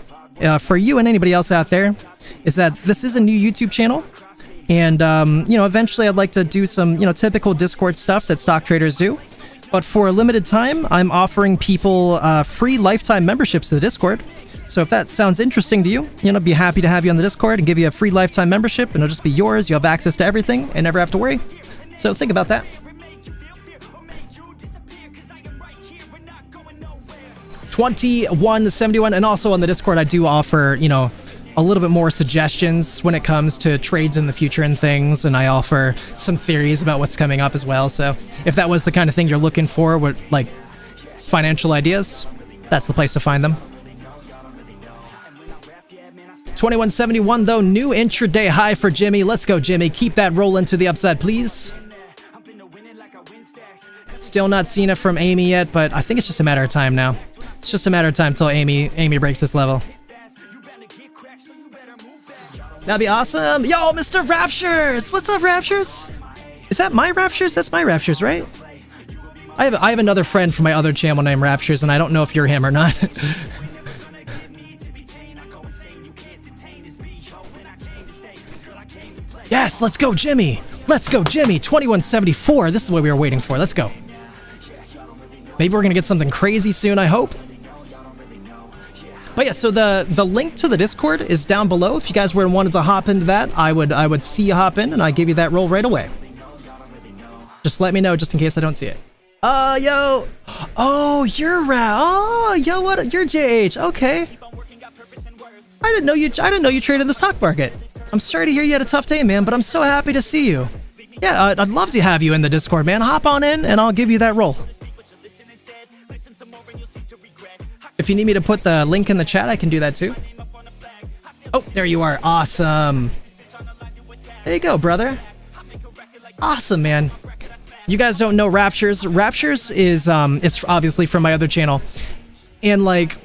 for you and anybody else out there, is that this is a new YouTube channel. And, you know, eventually I'd like to do some, you know, typical Discord stuff that stock traders do. But for a limited time, I'm offering people free lifetime memberships to the Discord. So if that sounds interesting to you, you know, I'd be happy to have you on the Discord and give you a free lifetime membership, and it'll just be yours. You have access to everything and never have to worry. So think about that. 2171, and also on the Discord, I do offer, you know, a little bit more suggestions when it comes to trades in the future and things, and I offer some theories about what's coming up as well. So if that was the kind of thing you're looking for, with like financial ideas, that's the place to find them. 2171 though, new intraday high for Jimmy. Let's go, Jimmy. Keep that rolling to the upside, please. Still not seen it from Amy yet, but I think it's just a matter of time now. It's just a matter of time till Amy breaks this level. That'd be awesome. Yo, Mr. Raptures! What's up, Raptures? Is that my Raptures? That's my Raptures, right? I have another friend from my other channel named Raptures, and I don't know if you're him or not. Yes, let's go, Jimmy. Let's go, Jimmy. 2174. This is what we were waiting for. Let's go. Maybe we're gonna get something crazy soon, I hope. But yeah, so the link to the Discord is down below. If you guys were wanted to hop into that, I would see you hop in, and I give you that role right away. Just let me know, just in case I don't see it. Yo. Oh, you're Oh, yo, what? You're JH. Okay. I didn't know you traded the stock market. I'm sorry to hear you had a tough day, man, but I'm so happy to see you. Yeah, I'd love to have you in the Discord, man. Hop on in, and I'll give you that role. If you need me to put the link in the chat, I can do that too. Oh, there you are. Awesome. There you go, brother. Awesome, man. You guys don't know Raptures. Raptures is it's obviously from my other channel. And like,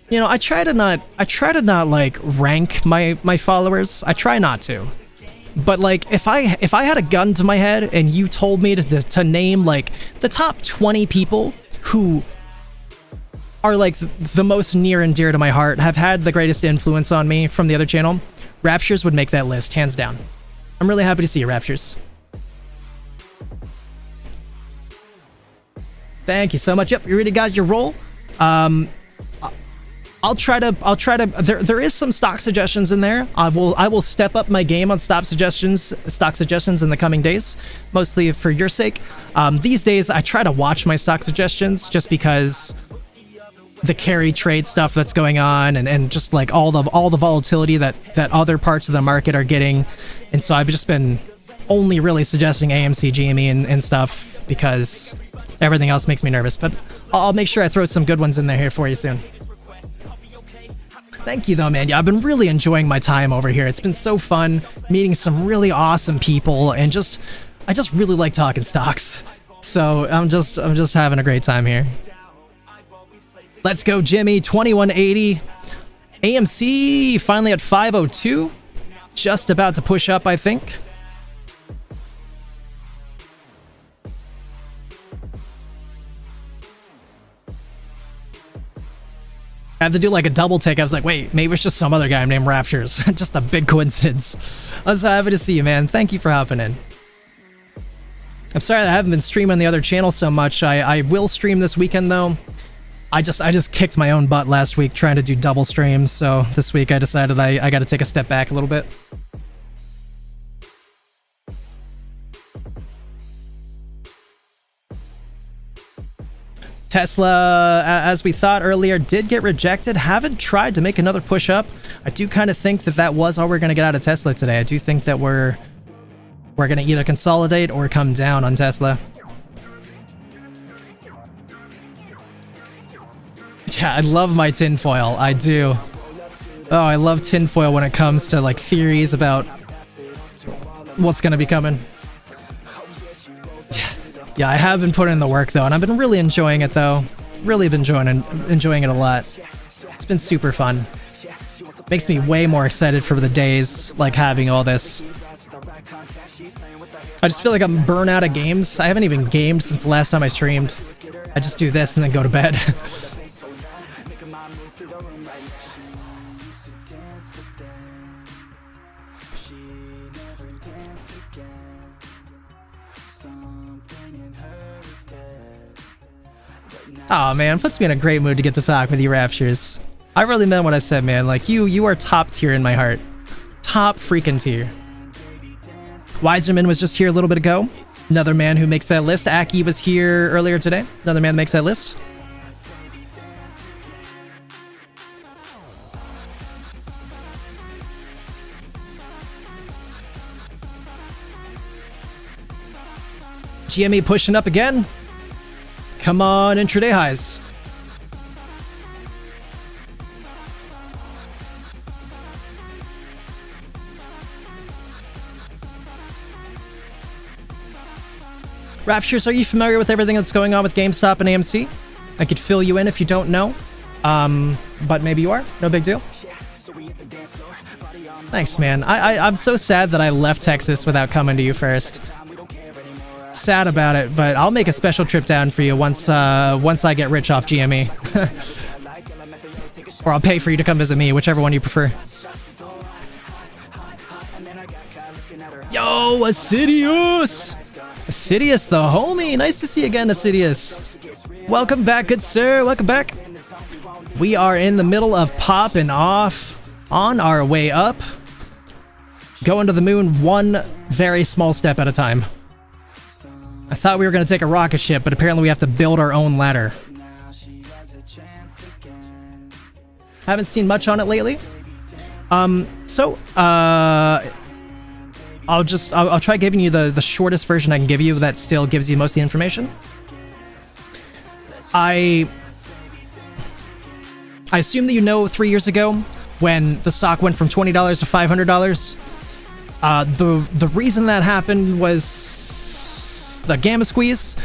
you know, I try to not like rank my followers. I try not to. But like if I had a gun to my head and you told me to name like the top 20 people who are like the most near and dear to my heart, have had the greatest influence on me from the other channel, Raptures would make that list, hands down. I'm really happy to see you, Raptures. Thank you so much. Yep, you already got your role. I'll try to there is some stock suggestions in there. I will step up my game on stock suggestions in the coming days, mostly for your sake. These days I try to watch my stock suggestions just because the carry trade stuff that's going on, and just like all the volatility that other parts of the market are getting. And so I've just been only really suggesting AMC, GME and stuff because everything else makes me nervous. But I'll make sure I throw some good ones in there here for you soon. Thank you though, man. Yeah, I've been really enjoying my time over here. It's been so fun meeting some really awesome people, and I just really like talking stocks. So I'm just having a great time here. Let's go, Jimmy. 2180. AMC finally at 502. Just about to push up, I think. I had to do like a double take. I was like, wait, maybe it's just some other guy named Raptures. Just a big coincidence. I was so happy to see you, man. Thank you for hopping in. I'm sorry I haven't been streaming the other channel so much. I will stream this weekend though. I just kicked my own butt last week trying to do double streams, so this week I decided I got to take a step back a little bit. Tesla, as we thought earlier, did get rejected. Haven't tried to make another push up. I do kind of think that was all we're going to get out of Tesla today. I do think that we're going to either consolidate or come down on Tesla. Yeah, I love my tinfoil. I do. Oh, I love tinfoil when it comes to like theories about what's going to be coming. Yeah, I have been putting in the work though, and I've been really enjoying it though. Really been enjoying it a lot. It's been super fun. Makes me way more excited for the days like having all this. I just feel like I'm burnt out of games. I haven't even gamed since the last time I streamed. I just do this and then go to bed. Oh man, puts me in a great mood to get to talk with you, Raptures. I really meant what I said, man. Like, you are top tier in my heart. Top freaking tier. Weiserman was just here a little bit ago. Another man who makes that list. Aki was here earlier today. Another man that makes that list. GME pushing up again. Come on, intraday highs. Raptures, are you familiar with everything that's going on with GameStop and AMC? I could fill you in if you don't know. But maybe you are. No big deal. Thanks, man. I'm so sad that I left Texas without coming to you first. Sad about it, but I'll make a special trip down for you once I get rich off GME. Or I'll pay for you to come visit me, whichever one you prefer. Yo, Assidious! Assidious the homie! Nice to see you again, Assidious. Welcome back, good sir. Welcome back. We are in the middle of popping off, on our way up. Going to the moon one very small step at a time. I thought we were going to take a rocket ship, but apparently we have to build our own ladder. Haven't seen much on it lately. I'll try giving you the shortest version I can give you that still gives you most of the information. I assume that you know 3 years ago when the stock went from $20 to $500. The reason that happened was the gamma squeeze.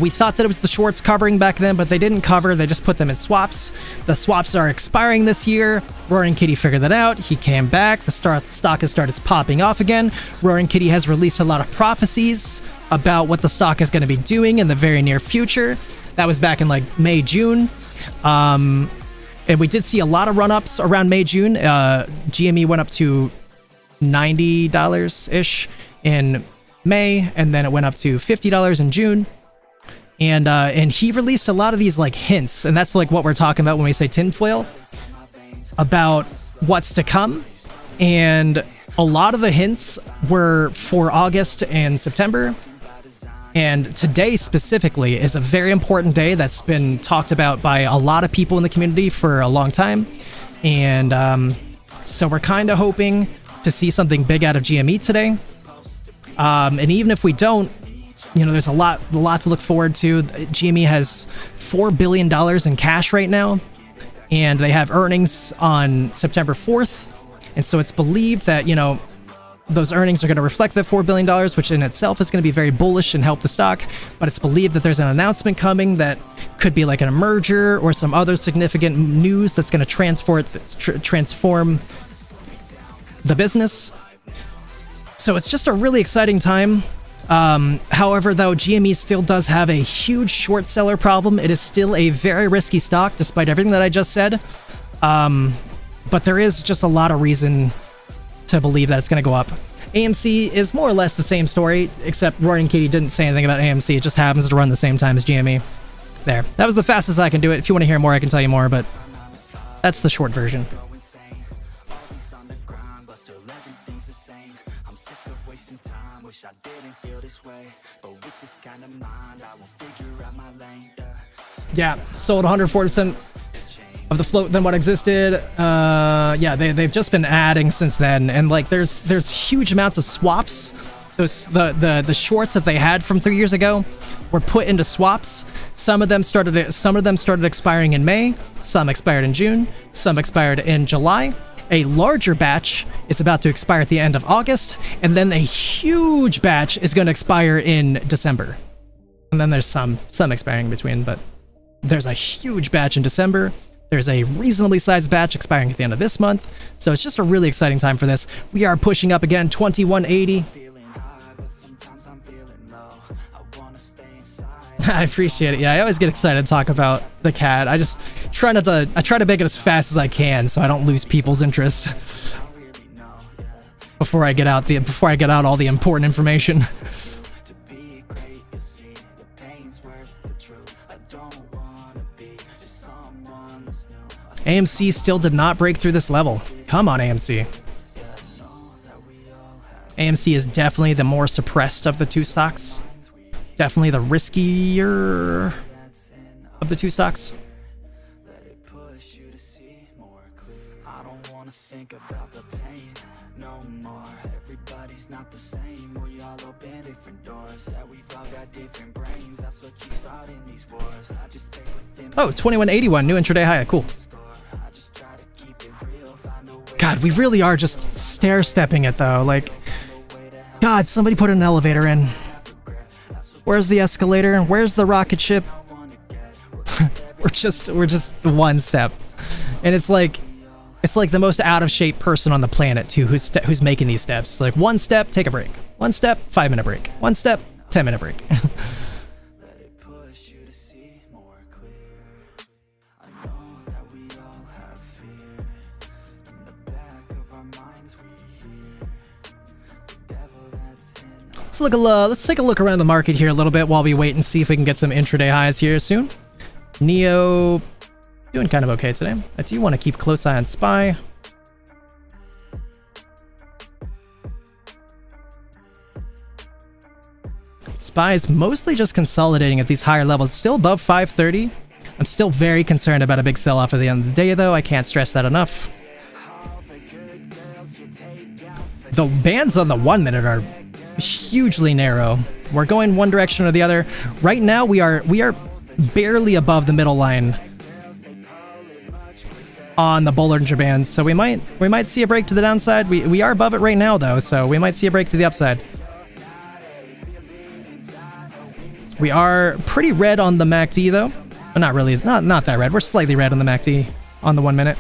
We thought that it was the shorts covering back then, but they didn't cover. They just put them in swaps. The swaps are expiring this year. Roaring Kitty figured that out. He came back. The stock has started popping off again. Roaring Kitty has released a lot of prophecies about what the stock is going to be doing in the very near future. That was back in like May, June. And we did see a lot of run-ups around May, June. GME went up to $90-ish in May, and then it went up to $50 in June. And he released a lot of these like hints, and that's like what we're talking about when we say tinfoil, about what's to come. And a lot of the hints were for August and September. And today specifically is a very important day that's been talked about by a lot of people in the community for a long time. And so we're kind of hoping to see something big out of GME today. And even if we don't, you know, there's a lot to look forward to. GME has $4 billion in cash right now, and they have earnings on September 4th. And so it's believed that, you know, those earnings are going to reflect that $4 billion, which in itself is going to be very bullish and help the stock. But it's believed that there's an announcement coming that could be like a merger or some other significant news that's going to transform the business. So it's just a really exciting time. However, though, GME still does have a huge short seller problem. It is still a very risky stock, despite everything that I just said. But there is just a lot of reason to believe that it's going to go up. AMC is more or less the same story, except Roaring Kitty didn't say anything about AMC. It just happens to run the same time as GME. There. That was the fastest I can do it. If you want to hear more, I can tell you more, but that's the short version. Yeah, sold 140% of the float than what existed. Yeah, they've just been adding since then, and like there's huge amounts of swaps. Those the shorts that they had from 3 years ago were put into swaps. Some of them started expiring in May, some expired in June, some expired in July. A larger batch is about to expire at the end of August, and then a huge batch is going to expire in December. And then there's some expiring in between, but there's a huge batch in December. There's a reasonably sized batch expiring at the end of this month. So it's just a really exciting time for this. We are pushing up again, 2180. I appreciate it. Yeah, I always get excited to talk about the cat. I just try to make it as fast as I can so I don't lose people's interest before I get out all the important information. AMC still did not break through this level. Come on, AMC. AMC is definitely the more suppressed of the two stocks. Definitely the riskier of the two stocks. I don't wanna think about the pain no more. Everybody's not the same. We all open different doors. Yeah, we've all got different brains. That's what keeps starting these wars. I just stay within. Oh, 2181, new intraday high. Cool. God, we really are just stair-stepping it though. Like, God, somebody put an elevator in. Where's the escalator? Where's the rocket ship? we're just one step, and it's like the most out of shape person on the planet too, who's making these steps. Like, one step, take a break. One step, 5-minute break. One step, 10-minute break. Let's take a look around the market here a little bit while we wait and see if we can get some intraday highs here soon. Neo doing kind of okay today. I do want to keep a close eye on SPY. SPY is mostly just consolidating at these higher levels, still above 530. I'm still very concerned about a big sell-off at the end of the day, though. I can't stress that enough. The bands on the 1 minute are hugely narrow. We're going one direction or the other. Right now, we are barely above the middle line on the Bollinger Bands, so we might see a break to the downside. We are above it right now, though, so we might see a break to the upside. We are pretty red on the MACD, though. But not really, not that red. We're slightly red on the MACD on the 1 minute.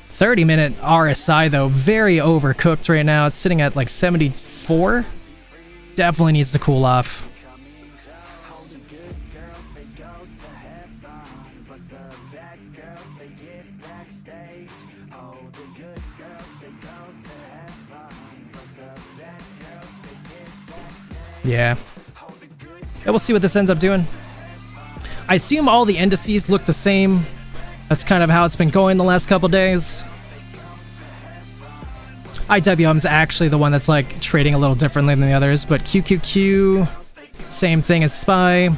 30-minute RSI, though, very overcooked right now. It's sitting at like 74. Definitely needs to cool off. Yeah, we'll see what this ends up doing. I assume all the indices look the same. That's kind of how it's been going the last couple days. IWM's actually the one that's like trading a little differently than the others, but QQQ, same thing as SPY.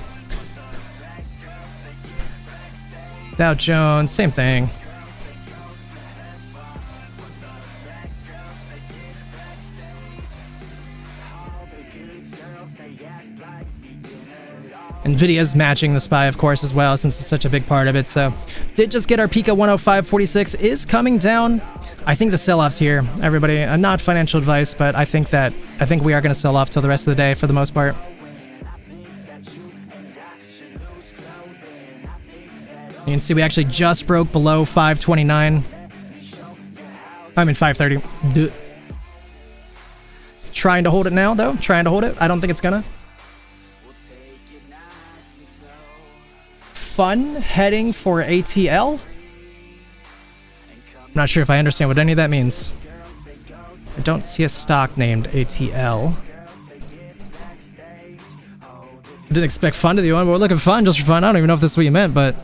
Dow Jones, same thing. Nvidia's matching the SPY, of course, as well, since it's such a big part of it. So, did just get our peak at 105.46, is coming down. I think the sell-off's here, everybody. Not financial advice, but I think we are going to sell off till the rest of the day for the most part. You can see we actually just broke below 529. I mean 530. Trying to hold it now, though. Trying to hold it. I don't think it's gonna. Fun heading for ATL. I'm not sure if I understand what any of that means. I don't see a stock named ATL. I didn't expect fun to be one, but we're looking fun just for fun. I don't even know if this is what you meant, but...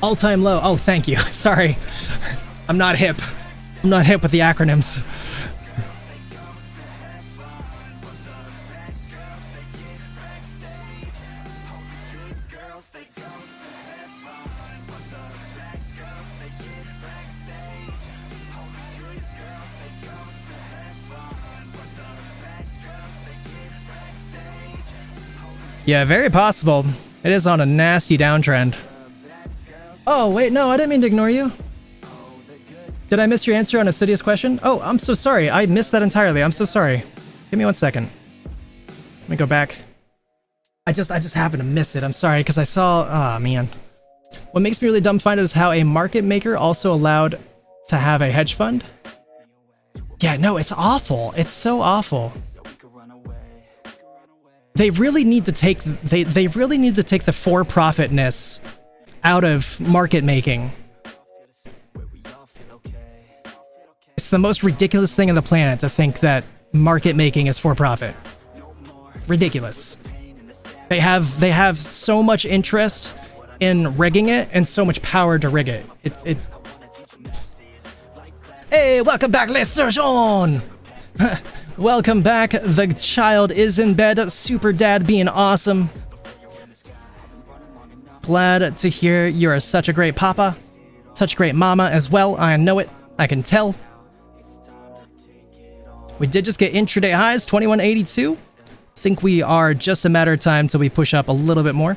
all-time low. Oh, thank you. Sorry. I'm not hip. I'm not hip with the acronyms. Yeah, very possible. It is on a nasty downtrend. Oh, wait, no, I didn't mean to ignore you. Did I miss your answer on Assiduous question? Oh, I'm so sorry. I missed that entirely. I'm so sorry. Give me 1 second. Let me go back. I just happened to miss it. I'm sorry, because I saw... ah, man. What makes me really dumbfounded is how a market maker also allowed to have a hedge fund. Yeah, no, it's awful. It's so awful. They really need to take they really need to take the for-profitness out of market making. It's the most ridiculous thing on the planet to think that market making is for profit. ridiculous. They have so much interest in rigging it and so much power to rig it. Hey, welcome back, Les Surgeons! Welcome back. The child is in bed. Super dad being awesome. Glad to hear you are such a great papa. Such a great mama as well. I know it. I can tell. We did just get intraday highs, 2182. Think we are just a matter of time till we push up a little bit more.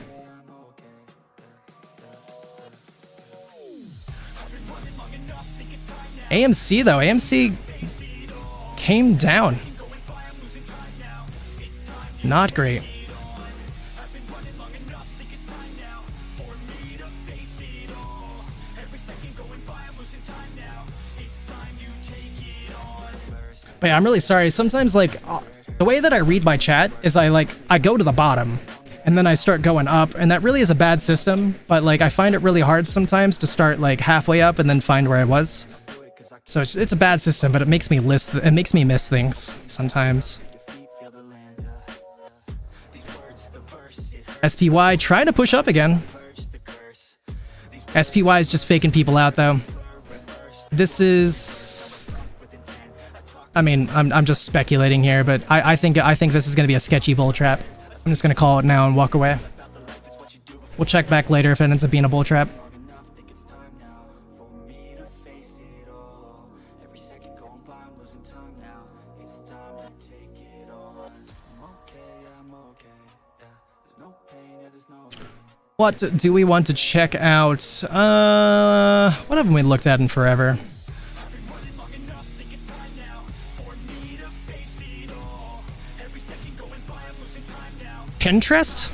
AMC though, AMC came down. Not great. But yeah, I'm really sorry. Sometimes, like, the way that I read my chat is I go to the bottom and then I start going up, and that really is a bad system. But like, I find it really hard sometimes to start like halfway up and then find where I was. So it's a bad system, but it makes me miss things sometimes. SPY trying to push up again. SPY is just faking people out though. This is, I mean, I'm just speculating here, but I think this is gonna be a sketchy bull trap. I'm just gonna call it now and walk away. We'll check back later if it ends up being a bull trap. What do we want to check out? What haven't we looked at in forever? Pinterest?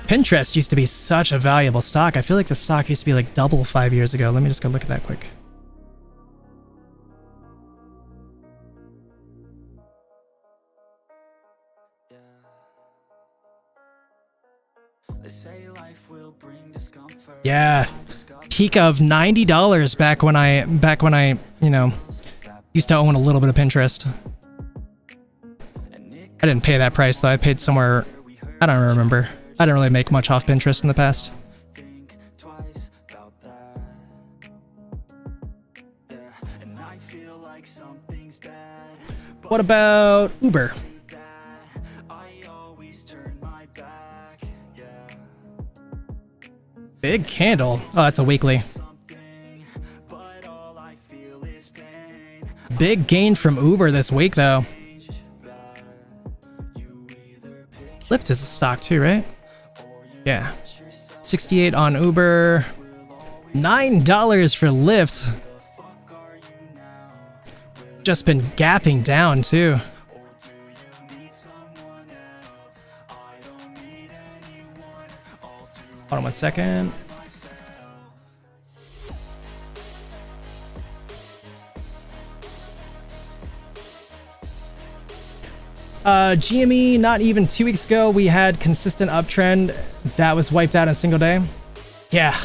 Pinterest used to be such a valuable stock. I feel like the stock used to be like double 5 years ago. Let me just go look at that quick. Yeah, peak of $90 back when I, you know, used to own a little bit of Pinterest. I didn't pay that price though. I paid somewhere, I don't remember. I didn't really make much off Pinterest in the past. What about Uber? Big candle. Oh, that's a weekly. Big gain from Uber this week, though. Lyft is a stock too, right? Yeah. 68 on Uber. $9 for Lyft. Just been gapping down too. Hold on 1 second. GME, not even 2 weeks ago, we had consistent uptrend that was wiped out in a single day. Yeah.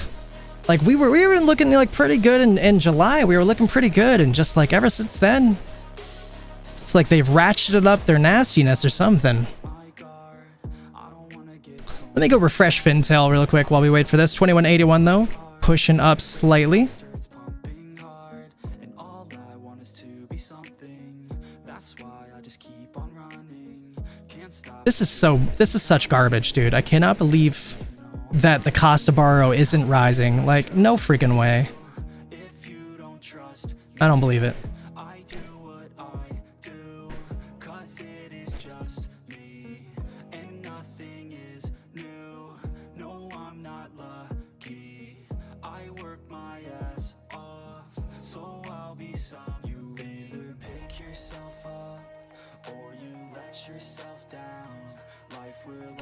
Like we were looking like pretty good in July. We were looking pretty good, and just like ever since then, it's like they've ratcheted up their nastiness or something. Let me go refresh Fintel real quick while we wait for this. 2181 though, pushing up slightly. This is such garbage, dude. I cannot believe that the cost to borrow isn't rising. Like, no freaking way. I don't believe it.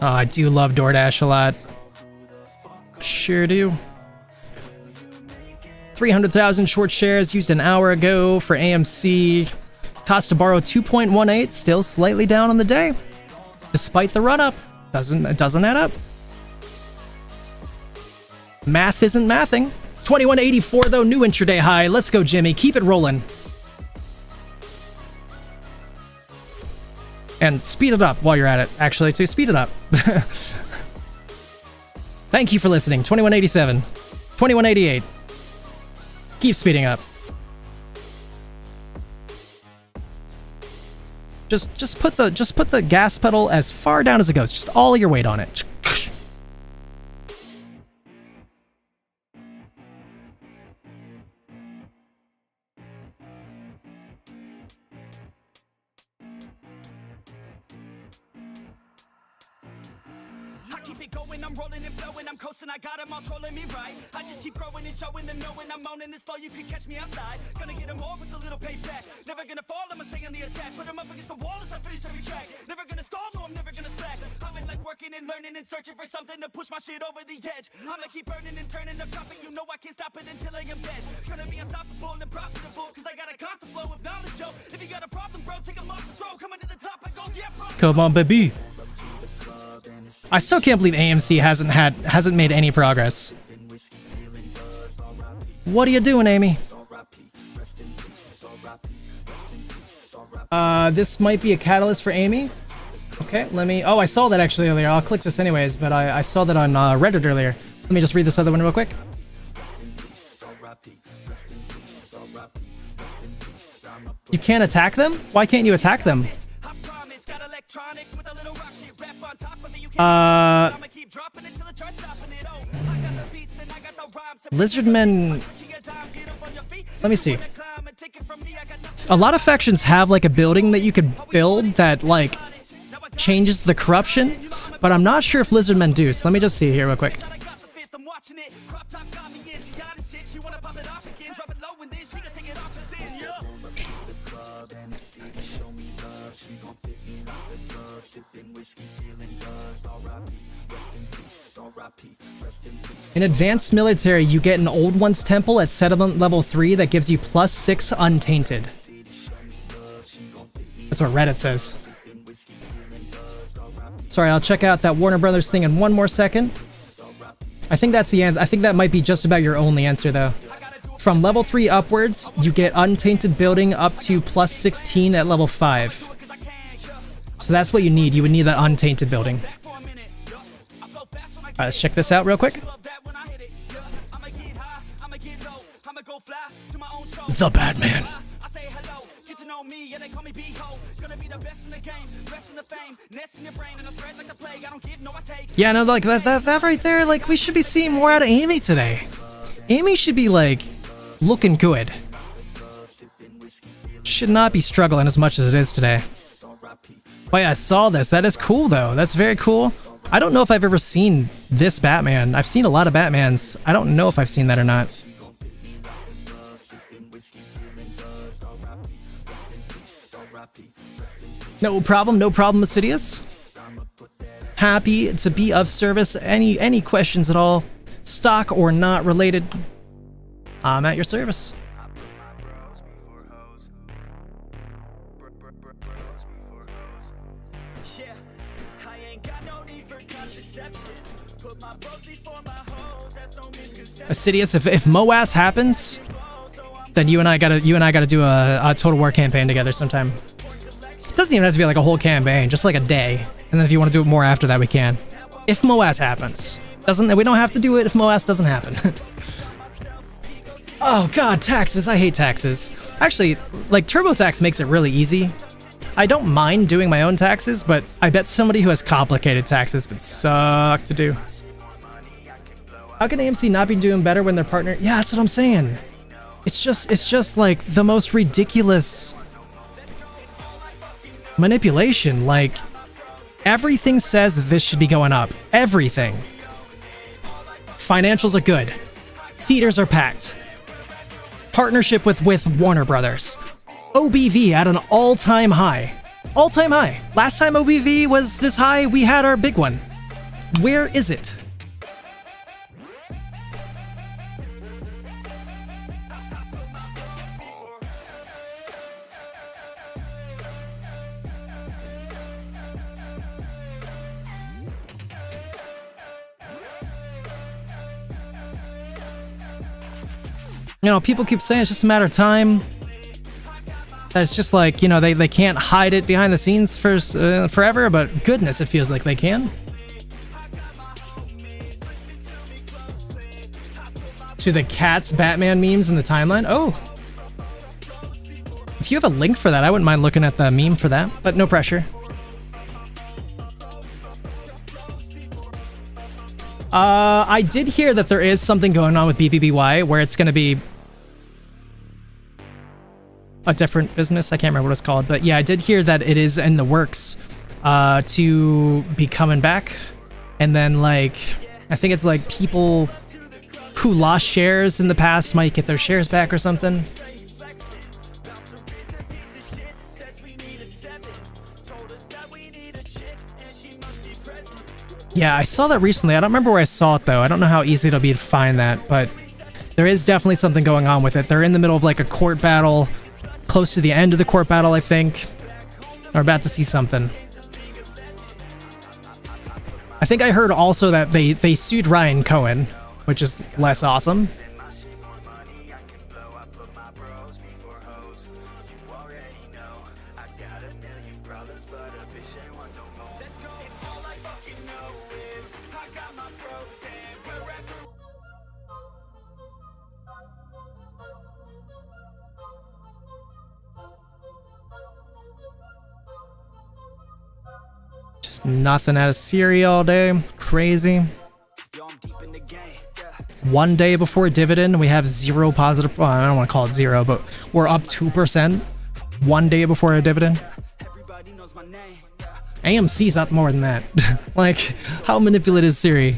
Oh, I do love DoorDash a lot. Sure do. 300,000 short shares used an hour ago for AMC. Cost to borrow 2.18, still slightly down on the day. Despite the run up. It doesn't add up. Math isn't mathing. 2184 though, new intraday high. Let's go, Jimmy. Keep it rolling. And speed it up while you're at it, actually, too. Speed it up. Thank you for listening. 2187. 2188. Keep speeding up. Just put the gas pedal as far down as it goes. Just all your weight on it. I'm rolling and flowing, I'm coasting, I got them all trolling me right. I just keep growing and showing them, knowing I'm owning this flow, you can catch me outside. Gonna get them all with a little payback. Never gonna fall, I'ma stay on the attack. Put them up against the wall as I finish every track. Never gonna stall, no, I'm never gonna slack. I've been like working and learning and searching for something to push my shit over the edge. I'ma keep burning and turning up profit, you know I can't stop it until I am dead. Gonna be unstoppable and profitable, cause I got a constant flow of knowledge, yo. If you got a problem, bro, take them off the throw. Coming to the top, I go, yeah, bro. Come on, baby. I still can't believe AMC hasn't made any progress. What are you doing, Amy? This might be a catalyst for Amy. Okay, let me... Oh, I saw that actually earlier. I'll click this anyways, but I saw that on Reddit earlier. Let me just read this other one real quick. You can't attack them? Why can't you attack them? Lizardmen... Let me see. A lot of factions have like a building that you could build that like changes the corruption, but I'm not sure if Lizardmen do, so let me just see here real quick. In advanced military, you get an old one's temple at settlement level 3 that gives you +6 untainted. That's what Reddit says. Sorry, I'll check out that Warner Brothers thing in one more second. I think that's the answer. I think that might be just about your only answer, though. From level 3 upwards, you get untainted building up to +16 at level 5. So that's what you need. You would need that untainted building. Let's check this out real quick. The Batman. Yeah, no, like that right there, like we should be seeing more out of Amy today. Amy should be like looking good. Should not be struggling as much as it is today. Oh yeah, I saw this. That is cool though. That's very cool. I don't know if I've ever seen this Batman. I've seen a lot of Batmans. I don't know if I've seen that or not. No problem, Assidious. Happy to be of service. Any questions at all, stock or not related, I'm at your service. Assidious, if MOAS happens, then you and I gotta do a Total War campaign together sometime. It doesn't even have to be like a whole campaign, just like a day. And then if you want to do it more after that, we can. If MOAS happens. We don't have to do it if MOAS doesn't happen. Oh god, taxes. I hate taxes. Actually, like TurboTax makes it really easy. I don't mind doing my own taxes, but I bet somebody who has complicated taxes would suck to do. How can AMC not be doing better when their partner... Yeah, that's what I'm saying. It's just like the most ridiculous manipulation. Like, everything says that this should be going up. Everything. Financials are good. Theaters are packed. Partnership with Warner Brothers. OBV at an all-time high. All-time high. Last time OBV was this high, we had our big one. Where is it? You know, people keep saying it's just a matter of time. It's just like, you know, they can't hide it behind the scenes for forever, but goodness, it feels like they can. To the Cats Batman memes in the timeline. Oh. If you have a link for that, I wouldn't mind looking at the meme for that, but no pressure. I did hear that there is something going on with BBBY where it's going to be a different business. I can't remember what it's called, but yeah, I did hear that it is in the works to be coming back. And then, like, I think it's like people who lost shares in the past might get their shares back or something. Yeah, I saw that recently. I don't remember where I saw it, though. I don't know how easy it'll be to find that, but there is definitely something going on with it. They're in the middle of, like, a court battle, close to the end of the court battle, I think. We're about to see something. I think I heard also that they sued Ryan Cohen, which is less awesome. Just nothing out of Siri all day. Crazy. One day before dividend, we have zero positive. Well, I don't want to call it zero, but we're up 2%. One day before a dividend. AMC's up more than that. Like, how manipulative is Siri?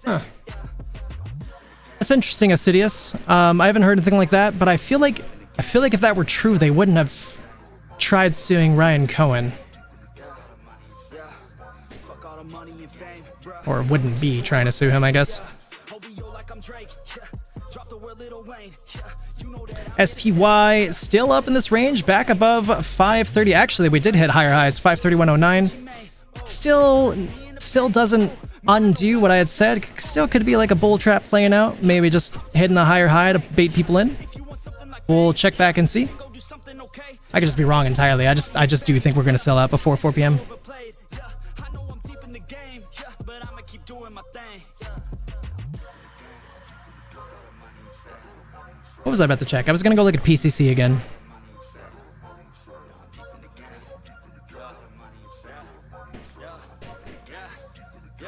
Huh. That's interesting, Assidious. I haven't heard anything like that, but I feel like if that were true, they wouldn't have tried suing Ryan Cohen. Or wouldn't be trying to sue him, I guess. SPY still up in this range, back above 530. Actually, we did hit higher highs, 531.09. Still doesn't undo what I had said. Still could be like a bull trap playing out. Maybe just hitting a higher high to bait people in. We'll check back and see. I could just be wrong entirely. I just do think we're gonna sell out before 4 p.m. What was I about to check? I was gonna go look at PCC again.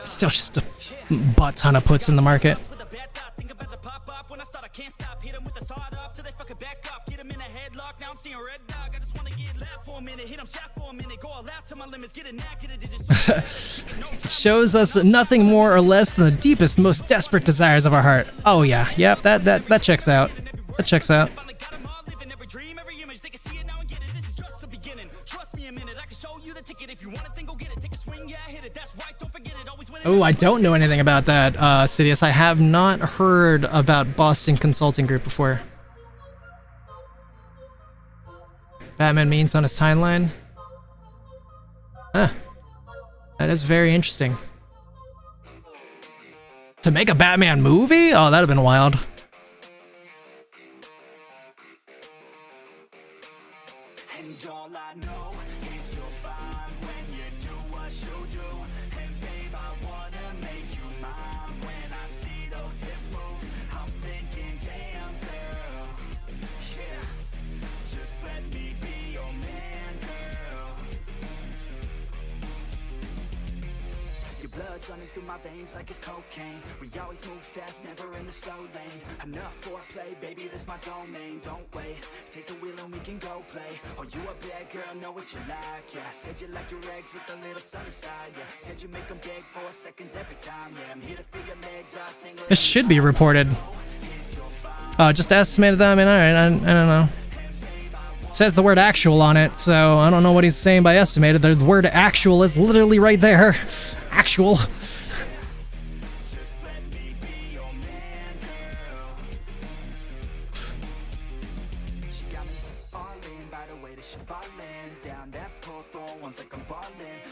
Still just a butt ton of puts in the market. It shows us nothing more or less than the deepest, most desperate desires of our heart. Oh yeah, yep, that checks out. That checks out. Oh, I don't know anything about that, Sidious. I have not heard about Boston Consulting Group before. Batman memes on his timeline. Huh. That is very interesting. To make a Batman movie? Oh, that'd have been wild. Running through my veins like it's cocaine. We always move fast, never in the slow lane. Enough foreplay, baby, this my domain. Don't wait, take the wheel and we can go play. Oh, you a bad girl, know what you like, yeah. Said you like your eggs with a little sunny side, yeah. Said you make them beg 4 seconds every time, yeah. I'm here to feel your legs out, tingle. This should be reported. Oh, just estimated that. I mean, alright, I don't know. It says the word actual on it, so I don't know what he's saying by estimated. The word actual is literally right there. Actual. down that pole, throwing ones like I'm ballin'.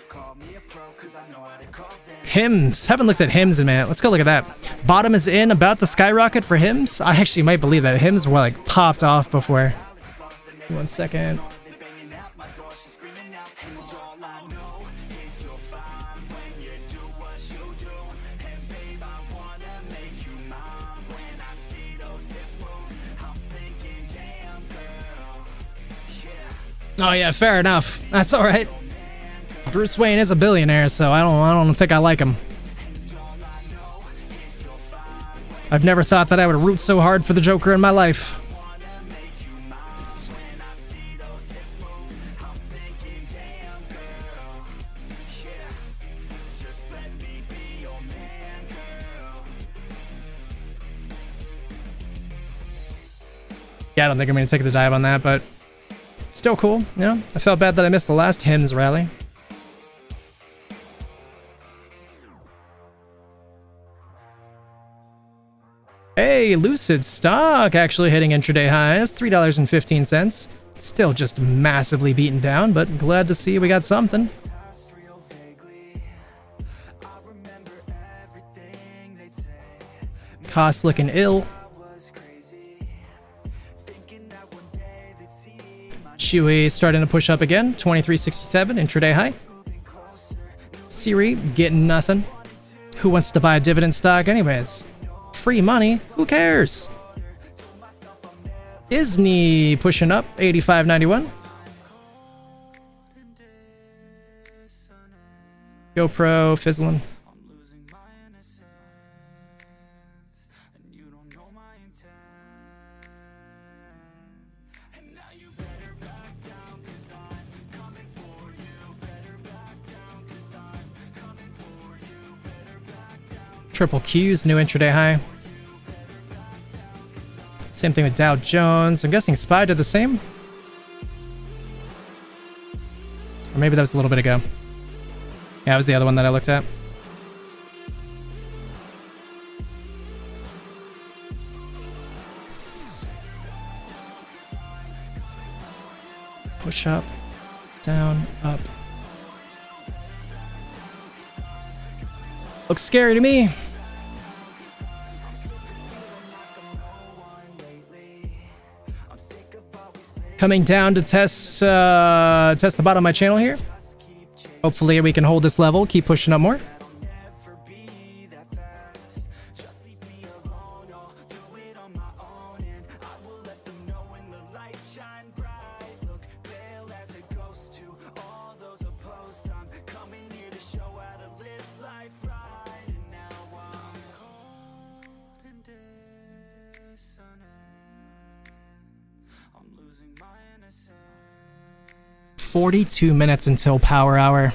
Call me a pro, cause I know how to call them. Hymns. Haven't looked at hymns in a minute. Let's go look at that. Bottom is in, about to skyrocket for hymns. I actually might believe that hymns were like popped off before. 1 second. Oh yeah, fair enough. That's all right. Bruce Wayne is a billionaire, so I don't think I like him. I've never thought that I would root so hard for the Joker in my life. Yeah, I don't think I'm going to take the dive on that, but still cool. Yeah, I felt bad that I missed the last hymns rally. Hey, Lucid stock actually hitting intraday highs, $3.15. Still just massively beaten down, but glad to see we got something. Cost looking ill. Chewy starting to push up again, 23.67 intraday high. Siri getting nothing. Who wants to buy a dividend stock anyways? Free money, who cares? Disney pushing up, 85.91. GoPro fizzling. Triple Q's, new intraday high. Same thing with Dow Jones. I'm guessing SPY did the same? Or maybe that was a little bit ago. Yeah, that was the other one that I looked at. Push up, down, up. Looks scary to me. Coming down to test the bottom of my channel here. Hopefully we can hold this level, keep pushing up more. I'm losing my innocence. 42 minutes until power hour.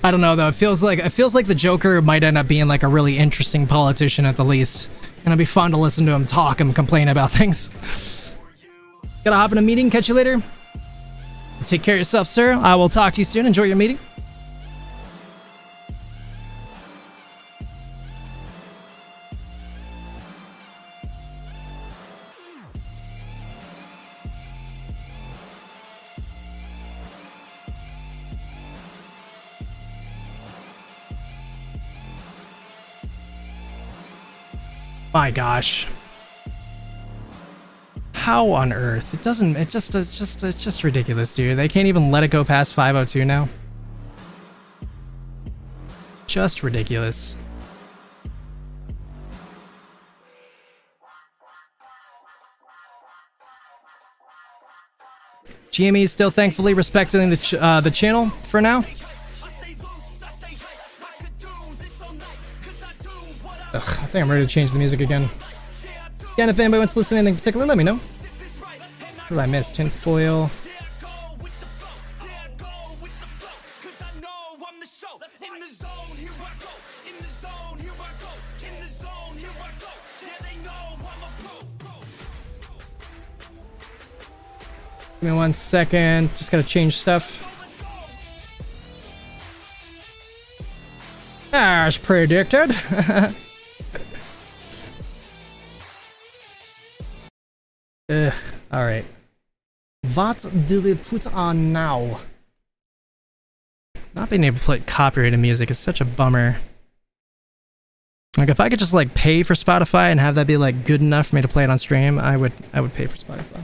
I don't know though. It feels like the Joker might end up being like a really interesting politician at the least. And it'd be fun to listen to him talk and complain about things. Gotta hop in a meeting. Catch you later. Take care of yourself, sir. I will talk to you soon. Enjoy your meeting. My gosh. How on earth? It's just ridiculous, dude. They can't even let it go past 502 now. Just ridiculous. GME is still thankfully respecting the channel for now. Ugh, I think I'm ready to change the music again. Again, if anybody wants to listen to anything in particular, let me know. What did I miss? Tinfoil. Give me 1 second. Just gotta change stuff. As predicted. Ugh. All right. What do we put on now? Not being able to play copyrighted music is such a bummer. Like, if I could just like pay for Spotify and have that be like good enough for me to play it on stream, I would pay for Spotify.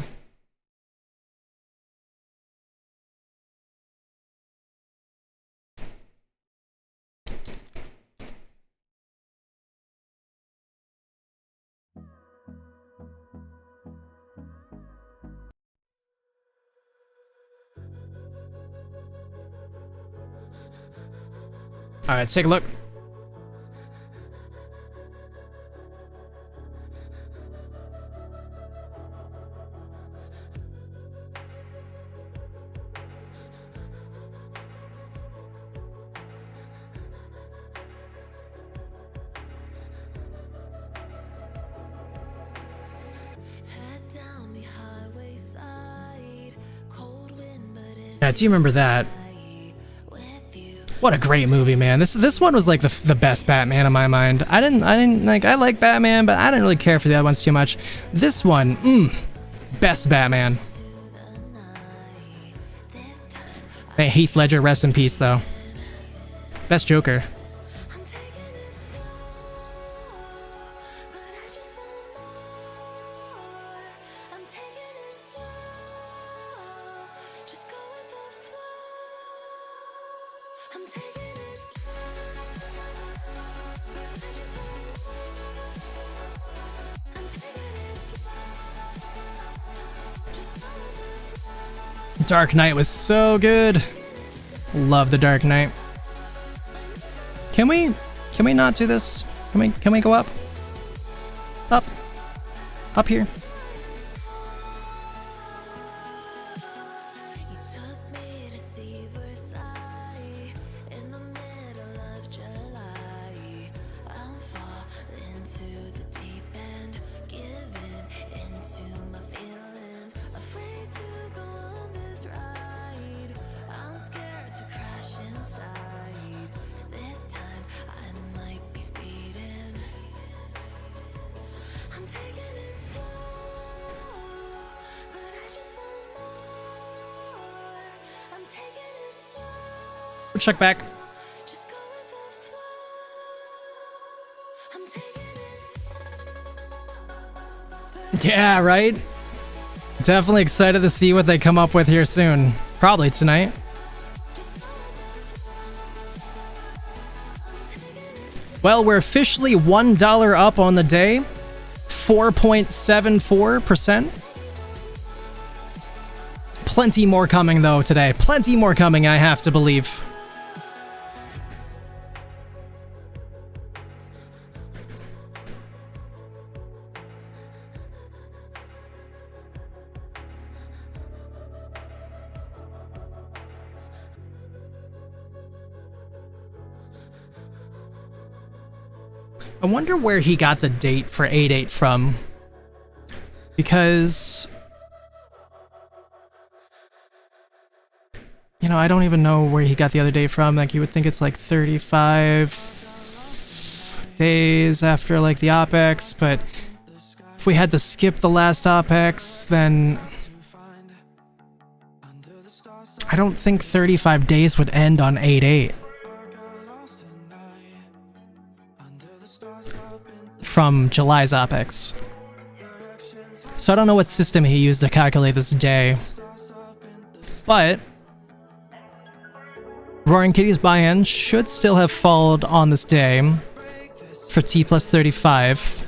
All right, let's take a look. Yeah, do you remember that? What a great movie, man. This one was like the best Batman in my mind. I didn't like, I like Batman, but I didn't really care for the other ones too much. This one, best Batman. Hey, Heath Ledger, rest in peace though. Best Joker. Dark Knight was so good. Love the Dark Knight. Can we not do this? Can we go up? Up here. Check back. Yeah, right? Definitely excited to see what they come up with here soon. Probably tonight. Well, we're officially $1 up on the day. 4.74%. Plenty more coming though today. Plenty more coming, I have to believe. I wonder where he got the date for 8/8 from. Because, you know, I don't even know where he got the other date from. Like, you would think it's like 35 days after like the OPEX, but if we had to skip the last OPEX, then I don't think 35 days would end on 8/8. From July's OPEX. So I don't know what system he used to calculate this day. But Roaring Kitty's buy-in should still have followed on this day for T plus 35.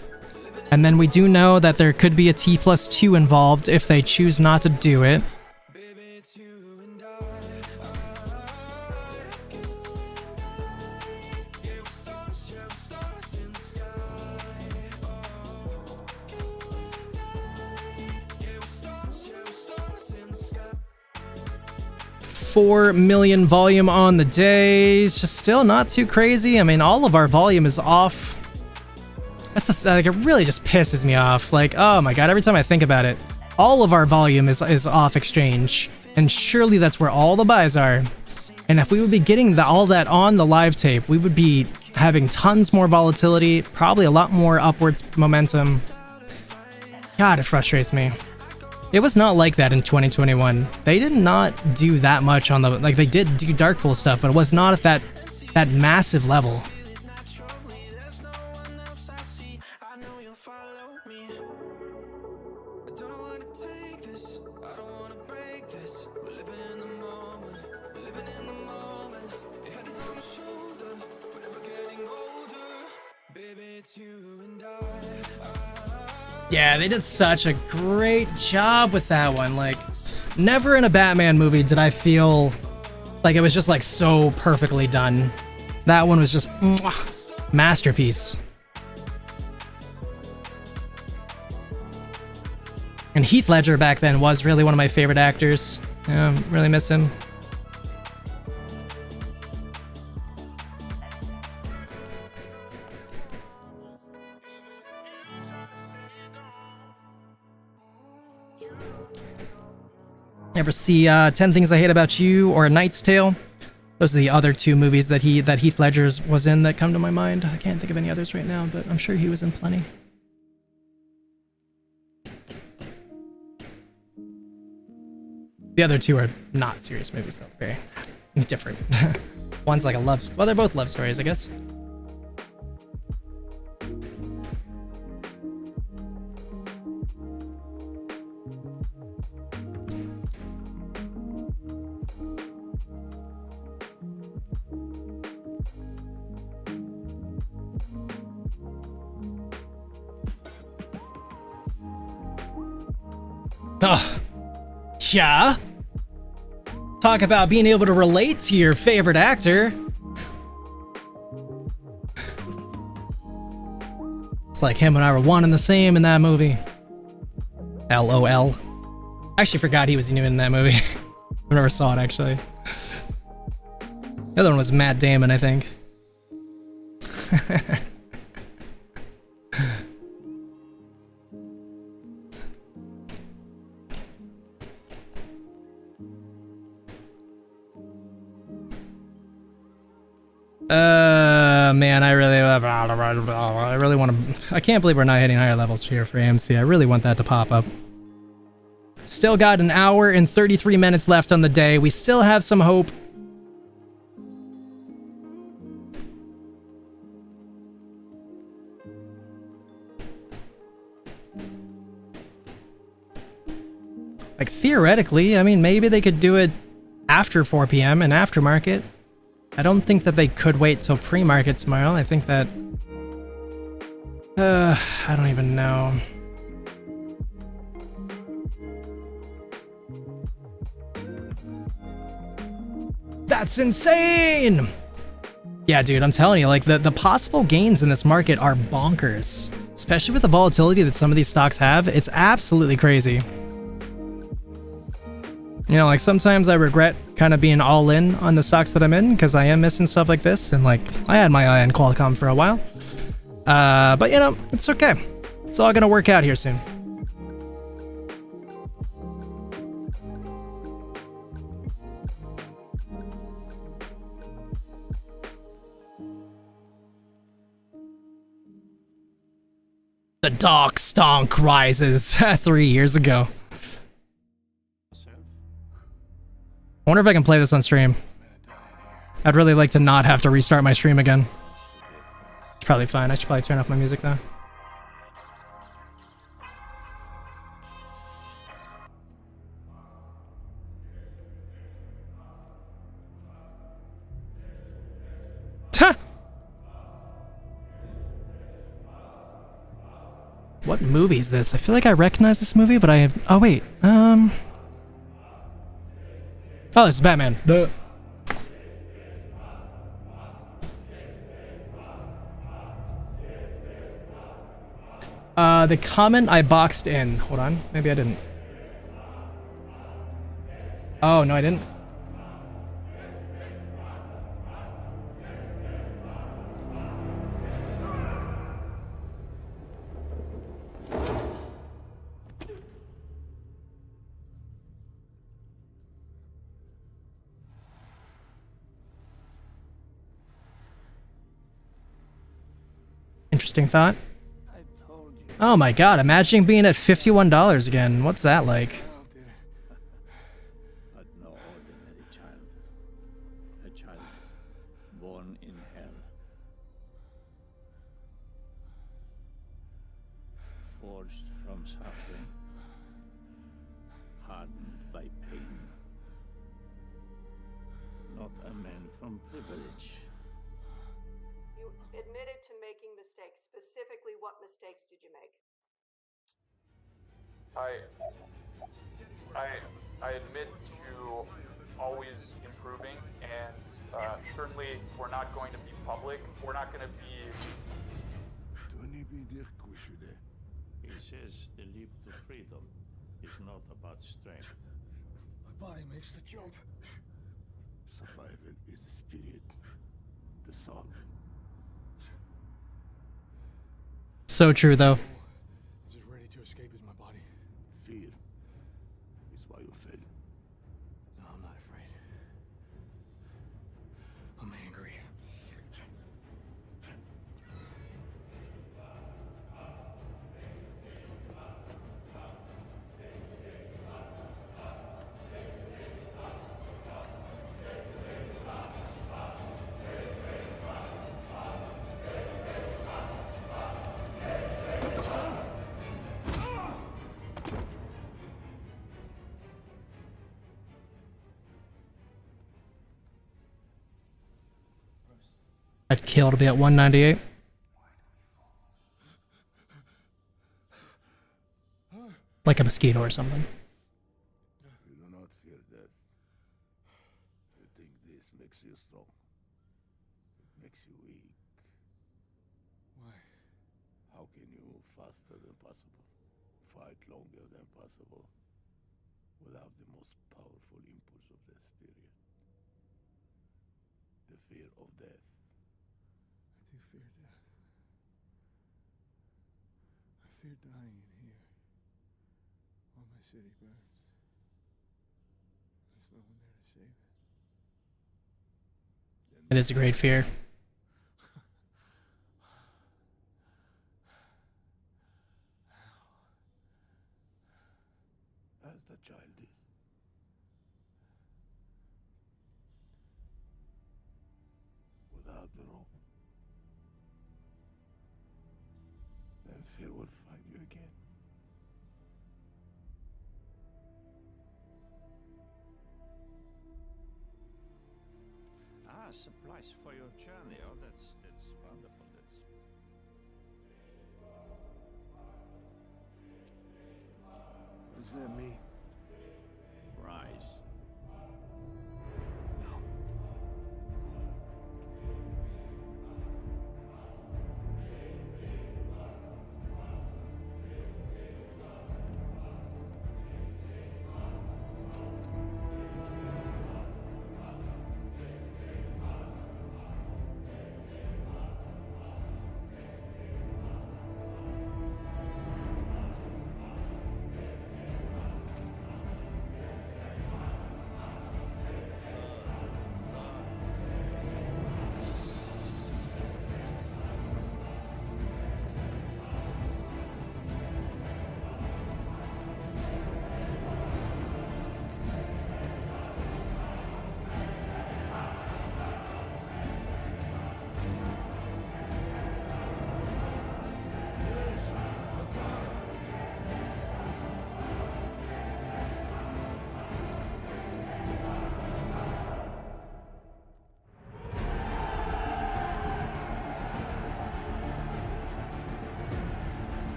And then we do know that there could be a T plus 2 involved if they choose not to do it. $4 million volume on the day. It's just still not too crazy. I mean, all of our volume is off. That's the like, it really just pisses me off. Like, oh my god, every time I think about it, all of our volume is off exchange, and surely that's where all the buys are. And if we would be getting all that on the live tape, we would be having tons more volatility, probably a lot more upwards momentum. God, it frustrates me. It was not like that in 2021. They did not do that much on the, like, they did do Darkpool stuff, but it was not at that massive level. Yeah, they did such a great job with that one. Like, never in a Batman movie did I feel like it was just like so perfectly done. That one was just mwah, masterpiece. And Heath Ledger back then was really one of my favorite actors. Yeah, really miss him. Ever see 10 Things I Hate About You or A Knight's Tale? Those are the other two movies that Heath Ledger was in that come to my mind. I can't think of any others right now, but I'm sure he was in plenty. The other two are not serious movies, though. Very different. One's like a love... Well, they're both love stories, I guess. Oh, yeah? Talk about being able to relate to your favorite actor. It's like him and I were one and the same in that movie. LOL. I actually forgot he was even in that movie. I never saw it, actually. The other one was Matt Damon, I think. Man, I really want to... I can't believe we're not hitting higher levels here for AMC. I really want that to pop up. Still got an hour and 33 minutes left on the day. We still have some hope. Like, theoretically, I mean, maybe they could do it after 4 p.m. in aftermarket. I don't think that they could wait till pre-market tomorrow. I think that... I don't even know. That's insane! Yeah, dude, I'm telling you, like, the possible gains in this market are bonkers. Especially with the volatility that some of these stocks have. It's absolutely crazy. You know, like, sometimes I regret kind of being all in on the stocks that I'm in because I am missing stuff like this, and, like, I had my eye on Qualcomm for a while. But, you know, it's okay. It's all gonna work out here soon. The Dark Stonk rises 3 years ago. I wonder if I can play this on stream. I'd really like to not have to restart my stream again. It's probably fine. I should probably turn off my music though. Tuh! What movie is this? I feel like I recognize this movie, but I have... Oh, wait. Oh, this is Batman. The comment I boxed in. Hold on. Maybe I didn't. Oh, no, I didn't. Interesting thought. I told you Oh my god, imagine being at $51 again. What's that like? But no ordinary child. A child born in hell. Forged from suffering. Hardened by pain. Not a man from privilege. You admitted to making mistakes. Specifically, what mistakes did you make? I admit to always improving, and certainly we're not going to be public. We're not going to be. He says the leap to freedom is not about strength. My body makes the jump. Survival is the spirit, the soul. So true, though. Is as ready to escape as my body. Fear is why you fail. No, I'm not afraid. I'm angry. I'd kill to be at 198. Like a mosquito or something. You do not fear death. You think this makes you strong. It makes you weak. Why? How can you move faster than possible? Fight longer than possible? Without the most powerful impulse of the spirit. The fear of death. I do fear death. I fear dying in here. While my city burns. There's no one there to save it. It is a great fear. As the child is. Without the rope. Then fear will find you again. Ah, supplies for your journey. Oh, that's wonderful. What does that mean? Rise.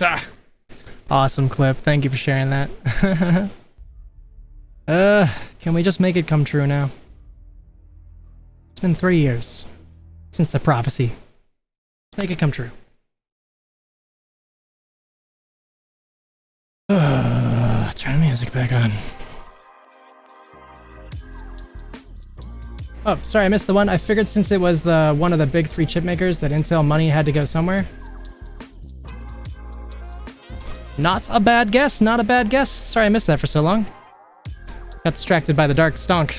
Ah, awesome clip. Thank you for sharing that. Can we just make it come true now? It's been 3 years since the prophecy. Let's make it come true. Turn the music back on. Oh, sorry, I missed the one. I figured since it was the one of the big 3 chip makers that Intel money had to go somewhere. Not a bad guess, not a bad guess. Sorry I missed that for so long. Got distracted by the dark stonk.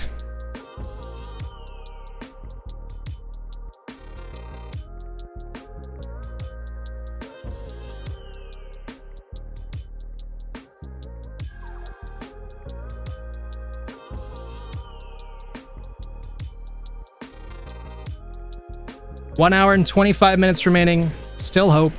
One hour and 25 minutes remaining. Still hope.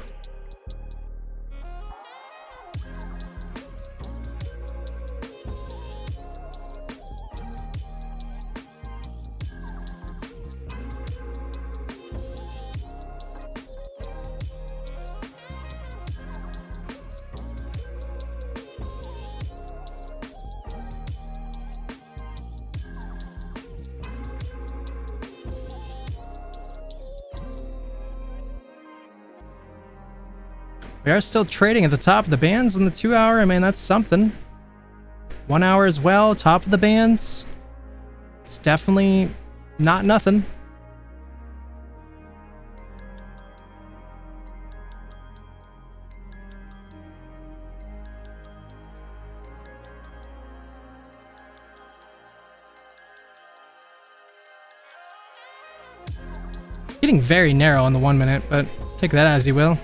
We are still trading at the top of the bands in the 2 hour. I mean, that's something. 1 hour as well, top of the bands. It's definitely not nothing. Getting very narrow on the 1 minute, but take that as you will.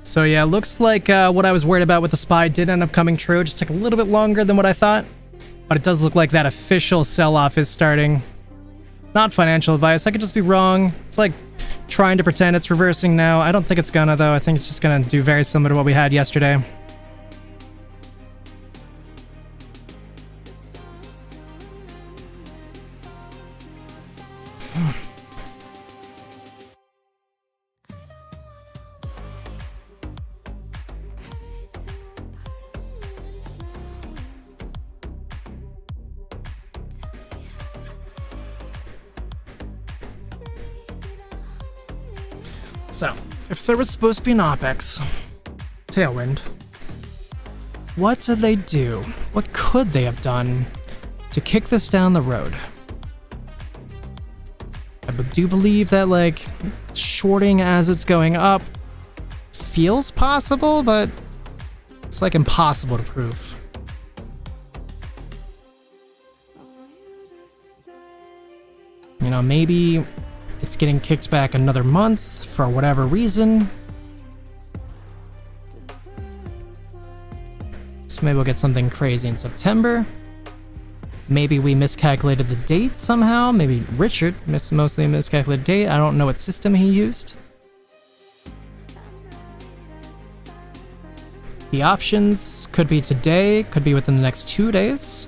So yeah, looks like what I was worried about with the SPY did end up coming true. It just took a little bit longer than what I thought. But it does look like that official sell-off is starting. Not financial advice, I could just be wrong. It's like trying to pretend it's reversing now. I don't think it's gonna though. I think it's just gonna do very similar to what we had yesterday. So, if there was supposed to be an OPEX tailwind, what did they do? What could they have done to kick this down the road? I do believe that, like, shorting as it's going up feels possible, but it's, like, impossible to prove. You know, maybe it's getting kicked back another month for whatever reason. So maybe we'll get something crazy in September. Maybe we miscalculated the date somehow. Maybe Richard mostly miscalculated the date. I don't know what system he used. The options could be today, could be within the next 2 days.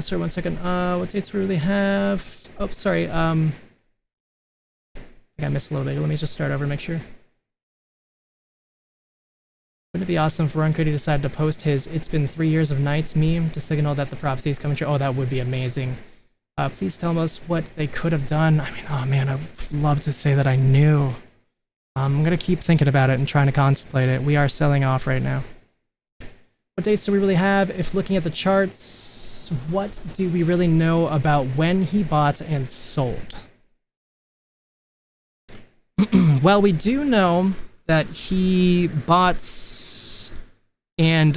Sorry, 1 second. What dates do we really have? Oh, sorry. I think I missed a little bit. Let me just start over and make sure. Wouldn't it be awesome if Runcody decided to post his "It's been 3 years of nights" meme to signal that the prophecy is coming true? Oh, that would be amazing. Please tell us what they could have done. I mean, oh man, I'd love to say that I knew. I'm gonna keep thinking about it and trying to contemplate it. We are selling off right now. What dates do we really have? If looking at the charts, what do we really know about when he bought and sold? Well, we do know that he bought and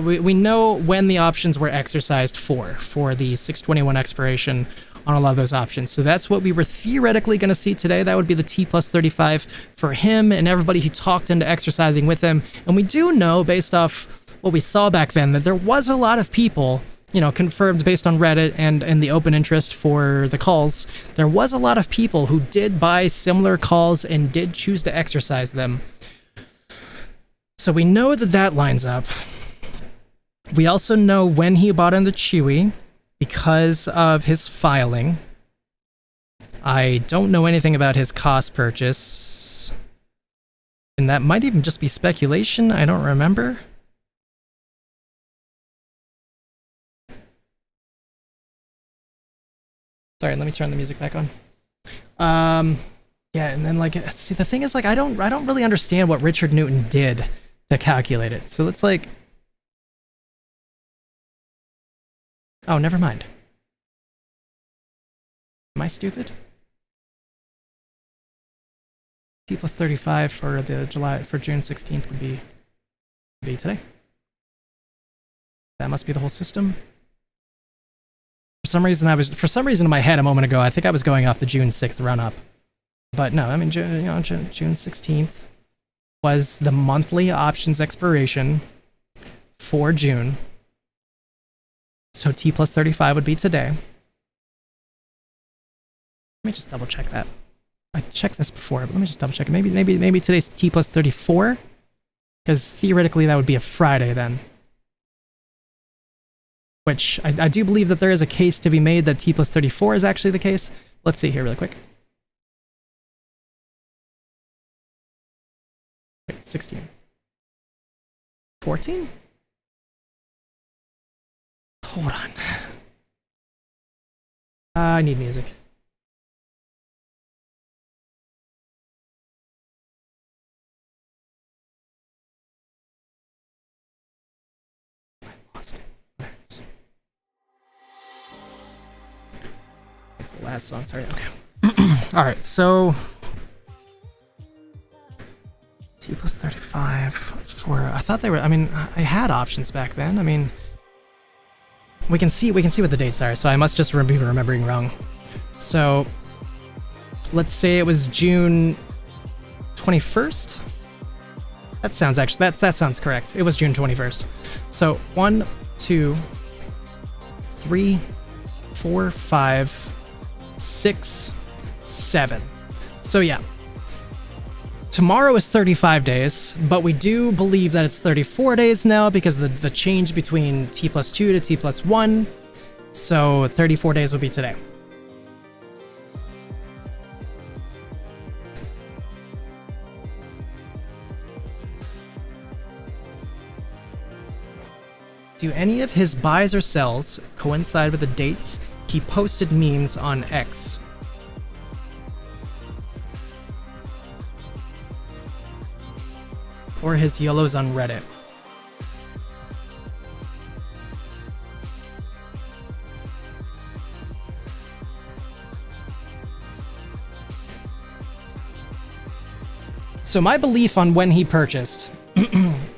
we know when the options were exercised for the 621 expiration on a lot of those options. So that's what we were theoretically going to see today. That would be the T plus 35 for him and everybody who talked into exercising with him. And we do know, based off what we saw back then, that there was a lot of people, you know, confirmed based on Reddit and the open interest for the calls. There was a lot of people who did buy similar calls and did choose to exercise them. So we know that that lines up. We also know when he bought in the Chewy because of his filing. I don't know anything about his cost purchase. And that might even just be speculation. I don't remember. Sorry, let me turn the music back on. Yeah, and then like, see, the thing is, like, I don't really understand what Richard Newton did to calculate it. So let's like, oh, never mind. Am I stupid? T plus 35 for the June 16th would be today. That must be the whole system. For some reason in my head a moment ago, I think I was going off the June 6th run up. But no, I mean, June 16th was the monthly options expiration for June. So T plus 35 would be today. Let me just double check that. I checked this before, but let me just double check it. Maybe today's T plus 34, because theoretically that would be a Friday then. Which I do believe that there is a case to be made that T plus 34 is actually the case. Let's see here really quick. Wait, 16. 14? Hold on. I need music. I lost it. There it is. It's the last song, sorry. Okay. Alright, so T plus 35 for, I thought they were, I mean, I had options back then. I mean, we can see what the dates are, so I must just be remembering wrong. So let's say it was June 21st. That sounds actually, that sounds correct. It was June 21st. So 1, 2, 3, 4, 5, 6, 7. So yeah. Tomorrow is 35 days, but we do believe that it's 34 days now because of the change between T plus 2 to T plus 1. So 34 days would be today. Do any of his buys or sells coincide with the dates he posted memes on X? Or his YOLOs on Reddit? So my belief on when he purchased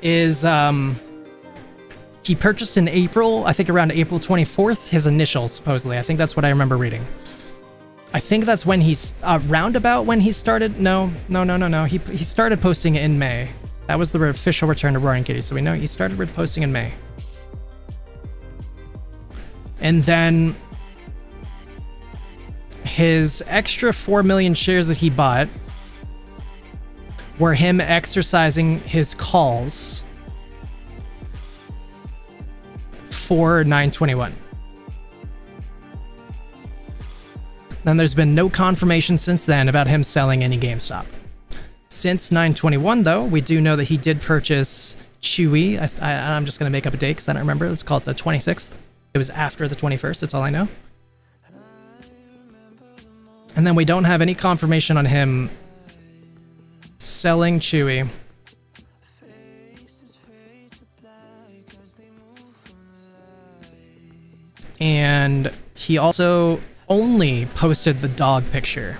is he purchased in April, I think around April 24th, his initials, supposedly. I think that's what I remember reading. I think that's when he's roundabout when he started. No. He started posting in May. That was the official return to Roaring Kitty, so we know he started posting in May. And then his extra 4 million shares that he bought were him exercising his calls for 9/21. Then there's been no confirmation since then about him selling any GameStop. Since 9/21, though, we do know that he did purchase Chewy. I'm just going to make up a date because I don't remember. Let's call it the 26th. It was after the 21st, that's all I know. And then we don't have any confirmation on him selling Chewy. And he also only posted the dog picture.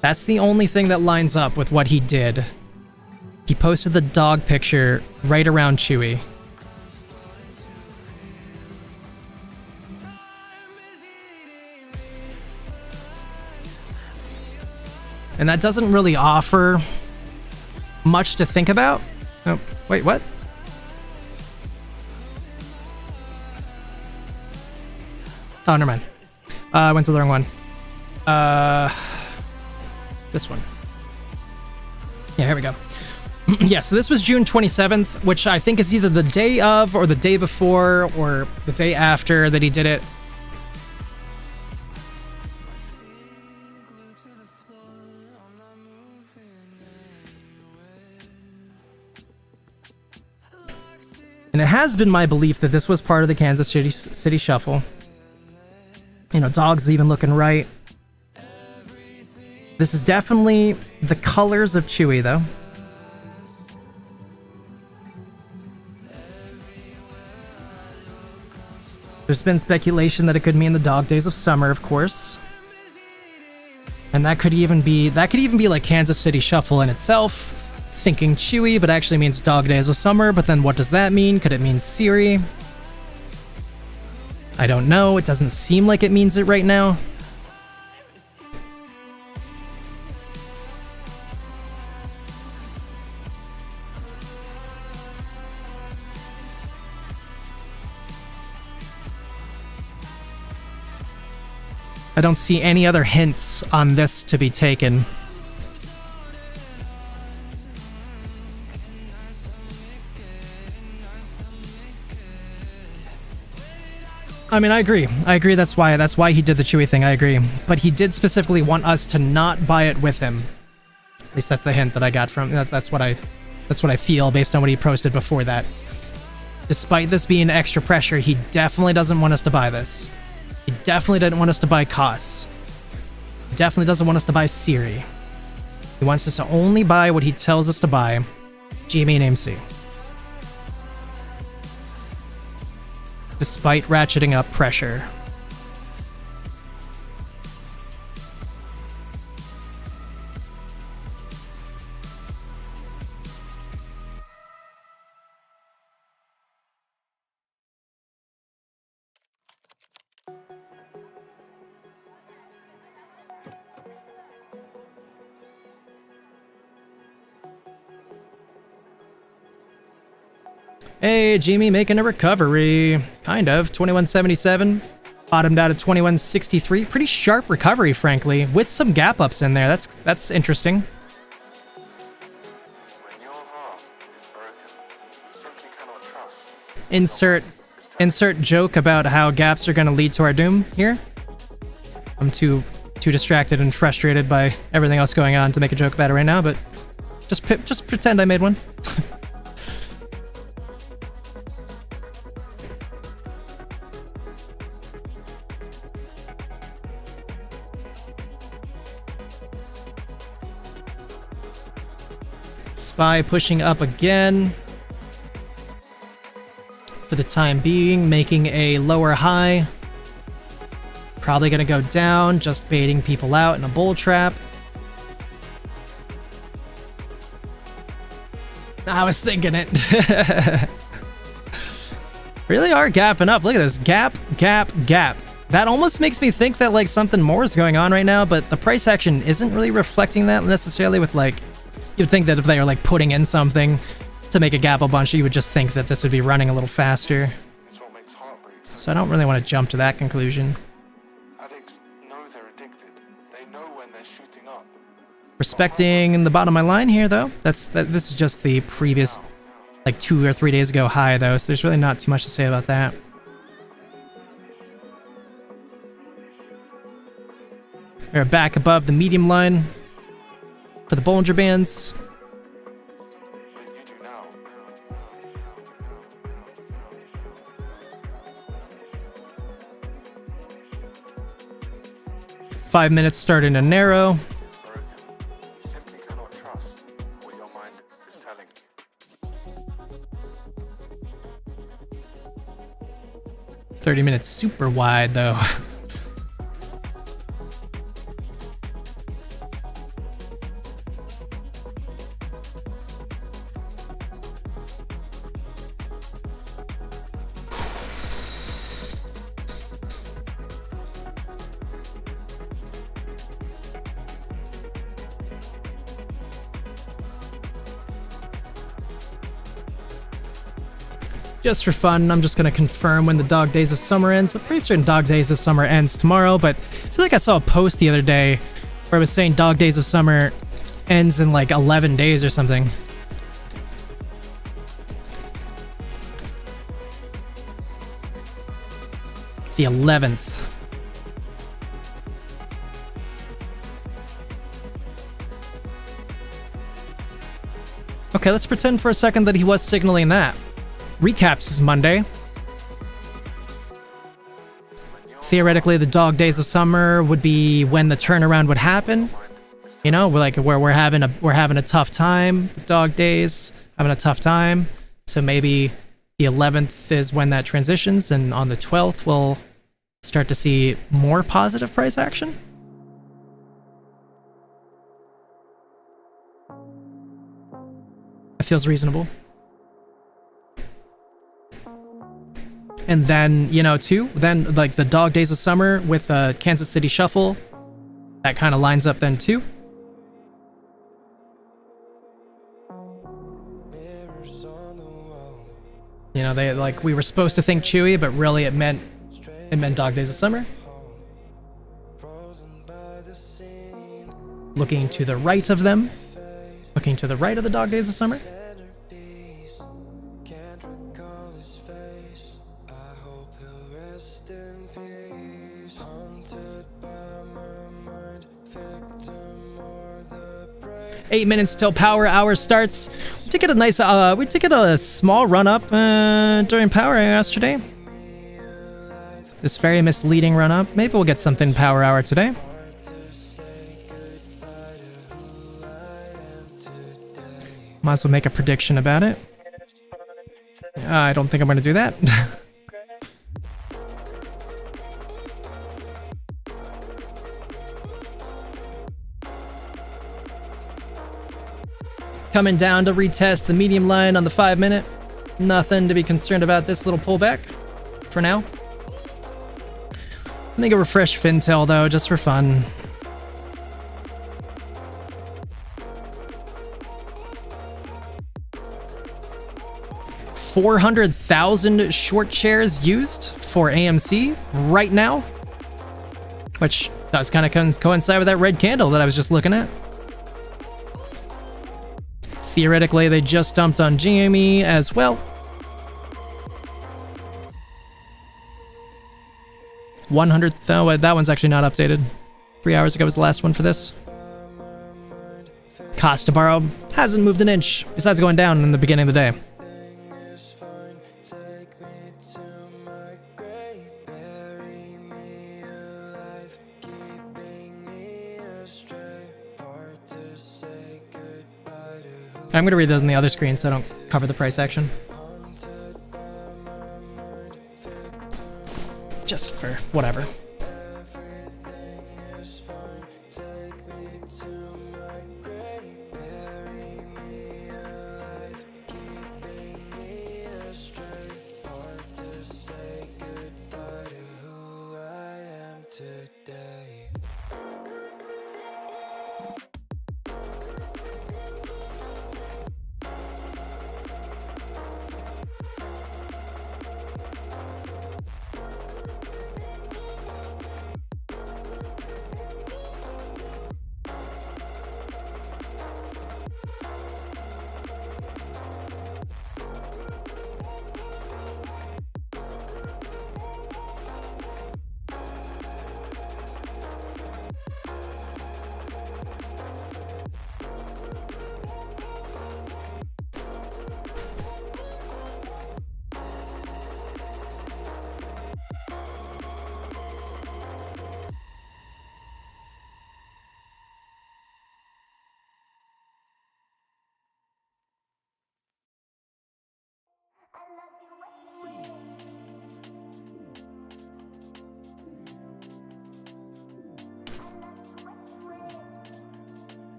That's the only thing that lines up with what he did. He posted the dog picture right around Chewy. And that doesn't really offer much to think about. Oh, wait, what? Oh, never mind. I went to the wrong one. This one. Yeah, here we go. Yeah, so this was June 27th, which I think is either the day of or the day before or the day after that he did it. And it has been my belief that this was part of the Kansas City Shuffle. You know, dog's even looking right. This is definitely the colors of Chewy, though. There's been speculation that it could mean the dog days of summer, of course. And that could even be like Kansas City Shuffle in itself. Thinking Chewy, but actually means dog days of summer. But then what does that mean? Could it mean Siri? I don't know. It doesn't seem like it means it right now. I don't see any other hints on this to be taken. I mean, I agree. That's why he did the Chewy thing. I agree. But he did specifically want us to not buy it with him. At least that's the hint that I got from. That's what I feel based on what he posted before that. Despite this being extra pressure, he definitely doesn't want us to buy this. He definitely didn't want us to buy COS. He definitely doesn't want us to buy Siri. He wants us to only buy what he tells us to buy. GME and AMC. Despite ratcheting up pressure. Hey, GME making a recovery. Kind of. 2177. Bottomed out at 2163. Pretty sharp recovery, frankly, with some gap ups in there. That's interesting. Insert joke about how gaps are going to lead to our doom here. I'm too distracted and frustrated by everything else going on to make a joke about it right now, but just pretend I made one. SPY pushing up again. For the time being, making a lower high. Probably gonna go down, just baiting people out in a bull trap. I was thinking it. Really are gapping up. Look at this. Gap, gap, gap. That almost makes me think that like something more is going on right now, but the price action isn't really reflecting that necessarily with like... You'd think that if they are like putting in something to make a gap a bunch, you would just think that this would be running a little faster. So I don't really want to jump to that conclusion. Addicts know they're addicted. They know when they're shooting up. Respecting the bottom of my line here, though. This is just the previous, like 2 or 3 days ago high, though. So there's really not too much to say about that. We're back above the medium line for the Bollinger Bands. 5 minutes starting to narrow. You simply cannot trust what your mind is telling you. 30 minutes super wide though. Just for fun, I'm just going to confirm when the Dog Days of Summer ends. I'm pretty certain Dog Days of Summer ends tomorrow, but I feel like I saw a post the other day where it was saying Dog Days of Summer ends in like 11 days or something. The 11th. Okay, let's pretend for a second that he was signaling that. Recaps is Monday. Theoretically, the Dog Days of Summer would be when the turnaround would happen. You know, we're having a tough time. The Dog Days having a tough time. So maybe the 11th is when that transitions, and on the 12th we'll start to see more positive price action. It feels reasonable. And then, you know, too, then like the Dog Days of Summer with Kansas City Shuffle, that kind of lines up then too. You know, they like, we were supposed to think Chewy, but really it meant Dog Days of Summer. Looking to the right of them, looking to the right of the Dog Days of Summer. Eight minutes till power hour starts. We did get a nice, we did get a small run up during power hour yesterday. This very misleading run up. Maybe we'll get something power hour today. Might as well make a prediction about it. I don't think I'm going to do that. Coming down to retest the medium line on the 5 minute. Nothing to be concerned about this little pullback for now. Let me go refresh Fintel though, just for fun. $400,000 short shares used for AMC right now, which does kind of coincide with that red candle that I was just looking at. Theoretically, they just dumped on GME as well. 100, oh, that one's actually not updated. 3 hours ago was the last one for this. Cost to borrow hasn't moved an inch, besides going down in the beginning of the day. I'm going to read those on the other screen so I don't cover the price action. Just for whatever.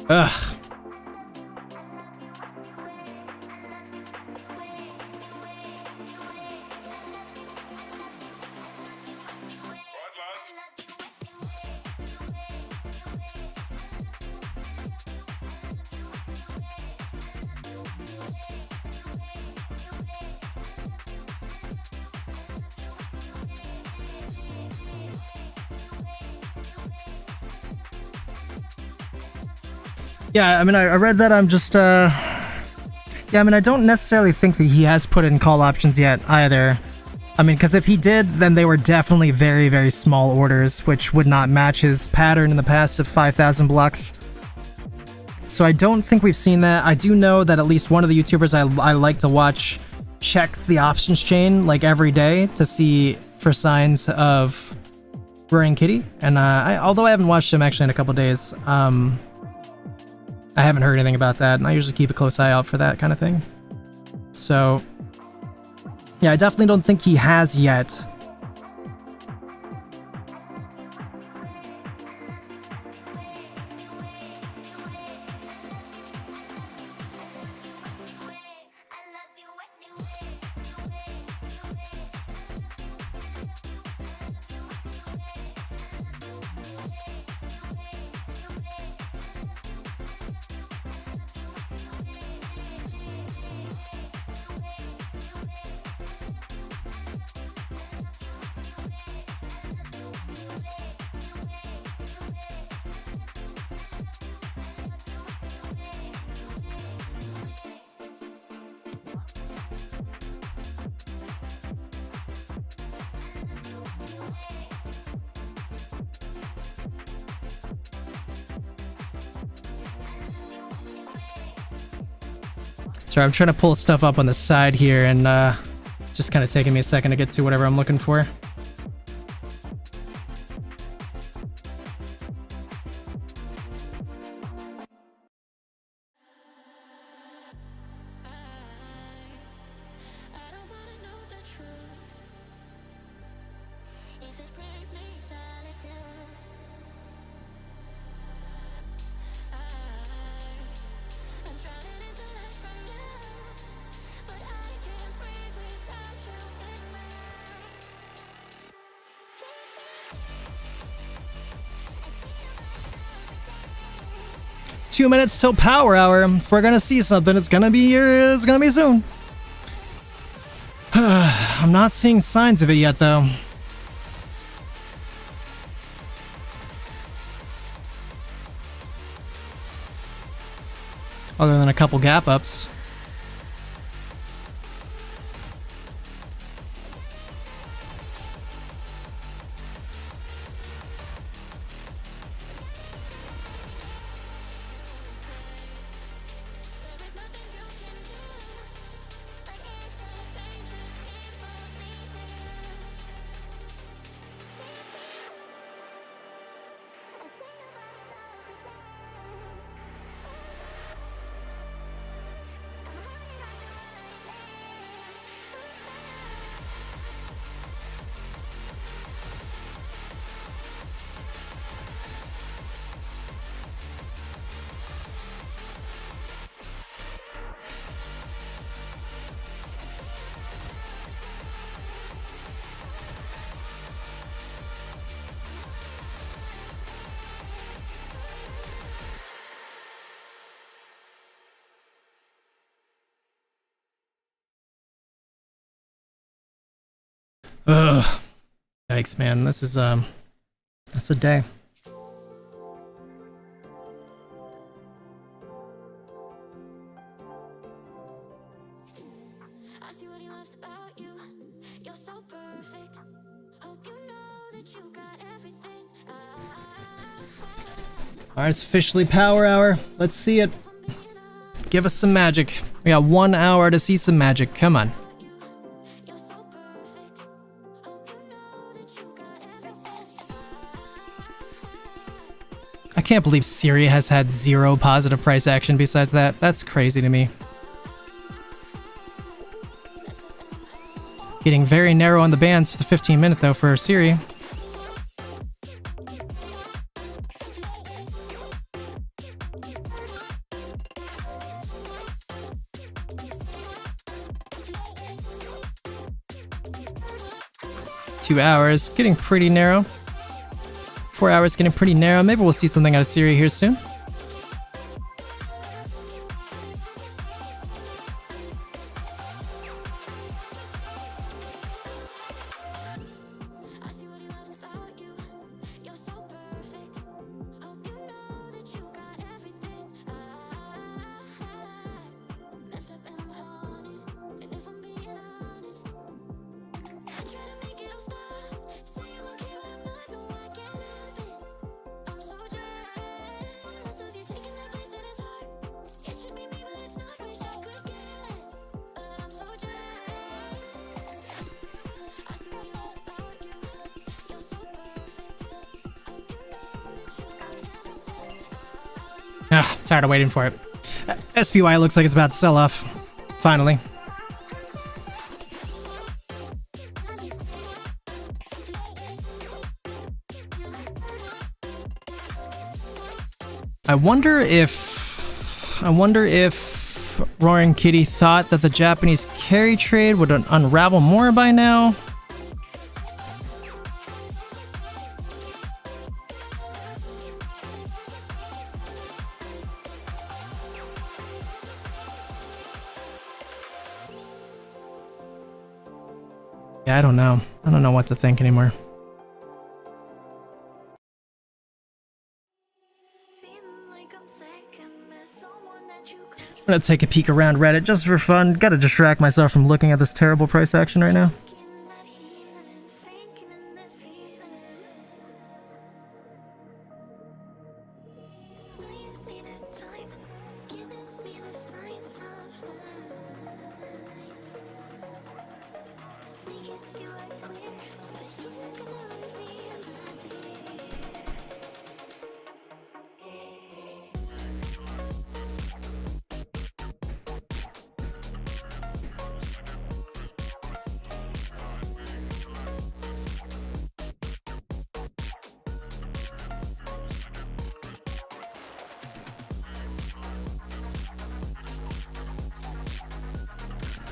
Ugh. Yeah, I mean, I read that. I'm just, yeah, I mean, I don't necessarily think that he has put in call options yet either. I mean, because if he did, then they were definitely very, very small orders, which would not match his pattern in the past of 5,000 blocks. So I don't think we've seen that. I do know that at least one of the YouTubers I like to watch checks the options chain like every day to see for signs of Roaring Kitty. And although I haven't watched him actually in a couple days, I haven't heard anything about that, and I usually keep a close eye out for that kind of thing. So, yeah, I definitely don't think he has yet. Sorry, I'm trying to pull stuff up on the side here, and it's just kind of taking me a second to get to whatever I'm looking for. Two minutes till power hour. If we're gonna see something, it's gonna be soon. I'm not seeing signs of it yet, though. Other than a couple gap ups. Ugh. Yikes, man. This is that's a day. I see what he loves about you. You're so perfect. Hope you know that you got everything. Alright, it's officially power hour. Let's see it. Give us some magic. We got 1 hour to see some magic. Come on. I can't believe Syria has had 0 positive price action besides that. That's crazy to me. Getting very narrow on the bands for the 15-minute though for Syria. 2 hours, getting pretty narrow. 4 hours, getting pretty narrow. Maybe we'll see something out of Syria here soon. Tired of waiting for it. SPY looks like it's about to sell off. Finally. I wonder if Roaring Kitty thought that the Japanese carry trade would unravel more by now. Yeah, I don't know. I don't know what to think anymore. I'm gonna take a peek around Reddit just for fun. Gotta distract myself from looking at this terrible price action right now.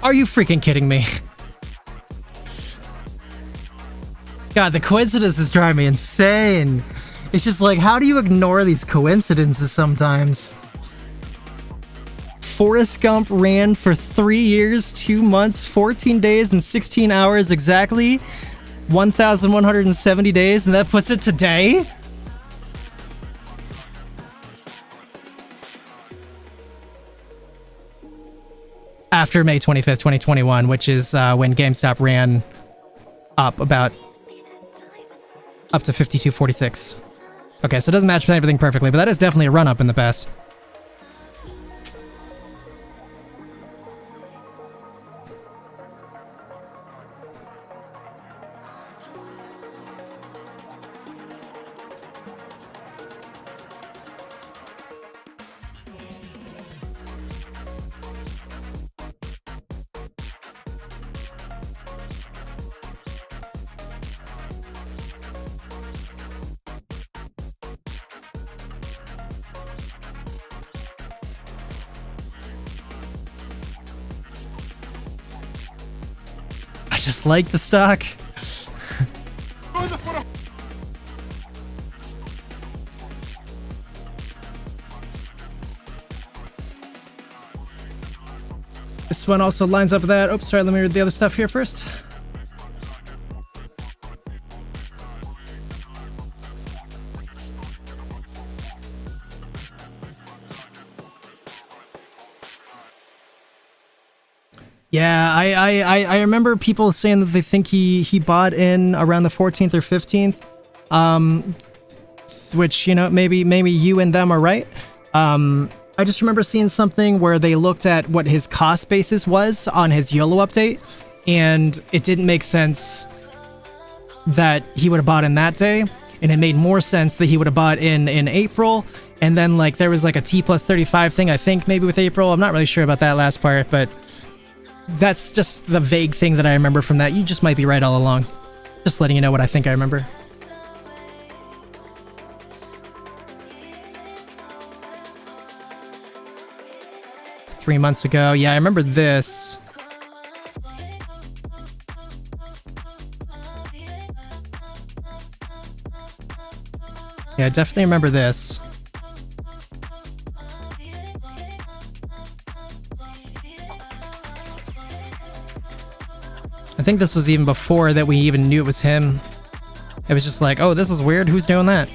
Are you freaking kidding me? God, the coincidences drive me insane. It's just like, how do you ignore these coincidences sometimes? Forrest Gump ran for 3 years, 2 months, 14 days, and 16 hours exactly. 1,170 days, and that puts it today? After May 25th, 2021, which is when GameStop ran up to 52.46. Okay, so it doesn't match everything perfectly, but that is definitely a run up in the past. I just like the stock. This one also lines up with that. Oops, sorry, let me read the other stuff here first. Yeah, I remember people saying that they think he bought in around the 14th or 15th, which, you know, maybe you and them are right. I just remember seeing something where they looked at what his cost basis was on his YOLO update, and it didn't make sense that he would have bought in that day, and it made more sense that he would have bought in April, and then like there was like a T+35 thing, I think maybe with April. I'm not really sure about that last part, but that's just the vague thing that I remember from that. You just might be right all along. Just letting you know what I think I remember. Three months ago. Yeah, I remember this. Yeah, I definitely remember this. I think this was even before that we even knew it was him. It was just like, oh, this is weird. Who's doing that?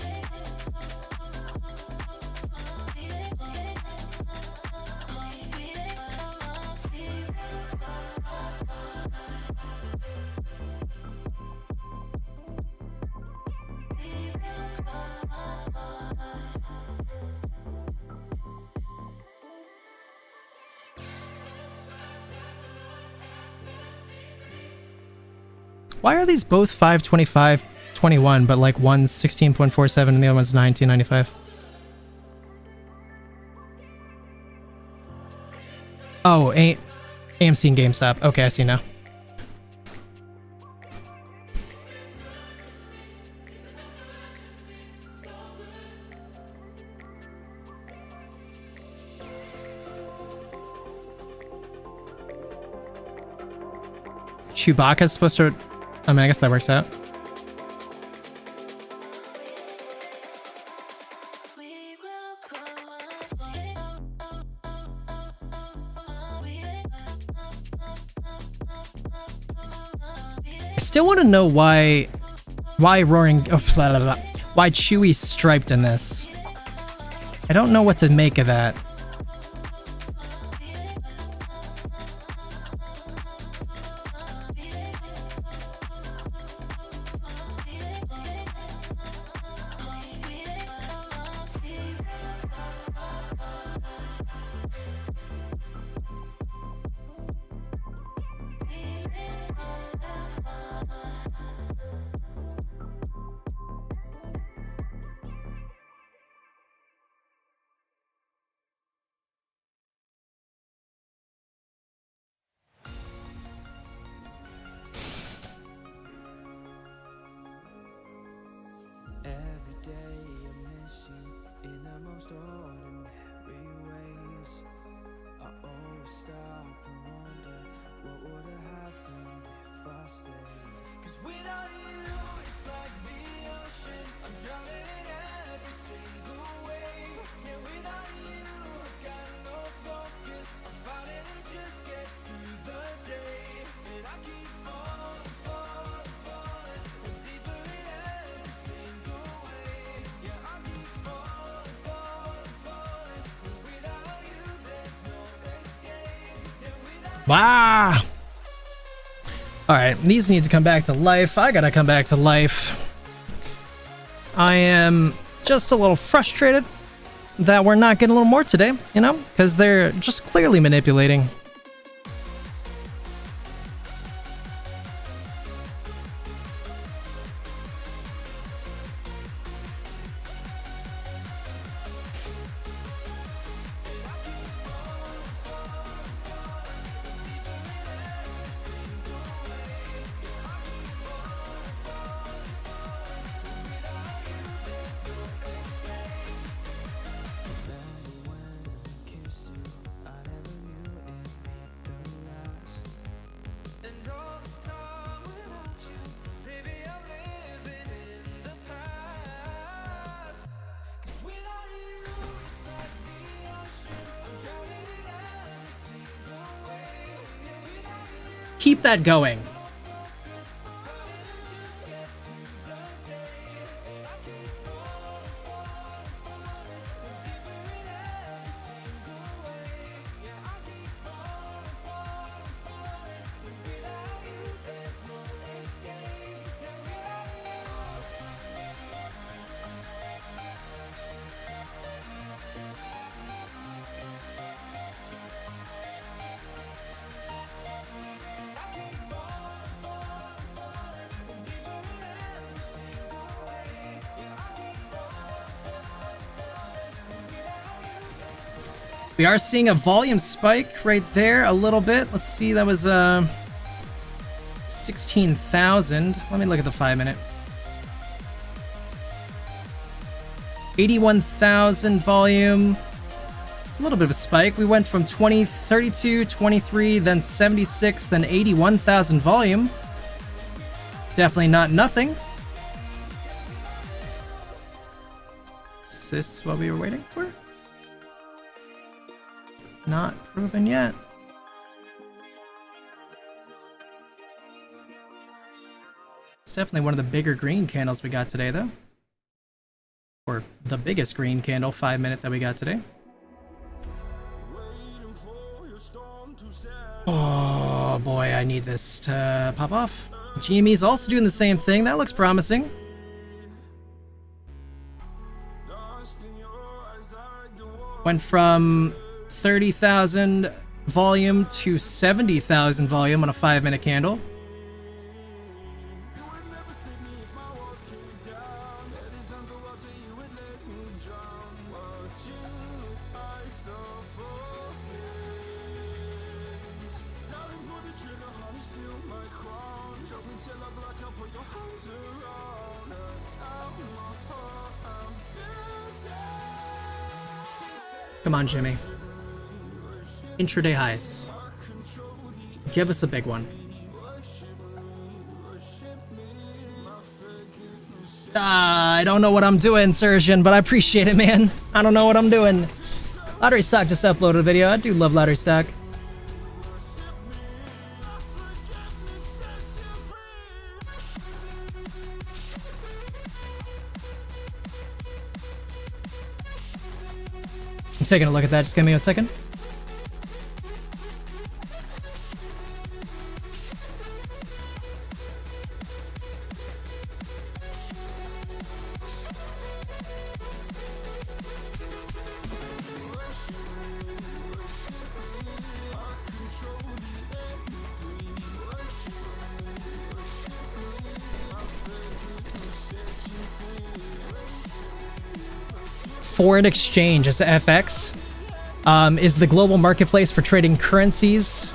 Why are these both 525.21, but like one's 16.47 and the other one's 19.95? Oh, AMC and GameStop. Okay, I see now. Chewbacca's supposed to... I mean, I guess that works out. I still want to know why Roaring... Oh, blah, blah, blah, why Chewie's striped in this. I don't know what to make of that. Wow. Alright, these need to come back to life. I gotta come back to life. I am just a little frustrated that we're not getting a little more today, you know? Because they're just clearly manipulating. Keep that going. We are seeing a volume spike right there a little bit. Let's see, that was 16,000. Let me look at the 5-minute. 81,000 volume. It's a little bit of a spike. We went from 20, 32, 23, then 76, then 81,000 volume. Definitely not nothing. Is this what we were waiting for? Not proven yet. It's definitely one of the bigger green candles we got today, though. Or the biggest green candle, 5 minute, that we got today. Oh boy, I need this to pop off. GME is also doing the same thing. That looks promising. Went from 30,000 volume to 70,000 volume on a 5 minute candle. Come on, Jimmy. Intraday highs. Give us a big one. I don't know what I'm doing, Surgeon, but I appreciate it, man. I don't know what I'm doing. Lottery Stock just uploaded a video. I do love Lottery Stock. I'm taking a look at that. Just give me a second. Foreign exchange as FX is the global marketplace for trading currencies.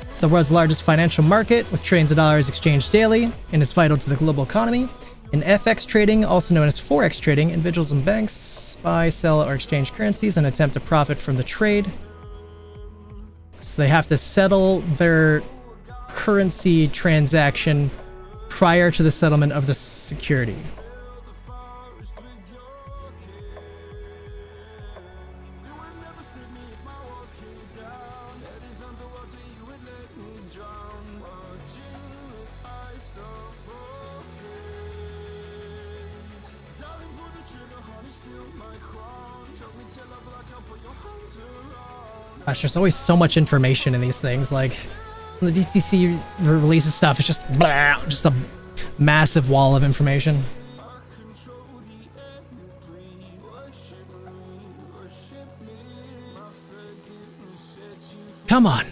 It's the world's largest financial market with trillions of dollars exchanged daily and is vital to the global economy. In FX trading, also known as Forex trading, individuals and banks buy, sell, or exchange currencies and attempt to profit from the trade. So they have to settle their currency transaction prior to the settlement of the security. Gosh, there's always so much information in these things. Like, when the DTC releases stuff, it's just blah, just a massive wall of information. Come on.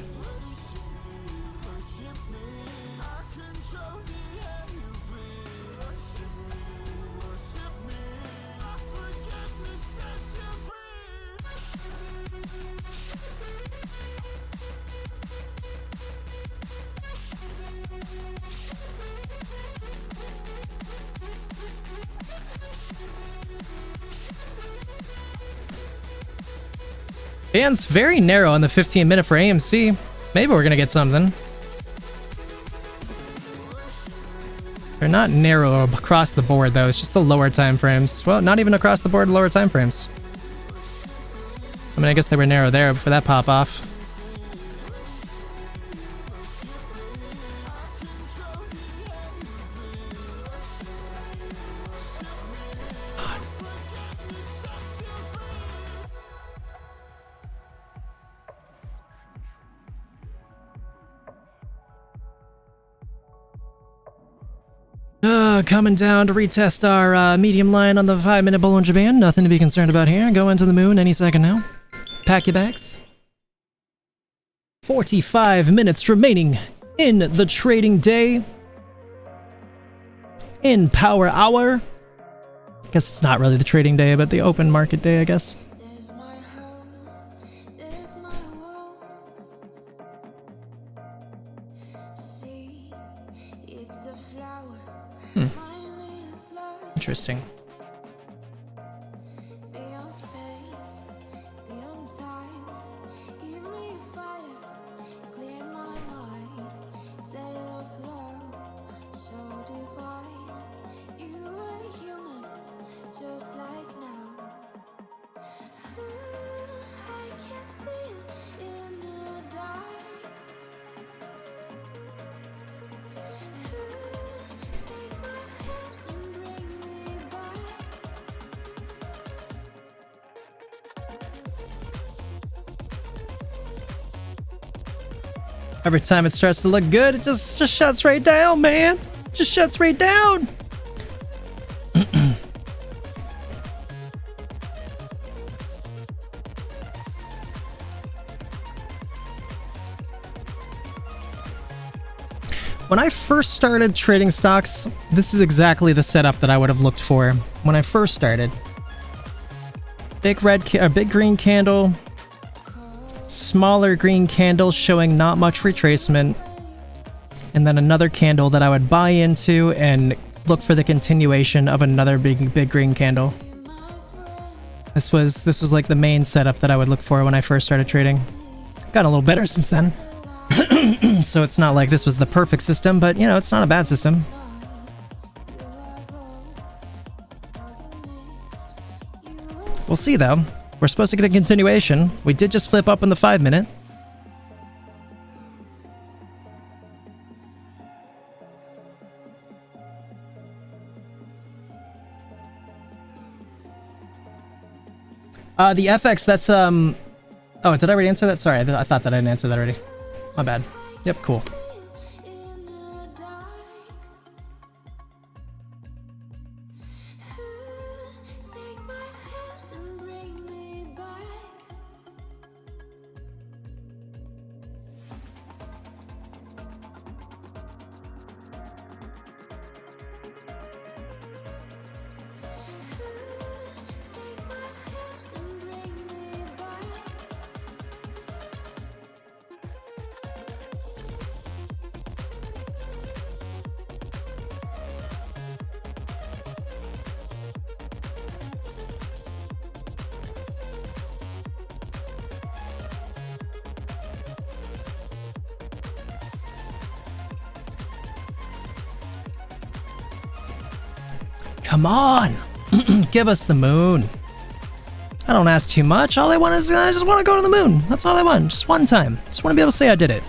Band's very narrow on the 15 minute for AMC. Maybe we're gonna get something. They're not narrow across the board though, it's just the lower time frames. Well, not even across the board, lower time frames. I mean, I guess they were narrow there for that pop off. Coming down to retest our medium line on the 5 minute Bollinger Band. Nothing to be concerned about here. Go into the moon any second now. Pack your bags. 45 minutes remaining in the trading day. In Power Hour. I guess it's not really the trading day, but the open market day, I guess. Interesting. Every time it starts to look good, it just shuts right down, man. Just shuts right down. When I first started trading stocks, this is exactly the setup that I would have looked for when I first started. Big green candle, smaller green candle showing not much retracement, and then another candle that I would buy into and look for the continuation of another big green candle. This was like the main setup that I would look for when I first started trading. Got a little better since then. So it's not like this was the perfect system, but you know, it's not a bad system. We'll see though. We're supposed to get a continuation. We did just flip up in the 5-minute. The FX, that's oh, did I already answer that? Sorry, I thought that I didn't answer that already. My bad. Yep, cool. Come on! Give us the moon. I don't ask too much. All I want is I just want to go to the moon. That's all I want. Just one time. Just want to be able to say I did it.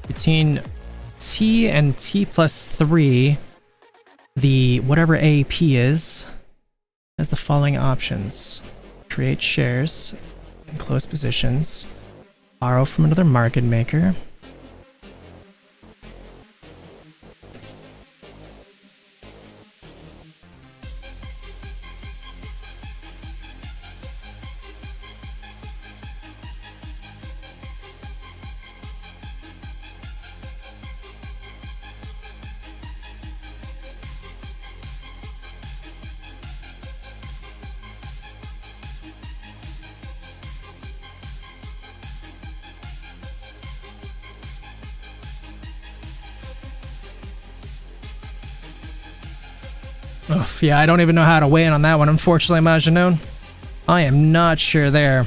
Between T and T plus 3, the whatever AAP is, has the following options. Create shares in close positions, borrow from another market maker, Oof, yeah, I don't even know how to weigh in on that one, unfortunately, Majinon. I am not sure there.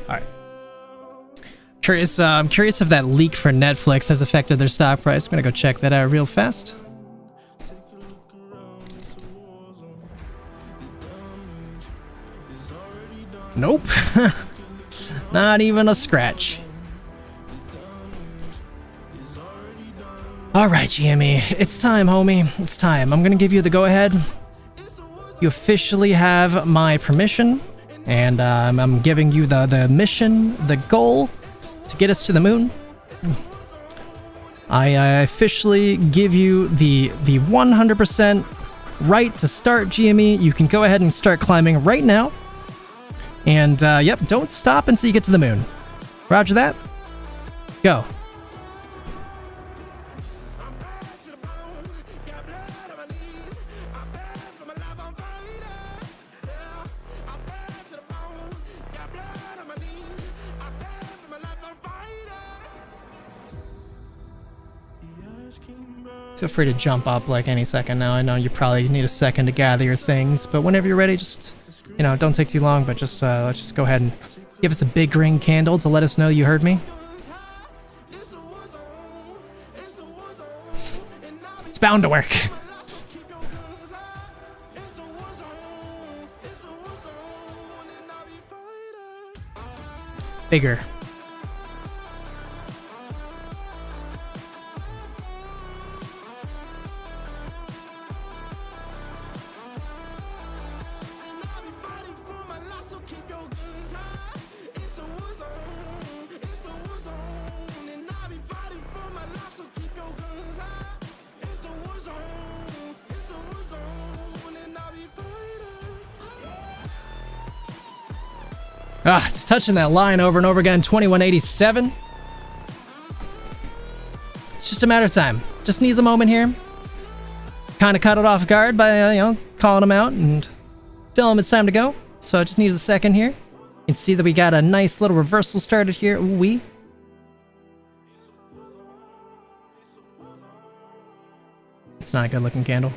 Alright. I'm curious if that leak for Netflix has affected their stock price. I'm gonna go check that out real fast. Nope. Not even a scratch. Alright, GME. It's time, homie. It's time. I'm gonna give you the go-ahead. You officially have my permission. And I'm giving you the mission, the goal to get us to the moon. I officially give you the 100% right to start, GME. You can go ahead and start climbing right now. And, yep, don't stop until you get to the moon. Roger that. Go. Feel free to jump up like any second now. I know you probably need a second to gather your things, but whenever you're ready, just, you know, don't take too long, but just, let's just go ahead and give us a big green candle to let us know you heard me. It's bound to work. Bigger. Ah, it's touching that line over and over again, 2187. It's just a matter of time. Just needs a moment here. Kind of caught it off guard by, you know, calling him out and telling him it's time to go. So it just needs a second here. You can see that we got a nice little reversal started here. Ooh-wee. It's not a good looking candle.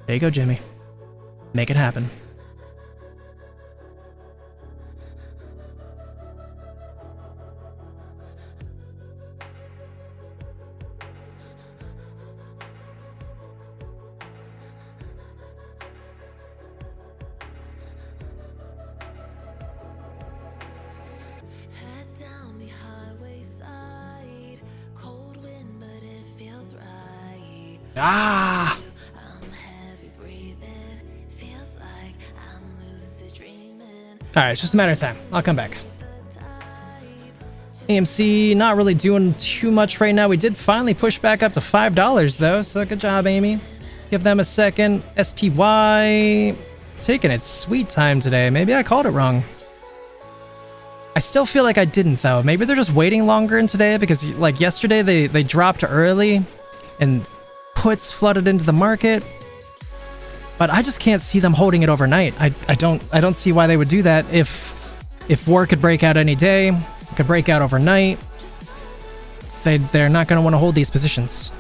There you go, Jimmy. Make it happen. Head down the highway side, cold wind, but it feels right. Ah! Alright, it's just a matter of time. I'll come back. AMC not really doing too much right now. We did finally push back up to $5 though, so good job, Amy. Give them a second. SPY taking its sweet time today. Maybe I called it wrong. I still feel like I didn't though. Maybe they're just waiting longer in today because like yesterday they dropped early and puts flooded into the market. But I just can't see them holding it overnight. I don't see why they would do that if war could break out any day, it could break out overnight. They're not going to want to hold these positions.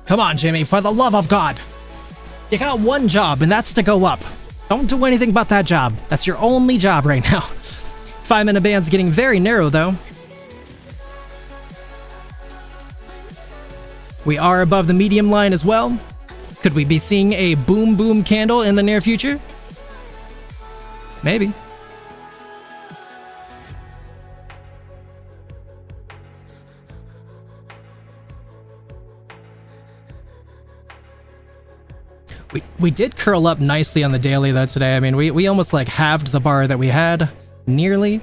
Come on, Jimmy, for the love of God. You got one job, and that's to go up. Don't do anything but that job. That's your only job right now. 5-minute band's getting very narrow, though. We are above the medium line as well. Could we be seeing a boom candle in the near future? Maybe. We did curl up nicely on the daily though today. I mean, we almost like halved the bar that we had, nearly.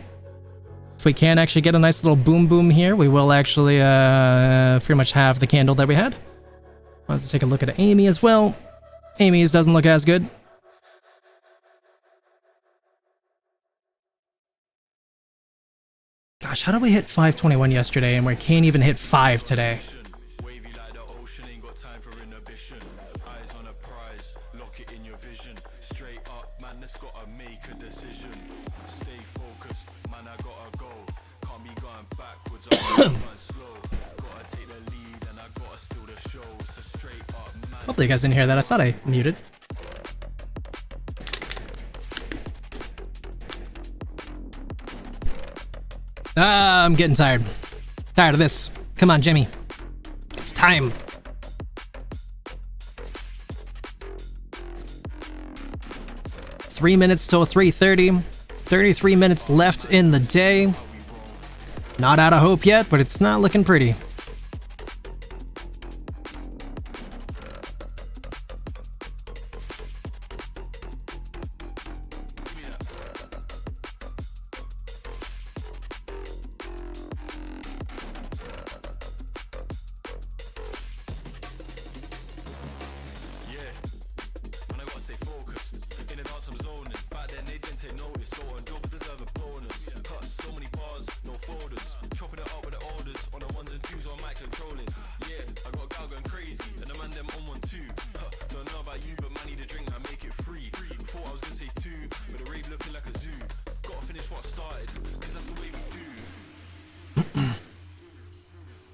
If we can actually get a nice little boom boom here, we will actually pretty much have the candle that we had. Let's take a look at Amy as well. Amy's doesn't look as good. Gosh, how did we hit 521 yesterday and we can't even hit 5 today? Hopefully you guys didn't hear that. I thought I muted. I'm getting tired. Tired of this. Come on, Jimmy. It's time. Three minutes till 3:30. 33 minutes left in the day. Not out of hope yet, but it's not looking pretty.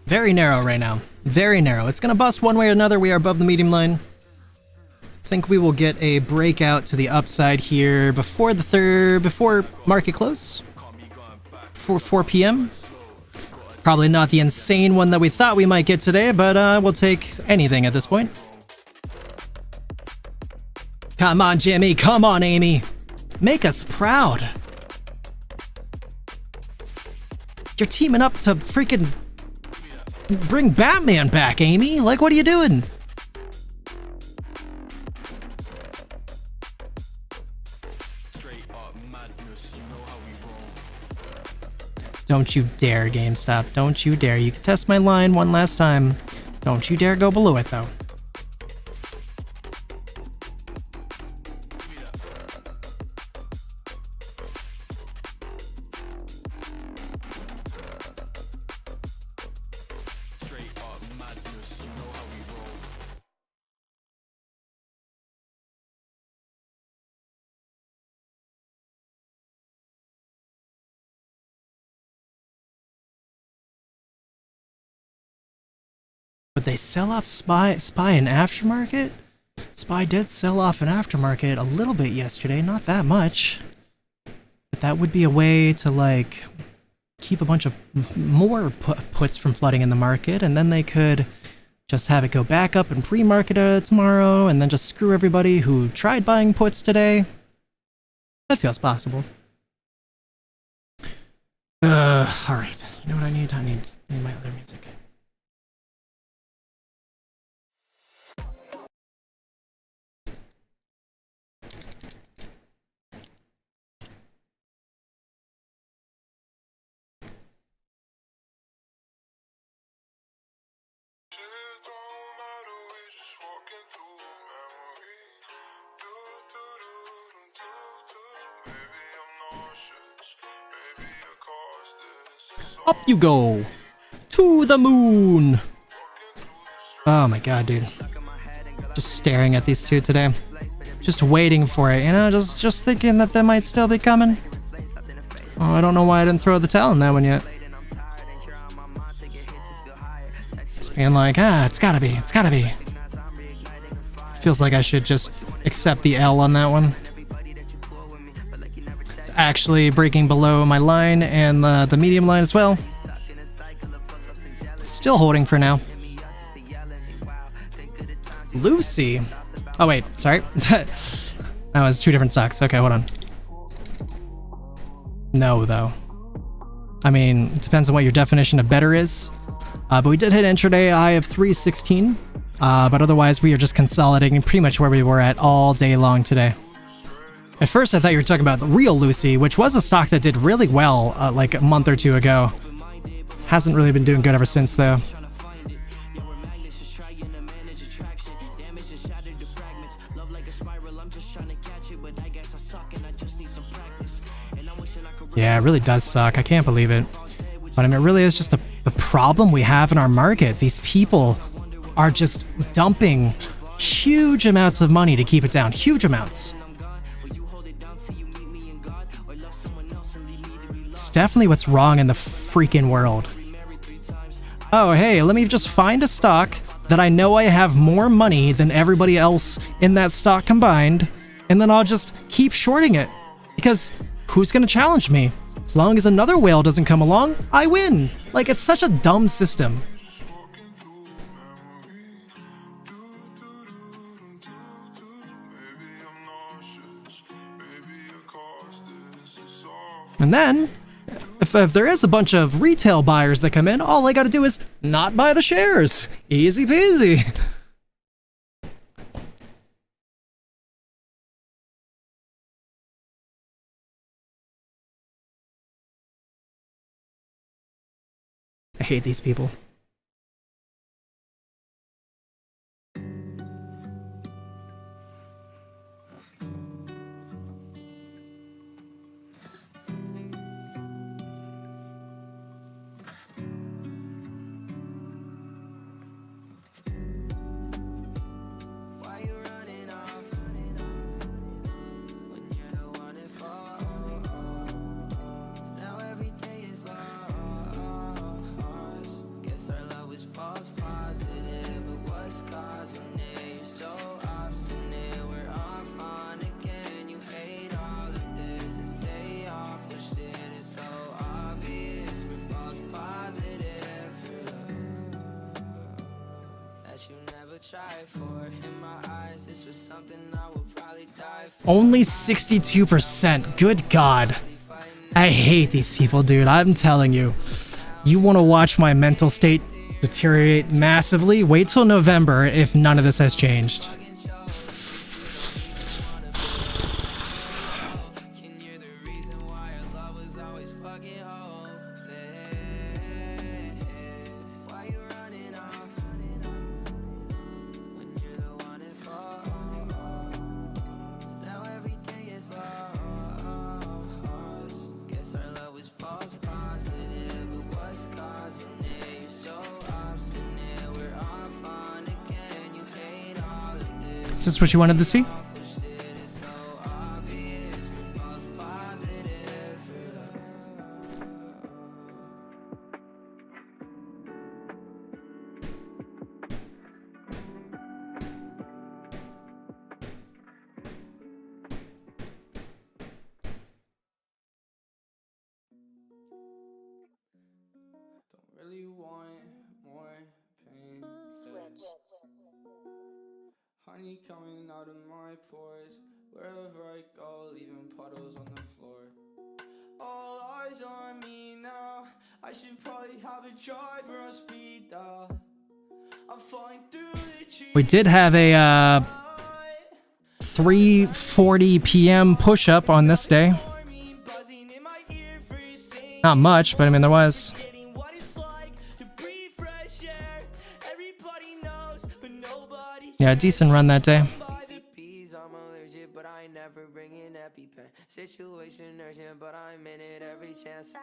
Very narrow right now. Very narrow. It's gonna bust one way or another. We are above the medium line. I think we will get a breakout to the upside here before before market close. For 4 p.m. Probably not the insane one that we thought we might get today, but we'll take anything at this point. Come on, Jimmy. Come on, Amy. Make us proud. You're teaming up to freaking bring Batman back, Amy. Like, what are you doing? Don't you dare, GameStop. Don't you dare. You can test my line one last time. Don't you dare go below it, though. But they sell off Spy in aftermarket? Spy did sell off an aftermarket a little bit yesterday, not that much. But that would be a way to, like, keep a bunch of more puts from flooding in the market, and then they could just have it go back up and pre-market tomorrow, and then just screw everybody who tried buying puts today. That feels possible. Alright. You know what I need? I need my other music. Up you go! To the moon! Oh my god, dude. Just staring at these two today. Just waiting for it, you know? Just thinking that they might still be coming. Oh, I don't know why I didn't throw the towel in that one yet. Just being like, it's gotta be, it's gotta be. Feels like I should just accept the L on that one. Actually breaking below my line and the medium line as well. Still holding for now. Lucy. Oh wait, sorry. That was two different stocks. Okay, hold on. No, though. I mean, it depends on what your definition of better is. But we did hit intraday high of 316. But otherwise, we are just consolidating pretty much where we were at all day long today. At first, I thought you were talking about the real Lucy, which was a stock that did really well like a month or two ago. Hasn't really been doing good ever since, though. Yeah, it really does suck. I can't believe it. But I mean, it really is just the problem we have in our market. These people are just dumping huge amounts of money to keep it down. Huge amounts. It's definitely what's wrong in the freaking world. Oh, hey, let me just find a stock that I know I have more money than everybody else in that stock combined, and then I'll just keep shorting it. Because who's gonna challenge me? As long as another whale doesn't come along, I win. Like, it's such a dumb system. And then, if there is a bunch of retail buyers that come in, all I gotta do is not buy the shares. Easy peasy. I hate these people. Only 62%. Good God. I hate these people, dude. I'm telling you. You want to watch my mental state deteriorate massively? Wait till November if none of this has changed. Is this what you wanted to see? Really want more pain. Honey coming out of my pores. Wherever I go, leaving puddles on the floor. All eyes on me now. I should probably have a driver on speed dial. I'm falling through the trees. We did have a 3:40 p.m. push-up on this day. Not much, but I mean, there was. Yeah, a decent run that day. Situation urgent, but I'm in it every chance.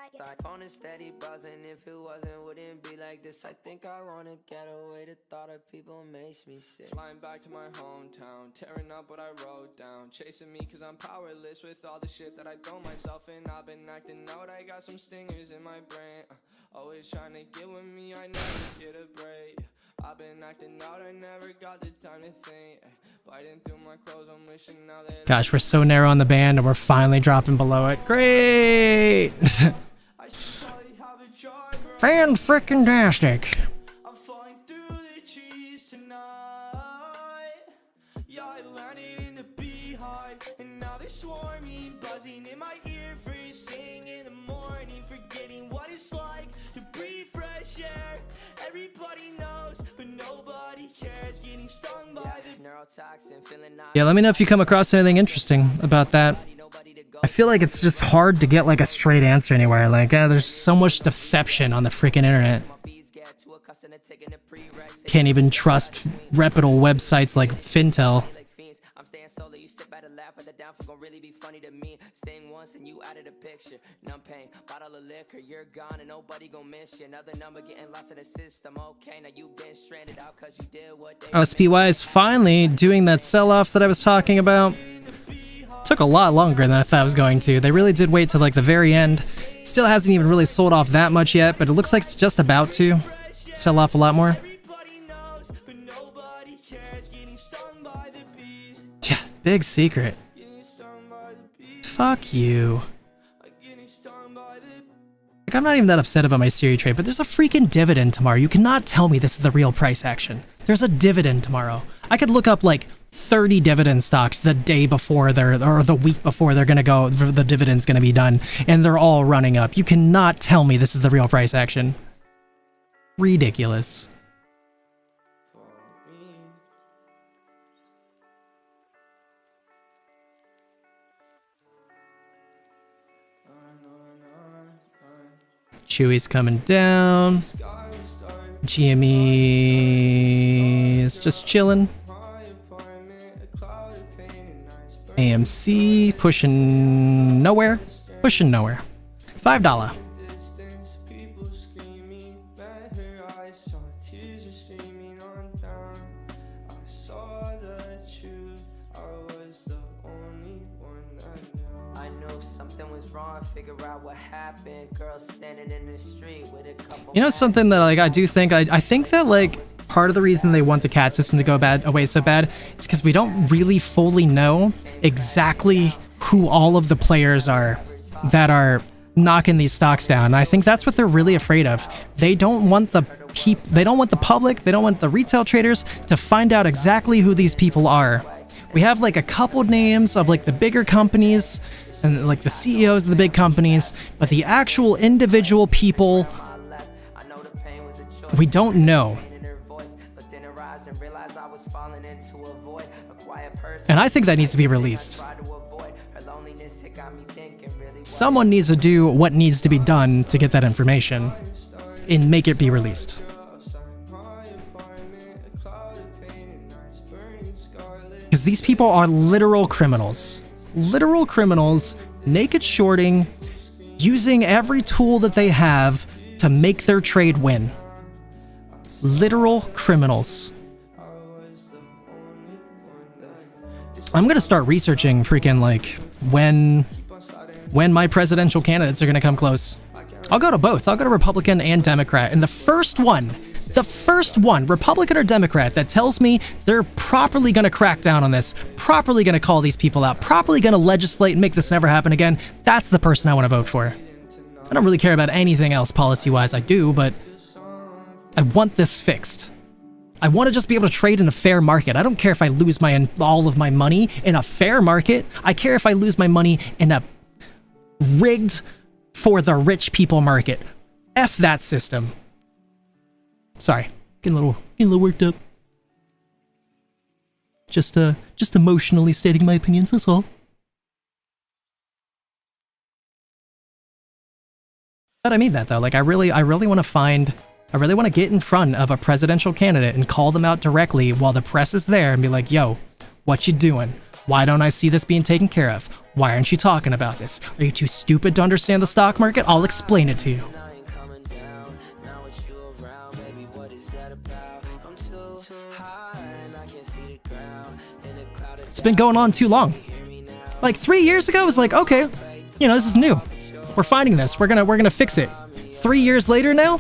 Phone is steady buzzing. If it wasn't, wouldn't be like this. I think I wanna get away. The thought of people makes me sick. Flying back to my hometown, tearing up what I wrote down. Chasing me cause I'm powerless with all the shit that I throw myself in. I've been acting out, I got some stingers in my brain. Always trying to get with me, I never get a break. I've been acting out, I never got the time to think. Biting through my clothes, I'm wishing now that. Gosh, we're so narrow on the band and we're finally dropping below it. Great! Fan-frickin-tastic. I'm falling through the trees tonight. Yeah, I landed in the beehive, and now they're swarming, buzzing in my ear. First thing in the morning, forgetting what it's like to breathe fresh air. Everybody knows, but nobody cares. Yeah, let me know if you come across anything interesting about that. I feel like it's just hard to get like a straight answer anywhere. Like, there's so much deception on the freaking internet. Can't even trust reputable websites like Fintel. SPY is finally doing that sell-off that I was talking about. Took a lot longer than I thought it was going to. They really did wait till like the very end. Still hasn't even really sold off that much yet, but it looks like it's just about to sell off a lot more. Yeah, big secret. Fuck you. Like, I'm not even that upset about my Siri trade, but there's a freaking dividend tomorrow. You cannot tell me this is the real price action. There's a dividend tomorrow. I could look up like 30 dividend stocks the day before or the week before they're gonna go, the dividend's gonna be done, and they're all running up. You cannot tell me this is the real price action. Ridiculous. Chewy's coming down. GME is just chilling. AMC pushing nowhere. Pushing nowhere. $5. You know something that like I do think I think that like part of the reason they want the cat system to go away so bad is because we don't really fully know exactly who all of the players are that are knocking these stocks down. And I think that's what they're really afraid of. They don't want the public, they don't want the retail traders to find out exactly who these people are. We have like a couple names of like the bigger companies and like the CEOs of the big companies, but the actual individual people, we don't know. And I think that needs to be released. Someone needs to do what needs to be done to get that information and make it be released. Because these people are literal criminals. Literal criminals, naked shorting, using every tool that they have to make their trade win. Literal criminals. I'm gonna start researching freaking like when my presidential candidates are gonna come close. I'll go to both. I'll go to Republican and Democrat. And the first one, Republican or Democrat, that tells me they're properly gonna crack down on this, properly gonna call these people out, properly gonna legislate and make this never happen again, that's the person I want to vote for. I don't really care about anything else policy-wise. I do, but I want this fixed. I want to just be able to trade in a fair market. I don't care if I lose all of my money in a fair market. I care if I lose my money in a rigged for the rich people market. F that system. Sorry, getting a little worked up. Just emotionally stating my opinions, that's all. But I mean that though, like I really want to get in front of a presidential candidate and call them out directly while the press is there and be like, yo, what you doing? Why don't I see this being taken care of? Why aren't you talking about this? Are you too stupid to understand the stock market? I'll explain it to you. It's been going on too long. Like 3 years ago, it was like, okay, you know, this is new. We're finding this. We're gonna fix it. 3 years later now,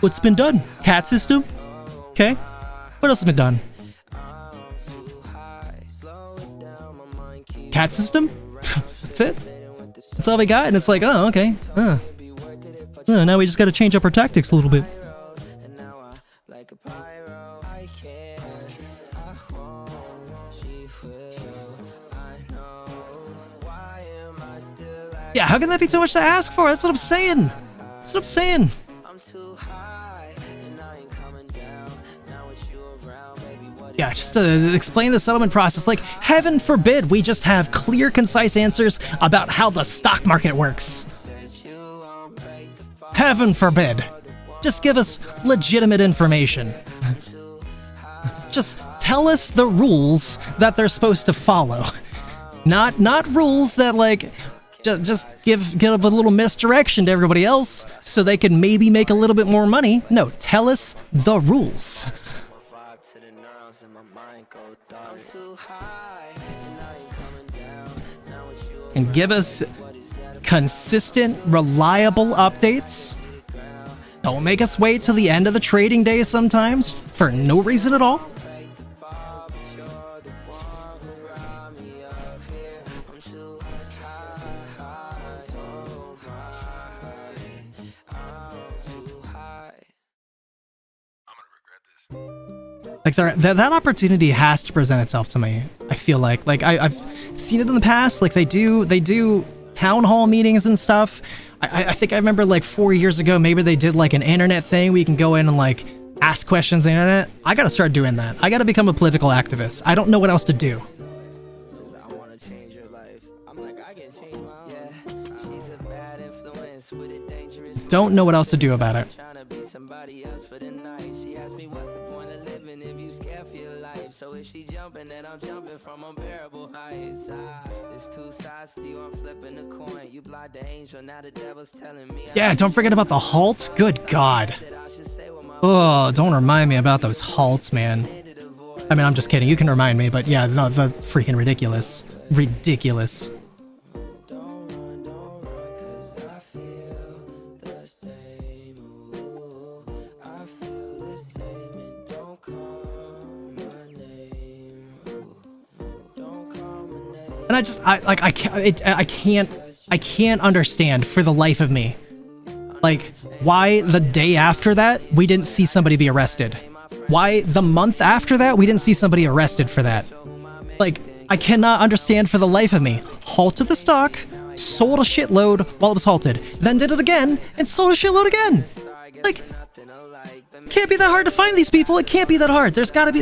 what's been done? Cat system? Okay. What else has been done? Cat system? That's it? That's all we got? And it's like, oh, okay. Now we just gotta change up our tactics a little bit. Yeah, how can that be too much to ask for? That's what I'm saying. That's what I'm saying. Yeah, just to explain the settlement process, like, heaven forbid we just have clear, concise answers about how the stock market works. Heaven forbid. Just give us legitimate information. Just tell us the rules that they're supposed to follow. Not rules that, like, just give a little misdirection to everybody else so they can maybe make a little bit more money. No, tell us the rules. And give us consistent, reliable updates. Don't make us wait till the end of the trading day sometimes for no reason at all. Like that opportunity has to present itself to me. I feel like I've seen it in the past. Like they do town hall meetings and stuff. I think I remember like 4 years ago, maybe they did like an internet thing where you can go in and like ask questions on the internet. I gotta start doing that. I gotta become a political activist. I don't know what else to do. Don't know what else to do about it. So if she jumping, then I'm jumping from unbearable heights. There's two sides to you, I'm flipping the coin. You blocked the angel, now the devil's telling me. Yeah, don't forget about the halts. Good God. Oh, don't remind me about those halts, man. I mean, I'm just kidding. You can remind me, but yeah, no, the freaking ridiculous. Ridiculous. And I can't understand for the life of me, like, why the day after that we didn't see somebody be arrested. Why the month after that we didn't see somebody arrested for that. Like, I cannot understand for the life of me. Halted the stock, sold a shitload while it was halted, then did it again and sold a shitload again. Like, can't be that hard to find these people. It can't be that hard. There's gotta be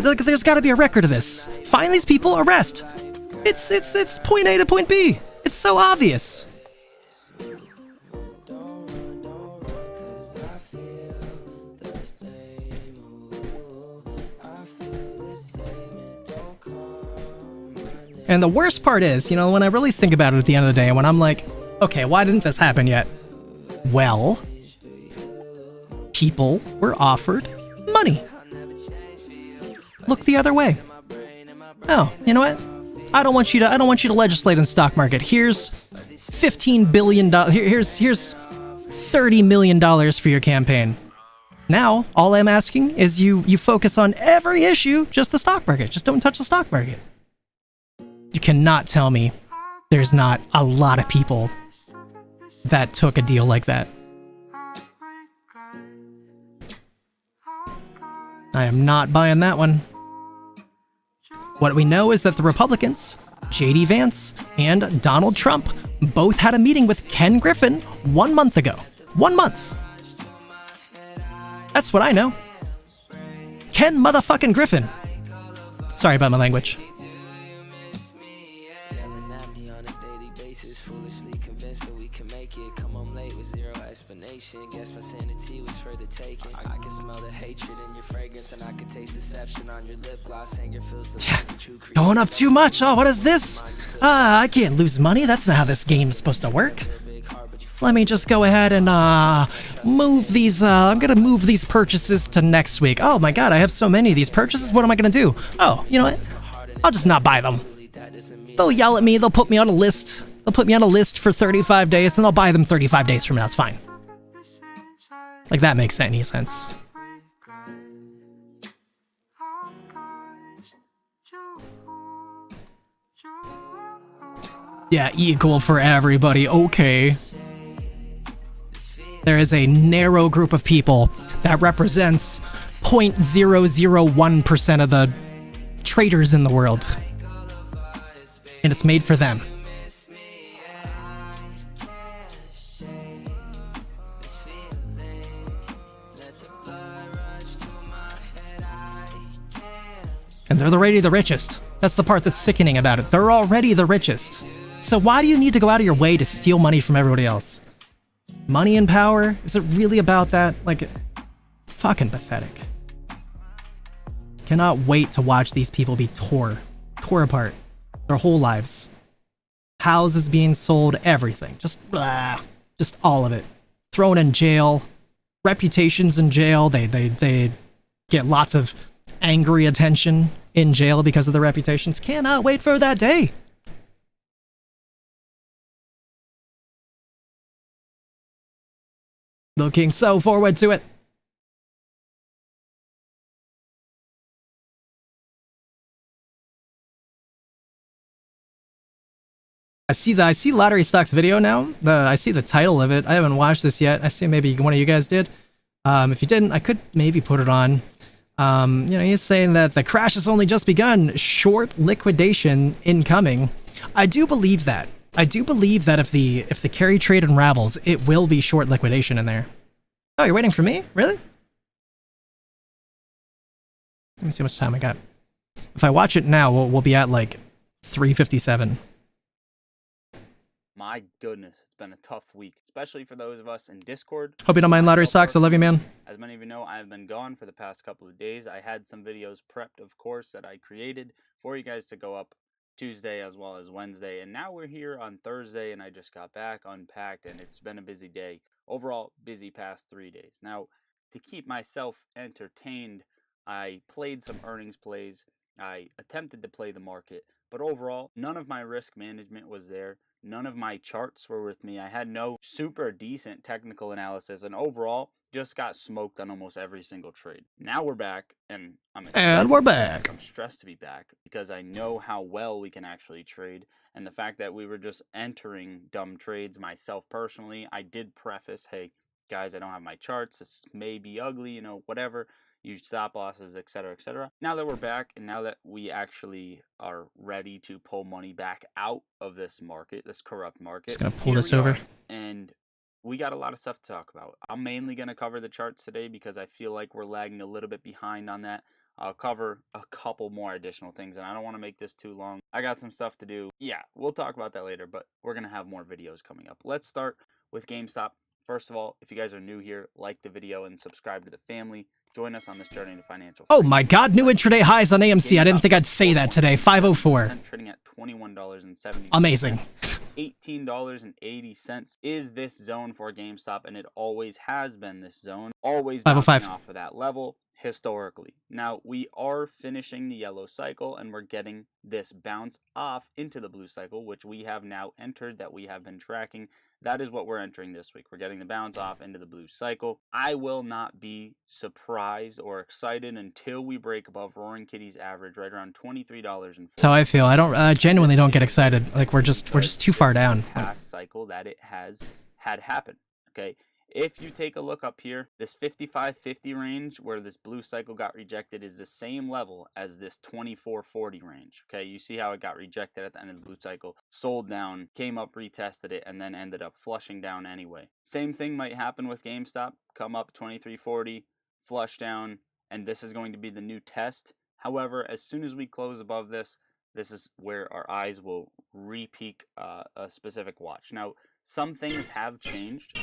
a record of this. Find these people, arrest. It's point A to point B. It's so obvious. And the worst part is, you know, when I really think about it at the end of the day, when I'm like, okay, why didn't this happen yet? Well, people were offered money. Look the other way. Oh, you know what? I don't want you to legislate in the stock market. Here's $15 billion. Here's $30 million for your campaign. Now, all I'm asking is you focus on every issue, just the stock market. Just don't touch the stock market. You cannot tell me there's not a lot of people that took a deal like that. I am not buying that one. What we know is that the Republicans, J.D. Vance and Donald Trump, both had a meeting with Ken Griffin 1 month ago. 1 month. That's what I know. Ken motherfucking Griffin. Sorry about my language. Going up too much. Oh, what is this? I can't lose money. That's not how this game is supposed to work. Let me just go ahead and move these. I'm gonna move these purchases to next week. Oh my God, I have so many of these purchases. What am I gonna do? Oh, you know what? I'll just not buy them. They'll yell at me. They'll put me on a list. They'll put me on a list for 35 days, then I'll buy them 35 days from now. It's fine. Like, that makes any sense. Yeah, equal for everybody. Okay. There is a narrow group of people that represents 0.001% of the traders in the world. And it's made for them. And they're already the richest. That's the part that's sickening about it. They're already the richest. So why do you need to go out of your way to steal money from everybody else? Money and power? Is it really about that? Like, fucking pathetic. Cannot wait to watch these people be tore apart. Their whole lives. Houses being sold, everything. Just all of it. Thrown in jail. Reputations in jail. They get lots of angry attention in jail because of their reputations. Cannot wait for that day. Looking so forward to it. I see Lottery Stocks video now. I see the title of it. I haven't watched this yet. I see maybe one of you guys did. If you didn't, I could maybe put it on. You know, he's saying that the crash has only just begun. Short liquidation incoming. I do believe that. I do believe that if the carry trade unravels, it will be short liquidation in there. Oh, you're waiting for me? Really? Let me see how much time I got. If I watch it now, we'll be at like 3:57. My goodness, it's been a tough week, especially for those of us in Discord. Hope you don't mind Lottery Stocks. I love you, man. As many of you know, I have been gone for the past couple of days. I had some videos prepped, of course, that I created for you guys to go up Tuesday as well as Wednesday. And now we're here on Thursday, and I just got back, unpacked, and it's been a busy day. Overall, busy past 3 days. Now, to keep myself entertained, I played some earnings plays. I attempted to play the market, but overall, none of my risk management was there. None of my charts were with me. I had no super decent technical analysis, and overall, just got smoked on almost every single trade. Now we're back, and we're back. I'm stressed to be back because I know how well we can actually trade, and the fact that we were just entering dumb trades myself personally. I did preface, hey, guys, I don't have my charts. This may be ugly, you know, whatever. Use stop losses, etc., etc. Now that we're back, and now that we actually are ready to pull money back out of this market, this corrupt market, just gonna pull this over. And we got a lot of stuff to talk about. I'm mainly gonna cover the charts today because I feel like we're lagging a little bit behind on that. I'll cover a couple more additional things, and I don't want to make this too long. I got some stuff to do. Yeah, we'll talk about that later, but we're gonna have more videos coming up. Let's start with GameStop. First of all, if you guys are new here, like the video and subscribe to the family. Join us on this journey to financial freedom. Oh my god, new intraday highs on AMC. I didn't think I'd say that today. 504. Trading at $21.70. Amazing. $18.80 is this zone for GameStop, and it always has been this zone. Always 505 bouncing off of that level historically. Now, we are finishing the yellow cycle, and we're getting this bounce off into the blue cycle, which we have now entered, that we have been tracking. That is what we're entering this week. We're getting the bounce off into the blue cycle. I will not be surprised or excited until we break above Roaring Kitty's average right around $23. That's how I feel. I genuinely don't get excited. Like we're just too far down. Past cycle that it has had happen. Okay. If you take a look up here, this 55.50 range where this blue cycle got rejected is the same level as this 24.40 range. Okay, you see how it got rejected at the end of the blue cycle, sold down, came up, retested it, and then ended up flushing down anyway. Same thing might happen with GameStop. Come up 23.40, flush down, and this is going to be the new test. However, as soon as we close above this, this is where our eyes will re-peak a specific watch. Now, some things have changed.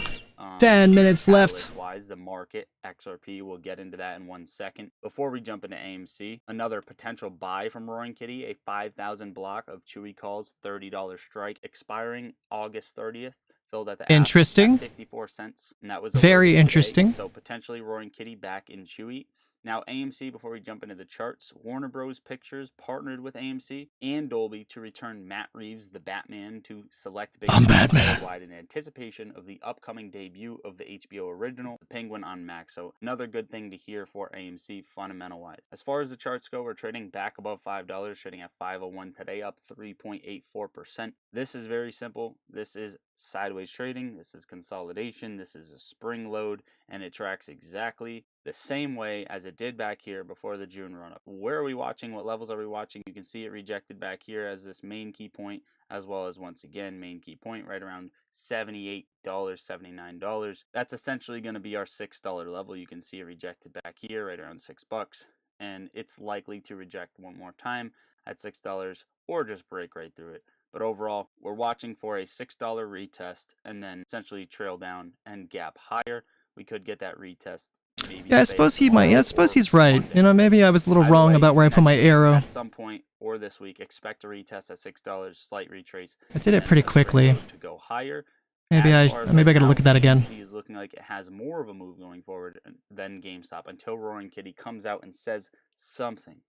10 minutes left. Wise, the market, XRP, we'll get into that in 1 second. Before we jump into AMC, another potential buy from Roaring Kitty, a 5,000 block of Chewy Calls, $30 strike, expiring August 30th. Filled at the interesting. 54 cents. And that was very interesting. So potentially Roaring Kitty back in Chewy. Now, AMC, before we jump into the charts, Warner Bros. Pictures partnered with AMC and Dolby to return Matt Reeves, the Batman, to select big Batman worldwide in anticipation of the upcoming debut of the HBO original, The Penguin on Max. So another good thing to hear for AMC fundamental-wise. As far as the charts go, we're trading back above $5, trading at 501 today, up 3.84%. This is very simple. This is sideways trading. This is consolidation. This is a spring load, and it tracks exactly the same way as it did back here before the June run-up. Where are we watching? What levels are we watching? You can see it rejected back here as this main key point, as well as, once again, main key point right around $78, $79. That's essentially going to be our $6 level. You can see it rejected back here right around $6. and it's likely to reject one more time at $6 or just break right through it. But overall, we're watching for a $6 retest and then essentially trail down and gap higher. We could get that retest. Maybe Yeah, I suppose he might. Yeah, I suppose he's right. You know, maybe I was a little wrong about where I put my arrow. At some point or this week, expect a retest at $6, slight retrace. I did it pretty quickly. To go higher. Maybe I gotta look at that again. AMC is looking like it has more of a move going forward than GameStop until Roaring Kitty comes out and says something.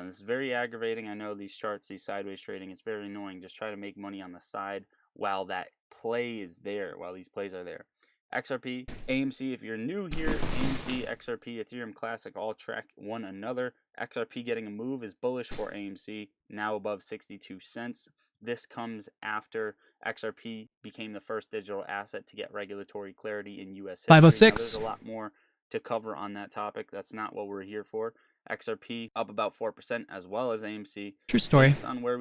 This is very aggravating. I know these charts, these sideways trading, it's very annoying. Just try to make money on the side while that play is there, while these plays are there. XRP, AMC, if you're new here, AMC, XRP, Ethereum Classic all track one another. XRP getting a move is bullish for AMC, now above 62 cents. This comes after XRP became the first digital asset to get regulatory clarity in US history. 506. There's a lot more to cover on that topic. That's not what we're here for. XRP up about 4% as well as AMC. True story. Based on where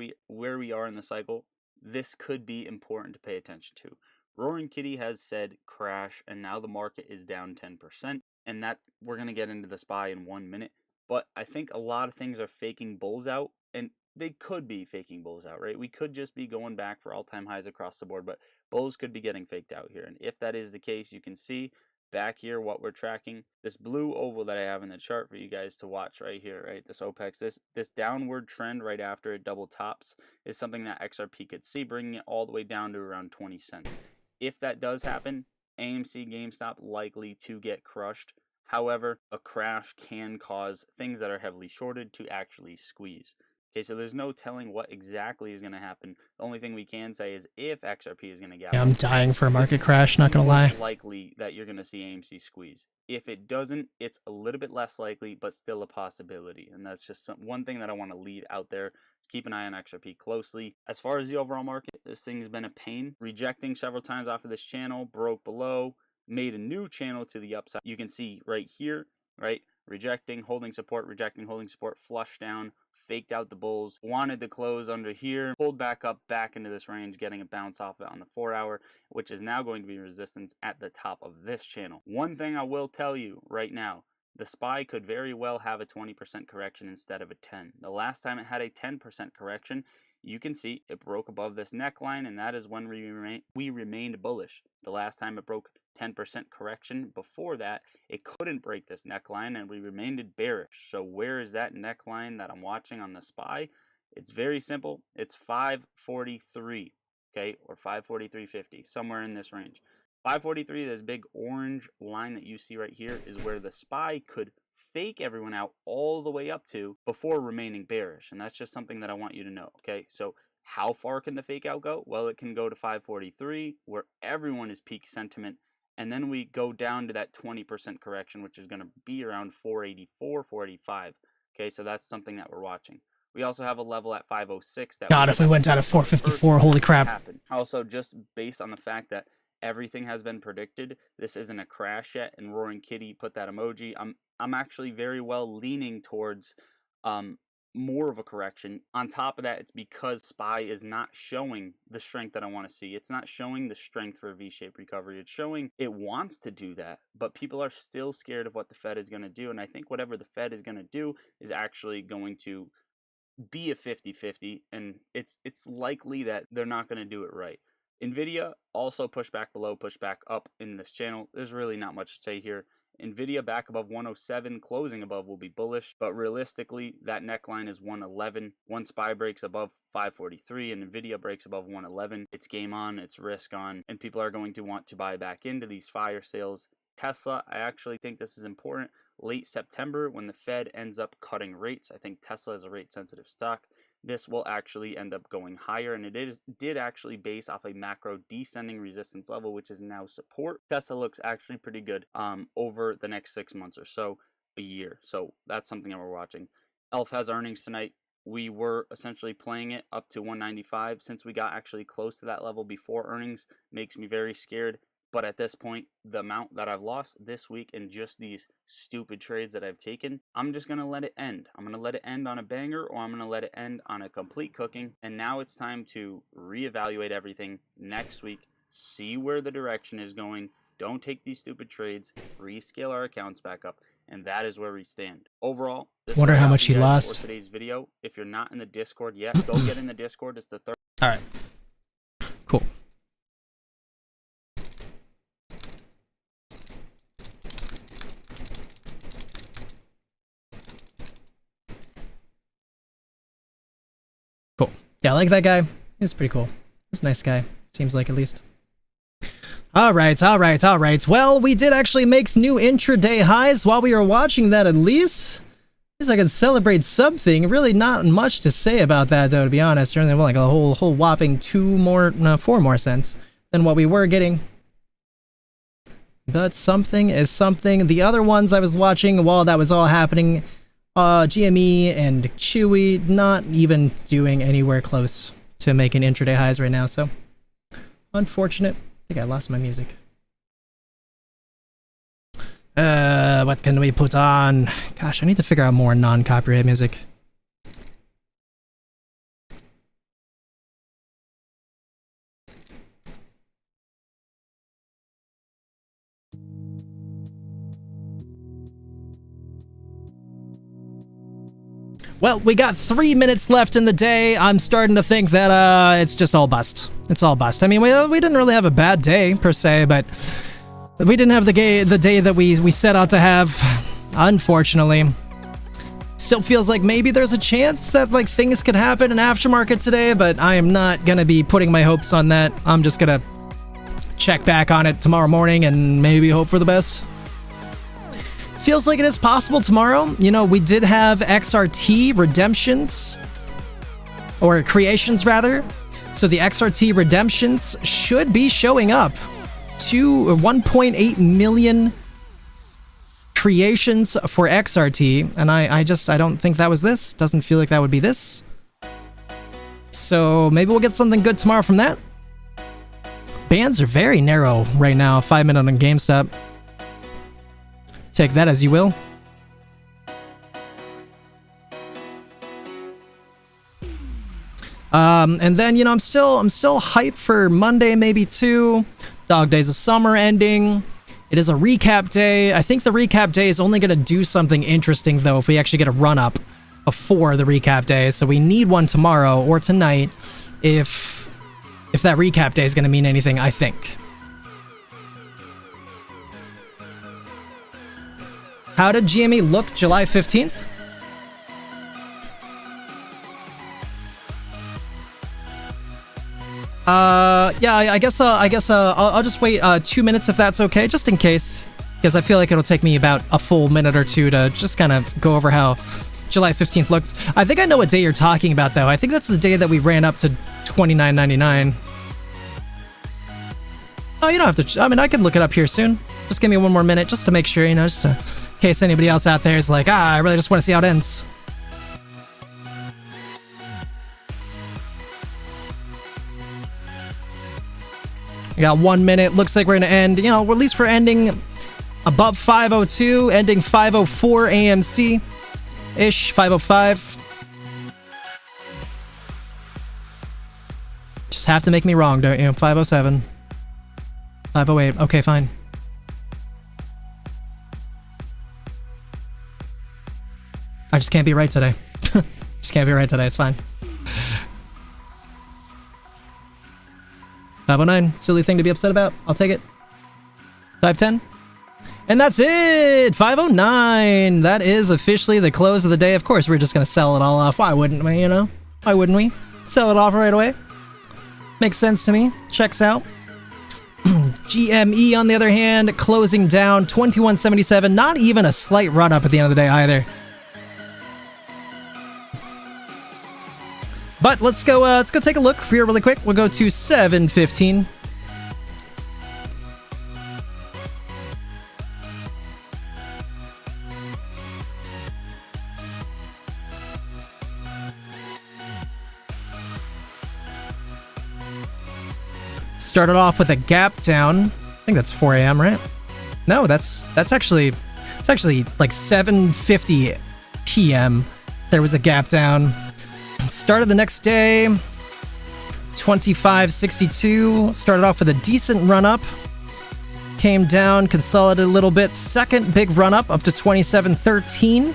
we are in the cycle, this could be important to pay attention to. Roaring Kitty has said crash, and now the market is down 10%, and that we're going to get into the SPY in 1 minute. But I think a lot of things are faking bulls out, and they could be faking bulls out, right? We could just be going back for all-time highs across the board, but bulls could be getting faked out here. And if that is the case, you can see back here what we're tracking. This blue oval that I have in the chart for you guys to watch right here, right? This OPEX, this downward trend right after it double tops is something that XRP could see, bringing it all the way down to around 20 cents. If that does happen, AMC, GameStop likely to get crushed. However, a crash can cause things that are heavily shorted to actually squeeze. Okay, so there's no telling what exactly is going to happen. The only thing we can say is if XRP is going to get... Yeah, I'm dying for a market crash, not gonna lie. It's likely that you're going to see AMC squeeze. If it doesn't, it's a little bit less likely, but still a possibility. And that's just one thing that I want to leave out there. Keep an eye on XRP closely. As far as the overall market, this thing's been a pain. Rejecting several times off of this channel, broke below, made a new channel to the upside. You can see right here, right? Rejecting, holding support, rejecting, holding support, flush down, faked out the bulls, wanted to close under here, pulled back up, back into this range, getting a bounce off it on the 4 hour, which is now going to be resistance at the top of this channel. One thing I will tell you right now, the SPY could very well have a 20% correction instead of a 10. The last time it had a 10% correction, you can see it broke above this neckline, and that is when we remained bullish. The last time it broke 10% correction, before that, it couldn't break this neckline, and we remained bearish. So where is that neckline that I'm watching on the SPY? It's very simple. It's 543, okay, or 543.50, somewhere in this range. 543, this big orange line that you see right here, is where the SPY could fake everyone out all the way up to before remaining bearish. And that's just something that I want you to know, okay? So how far can the fake out go? Well, it can go to 543, where everyone is peak sentiment. And then we go down to that 20% correction, which is going to be around 484, 485. Okay, so that's something that we're watching. We also have a level at 506. That God, if we went down to 454, holy crap. Happen. Also, just based on the fact that everything has been predicted, this isn't a crash yet, and Roaring Kitty put that emoji. I'm actually very well leaning towards more of a correction. On top of that, it's because SPY is not showing the strength that I want to see. It's not showing the strength for a V-shaped recovery. It's showing it wants to do that, but people are still scared of what the Fed is going to do. And I think whatever the Fed is going to do is actually going to be a 50-50, and it's likely that they're not going to do it right. NVIDIA also pushed back below, pushed back up in this channel. There's really not much to say here. NVIDIA back above 107, closing above will be bullish, but realistically, that neckline is 111. Once SPY breaks above 543 and NVIDIA breaks above 111, it's game on, it's risk on, and people are going to want to buy back into these fire sales. Tesla, I actually think this is important. Late September, when the Fed ends up cutting rates, I think Tesla is a rate-sensitive stock. This will actually end up going higher, and it did actually base off a macro descending resistance level, which is now support. Tesla looks actually pretty good over the next 6 months or so, a year. So that's something that we're watching. ELF has earnings tonight. We were essentially playing it up to 195. Since we got actually close to that level before earnings, makes me very scared. But at this point, the amount that I've lost this week in just these stupid trades that I've taken, I'm just going to let it end. I'm going to let it end on a banger, or I'm going to let it end on a complete cooking. And now it's time to reevaluate everything next week, see where the direction is going. Don't take these stupid trades, rescale our accounts back up, and that is where we stand. Overall, this Wonder will how wrap much you he guys lost. for today's video. If you're not in the Discord yet, go get in the Discord. It's the third. All right. Cool. Cool. Yeah, I like that guy. He's pretty cool. He's a nice guy. Seems like, at least. Alright. Well, we did actually make new intraday highs while we were watching that, at least. At least I can celebrate something. Really not much to say about that, though, to be honest. Only like a whole whopping 4 more cents than what we were getting. But something is something. The other ones I was watching while that was all happening, GME and Chewy, not even doing anywhere close to making intraday highs right now, so unfortunate. I think I lost my music. What can we put on? Gosh, I need to figure out more non-copyright music. Well, we got 3 minutes left in the day. I'm starting to think that it's just all bust. It's all bust. I mean, we didn't really have a bad day per se, but we didn't have the day that we set out to have, unfortunately. Still feels like maybe there's a chance that like things could happen in aftermarket today, but I am not gonna be putting my hopes on that. I'm just gonna check back on it tomorrow morning and maybe hope for the best. Feels like it is possible tomorrow. You know, we did have XRT redemptions, or creations rather. So the XRT redemptions should be showing up to 1.8 million creations for XRT, and I don't think that was this. Doesn't feel like that would be this. So maybe we'll get something good tomorrow from that. Bands are very narrow right now. 5 minute on GameStop. Take that as you will. And then, you know, I'm still hyped for Monday, maybe too. Dog Days of Summer ending. It is a recap day. I think the recap day is only going to do something interesting, though, if we actually get a run-up before the recap day. So we need one tomorrow or tonight if that recap day is going to mean anything, I think. How did GME look July 15th? Yeah, I guess I'll just wait 2 minutes if that's okay, just in case, because I feel like it'll take me about a full minute or two to just kind of go over how July 15th looked. I think I know what day you're talking about, though. I think that's the day that we ran up to $29.99. Oh, you don't have to. I mean, I can look it up here soon. Just give me 1 more minute, just to make sure, you know, just to, in case anybody else out there is like, I really just want to see how it ends. We got 1 minute. Looks like we're going to end, you know, at least we're ending above 502, ending 504 AMC-ish, 505. Just have to make me wrong, don't you? 507. 508. Okay, fine. I just can't be right today. Just can't be right today. It's fine. 509. Silly thing to be upset about. I'll take it. 510. And that's it! 509. That is officially the close of the day. Of course, we're just going to sell it all off. Why wouldn't we, you know? Why wouldn't we? Sell it off right away. Makes sense to me. Checks out. GME, on the other hand, closing down 2177. Not even a slight run up at the end of the day either. But let's go take a look here really quick. We'll go to 715. Started off with a gap down. I think that's 4 a.m., right? No, that's actually like 7:50 p.m. There was a gap down. Started the next day, 2562. Started off with a decent run up. came down, consolidated a little bit. Second big run up to 27.13.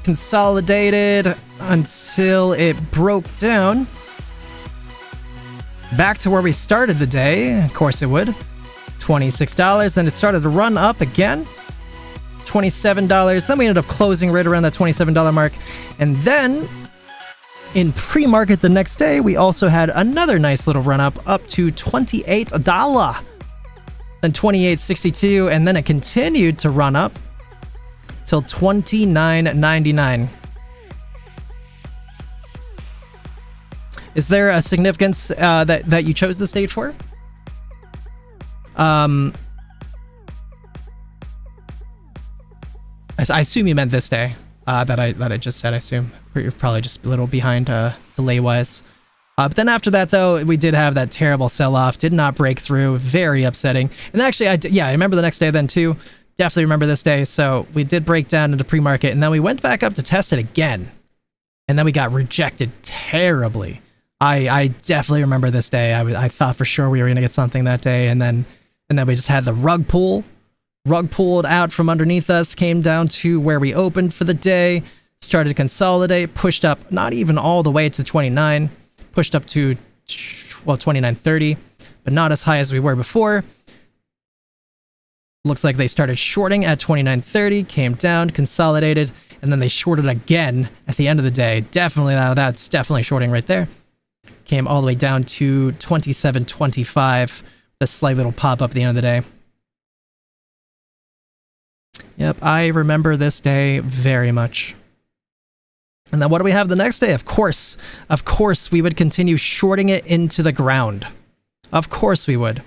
Consolidated until it broke down. Back to where we started the day. Of course it would. $26. Then it started to run up again. $27. Then we ended up closing right around that $27 mark. And then in pre-market the next day, we also had another nice little run up to $28. Then $28.62, and then it continued to run up till $29.99. Is there a significance that you chose this date for? I assume you meant this day that I just said. I assume you're probably just a little behind delay wise. But then after that, though, we did have that terrible sell-off. Did not break through. Very upsetting. And actually, I remember the next day then too. Definitely remember this day. So we did break down into pre-market, and then we went back up to test it again, and then we got rejected terribly. I definitely remember this day. I thought for sure we were gonna get something that day, and then we just had the rug pulled out from underneath us, came down to where we opened for the day, started to consolidate, pushed up not even all the way to 29, pushed up to 29.30, but not as high as we were before. Looks like they started shorting at 29.30, came down, consolidated, and then they shorted again at the end of the day. Definitely, that's definitely shorting right there. Came all the way down to 27.25, the slight little pop up at the end of the day. Yep, I remember this day very much. And then what do we have the next day? Of course, we would continue shorting it into the ground. Of course we would.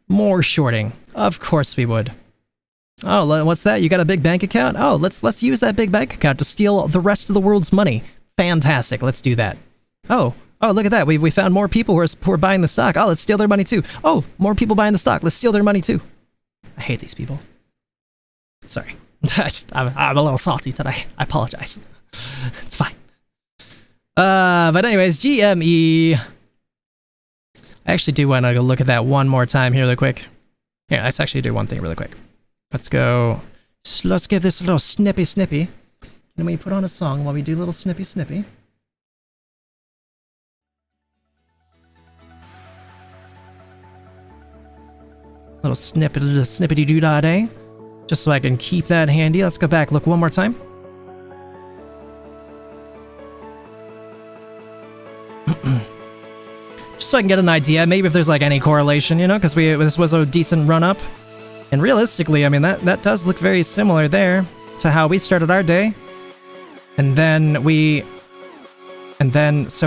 More shorting. Of course we would. Oh, what's that? You got a big bank account? Oh, let's use that big bank account to steal the rest of the world's money. Fantastic. Let's do that. Oh, look at that. We found more people who are buying the stock. Oh, let's steal their money too. Oh, more people buying the stock. Let's steal their money too. I hate these people. Sorry. I'm a little salty today. I apologize. It's fine. But anyways, GME. I actually do want to go look at that one more time here really quick. Yeah, let's actually do one thing really quick. Let's go. Let's give this a little snippy. Can we put on a song while we do a little snippy? Little snippety doo-dah day. Just so I can keep that handy. Let's go back, look one more time. Just so I can get an idea, maybe if there's like any correlation, because this was a decent run up. And realistically, I mean, that does look very similar there to how we started our day. So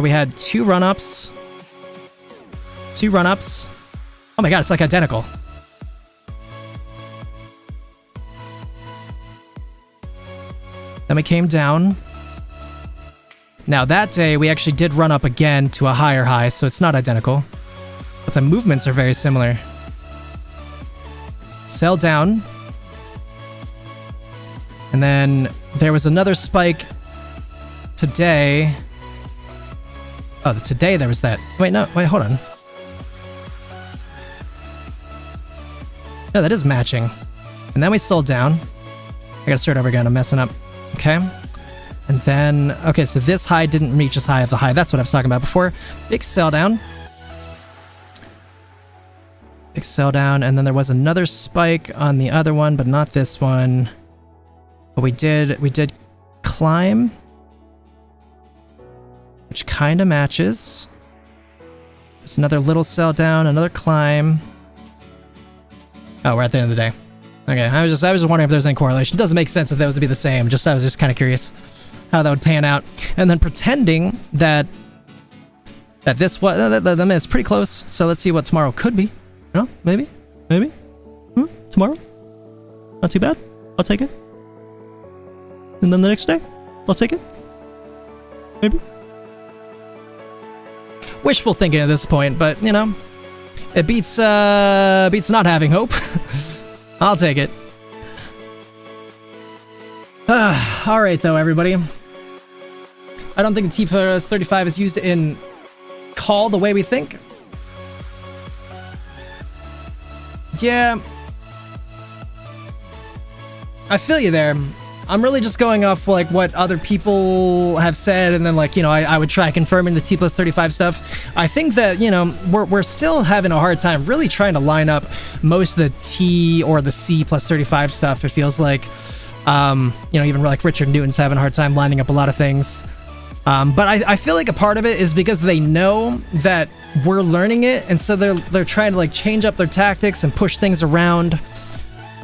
we had two run-ups. Oh my god, it's like identical. Then we came down. Now that day, we actually did run up again to a higher high, so it's not identical. But the movements are very similar. Sell down. And then there was another spike today. Oh, today there was that. Wait, hold on. No, that is matching. And then we sold down. I gotta start over again, I'm messing up. Okay. And then, okay, so this high didn't reach as high as the high. That's what I was talking about before. Big sell down. And then there was another spike on the other one, but not this one. But we did climb, which kind of matches. There's another little sell down, another climb. Oh, we're at the end of the day. Okay, I was just wondering if there's any correlation. It doesn't make sense if those would be the same. I was just kind of curious how that would pan out. And then pretending that this was, I mean, it's pretty close. So let's see what tomorrow could be. No, maybe. Tomorrow? Not too bad. I'll take it. And then the next day, I'll take it. Maybe. Wishful thinking at this point, but it beats not having hope. I'll take it. All right, though, everybody. I don't think the T-35 is used in call the way we think. Yeah. I feel you there. I'm really just going off like what other people have said, and then like, you know, I would try confirming the T plus 35 stuff. I think that, you know, we're still having a hard time really trying to line up most of the T or the C plus 35 stuff. It feels like, you know, even like Richard Newton's having a hard time lining up a lot of things. But I feel like a part of it is because they know that we're learning it, and so they're trying to like change up their tactics and push things around.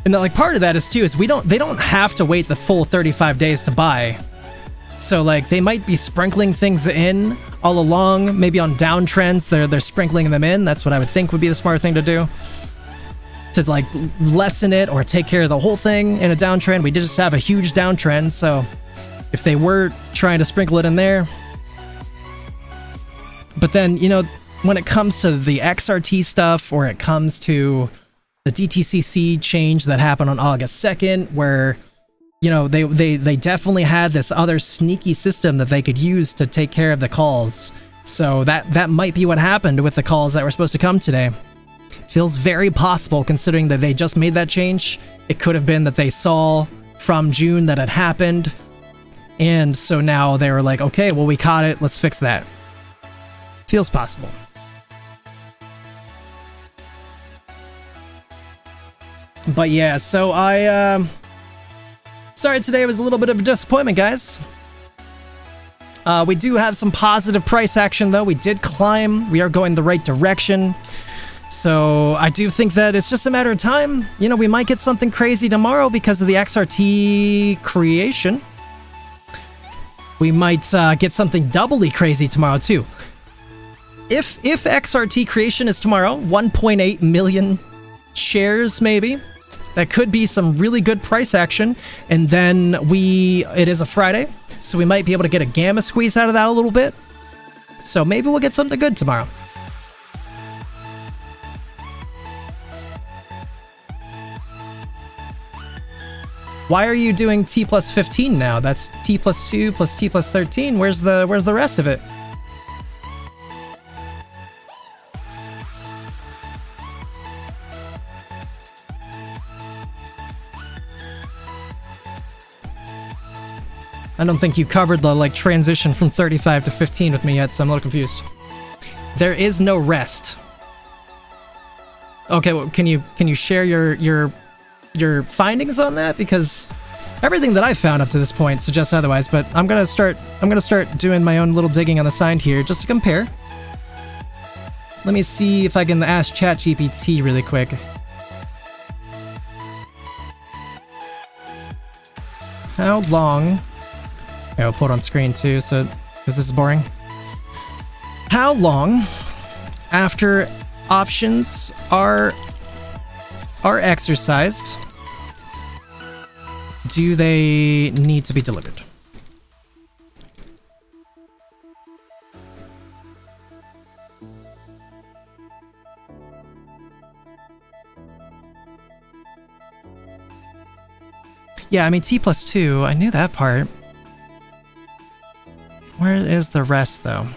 And then, like, part of that is too is they don't have to wait the full 35 days to buy. So like they might be sprinkling things in all along, maybe on downtrends they're sprinkling them in. That's what I would think would be the smart thing to do, to like lessen it or take care of the whole thing in a downtrend. We did just have a huge downtrend, so if they were trying to sprinkle it in there. But then, you know, when it comes to the XRT stuff, or it comes to the DTCC change that happened on August 2nd, where, you know, they definitely had this other sneaky system that they could use to take care of the calls. So that might be what happened with the calls that were supposed to come today. Feels very possible, considering that they just made that change. It could have been that they saw from June that it happened, and so now they were like, okay, well, we caught it, let's fix that. Feels possible. But yeah, so sorry today was a little bit of a disappointment, guys. We do have some positive price action, though. We did climb. We are going the right direction. So I do think that it's just a matter of time. You know, we might get something crazy tomorrow because of the XRT creation. We might get something doubly crazy tomorrow, too. If XRT creation is tomorrow, 1.8 million shares, maybe. That could be some really good price action. And then it is a Friday, so we might be able to get a gamma squeeze out of that a little bit. So maybe we'll get something good tomorrow. Why are you doing T plus 15 now? That's T plus 2 plus T plus 13. Where's the rest of it? I don't think you covered the like transition from 35 to 15 with me yet, so I'm a little confused. There is no rest. Okay, well, can you share your findings on that? Because everything that I've found up to this point suggests otherwise, but I'm gonna start doing my own little digging on the side here just to compare. Let me see if I can ask ChatGPT really quick. How long? Okay, I'll put it on screen too, so because this is boring. How long after options are exercised do they need to be delivered? Yeah, I mean, T plus 2, I knew that part. Where is the rest, though?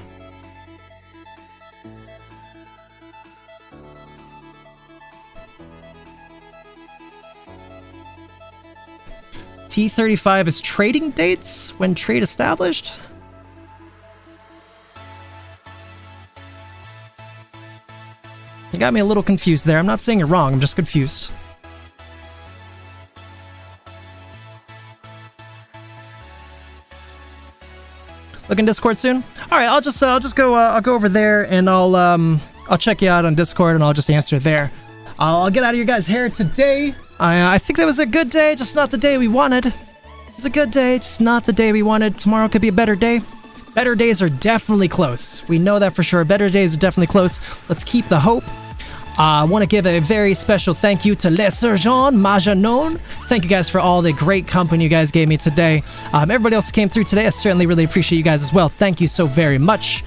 T35 is trading dates when trade established? You got me a little confused there. I'm not saying you're wrong, I'm just confused. Look in Discord soon? Alright, I'll go over there and I'll check you out on Discord and I'll just answer there. I'll get out of your guys' hair today. I think that was a good day, just not the day we wanted. It was a good day, just not the day we wanted. Tomorrow could be a better day. Better days are definitely close. We know that for sure. Better days are definitely close. Let's keep the hope. I want to give a very special thank you to Les Sergeants Majanon. Thank you guys for all the great company you guys gave me today. Everybody else who came through today, I certainly really appreciate you guys as well. Thank you so very much.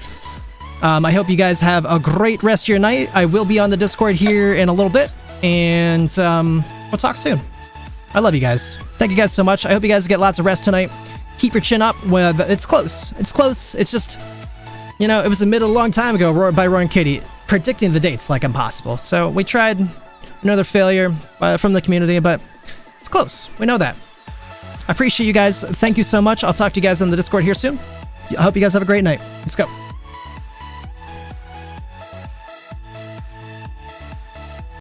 I hope you guys have a great rest of your night. I will be on the Discord here in a little bit, and we'll talk soon. I love you guys. Thank you guys so much. I hope you guys get lots of rest tonight. Keep your chin up. It's close. It's close. It's just, you know, it was admitted a long time ago by Roy and Katie, predicting the dates like impossible. So we tried another failure from the community, but it's close. We know that. I appreciate you guys. Thank you so much. I'll talk to you guys on the Discord here soon. I hope you guys have a great night. Let's go.